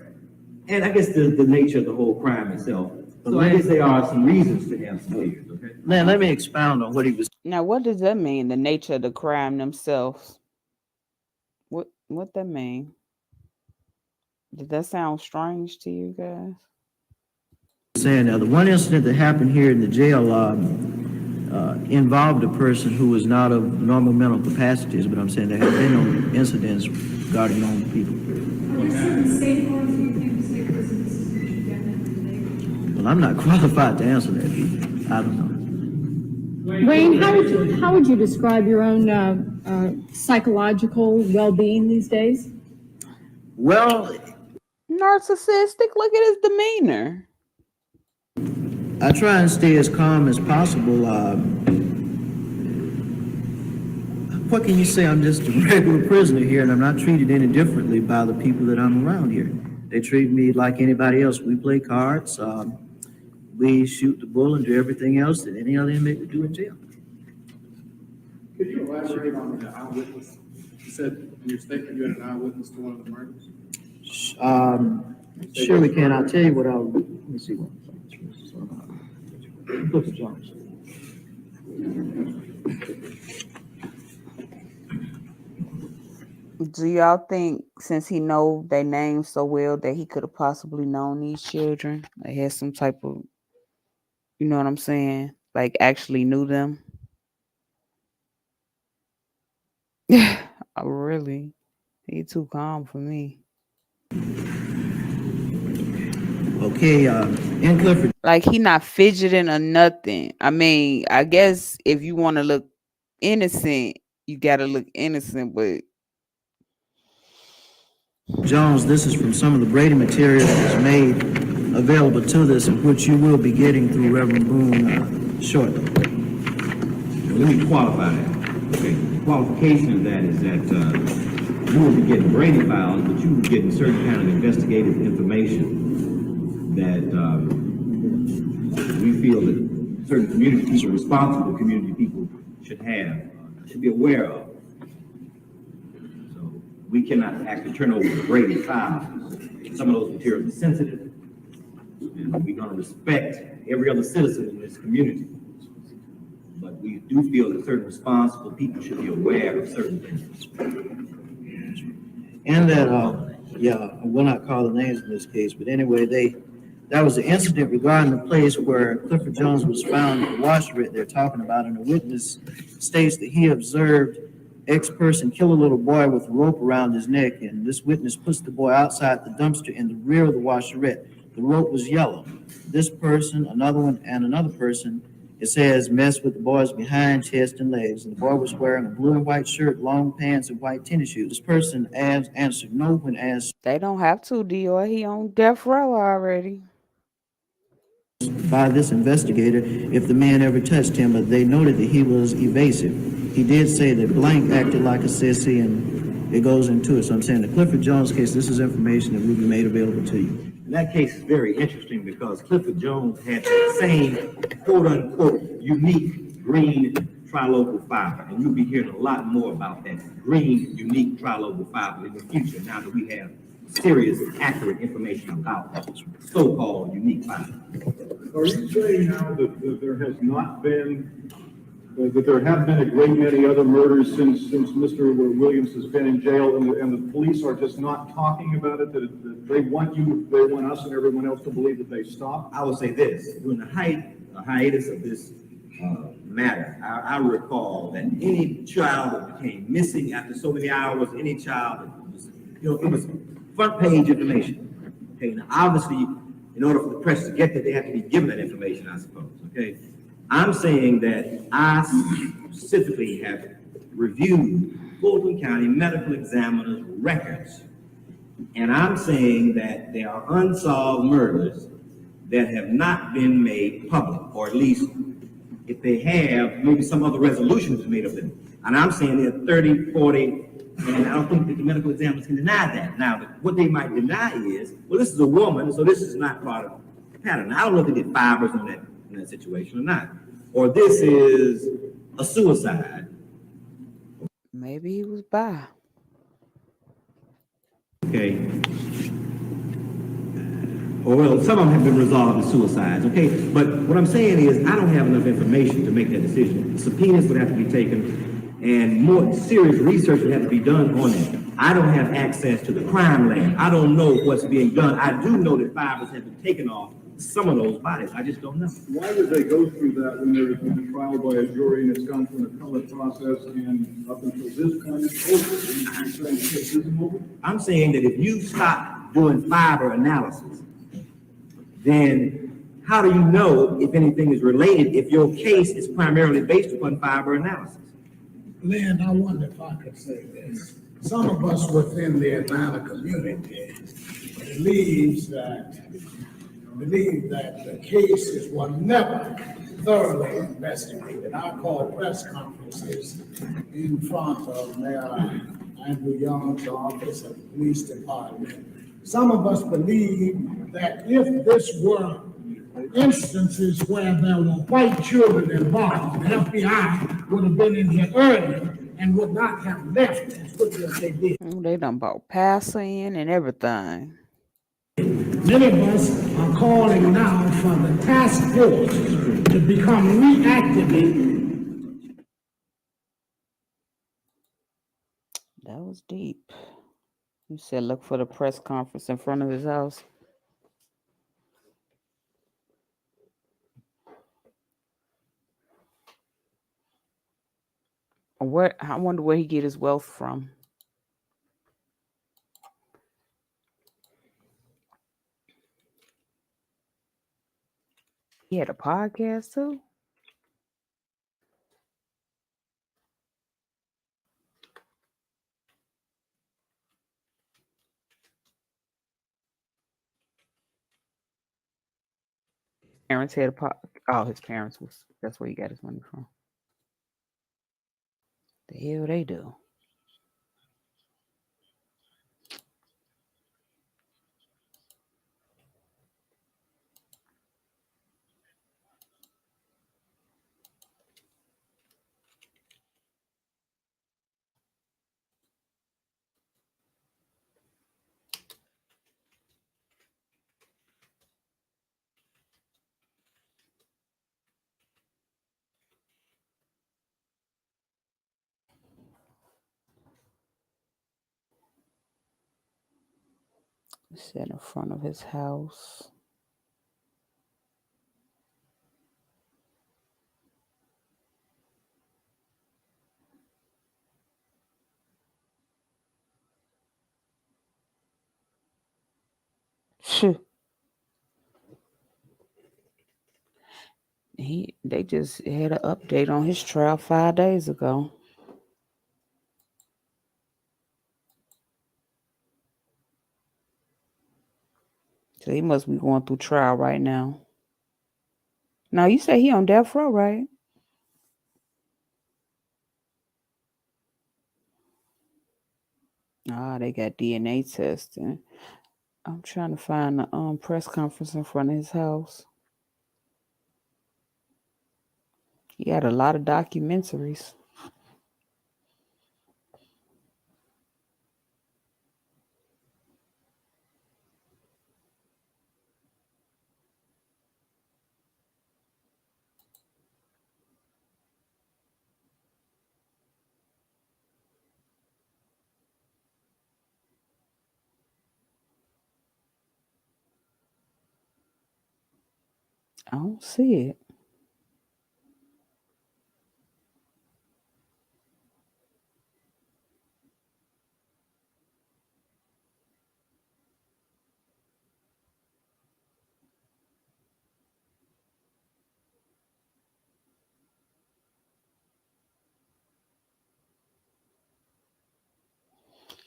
And I guess the nature of the whole crime itself. So I guess there are some reasons to have some fears, okay? Man, let me expound on what he was. Now, what does that mean? The nature of the crime themselves. What that mean? Did that sound strange to you guys? Saying now, the one incident that happened here in the jail involved a person who was not of normal mental capacities, but I'm saying there have been no incidents regarding normal people. Well, I'm not qualified to answer that. I don't know. Wayne, how would you describe your own psychological well-being these days? Well, narcissistic. Look at his demeanor. I try and stay as calm as possible. What can you say? I'm just a regular prisoner here, and I'm not treated any differently by the people that I'm around here. They treat me like anybody else. We play cards, we shoot the bull and do everything else that any other inmate would do in jail. Could you elaborate on the eyewitness? You said in your statement you had an eyewitness to one of the murders. Sure we can. I'll tell you what I'll, let me see what. Clifford Jones. Do y'all think, since he know their names so well, that he could have possibly known these children? They had some type of, you know what I'm saying? Like actually knew them? Oh, really? He too calm for me. Okay, in Clifford. Like he not fidgeting or nothing. I mean, I guess if you want to look innocent, you gotta look innocent, but Jones, this is from some of the Brady material that was made available to this, and which you will be getting through Reverend Boone shortly. Let me qualify that. Okay, the qualification of that is that you will be getting Brady files, but you will be getting certain kind of investigative information that we feel that certain community people, responsible community people, should have, should be aware of. So we cannot actually turn over the Brady files. Some of those materials are sensitive, and we're going to respect every other citizen in this community. But we do feel that certain responsible people should be aware of certain things. And that, yeah, I will not call the names in this case, but anyway, that was the incident regarding the place where Clifford Jones was found in the washerette they're talking about, and the witness states that he observed X person kill a little boy with a rope around his neck, and this witness puts the boy outside the dumpster in the rear of the washerette. The rope was yellow. This person, another one, and another person, it says, messed with the boy's behind, chest, and legs, and the boy was wearing a blue and white shirt, long pants, and white tennis shoes. This person answered no when asked. they don't have to, Dior. He on death row already. By this investigator, if the man ever touched him, but they noted that he was evasive. He did say that blank acted like a sissy, and it goes into it. So I'm saying the Clifford Jones case, this is information that will be made available to you. And that case is very interesting because Clifford Jones had the same quote-unquote unique green trilocal fiber, and you'll be hearing a lot more about that green unique trilocal fiber in the future now that we have serious, accurate information about that so-called unique fiber. Are you saying now that there has not been, that there have been a great many other murders since Mr. Williams has been in jail, and the police are just not talking about it, that they want us and everyone else to believe that they stopped? I would say this, during the hiatus of this matter, I recall that any child that became missing after so many hours, any child that was, it was front page information. Okay, now obviously, in order for the press to get that, they have to be given that information, I suppose. Okay, I'm saying that I specifically have reviewed Fulton County Medical Examiner's records, and I'm saying that there are unsolved murders that have not been made public, or at least if they have, maybe some other resolution was made of them. And I'm saying there are 30, 40, and I don't think that the medical examiners can deny that. Now, what they might deny is, well, this is a woman, so this is not part of the pattern. I don't know if they did fibers in that situation or not. Or this is a suicide. Maybe he was by. Okay. Or well, some of them have been resolved as suicides, okay? But what I'm saying is I don't have enough information to make that decision. Subpoenas would have to be taken, and more serious research would have to be done on it. I don't have access to the crime lab. I don't know what's being done. I do know that fibers have been taken off some of those bodies. I just don't know. Why would they go through that when there has been a trial by a jury and it's gone through an appellate process, and up until this point it's over? You're saying the case isn't over? I'm saying that if you stop doing fiber analysis, then how do you know if anything is related if your case is primarily based upon fiber analysis? Lynn, I wonder if I could say this. Some of us within the Atlanta community believes that believe that the cases were never thoroughly investigated. I call press conferences in front of Mayor Andrew Young's office and the police department. Some of us believe that if this were instances where there were white children involved, the FBI would have been in here earlier and would not have left as quickly as they did. They done bought passer in and everything. Many of us are calling now for the task force to become reactivated. That was deep. You said look for the press conference in front of his house. Where I wonder where he get his wealth from. He had a podcast too. Parents had a his parents was that's where he got his money from. The hell they do. Sat in front of his house. They just had an update on his trial 5 days ago. So he must be going through trial right now. Now you say he on death row, right? They got DNA testing. I'm trying to find the press conference in front of his house. He had a lot of documentaries. I don't see it.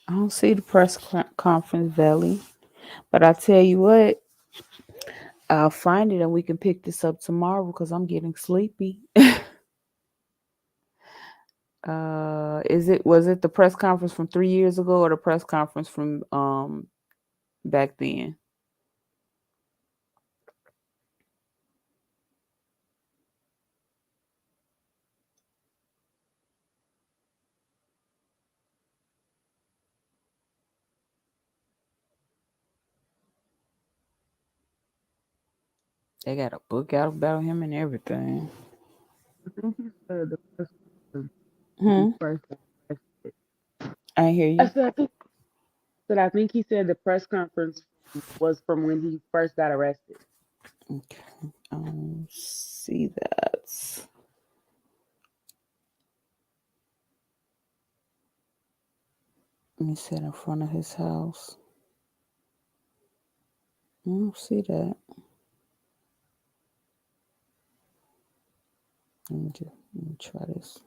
I don't see the press conference, Valley. But I tell you what, I'll find it and we can pick this up tomorrow because I'm getting sleepy. Was it the press conference from 3 years ago or the press conference from back then? They got a book out about him and everything. I think he said the press conference Hmm? when he first got arrested. I hear you. I think he said the press conference was from when he first got arrested. Okay. I don't see that. Let me sit in front of his house. I don't see that. Let me try this.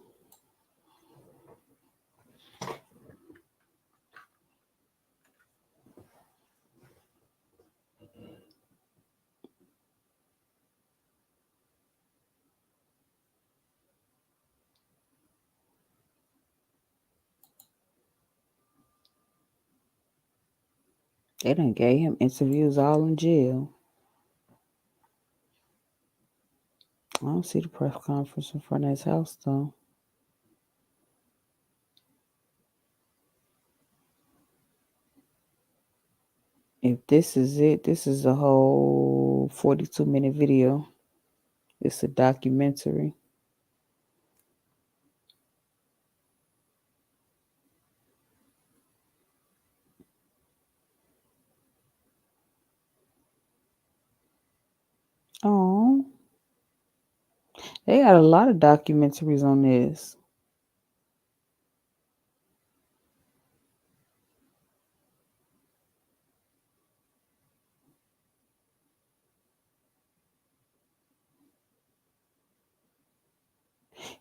They done gave him interviews all in jail. I don't see the press conference in front of his house, though. If this is it, this is a whole 42-minute video. It's a documentary. Oh, they got a lot of documentaries on this.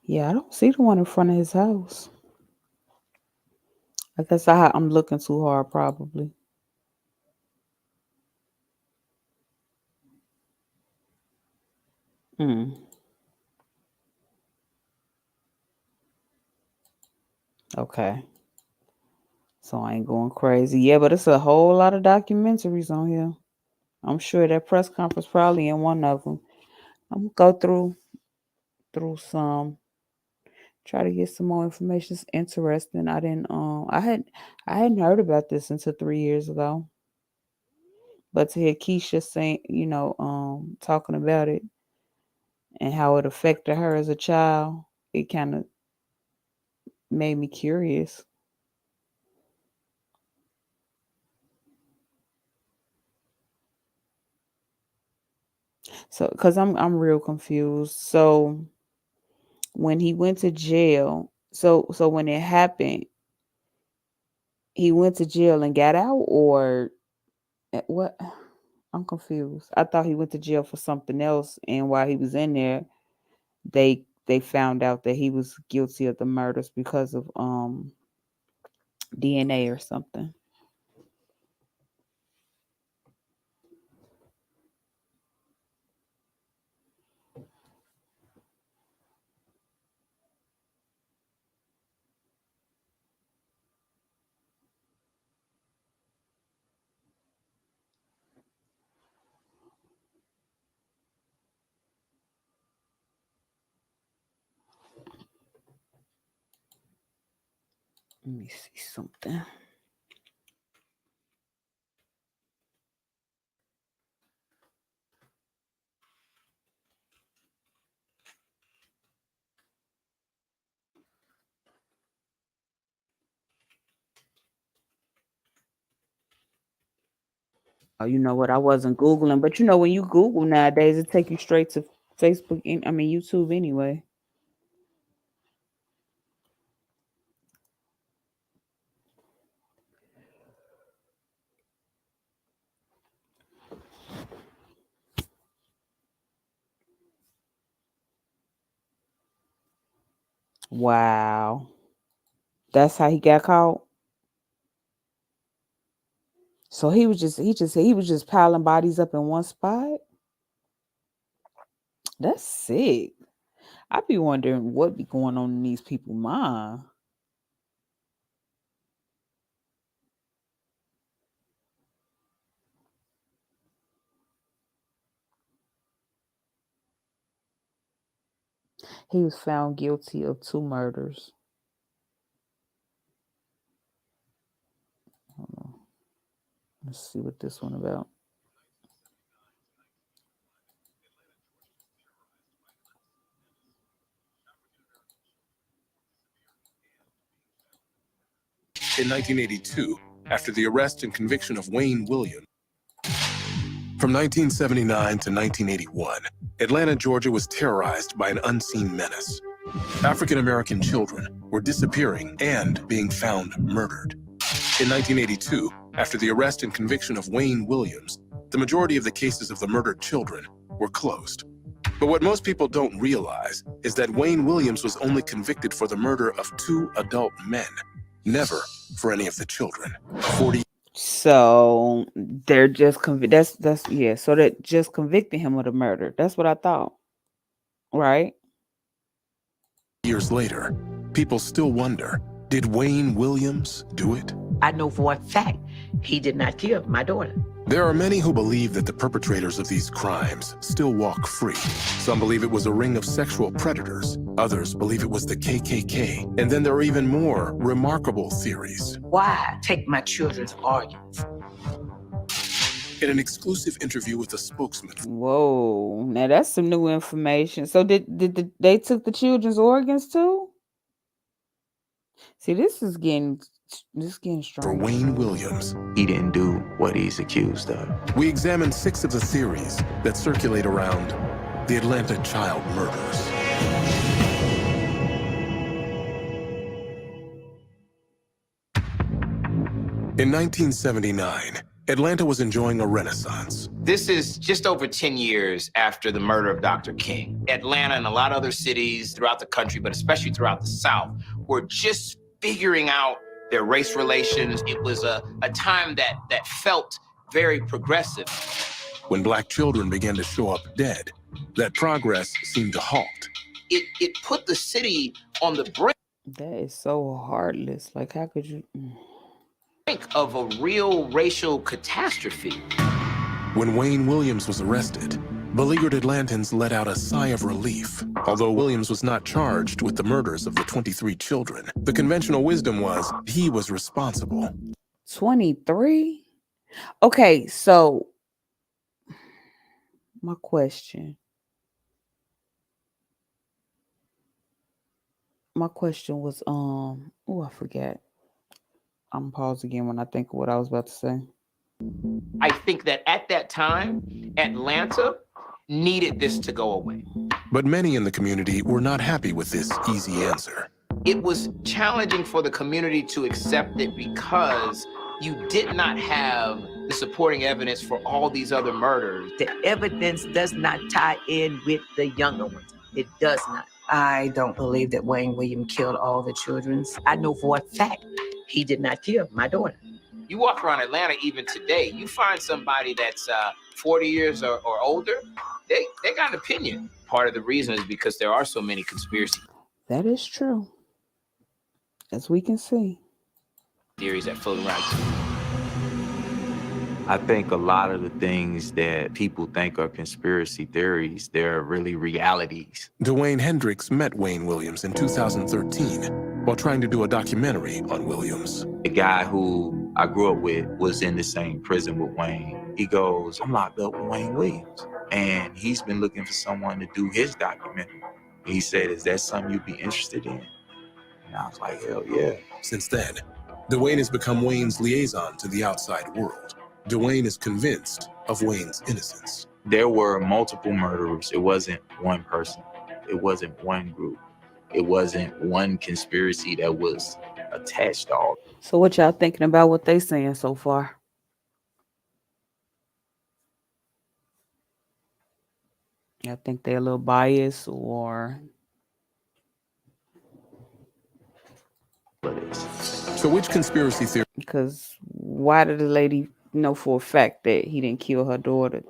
Yeah, I don't see the one in front of his house. I guess I'm looking too hard, probably. Okay. So I ain't going crazy. Yeah, but it's a whole lot of documentaries on here. I'm sure that press conference probably in one of them. I'm gonna go through some, try to get some more information. It's interesting. I hadn't heard about this until 3 years ago. But to hear Keisha saying, talking about it and how it affected her as a child, it kind of made me curious. So, cause I'm real confused. So when he went to jail, so when it happened, he went to jail and got out, or what? I'm confused. I thought he went to jail for something else, and while he was in there, they found out that he was guilty of the murders because of DNA or something. Let me see something. Oh, you know what? I wasn't Googling, but when you Google nowadays, it take you straight to Facebook and YouTube anyway. Wow. That's how he got caught. So he was just piling bodies up in one spot. That's sick. I be wondering what be going on in these people's mind. He was found guilty of 2 murders. Hold on. Let's see what this one about. In 1982, after the arrest and conviction of Wayne Williams. From 1979 to 1981, Atlanta, Georgia was terrorized by an unseen menace. African-American children were disappearing and being found murdered. In 1982, after the arrest and conviction of Wayne Williams, the majority of the cases of the murdered children were closed. But what most people don't realize is that Wayne Williams was only convicted for the murder of 2 adult men, never for any of the children. So they're just so that just convicting him of the murder. That's what I thought. Right? Years later, people still wonder, did Wayne Williams do it? I know for a fact he did not kill my daughter. There are many who believe that the perpetrators of these crimes still walk free. Some believe it was a ring of sexual predators. Others believe it was the KKK. And then there are even more remarkable theories. Why take my children's organs? In an exclusive interview with a spokesman. Whoa, now that's some new information. So they took the children's organs too? See, this is getting strong. For Wayne Williams. He didn't do what he's accused of. We examined 6 of the theories that circulate around the Atlanta child murders. In 1979, Atlanta was enjoying a renaissance. This is just over 10 years after the murder of Dr. King. Atlanta and a lot of other cities throughout the country, but especially throughout the South, were just figuring out their race relations. It was a time that felt very progressive. When Black children began to show up dead, that progress seemed to halt. It put the city on the brink That is so heartless. Like, how could you? of a real racial catastrophe. When Wayne Williams was arrested, beleaguered Atlantans let out a sigh of relief. Although Williams was not charged with the murders of the 23 children, the conventional wisdom was he was responsible. 23? Okay, so my question. My question was, oh, I forget. I'm pause again when I think of what I was about to say. I think that at that time, Atlanta needed this to go away. But many in the community were not happy with this easy answer. It was challenging for the community to accept it because you did not have the supporting evidence for all these other murders. The evidence does not tie in with the younger ones. It does not. I don't believe that Wayne Williams killed all the children. I know for a fact he did not kill my daughter. You walk around Atlanta even today, you find somebody that's 40 years or older, they got an opinion. Part of the reason is because there are so many conspiracy That is true. As we can see. theories that float around. I think a lot of the things that people think are conspiracy theories, they're really realities. Dwayne Hendricks met Wayne Williams in 2013 while trying to do a documentary on Williams. The guy who I grew up with was in the same prison with Wayne. He goes, I'm locked up with Wayne Williams. And he's been looking for someone to do his documentary. He said, is that something you'd be interested in? And I was like, hell yeah. Since then, Dwayne has become Wayne's liaison to the outside world. Dwayne is convinced of Wayne's innocence. There were multiple murderers. It wasn't one person. It wasn't one group. It wasn't one conspiracy that was attached to all. So what y'all thinking about what they saying so far? Y'all think they're a little biased or? So which conspiracy theory? Because why did the lady know for a fact that he didn't kill her daughter?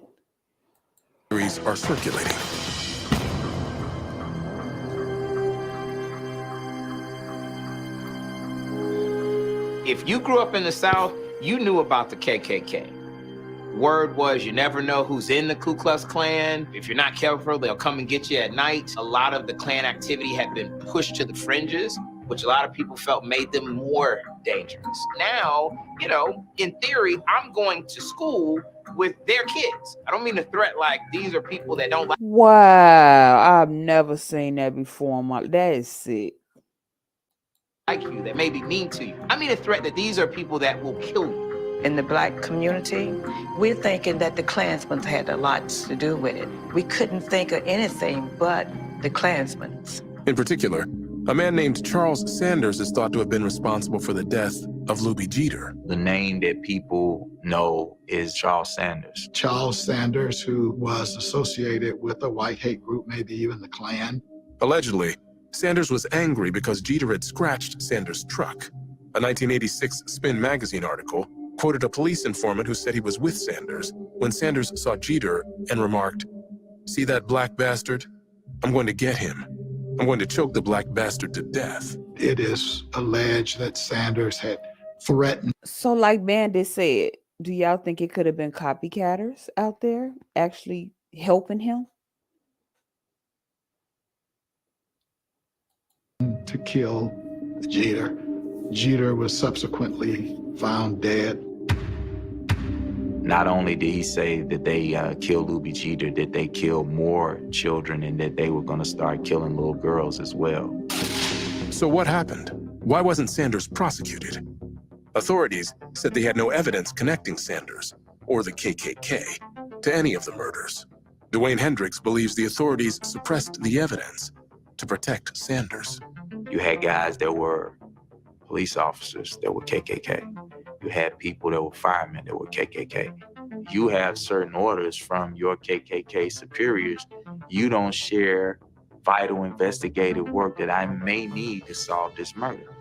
Theories are circulating. If you grew up in the South, you knew about the KKK. Word was you never know who's in the Ku Klux Klan. If you're not careful, they'll come and get you at night. A lot of the Klan activity had been pushed to the fringes, which a lot of people felt made them more dangerous. Now, you know, in theory, I'm going to school with their kids. I don't mean to threat like these are people that don't Wow, I've never seen that before. That is sick. like you, that may be mean to you. I mean a threat that these are people that will kill you. In the Black community, we're thinking that the Klansmen had a lot to do with it. We couldn't think of anything but the Klansmen. In particular, a man named Charles Sanders is thought to have been responsible for the death of Luby Jeter. The name that people know is Charles Sanders. Charles Sanders, who was associated with a white hate group, maybe even the Klan. Allegedly, Sanders was angry because Jeter had scratched Sanders' truck. A 1986 Spin magazine article quoted a police informant who said he was with Sanders when Sanders saw Jeter and remarked, "See that black bastard? I'm going to get him. I'm going to choke the black bastard to death." It is alleged that Sanders had threatened. So, like Bandit said, do y'all think it could have been copycatters out there actually helping him? To kill Jeter. Jeter was subsequently found dead. Not only did he say that they killed Luby Jeter, that they killed more children and that they were going to start killing little girls as well. So what happened? Why wasn't Sanders prosecuted? Authorities said they had no evidence connecting Sanders or the KKK to any of the murders. Dwayne Hendricks believes the authorities suppressed the evidence to protect Sanders. You had guys that were police officers that were KKK. You had people that were firemen that were KKK. You have certain orders from your KKK superiors. You don't share vital investigative work that I may need to solve this murder.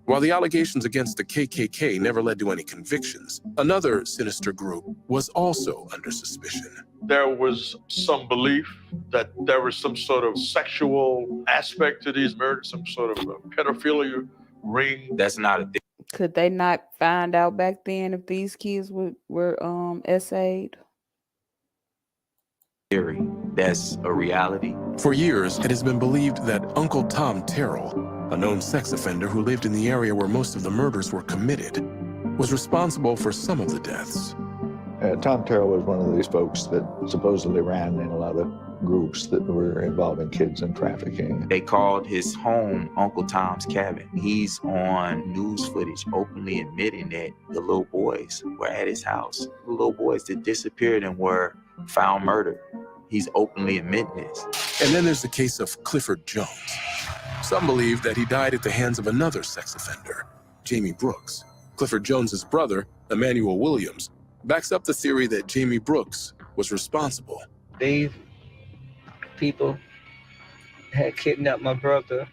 While the allegations against the KKK never led to any convictions, another sinister group was also under suspicion. There was some belief that there was some sort of sexual aspect to these murders, some sort of a pedophilia ring. That's not a thing. Could they not find out back then if these kids were essayed? Theory. That's a reality. For years, it has been believed that Uncle Tom Terrell, a known sex offender who lived in the area where most of the murders were committed, was responsible for some of the deaths. Tom Terrell was one of these folks that supposedly ran in a lot of groups that were involving kids in trafficking. They called his home Uncle Tom's Cabin. He's on news footage openly admitting that the little boys were at his house. The little boys that disappeared and were found murdered. He's openly admitting this. And then there's the case of Clifford Jones. Some believe that he died at the hands of another sex offender, Jamie Brooks. Clifford Jones's brother, Emmanuel Williams, backs up the theory that Jamie Brooks was responsible. These people had kidnapped my brother,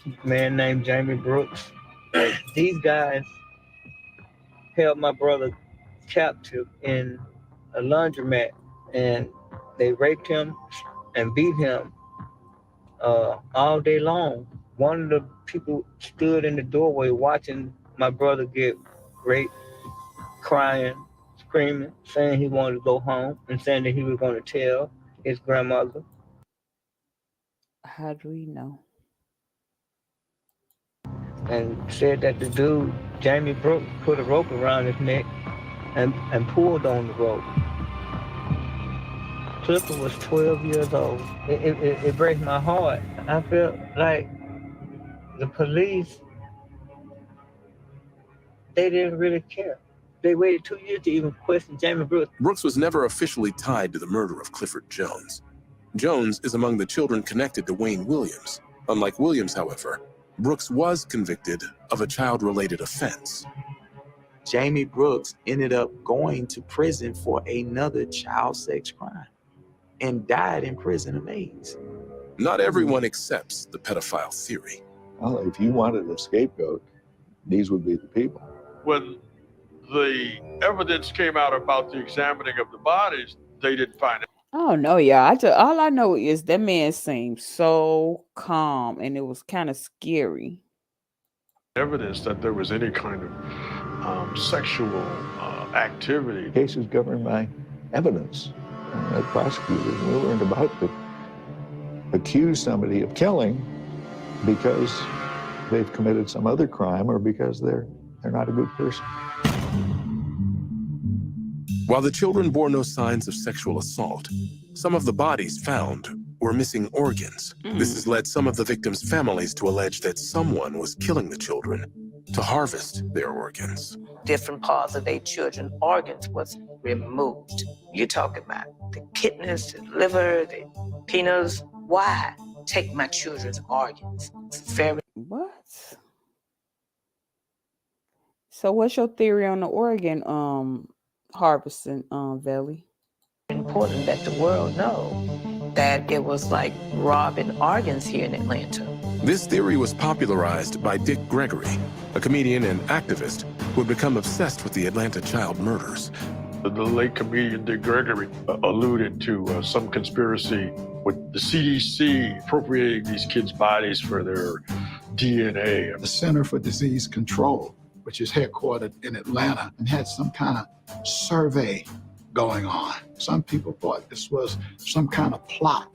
a man named Jamie Brooks. These guys held my brother captive in a laundromat, and they raped him and beat him all day long. One of the people stood in the doorway watching my brother get raped, crying, screaming, saying he wanted to go home and saying that he was going to tell his grandmother. How do we know? And said that the dude, Jamie Brooks, put a rope around his neck and pulled on the rope. Clifford was 12 years old. It breaks my heart. I felt like the police, they didn't really care. They waited 2 years to even question Jamie Brooks. Brooks was never officially tied to the murder of Clifford Jones. Jones is among the children connected to Wayne Williams. Unlike Williams, however, Brooks was convicted of a child-related offense. Jamie Brooks ended up going to prison for another child sex crime and died in prison of AIDS. Not everyone accepts the pedophile theory. Well, if you wanted a scapegoat, these would be the people. When the evidence came out about the examining of the bodies, they didn't find it. I don't know, y'all. All I know is that man seemed so calm, and it was kind of scary. Evidence that there was any kind of sexual activity. The case is governed by evidence. As prosecutors, we weren't about to accuse somebody of killing because they've committed some other crime or because they're not a good person. While the children bore no signs of sexual assault, some of the bodies found were missing organs. This has led some of the victims' families to allege that someone was killing the children to harvest their organs. Different parts of their children's organs was removed. You're talking about the kidneys, the liver, the penis. Why take my children's organs? It's very... What? So what's your theory on the organ harvesting, Veli? Important that the world know that it was like robbing organs here in Atlanta. This theory was popularized by Dick Gregory, a comedian and activist who had become obsessed with the Atlanta child murders. The late comedian Dick Gregory alluded to some conspiracy with the CDC appropriating these kids' bodies for their DNA. The Center for Disease Control, which is headquartered in Atlanta, and had some kind of survey going on. Some people thought this was some kind of plot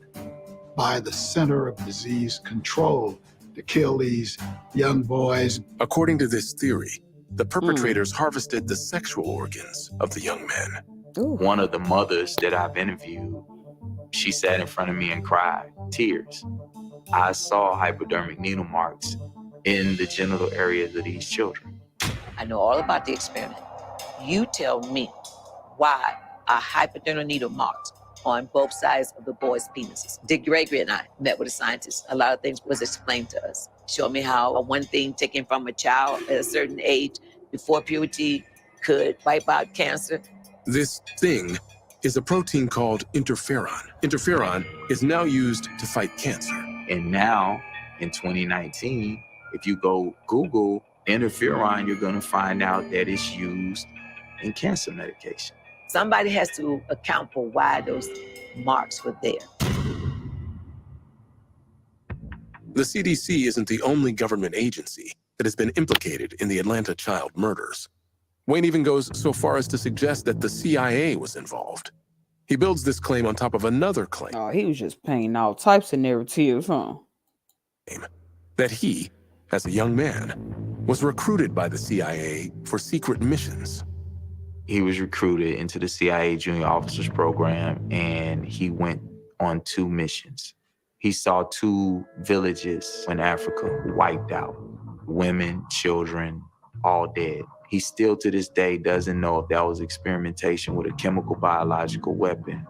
by the Center of Disease Control to kill these young boys. According to this theory, the perpetrators harvested the sexual organs of the young men. One of the mothers that I've interviewed, she sat in front of me and cried, tears. I saw hypodermic needle marks in the genital areas of these children. I know all about the experiment. You tell me why are hypodermic needle marks on both sides of the boys' penises. Dick Gregory and I met with a scientist. A lot of things was explained to us. Showed me how one thing taken from a child at a certain age before puberty could wipe out cancer. This thing is a protein called interferon. Interferon is now used to fight cancer. And now, in 2019, if you go Google interferon, you're gonna find out that it's used in cancer medication. Somebody has to account for why those marks were there. The CDC isn't the only government agency that has been implicated in the Atlanta child murders. Wayne even goes so far as to suggest that the CIA was involved. He builds this claim on top of another claim. Oh, he was just painting all types of narratives, huh? That he, as a young man, was recruited by the CIA for secret missions. He was recruited into the CIA Junior Officers Program, and he went on 2 missions. He saw 2 villages in Africa wiped out. Women, children, all dead. He still to this day doesn't know if that was experimentation with a chemical biological weapon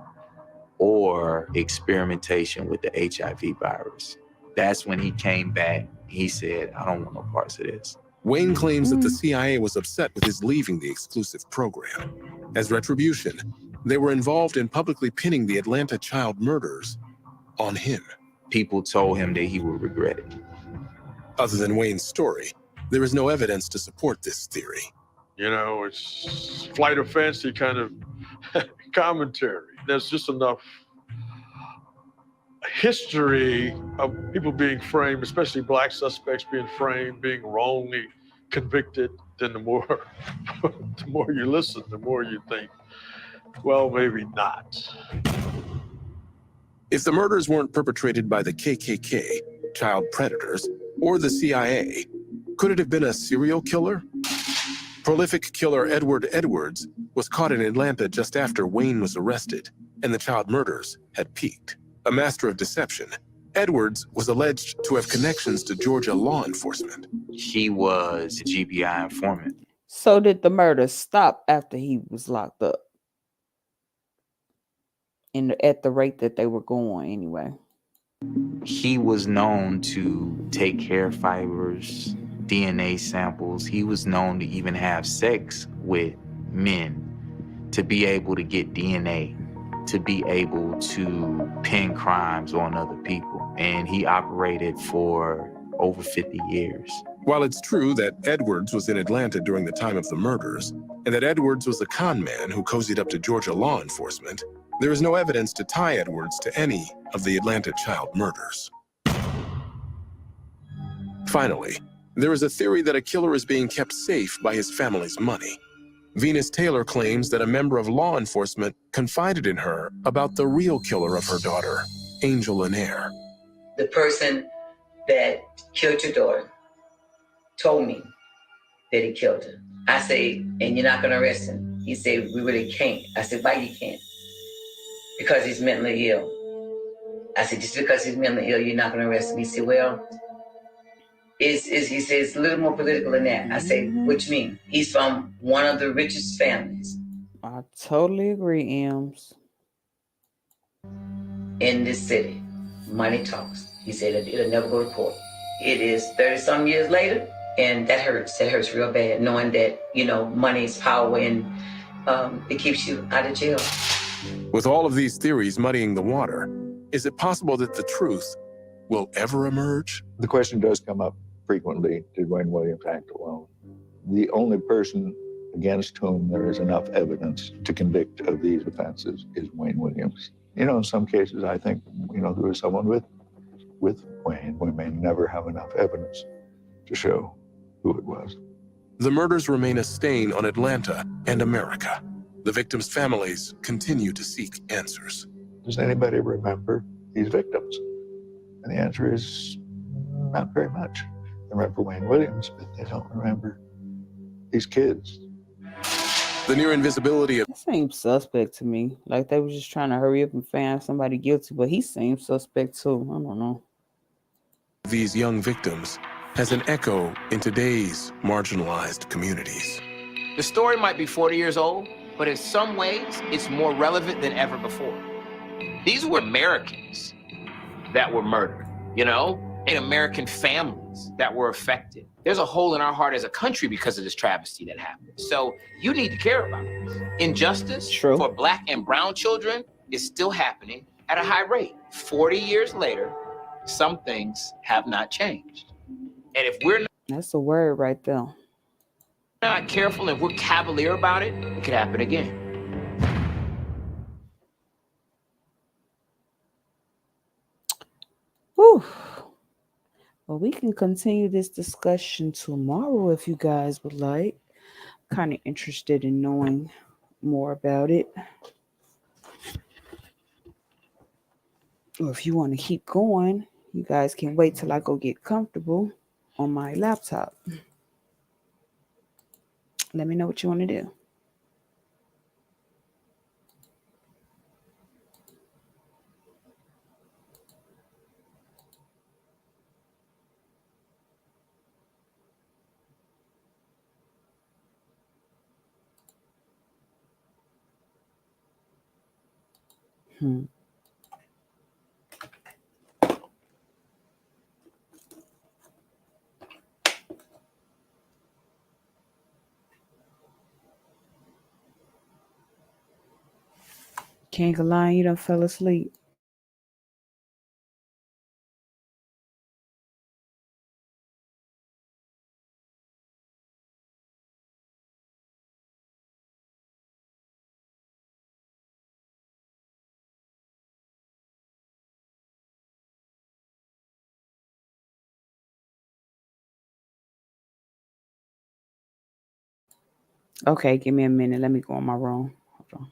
or experimentation with the HIV virus. That's when he came back. He said, I don't want no parts of this. Wayne claims that the CIA was upset with his leaving the exclusive program. As retribution, they were involved in publicly pinning the Atlanta child murders on him. People told him that he would regret it. Other than Wayne's story, there is no evidence to support this theory. You know, it's flight of fancy kind of commentary. There's just enough history of people being framed, especially black suspects being framed, being wrongly convicted. Then the more you listen, the more you think, well, maybe not. If the murders weren't perpetrated by the KKK, child predators, or the CIA, could it have been a serial killer? Prolific killer Edward Edwards was caught in Atlanta just after Wayne was arrested, and the child murders had peaked. A master of deception, Edwards was alleged to have connections to Georgia law enforcement. He was a GBI informant. So did the murder stop after he was locked up? At the rate that they were going anyway. He was known to take hair fibers, DNA samples. He was known to even have sex with men to be able to get DNA, to be able to pin crimes on other people. And he operated for over 50 years. While it's true that Edwards was in Atlanta during the time of the murders, and that Edwards was a con man who cozied up to Georgia law enforcement, there is no evidence to tie Edwards to any of the Atlanta child murders. Finally, there is a theory that a killer is being kept safe by his family's money. Venus Taylor claims that a member of law enforcement confided in her about the real killer of her daughter, Angel Lanier. The person that killed your daughter told me that he killed her. I say, and you're not gonna arrest him? He said, we really can't. I said, why you can't? Because he's mentally ill. I said, just because he's mentally ill, you're not gonna arrest him? He said, well, he says it's a little more political than that. I say, what you mean? He's from one of the richest families. I totally agree, Ems. In this city. Money talks. He said it'll never go to court. It is 30-some years later, and that hurts. That hurts real bad, knowing that, money is power and it keeps you out of jail. With all of these theories muddying the water, is it possible that the truth will ever emerge? The question does come up frequently, did Wayne Williams act alone? The only person against whom there is enough evidence to convict of these offenses is Wayne Williams. In some cases, I think, there was someone with Wayne. We may never have enough evidence to show who it was. The murders remain a stain on Atlanta and America. The victims' families continue to seek answers. Does anybody remember these victims? And the answer is not very much. They remember Wayne Williams, but they don't remember these kids. The near invisibility of That seems suspect to me. Like they were just trying to hurry up and find somebody guilty, but he seems suspect too. I don't know. these young victims has an echo in today's marginalized communities. The story might be 40 years old, but in some ways, it's more relevant than ever before. These were Americans that were murdered, you know, and American families that were affected. There's a hole in our heart as a country because of this travesty that happened. So you need to care about this. Injustice for Black and brown children is still happening at a high rate. 40 years later, some things have not changed. And if we're That's a word right there. not careful and we're cavalier about it, it could happen again. Whew. Well, we can continue this discussion tomorrow if you guys would like. Kind of interested in knowing more about it. Or if you want to keep going, you guys can wait till I go get comfortable on my laptop. Let me know what you want to do. Can't lie, you done fell asleep. Okay, give me a minute. Let me go in my room. Hold on.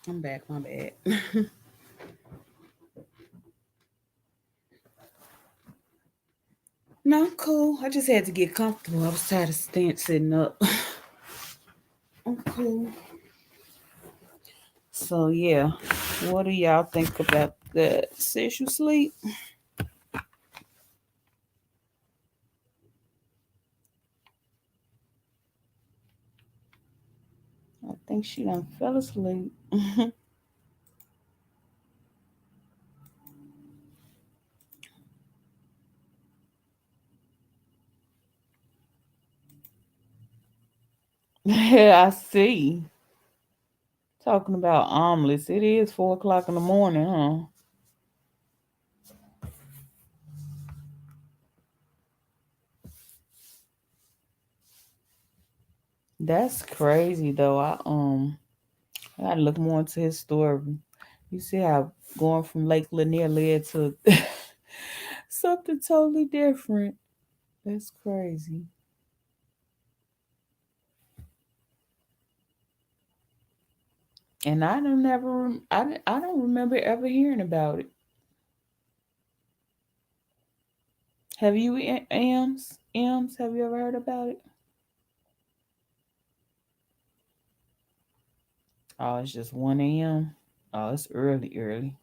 I'm back, my bad. No, I'm cool. I just had to get comfortable. I was tired of sitting up. I'm cool. So yeah, what do y'all think about that? Sis, you sleep? I think she done fell asleep. Yeah, I see. Talking about omelets. It is 4:00 in the morning, huh? That's crazy though. I gotta look more into his story. You see how going from Lake Lanier led to something totally different. That's crazy. And I don't never I don't remember ever hearing about it. Have you Ems? Ems, have you ever heard about it? Oh, it's just 1 a.m. Oh, it's early.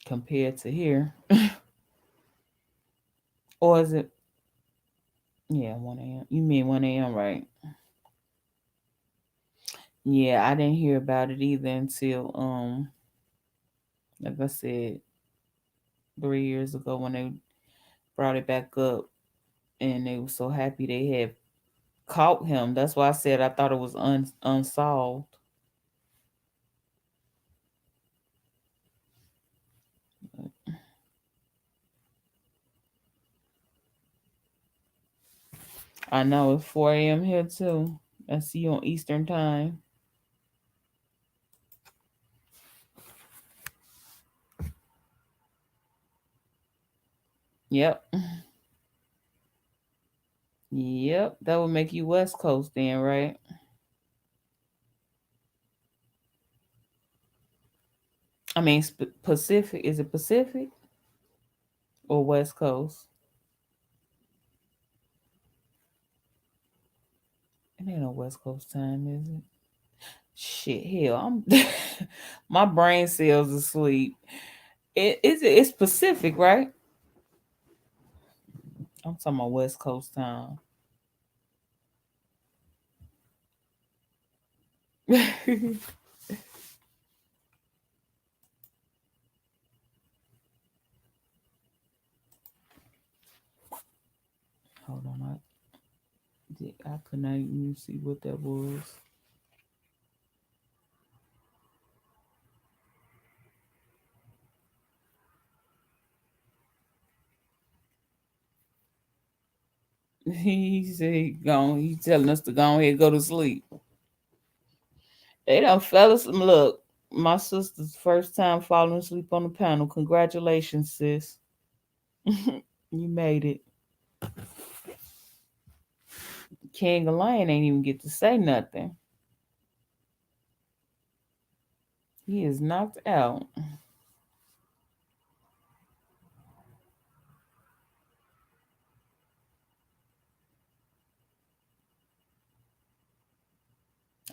Compared to here. Or is it? Yeah, 1 a.m. You mean 1 a.m., right? Yeah, I didn't hear about it either until like I said, 3 years ago when they brought it back up and they were so happy they had caught him. That's why I said I thought it was unsolved. I know it's 4 a.m. here too. I see you on Eastern time. Yep. Yep. That would make you West Coast then, right? I mean, Pacific. Is it Pacific or West Coast? It ain't no West Coast time, is it? Shit, hell, I'm my brain cells asleep. It's Pacific, right? I'm talking about West Coast time. Hold on, I could not even see what that was. He said, "Go." He telling us to go ahead and go to sleep. They done fell asleep. Look, my sister's first time falling asleep on the panel. Congratulations, sis. You made it. King of Lion ain't even get to say nothing. He is knocked out.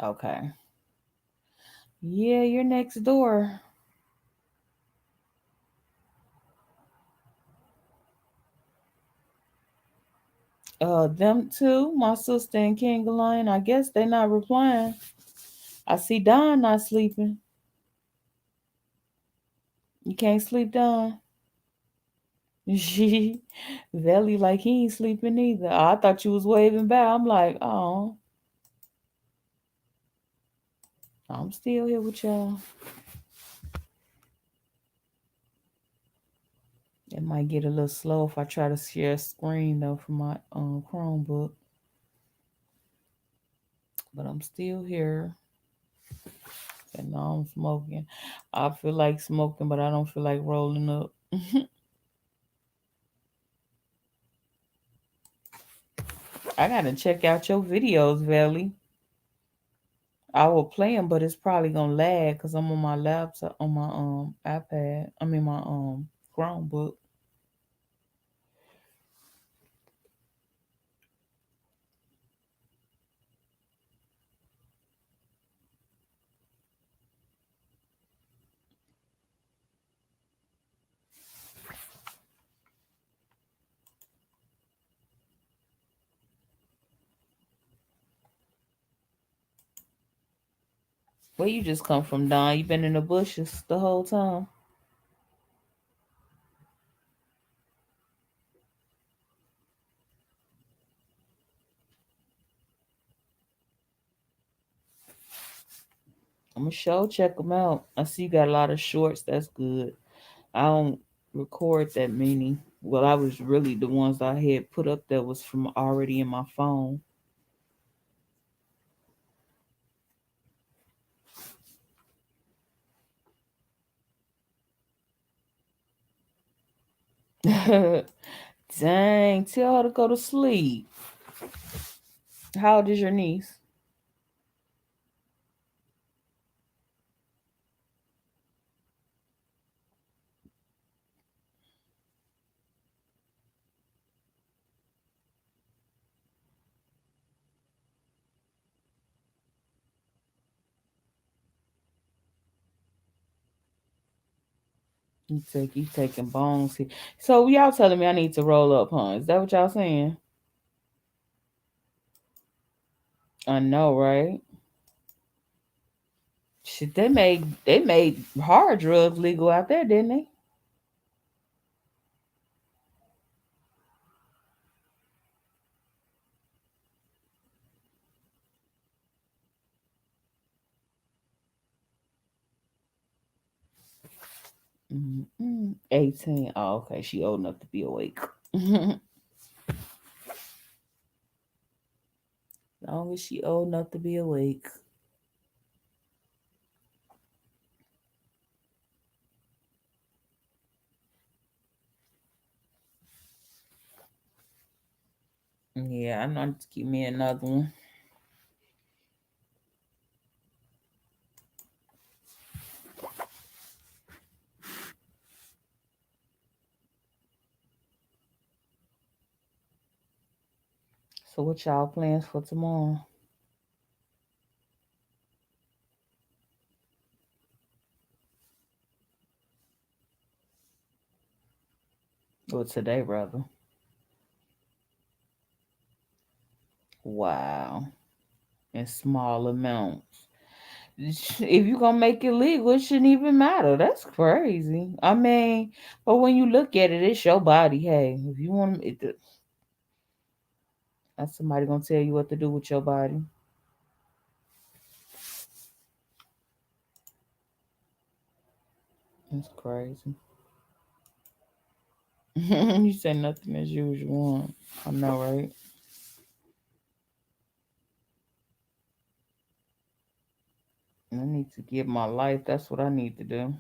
Okay. Yeah, you're next door. Them two, my sister and King of Lion, I guess they're not replying. I see Don not sleeping. You can't sleep, Don. Velly like he ain't sleeping either. I thought you was waving back. I'm like, oh. I'm still here with y'all. It might get a little slow if I try to share screen though for my Chromebook. But I'm still here. And now I'm smoking. I feel like smoking, but I don't feel like rolling up. I gotta check out your videos, Velly. I will play them, but it's probably gonna lag because I'm on my laptop, on my iPad. I mean my Chromebook. Where you just come from, Don? You been in the bushes the whole time? I'm gonna check them out. I see you got a lot of shorts. That's good. I don't record that many. Well, I was really the ones I had put up that was from already in my phone. Dang, tell her to go to sleep. How old is your niece? You taking bones here. So y'all telling me I need to roll up, huh? Is that what y'all saying? I know, right? Shit, they made hard drugs legal out there, didn't they? Mm-mm. 18. Oh, okay. She old enough to be awake. Long as she old enough to be awake. Yeah, I know to keep me another one. So what y'all plans for tomorrow? Or today, rather. Wow. In small amounts. If you're gonna make it legal, it shouldn't even matter. That's crazy. I mean, but when you look at it, it's your body. Hey, if you want it to, that's somebody gonna tell you what to do with your body. That's crazy. You say nothing as usual. I know, right? I need to give my life. That's what I need to do.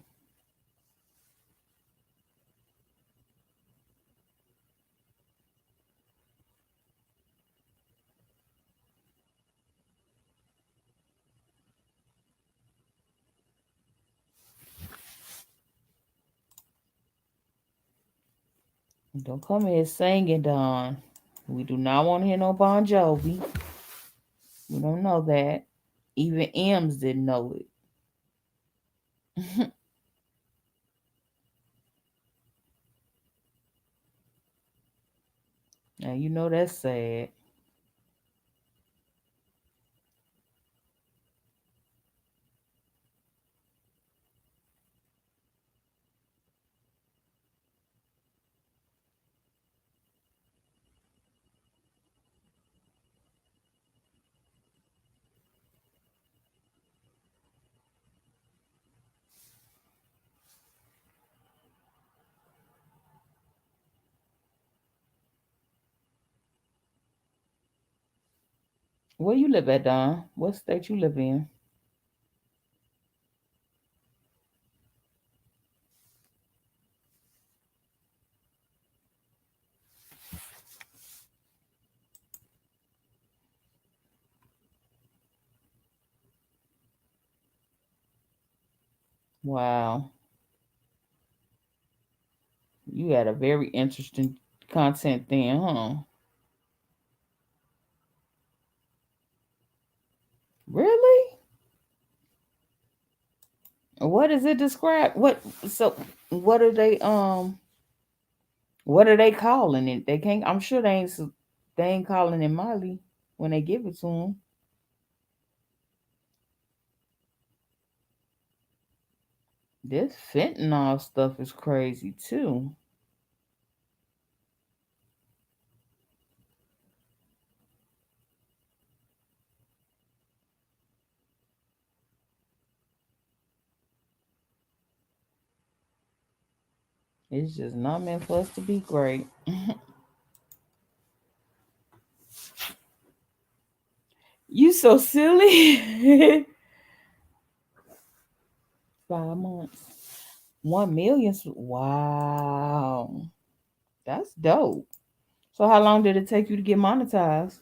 Don't come here singing, Don. We do not want to hear no Bon Jovi. We don't know that. Even M's didn't know it. Now you know that's sad. Where you live at, Don? What state you live in? Wow. You had a very interesting content then, huh? Really? What does it describe? What are they calling it? They can't, I'm sure they ain't calling it Molly when they give it to them. This fentanyl stuff is crazy too. It's just not meant for us to be great. You so silly. 5 months. 1 million. Wow. That's dope. So how long did it take you to get monetized?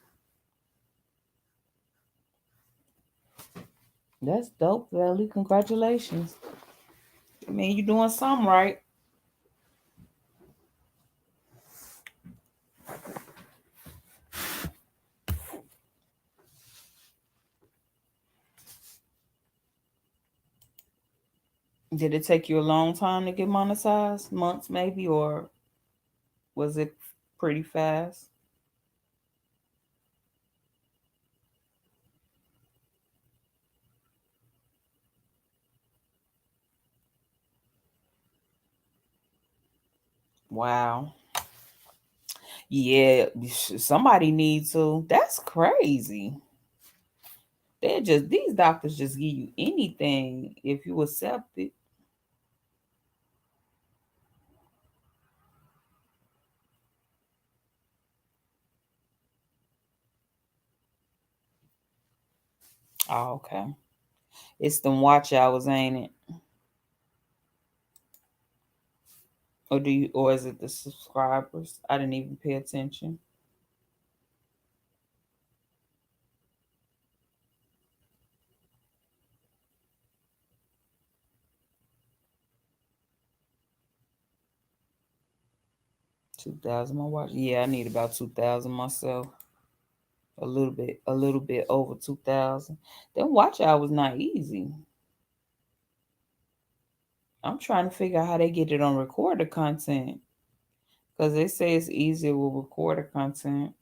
That's dope, Valley. Congratulations. I mean, you're doing something right. Did it take you a long time to get monetized? Months maybe, or was it pretty fast? Wow. Yeah, somebody needs to. That's crazy. These doctors just give you anything if you accept it. Oh, okay. It's them watch hours, ain't it? Or is it the subscribers? I didn't even pay attention. $2,000 my watch. Yeah, I need about 2,000 myself. A little bit over 2,000. Then watch hours not easy. I'm trying to figure out how they get it on recorder content. Because they say it's easier with recorder content.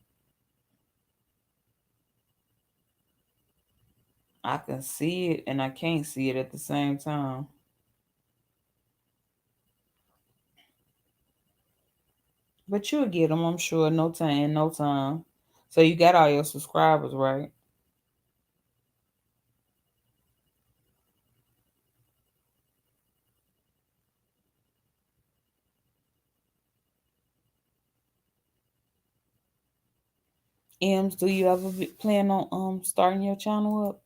I can see it and I can't see it at the same time. But you'll get them, I'm sure, no time. So you got all your subscribers, right? Ems, do you ever plan on starting your channel up?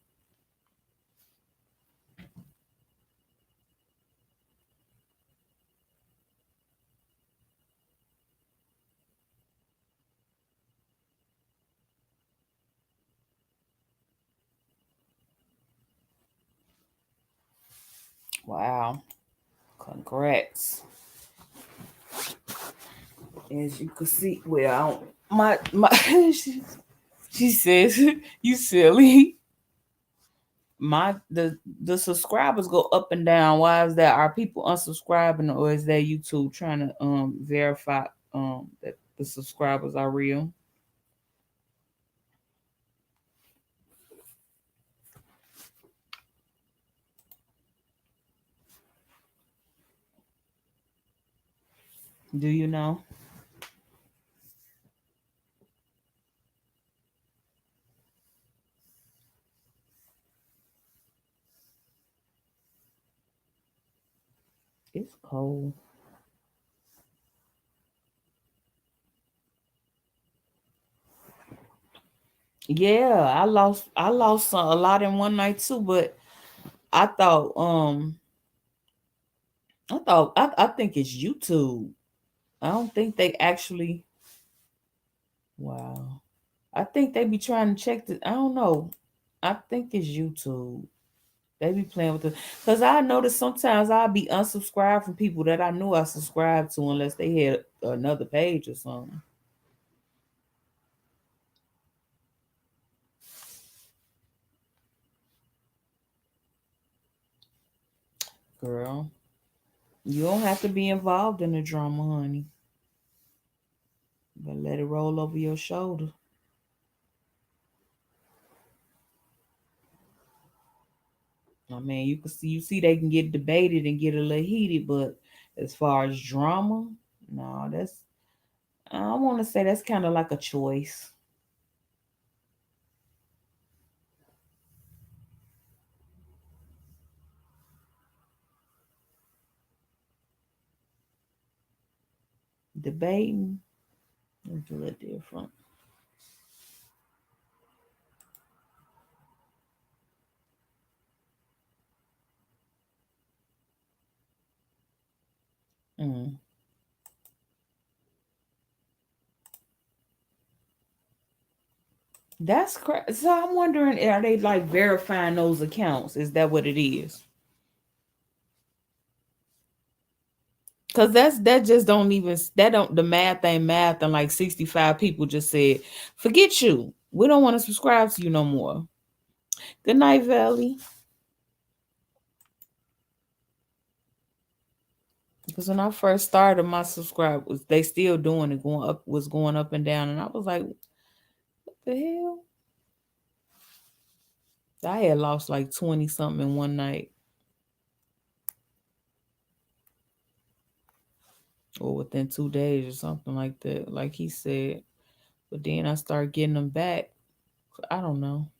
Wow. Congrats. As you can see, well, my she says you silly. The subscribers go up and down. Why is that? Are people unsubscribing, or is that YouTube trying to verify that the subscribers are real? Do you know? It's cold. Yeah, I lost a lot in one night too, but I thought I think it's YouTube. I don't think they actually. Wow. I think they be trying to check the. I don't know. I think it's YouTube. They be playing with it because I noticed sometimes I'll be unsubscribed from people that I knew I subscribed to unless they had another page or something. Girl, you don't have to be involved in the drama, honey. But let it roll over your shoulder. I mean, you see they can get debated and get a little heated, but as far as drama, no, I want to say that's kind of like a choice. Debating is a little different. Mm. That's crazy. So I'm wondering, are they like verifying those accounts? Is that what it is? Cause that just don't even the math ain't math, and like 65 people just said, forget you. We don't want to subscribe to you no more. Good night, Valley. Because when I first started, my subscribers, they still doing it, going up and down, and I was like, what the hell? I had lost like 20 something in one night. Or within 2 days or something like that, like he said. But then I started getting them back. I don't know.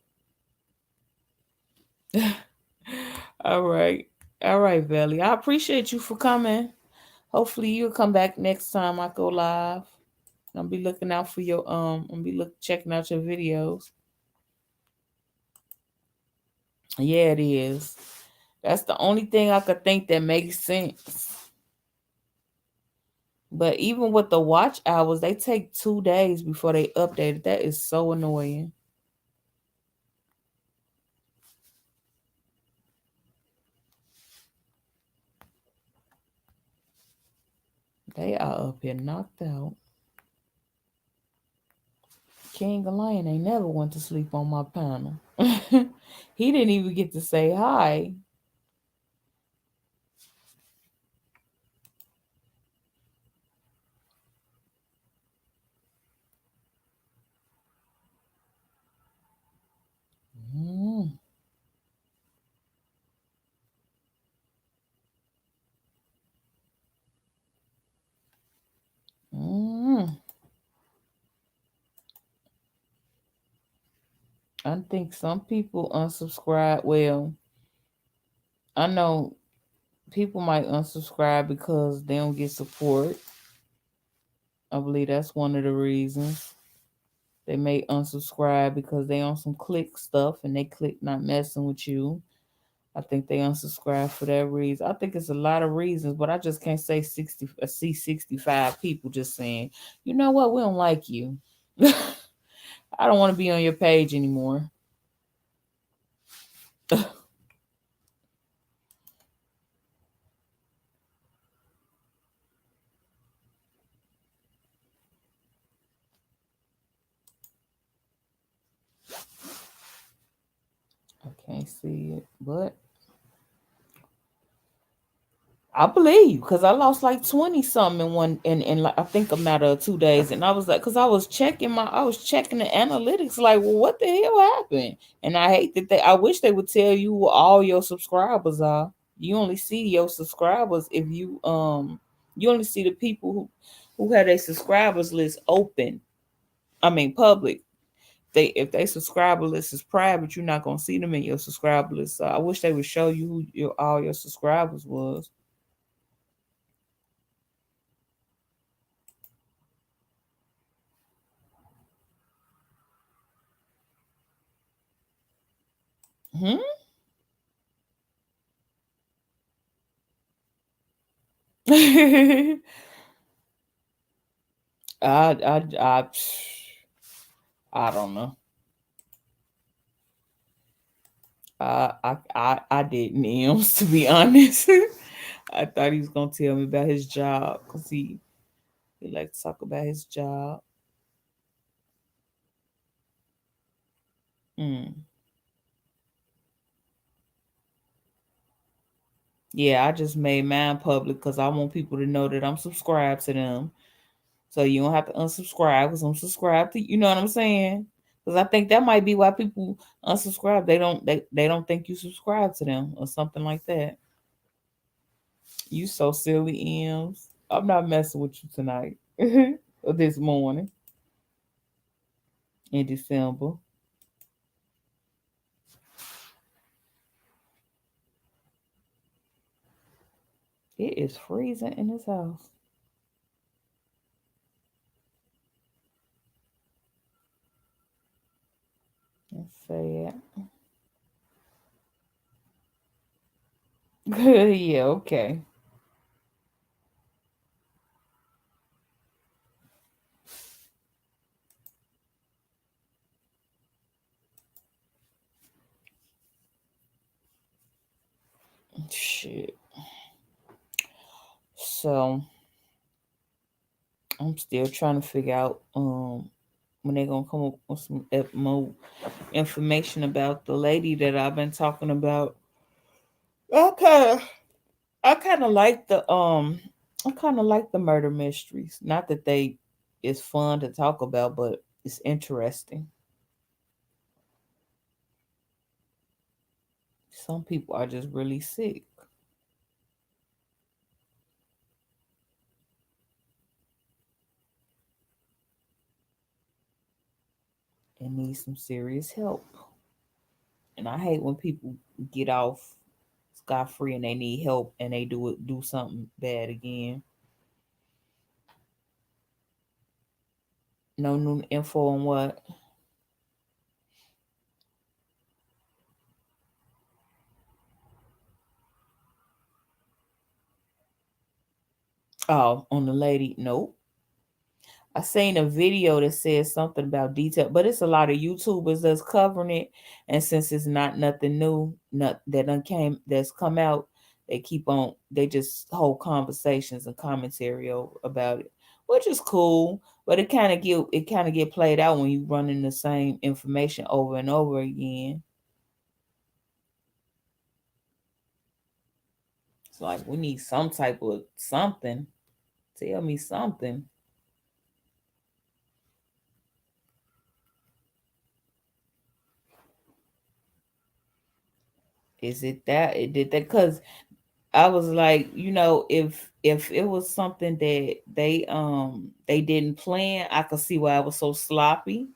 All right. All right, Valley. I appreciate you for coming. Hopefully you'll come back next time I go live. I'll be looking out for your checking out your videos. Yeah, it is. That's the only thing I could think that makes sense. But even with the watch hours, they take 2 days before they update it. That is so annoying. They are up here knocked out. King of Lion ain't never went to sleep on my panel. He didn't even get to say hi. Mm. Mm. I think some people unsubscribe. Well, I know people might unsubscribe because they don't get support. I believe that's one of the reasons. They may unsubscribe because they on some click stuff and they click not messing with you. I think they unsubscribe for that reason. I think it's a lot of reasons, but I just can't say 60. I see 65 people just saying, you know what, we don't like you. I don't want to be on your page anymore. I can't see it, but I believe because I lost like 20 something in one in like I think a matter of 2 days, and I was like, because I was checking the analytics, like, well, what the hell happened? And I hate that I wish they would tell you who all your subscribers are. You only see your subscribers if you only see the people who had a subscribers list open. I mean public. If they subscriber list is private, you're not gonna see them in your subscriber list. So I wish they would show you who all your subscribers was. Hmm? I don't know. I didn't Ems, to be honest. I thought he was gonna tell me about his job because he likes to talk about his job. Yeah, I just made mine public because I want people to know that I'm subscribed to them. So you don't have to unsubscribe because I'm subscribed to, you know what I'm saying? Because I think that might be why people unsubscribe. They don't think you subscribe to them or something like that. You so silly, Ems. I'm not messing with you tonight. Or this morning in December. It is freezing in this house. That's sad. Yeah, okay. Shit. So I'm still trying to figure out when they're gonna come up with some more information about the lady that I've been talking about. I kind of like the murder mysteries. Not that it's fun to talk about, but it's interesting. Some people are just really sick. And need some serious help. And I hate when people get off scot free and they need help and they do something bad again. No new info on what? Oh, on the lady? Nope. I seen a video that says something about detail, but it's a lot of YouTubers that's covering it. And since it's not nothing new, that's come out, they just hold conversations and commentary about it, which is cool. But it kind of get played out when you running the same information over and over again. It's like we need some type of something. Tell me something. Is it that? It did that because I was like, if it was something that they didn't plan, I could see why it was so sloppy.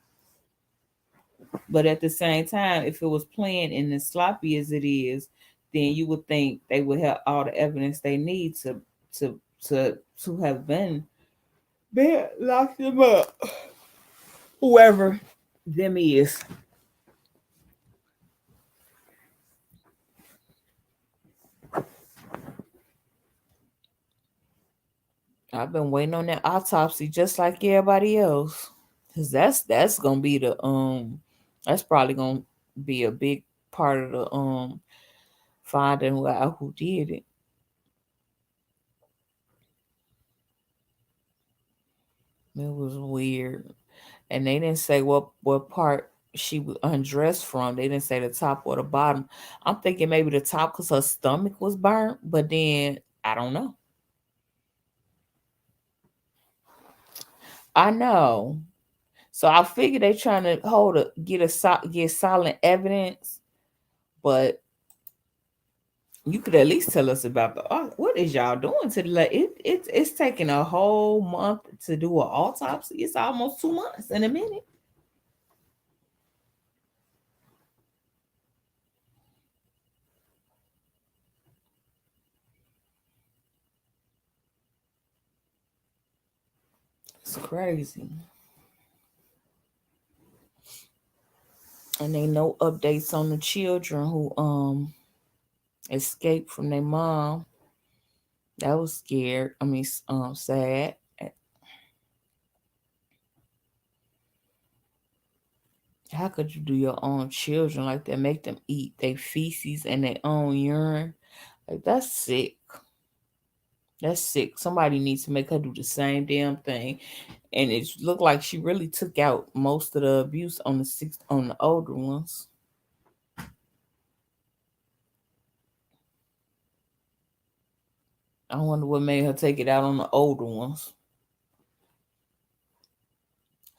But at the same time, if it was planned and as sloppy as it is, then you would think they would have all the evidence they need to have been locked them up. Whoever them is. I've been waiting on that autopsy just like everybody else. Cause that's gonna be that's probably gonna be a big part of the finding who did it. It was weird. And they didn't say what part she was undressed from. They didn't say the top or the bottom. I'm thinking maybe the top because her stomach was burnt, but then I don't know. I know. So I figure they trying to get solid evidence, but you could at least tell us about what is y'all doing to the it's taking a whole month to do an autopsy. It's almost 2 months in a minute. It's crazy. And they no updates on the children who escaped from their mom. That was scared. I mean, sad. How could you do your own children like that? Make them eat their feces and their own urine? Like that's sick. That's sick. Somebody needs to make her do the same damn thing. And it looked like she really took out most of the abuse on the older ones. I wonder what made her take it out on the older ones.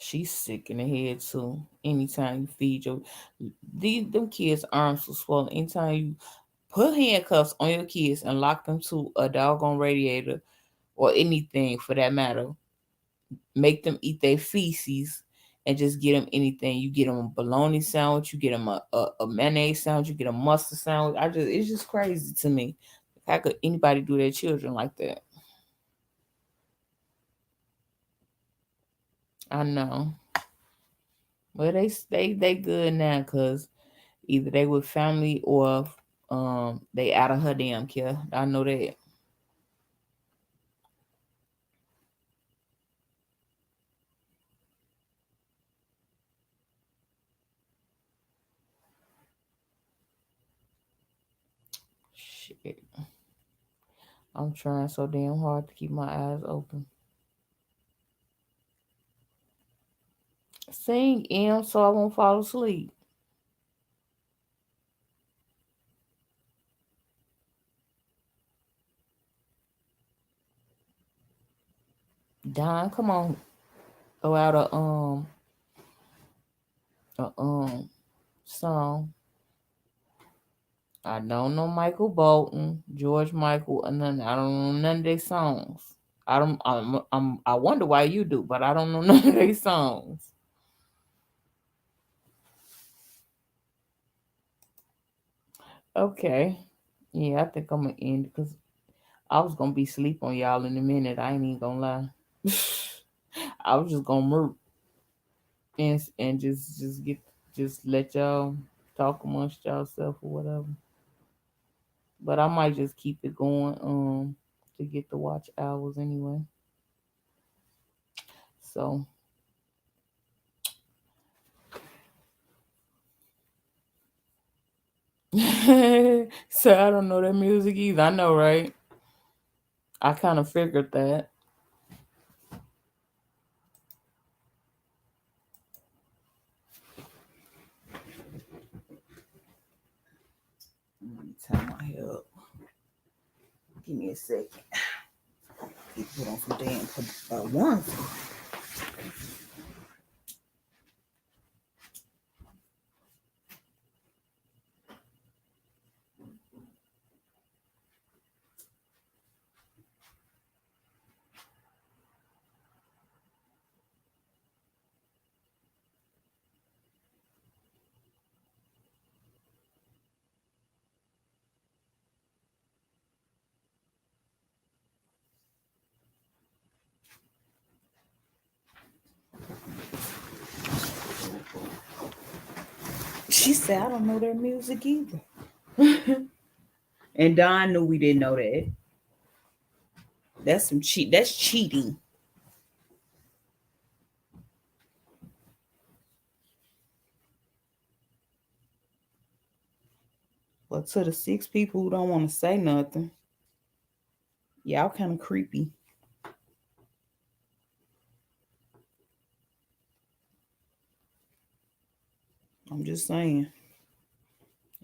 She's sick in the head too. Anytime you feed them kids' arms so swollen. Anytime you put handcuffs on your kids and lock them to a doggone radiator or anything for that matter, make them eat their feces and just get them anything. You get them a bologna sandwich, you get them a mayonnaise sandwich, you get a mustard sandwich. It's just crazy to me. How could anybody do their children like that? I know. Well, they good now because either they with family or they out of her damn care. I know that. Shit. I'm trying so damn hard to keep my eyes open. Sing M so I won't fall asleep. Don, come on. Throw out a song. I don't know Michael Bolton, George Michael, and none. I don't know none of their songs. I wonder why you do, but I don't know none of their songs. Okay. Yeah, I think I'm gonna end because I was gonna be asleep on y'all in a minute. I ain't even gonna lie. I was just gonna murk and just let y'all talk amongst yourself or whatever. But I might just keep it going to get the watch hours anyway. So so I don't know that music either. I know, right? I kind of figured that. Let me tie my hair up. Give me a second. Put on some damn one. She said, I don't know their music either. And Don knew we didn't know that. That's cheating. But to the 6 people who don't want to say nothing, y'all kind of creepy. I'm just saying.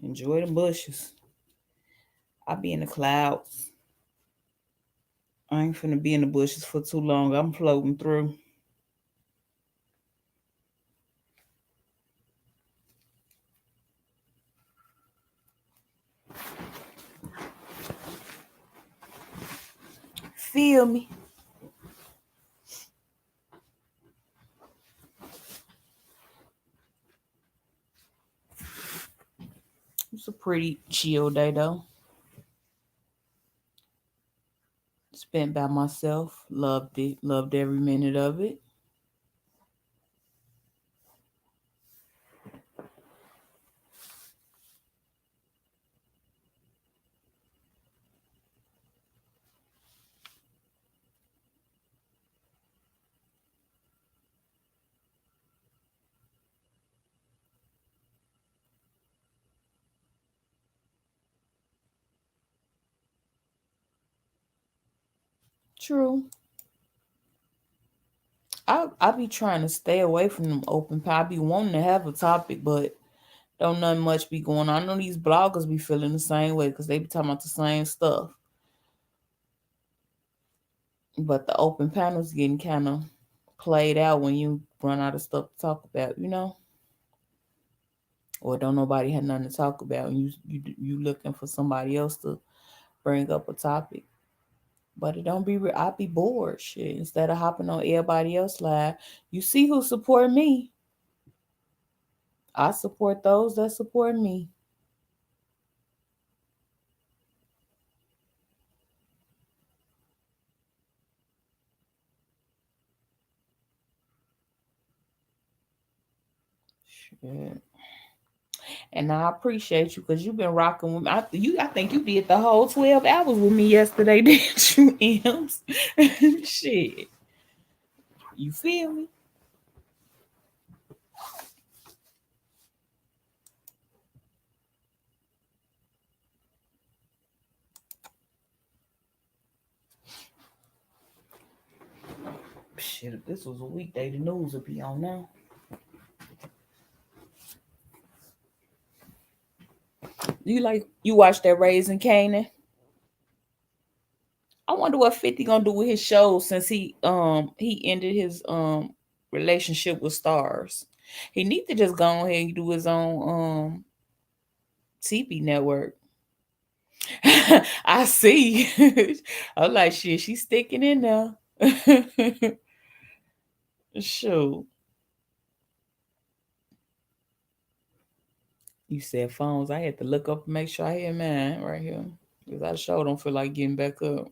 Enjoy the bushes. I'll be in the clouds. I ain't finna be in the bushes for too long. I'm floating through. Feel me? It's a pretty chill day though. Spent by myself. Loved it. Loved every minute of it. True. I be trying to stay away from them open. I be wanting to have a topic, but don't nothing much be going on. I know these bloggers be feeling the same way because they be talking about the same stuff. But the open panels getting kind of played out when you run out of stuff to talk about, you know? Or don't nobody have nothing to talk about, and you looking for somebody else to bring up a topic. But it don't be I be bored shit. Instead of hopping on everybody else live, you see who support me. I support those that support me. Shit. And I appreciate you because you've been rocking with me. I think you did the whole 12 hours with me yesterday, didn't you, Ems? Shit. You feel me? Shit, if this was a weekday, the news would be on now. You watch that Raising Kanan? I wonder what 50 gonna do with his show since he ended his relationship with Stars. He need to just go ahead and do his own TV network. I see. I'm like, shit, she's sticking in there. Sure. You said phones. I had to look up and make sure I had mine right here. Because I sure don't feel like getting back up.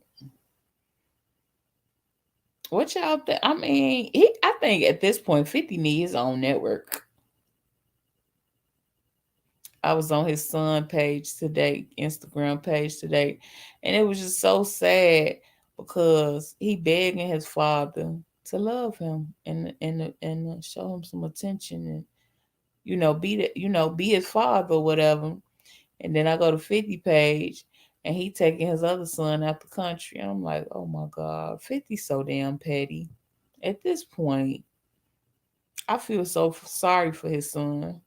What y'all think? I mean, I think at this point, 50 needs his own network. I was on his son page today, Instagram page today, and it was just so sad because he begging his father to love him and show him some attention and be his father or whatever. And then I go to 50 page and he taking his other son out the country. And I'm like, oh my God, 50's so damn petty. At this point, I feel so sorry for his son.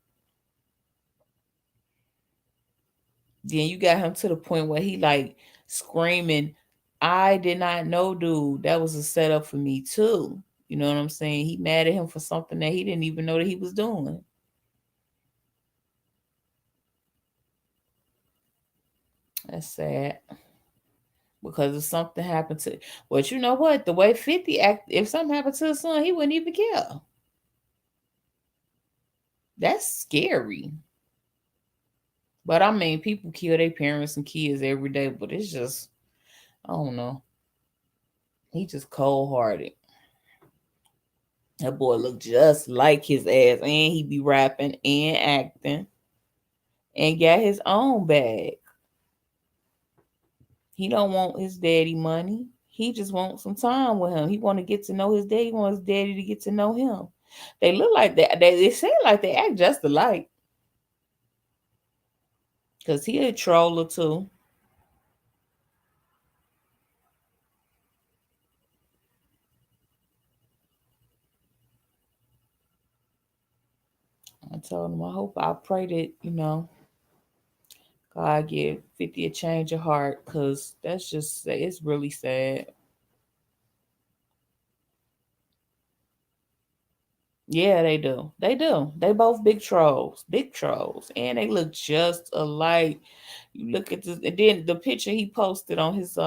Then you got him to the point where he like screaming, I did not know, dude. That was a setup for me too. You know what I'm saying? He mad at him for something that he didn't even know that he was doing. That's sad. Because if something happened to, but you know what? The way 50 act, if something happened to his son, he wouldn't even care. That's scary. But I mean, people kill their parents and kids every day, but it's just, I don't know. He just cold-hearted. That boy look just like his ass, and he be rapping and acting and got his own bag. He don't want his daddy money. He just wants some time with him. He want to get to know his daddy. He wants his daddy to get to know him. They look like that. They say like they act just alike. Because he a troller too. I told him, I pray that, God give 50 a change of heart, because that's just, it's really sad. Yeah, they do. They do. They both big trolls. And they look just alike. You look at this, and then the picture he posted on his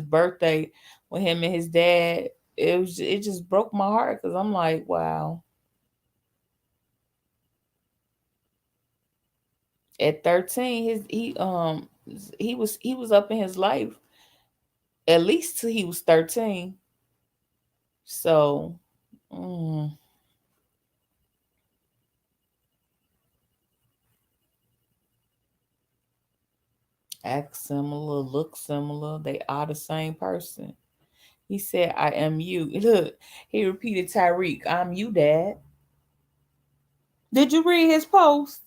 birthday with him and his dad, it just broke my heart because I'm like, wow. At 13, he was up in his life at least till he was 13. So act similar, look similar. They are the same person. He said, I am you. Look, he repeated Tyreek, I'm you, Dad. Did you read his post?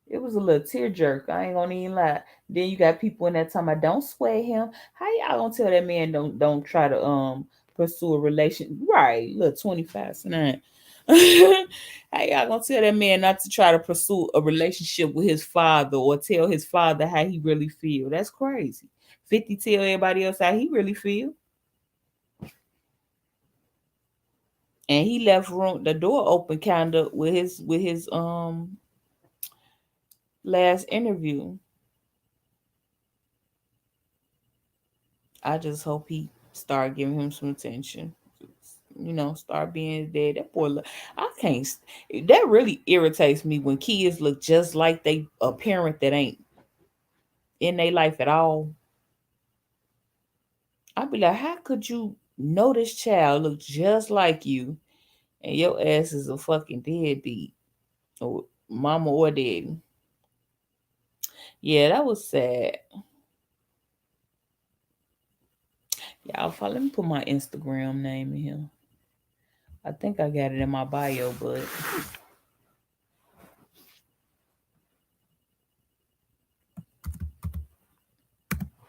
It was a little tear jerk. I ain't gonna even lie. Then you got people in that time, I don't swear him. How y'all gonna tell that man don't try to pursue a relation? Right, look, 25 9. How y'all gonna tell that man not to try to pursue a relationship with his father or tell his father how he really feel? That's crazy. 50 tell everybody else how he really feel. And he left the door open kind of with his last interview. I just hope he start giving him some attention. Start being there. That boy, I can't. That really irritates me when kids look just like a parent that ain't in their life at all. I'd be like, how could you know this child look just like you, and your ass is a fucking deadbeat, or mama or daddy? Yeah, that was sad. Y'all follow. Let me put my Instagram name in here. I think I got it in my bio, but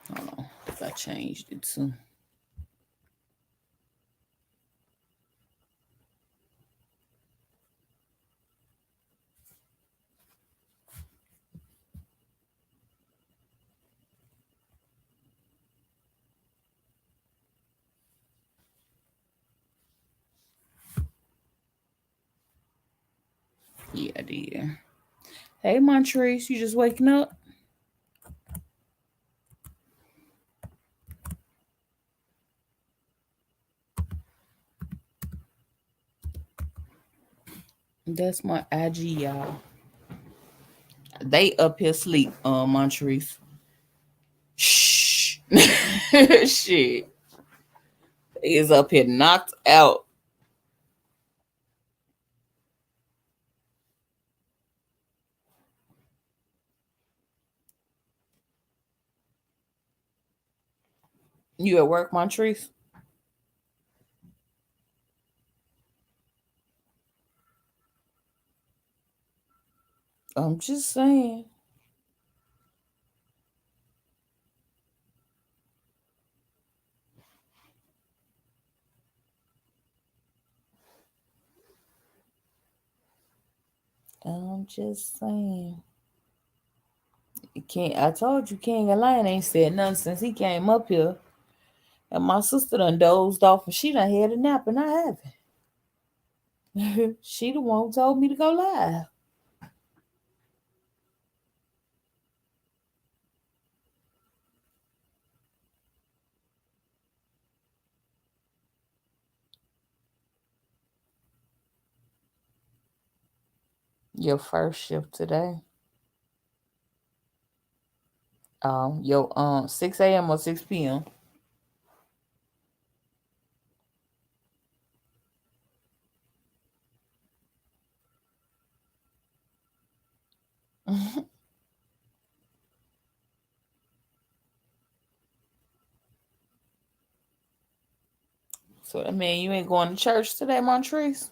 hold on, if I changed it too. Yeah, I did. Hey, Montrese, you just waking up? That's my IG, y'all. They up here sleep, Montrese. Shh. Shit. They is up here knocked out. You at work, Montrese? I'm just saying. I'm just saying. I told you King Alain ain't said nothing since he came up here. And my sister done dozed off and she done had a nap and I haven't. She the one who told me to go live. Your first shift today. Your 6 a.m. or 6 p.m. So that mean you ain't going to church today, Montrese?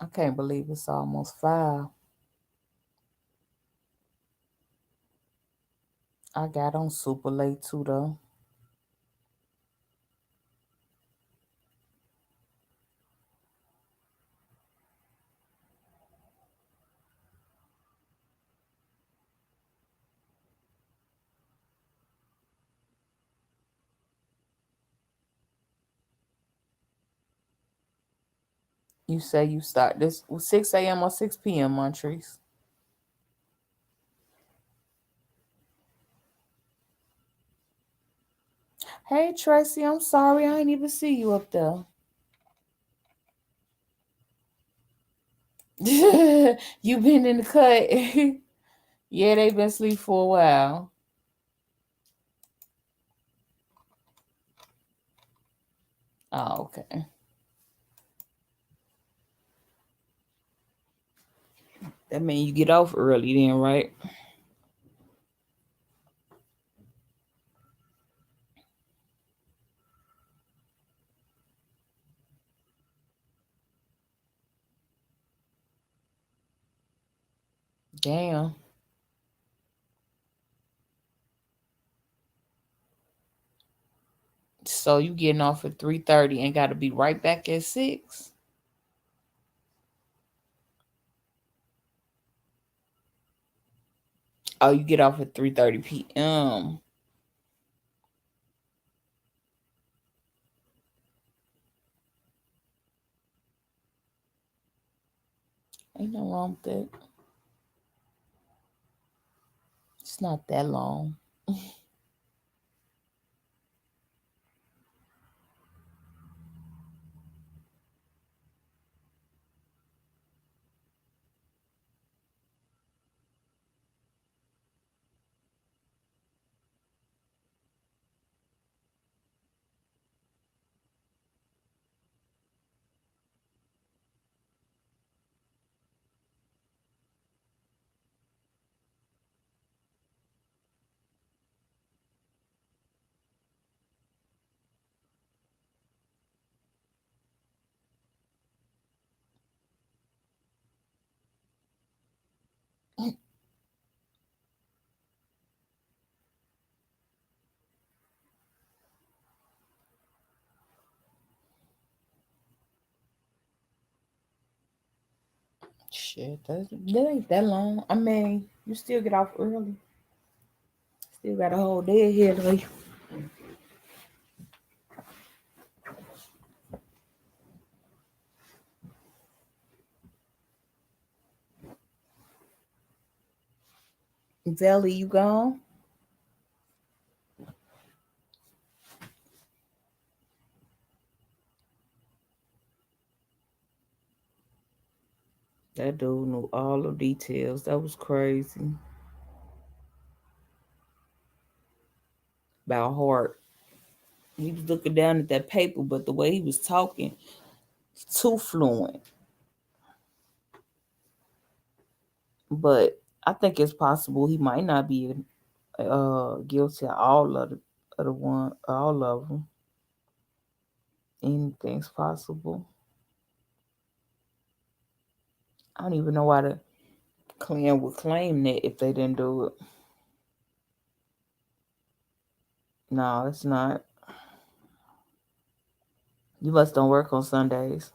I can't believe it's almost 5. I got on super late too, though. You say you start this 6 a.m. or 6 p.m., Montrese? Hey, Tracy, I'm sorry. I didn't even see you up there. You been in the cut? Yeah, they been asleep for a while. Oh, okay. That means you get off early then, right? Damn. So you getting off at 3:30 and got to be right back at 6? Oh, you get off at 3:30 p.m. Ain't no wrong with that. It's not that long. Shit, that ain't that long. I mean, you still get off early. Still got a whole day ahead of you. Zelly, you gone? That dude knew all the details. That was crazy. About Hart. He was looking down at that paper, but the way he was talking, too fluent. But I think it's possible he might not be guilty of all of them. Anything's possible. I don't even know why the Klan would claim that if they didn't do it. No, it's not. You must don't work on Sundays.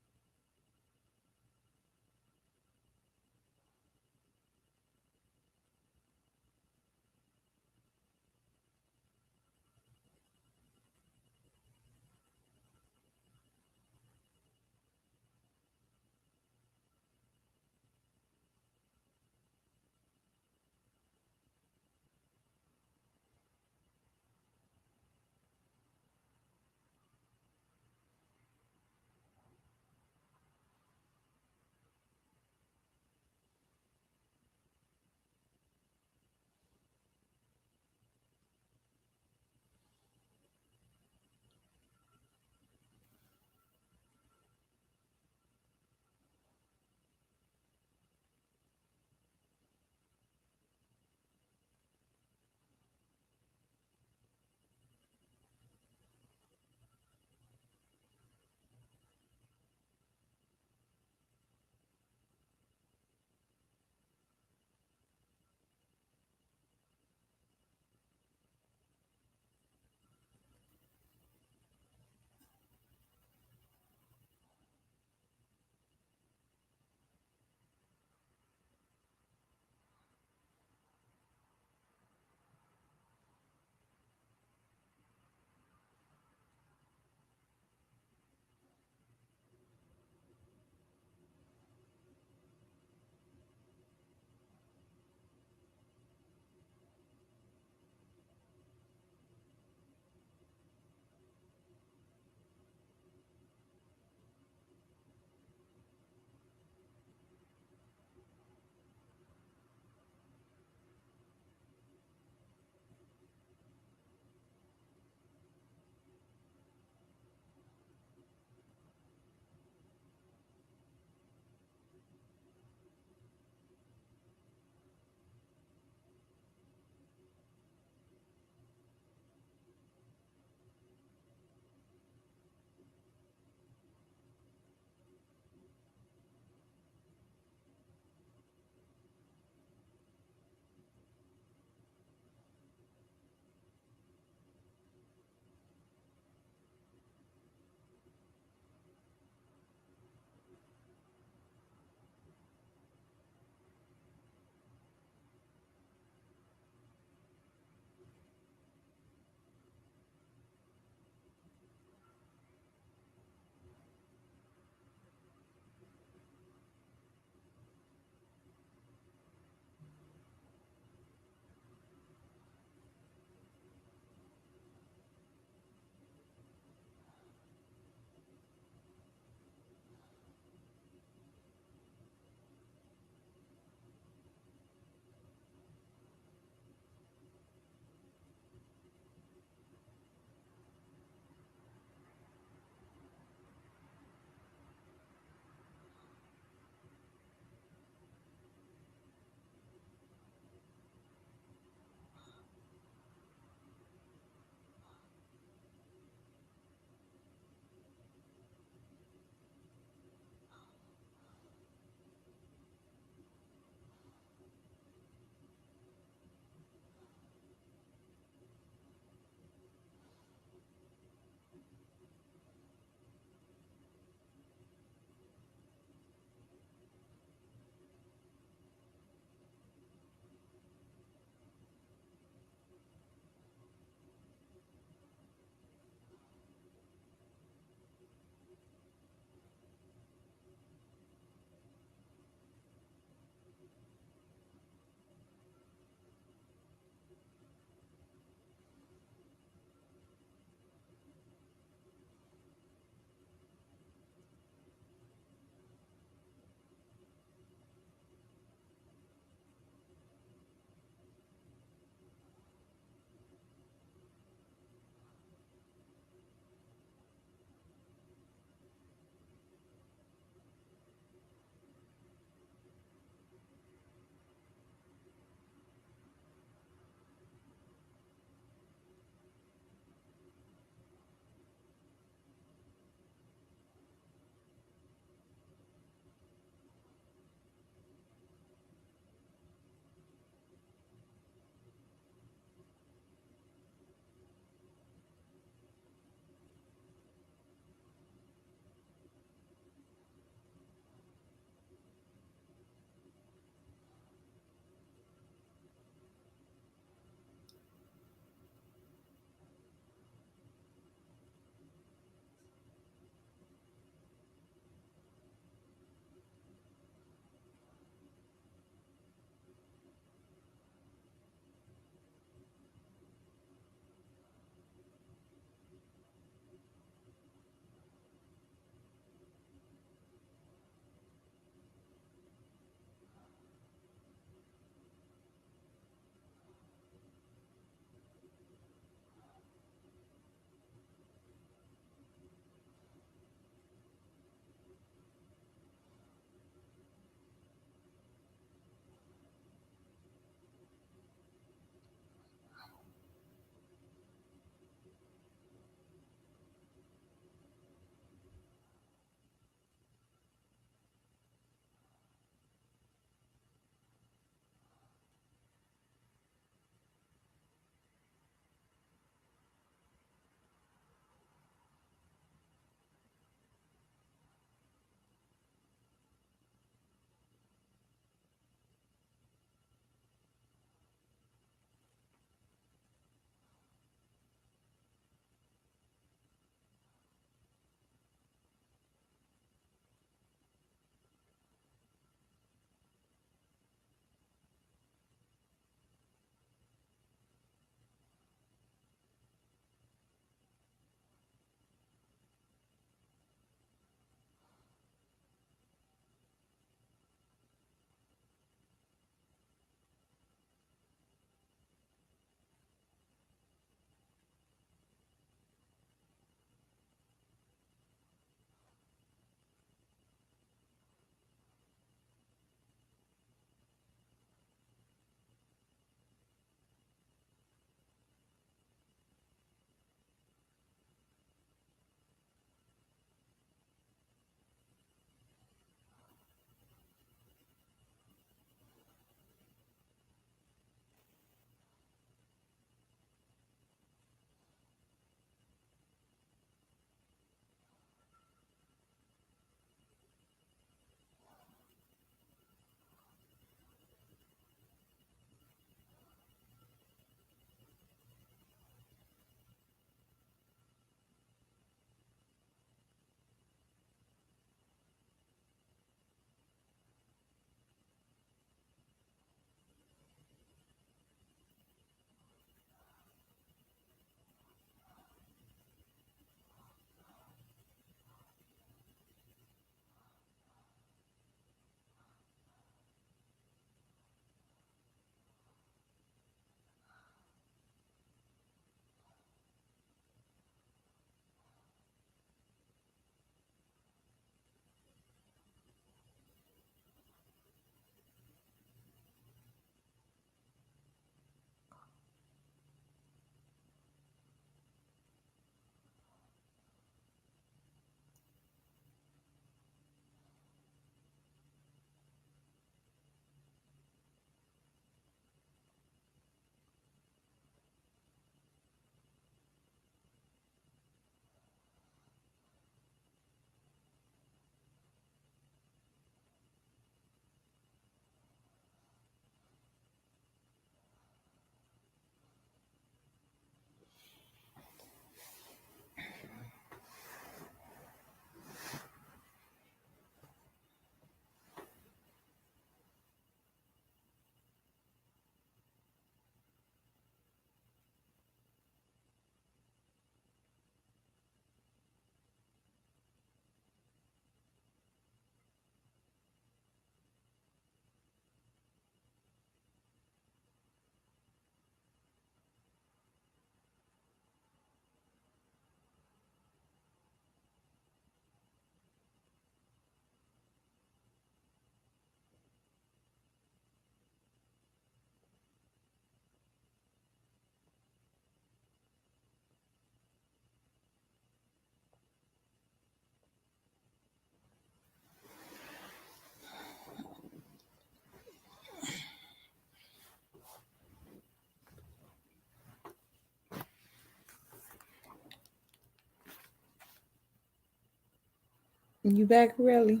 You back, really?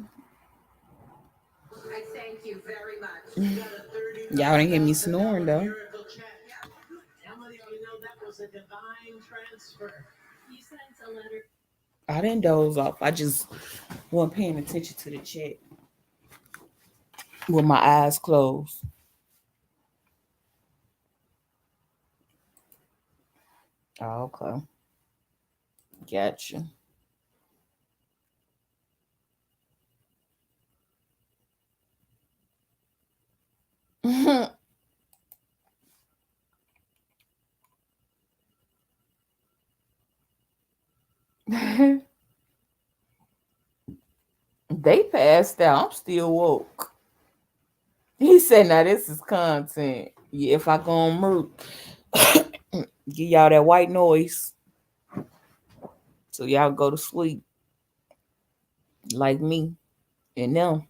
I thank you very much. Y'all didn't hear me snoring though. I didn't doze off. I just wasn't paying attention to the chat with my eyes closed. Oh, okay. Gotcha. They passed out. I'm still woke. He said, now this is content. Yeah, if I go on mute, give y'all that white noise. So y'all go to sleep. Like me and them.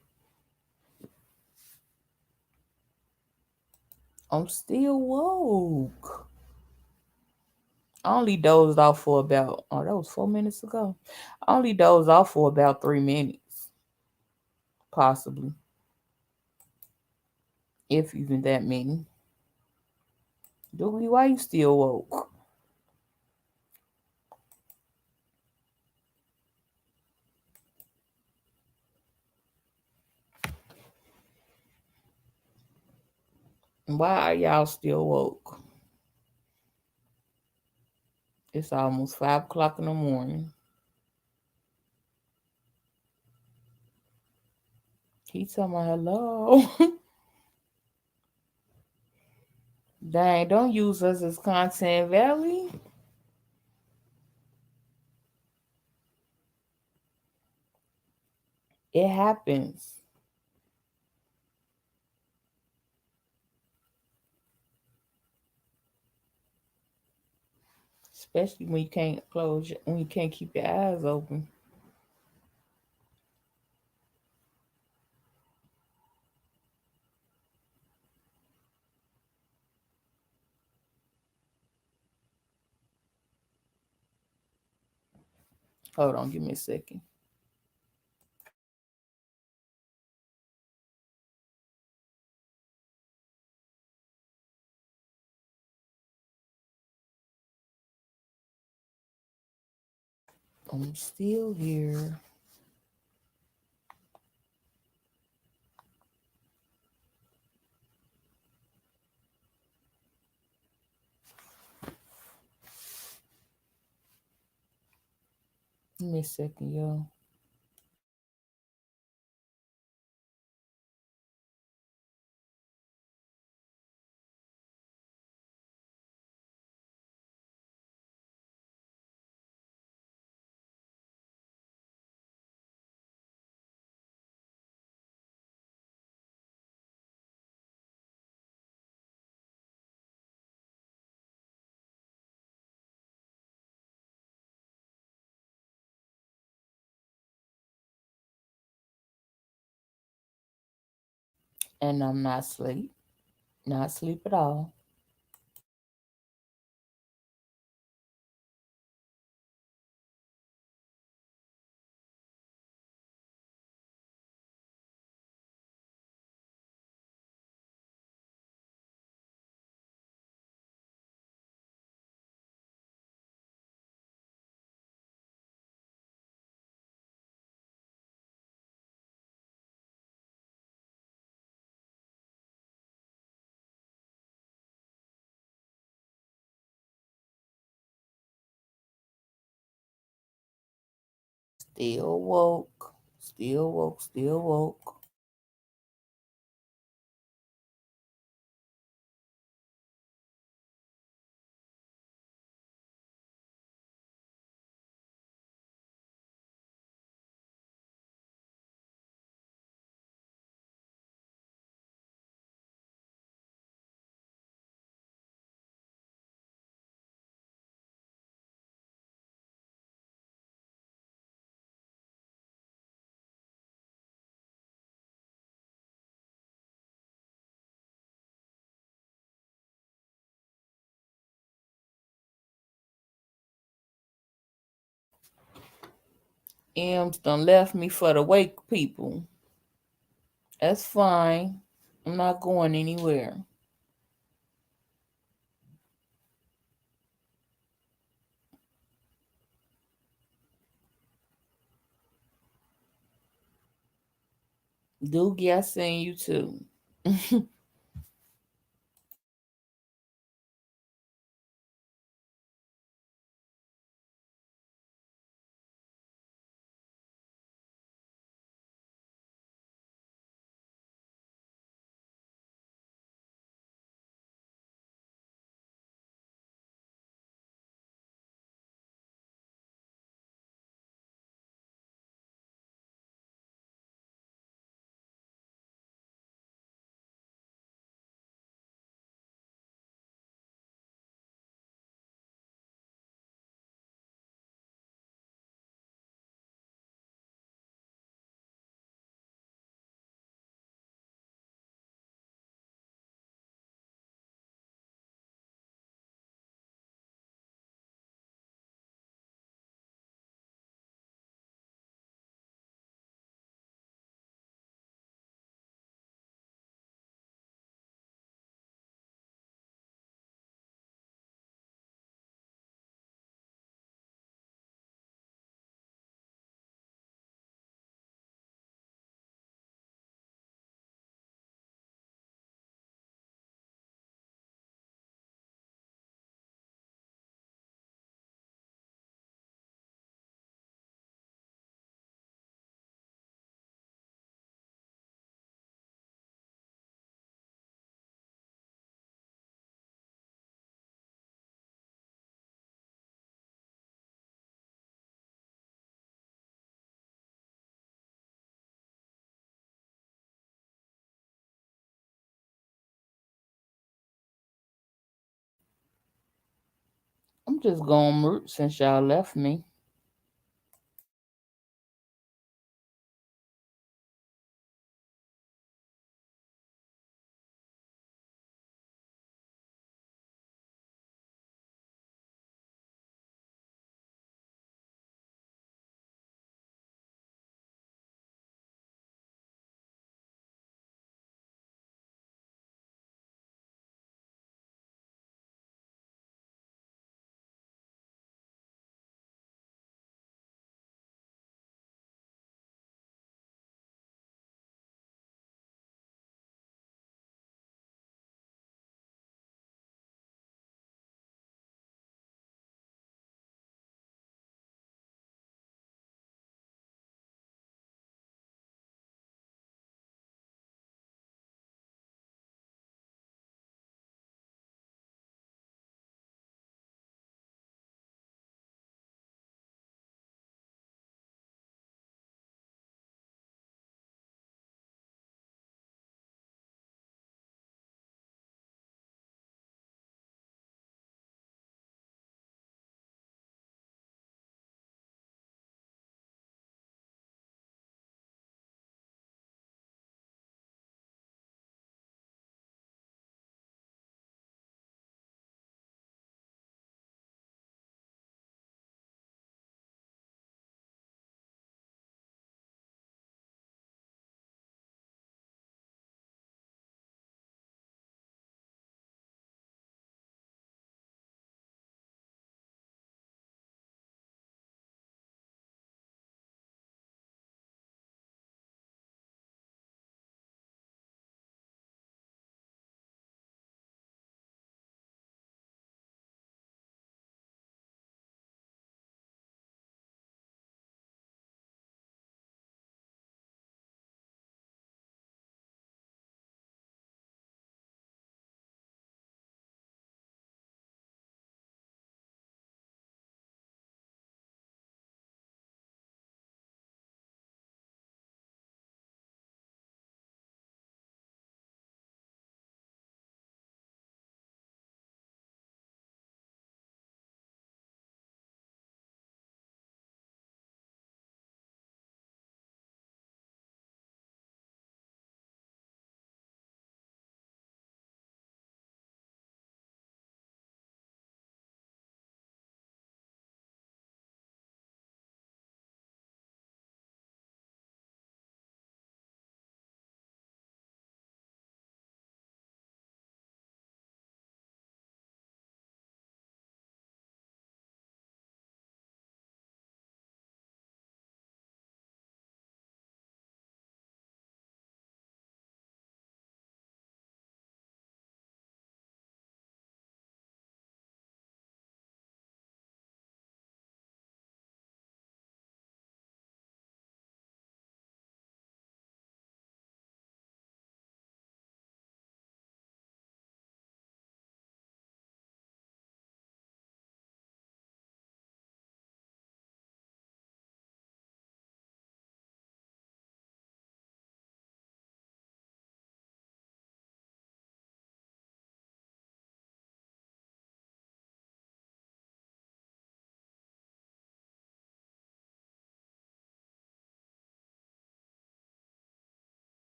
I'm still woke. I only dozed off for about, that was 4 minutes ago. I only dozed off for about 3 minutes. Possibly. If even that many. Doobie, why you still woke? Why are y'all still woke? It's almost 5 o'clock in the morning. He talking about hello. Dang, don't use us as content, Valley. It happens. Especially when you can't when you can't keep your eyes open. Hold on, give me a second. I'm still here. Give me a second, y'all. And I'm not asleep. Not asleep at all. Still woke. Still woke. Still woke. M's done left me for the wake people. That's fine. I'm not going anywhere. Doogie, I seen you too. I'm just going root since y'all left me.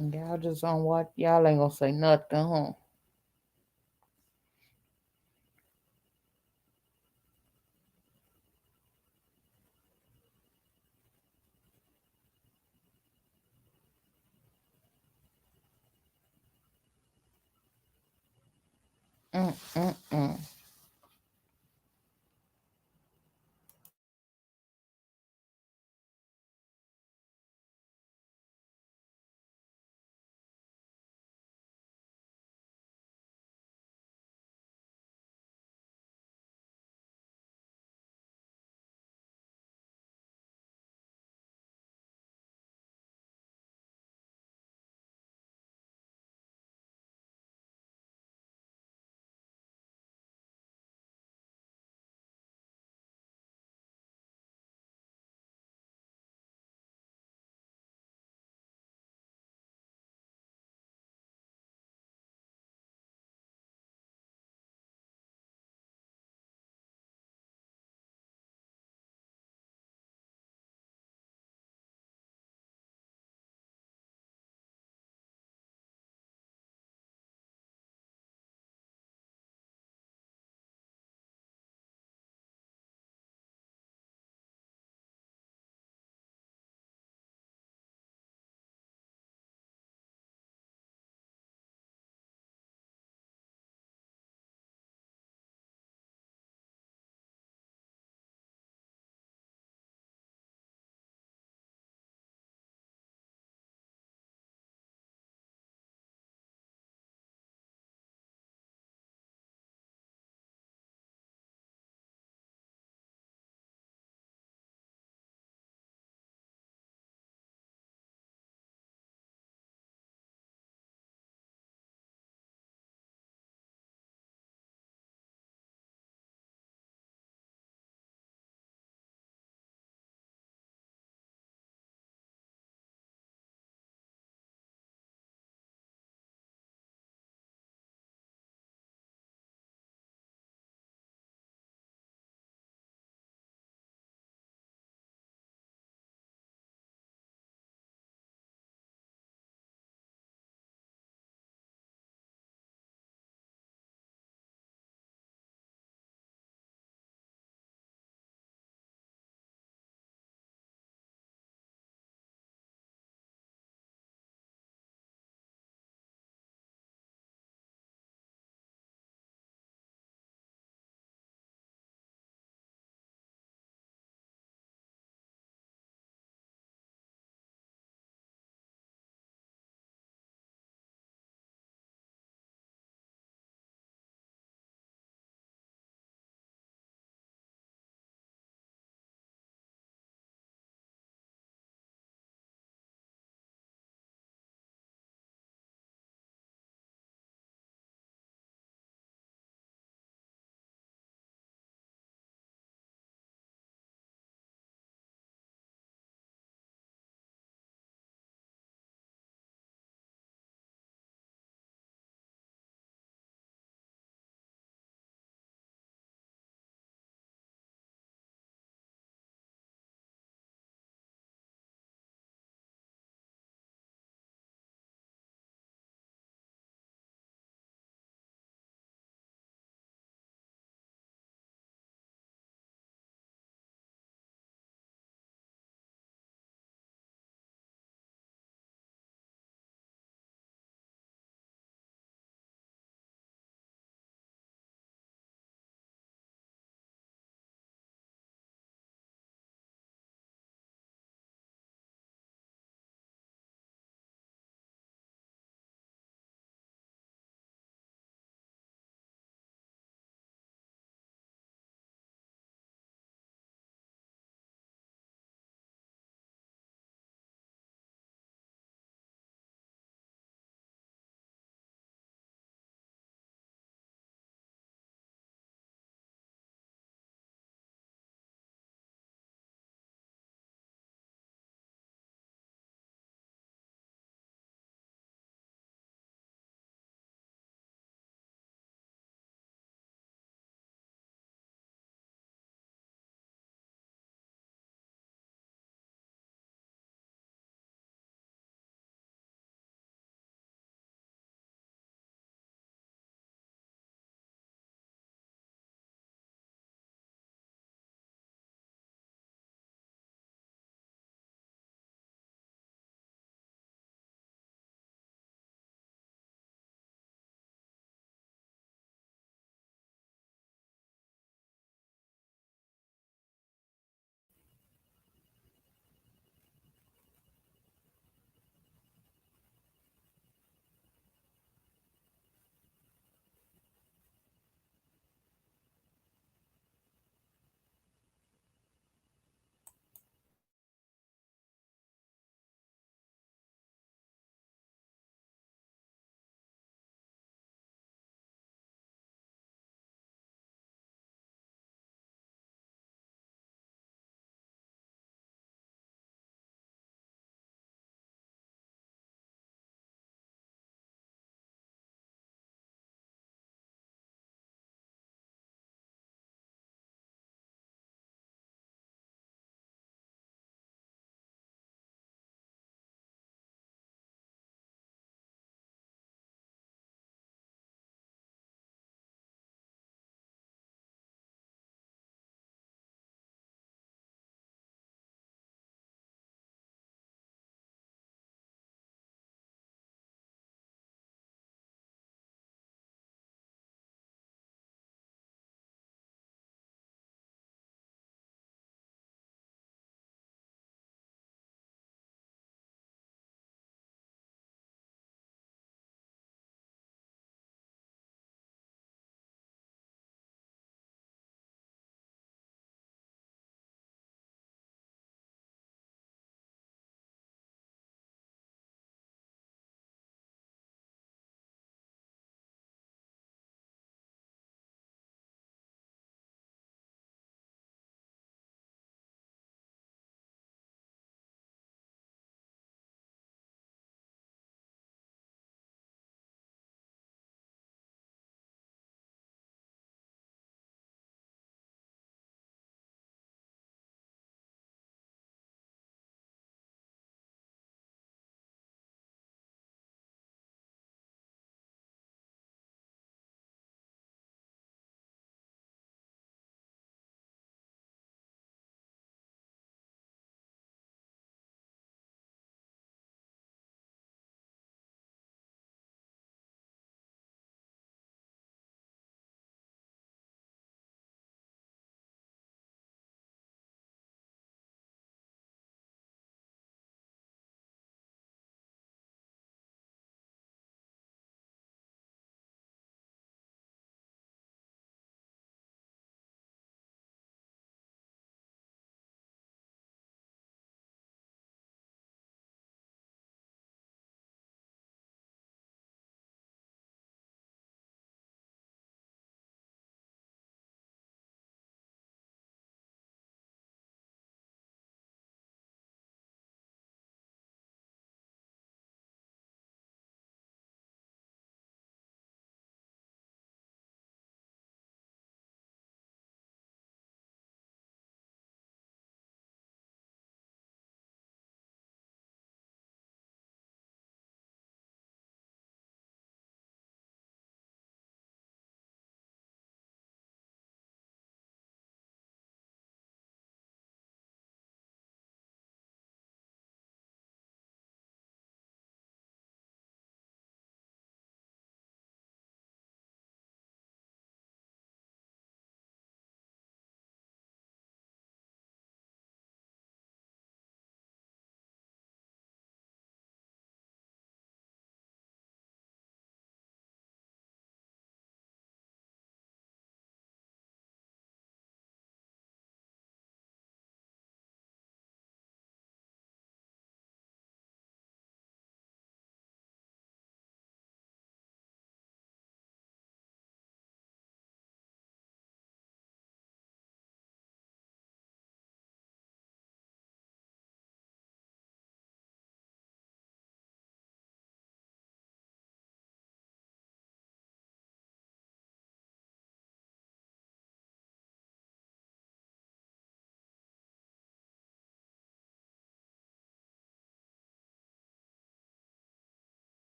Y'all just on what? Y'all ain't gonna say nothing, huh? Mm-mm-mm.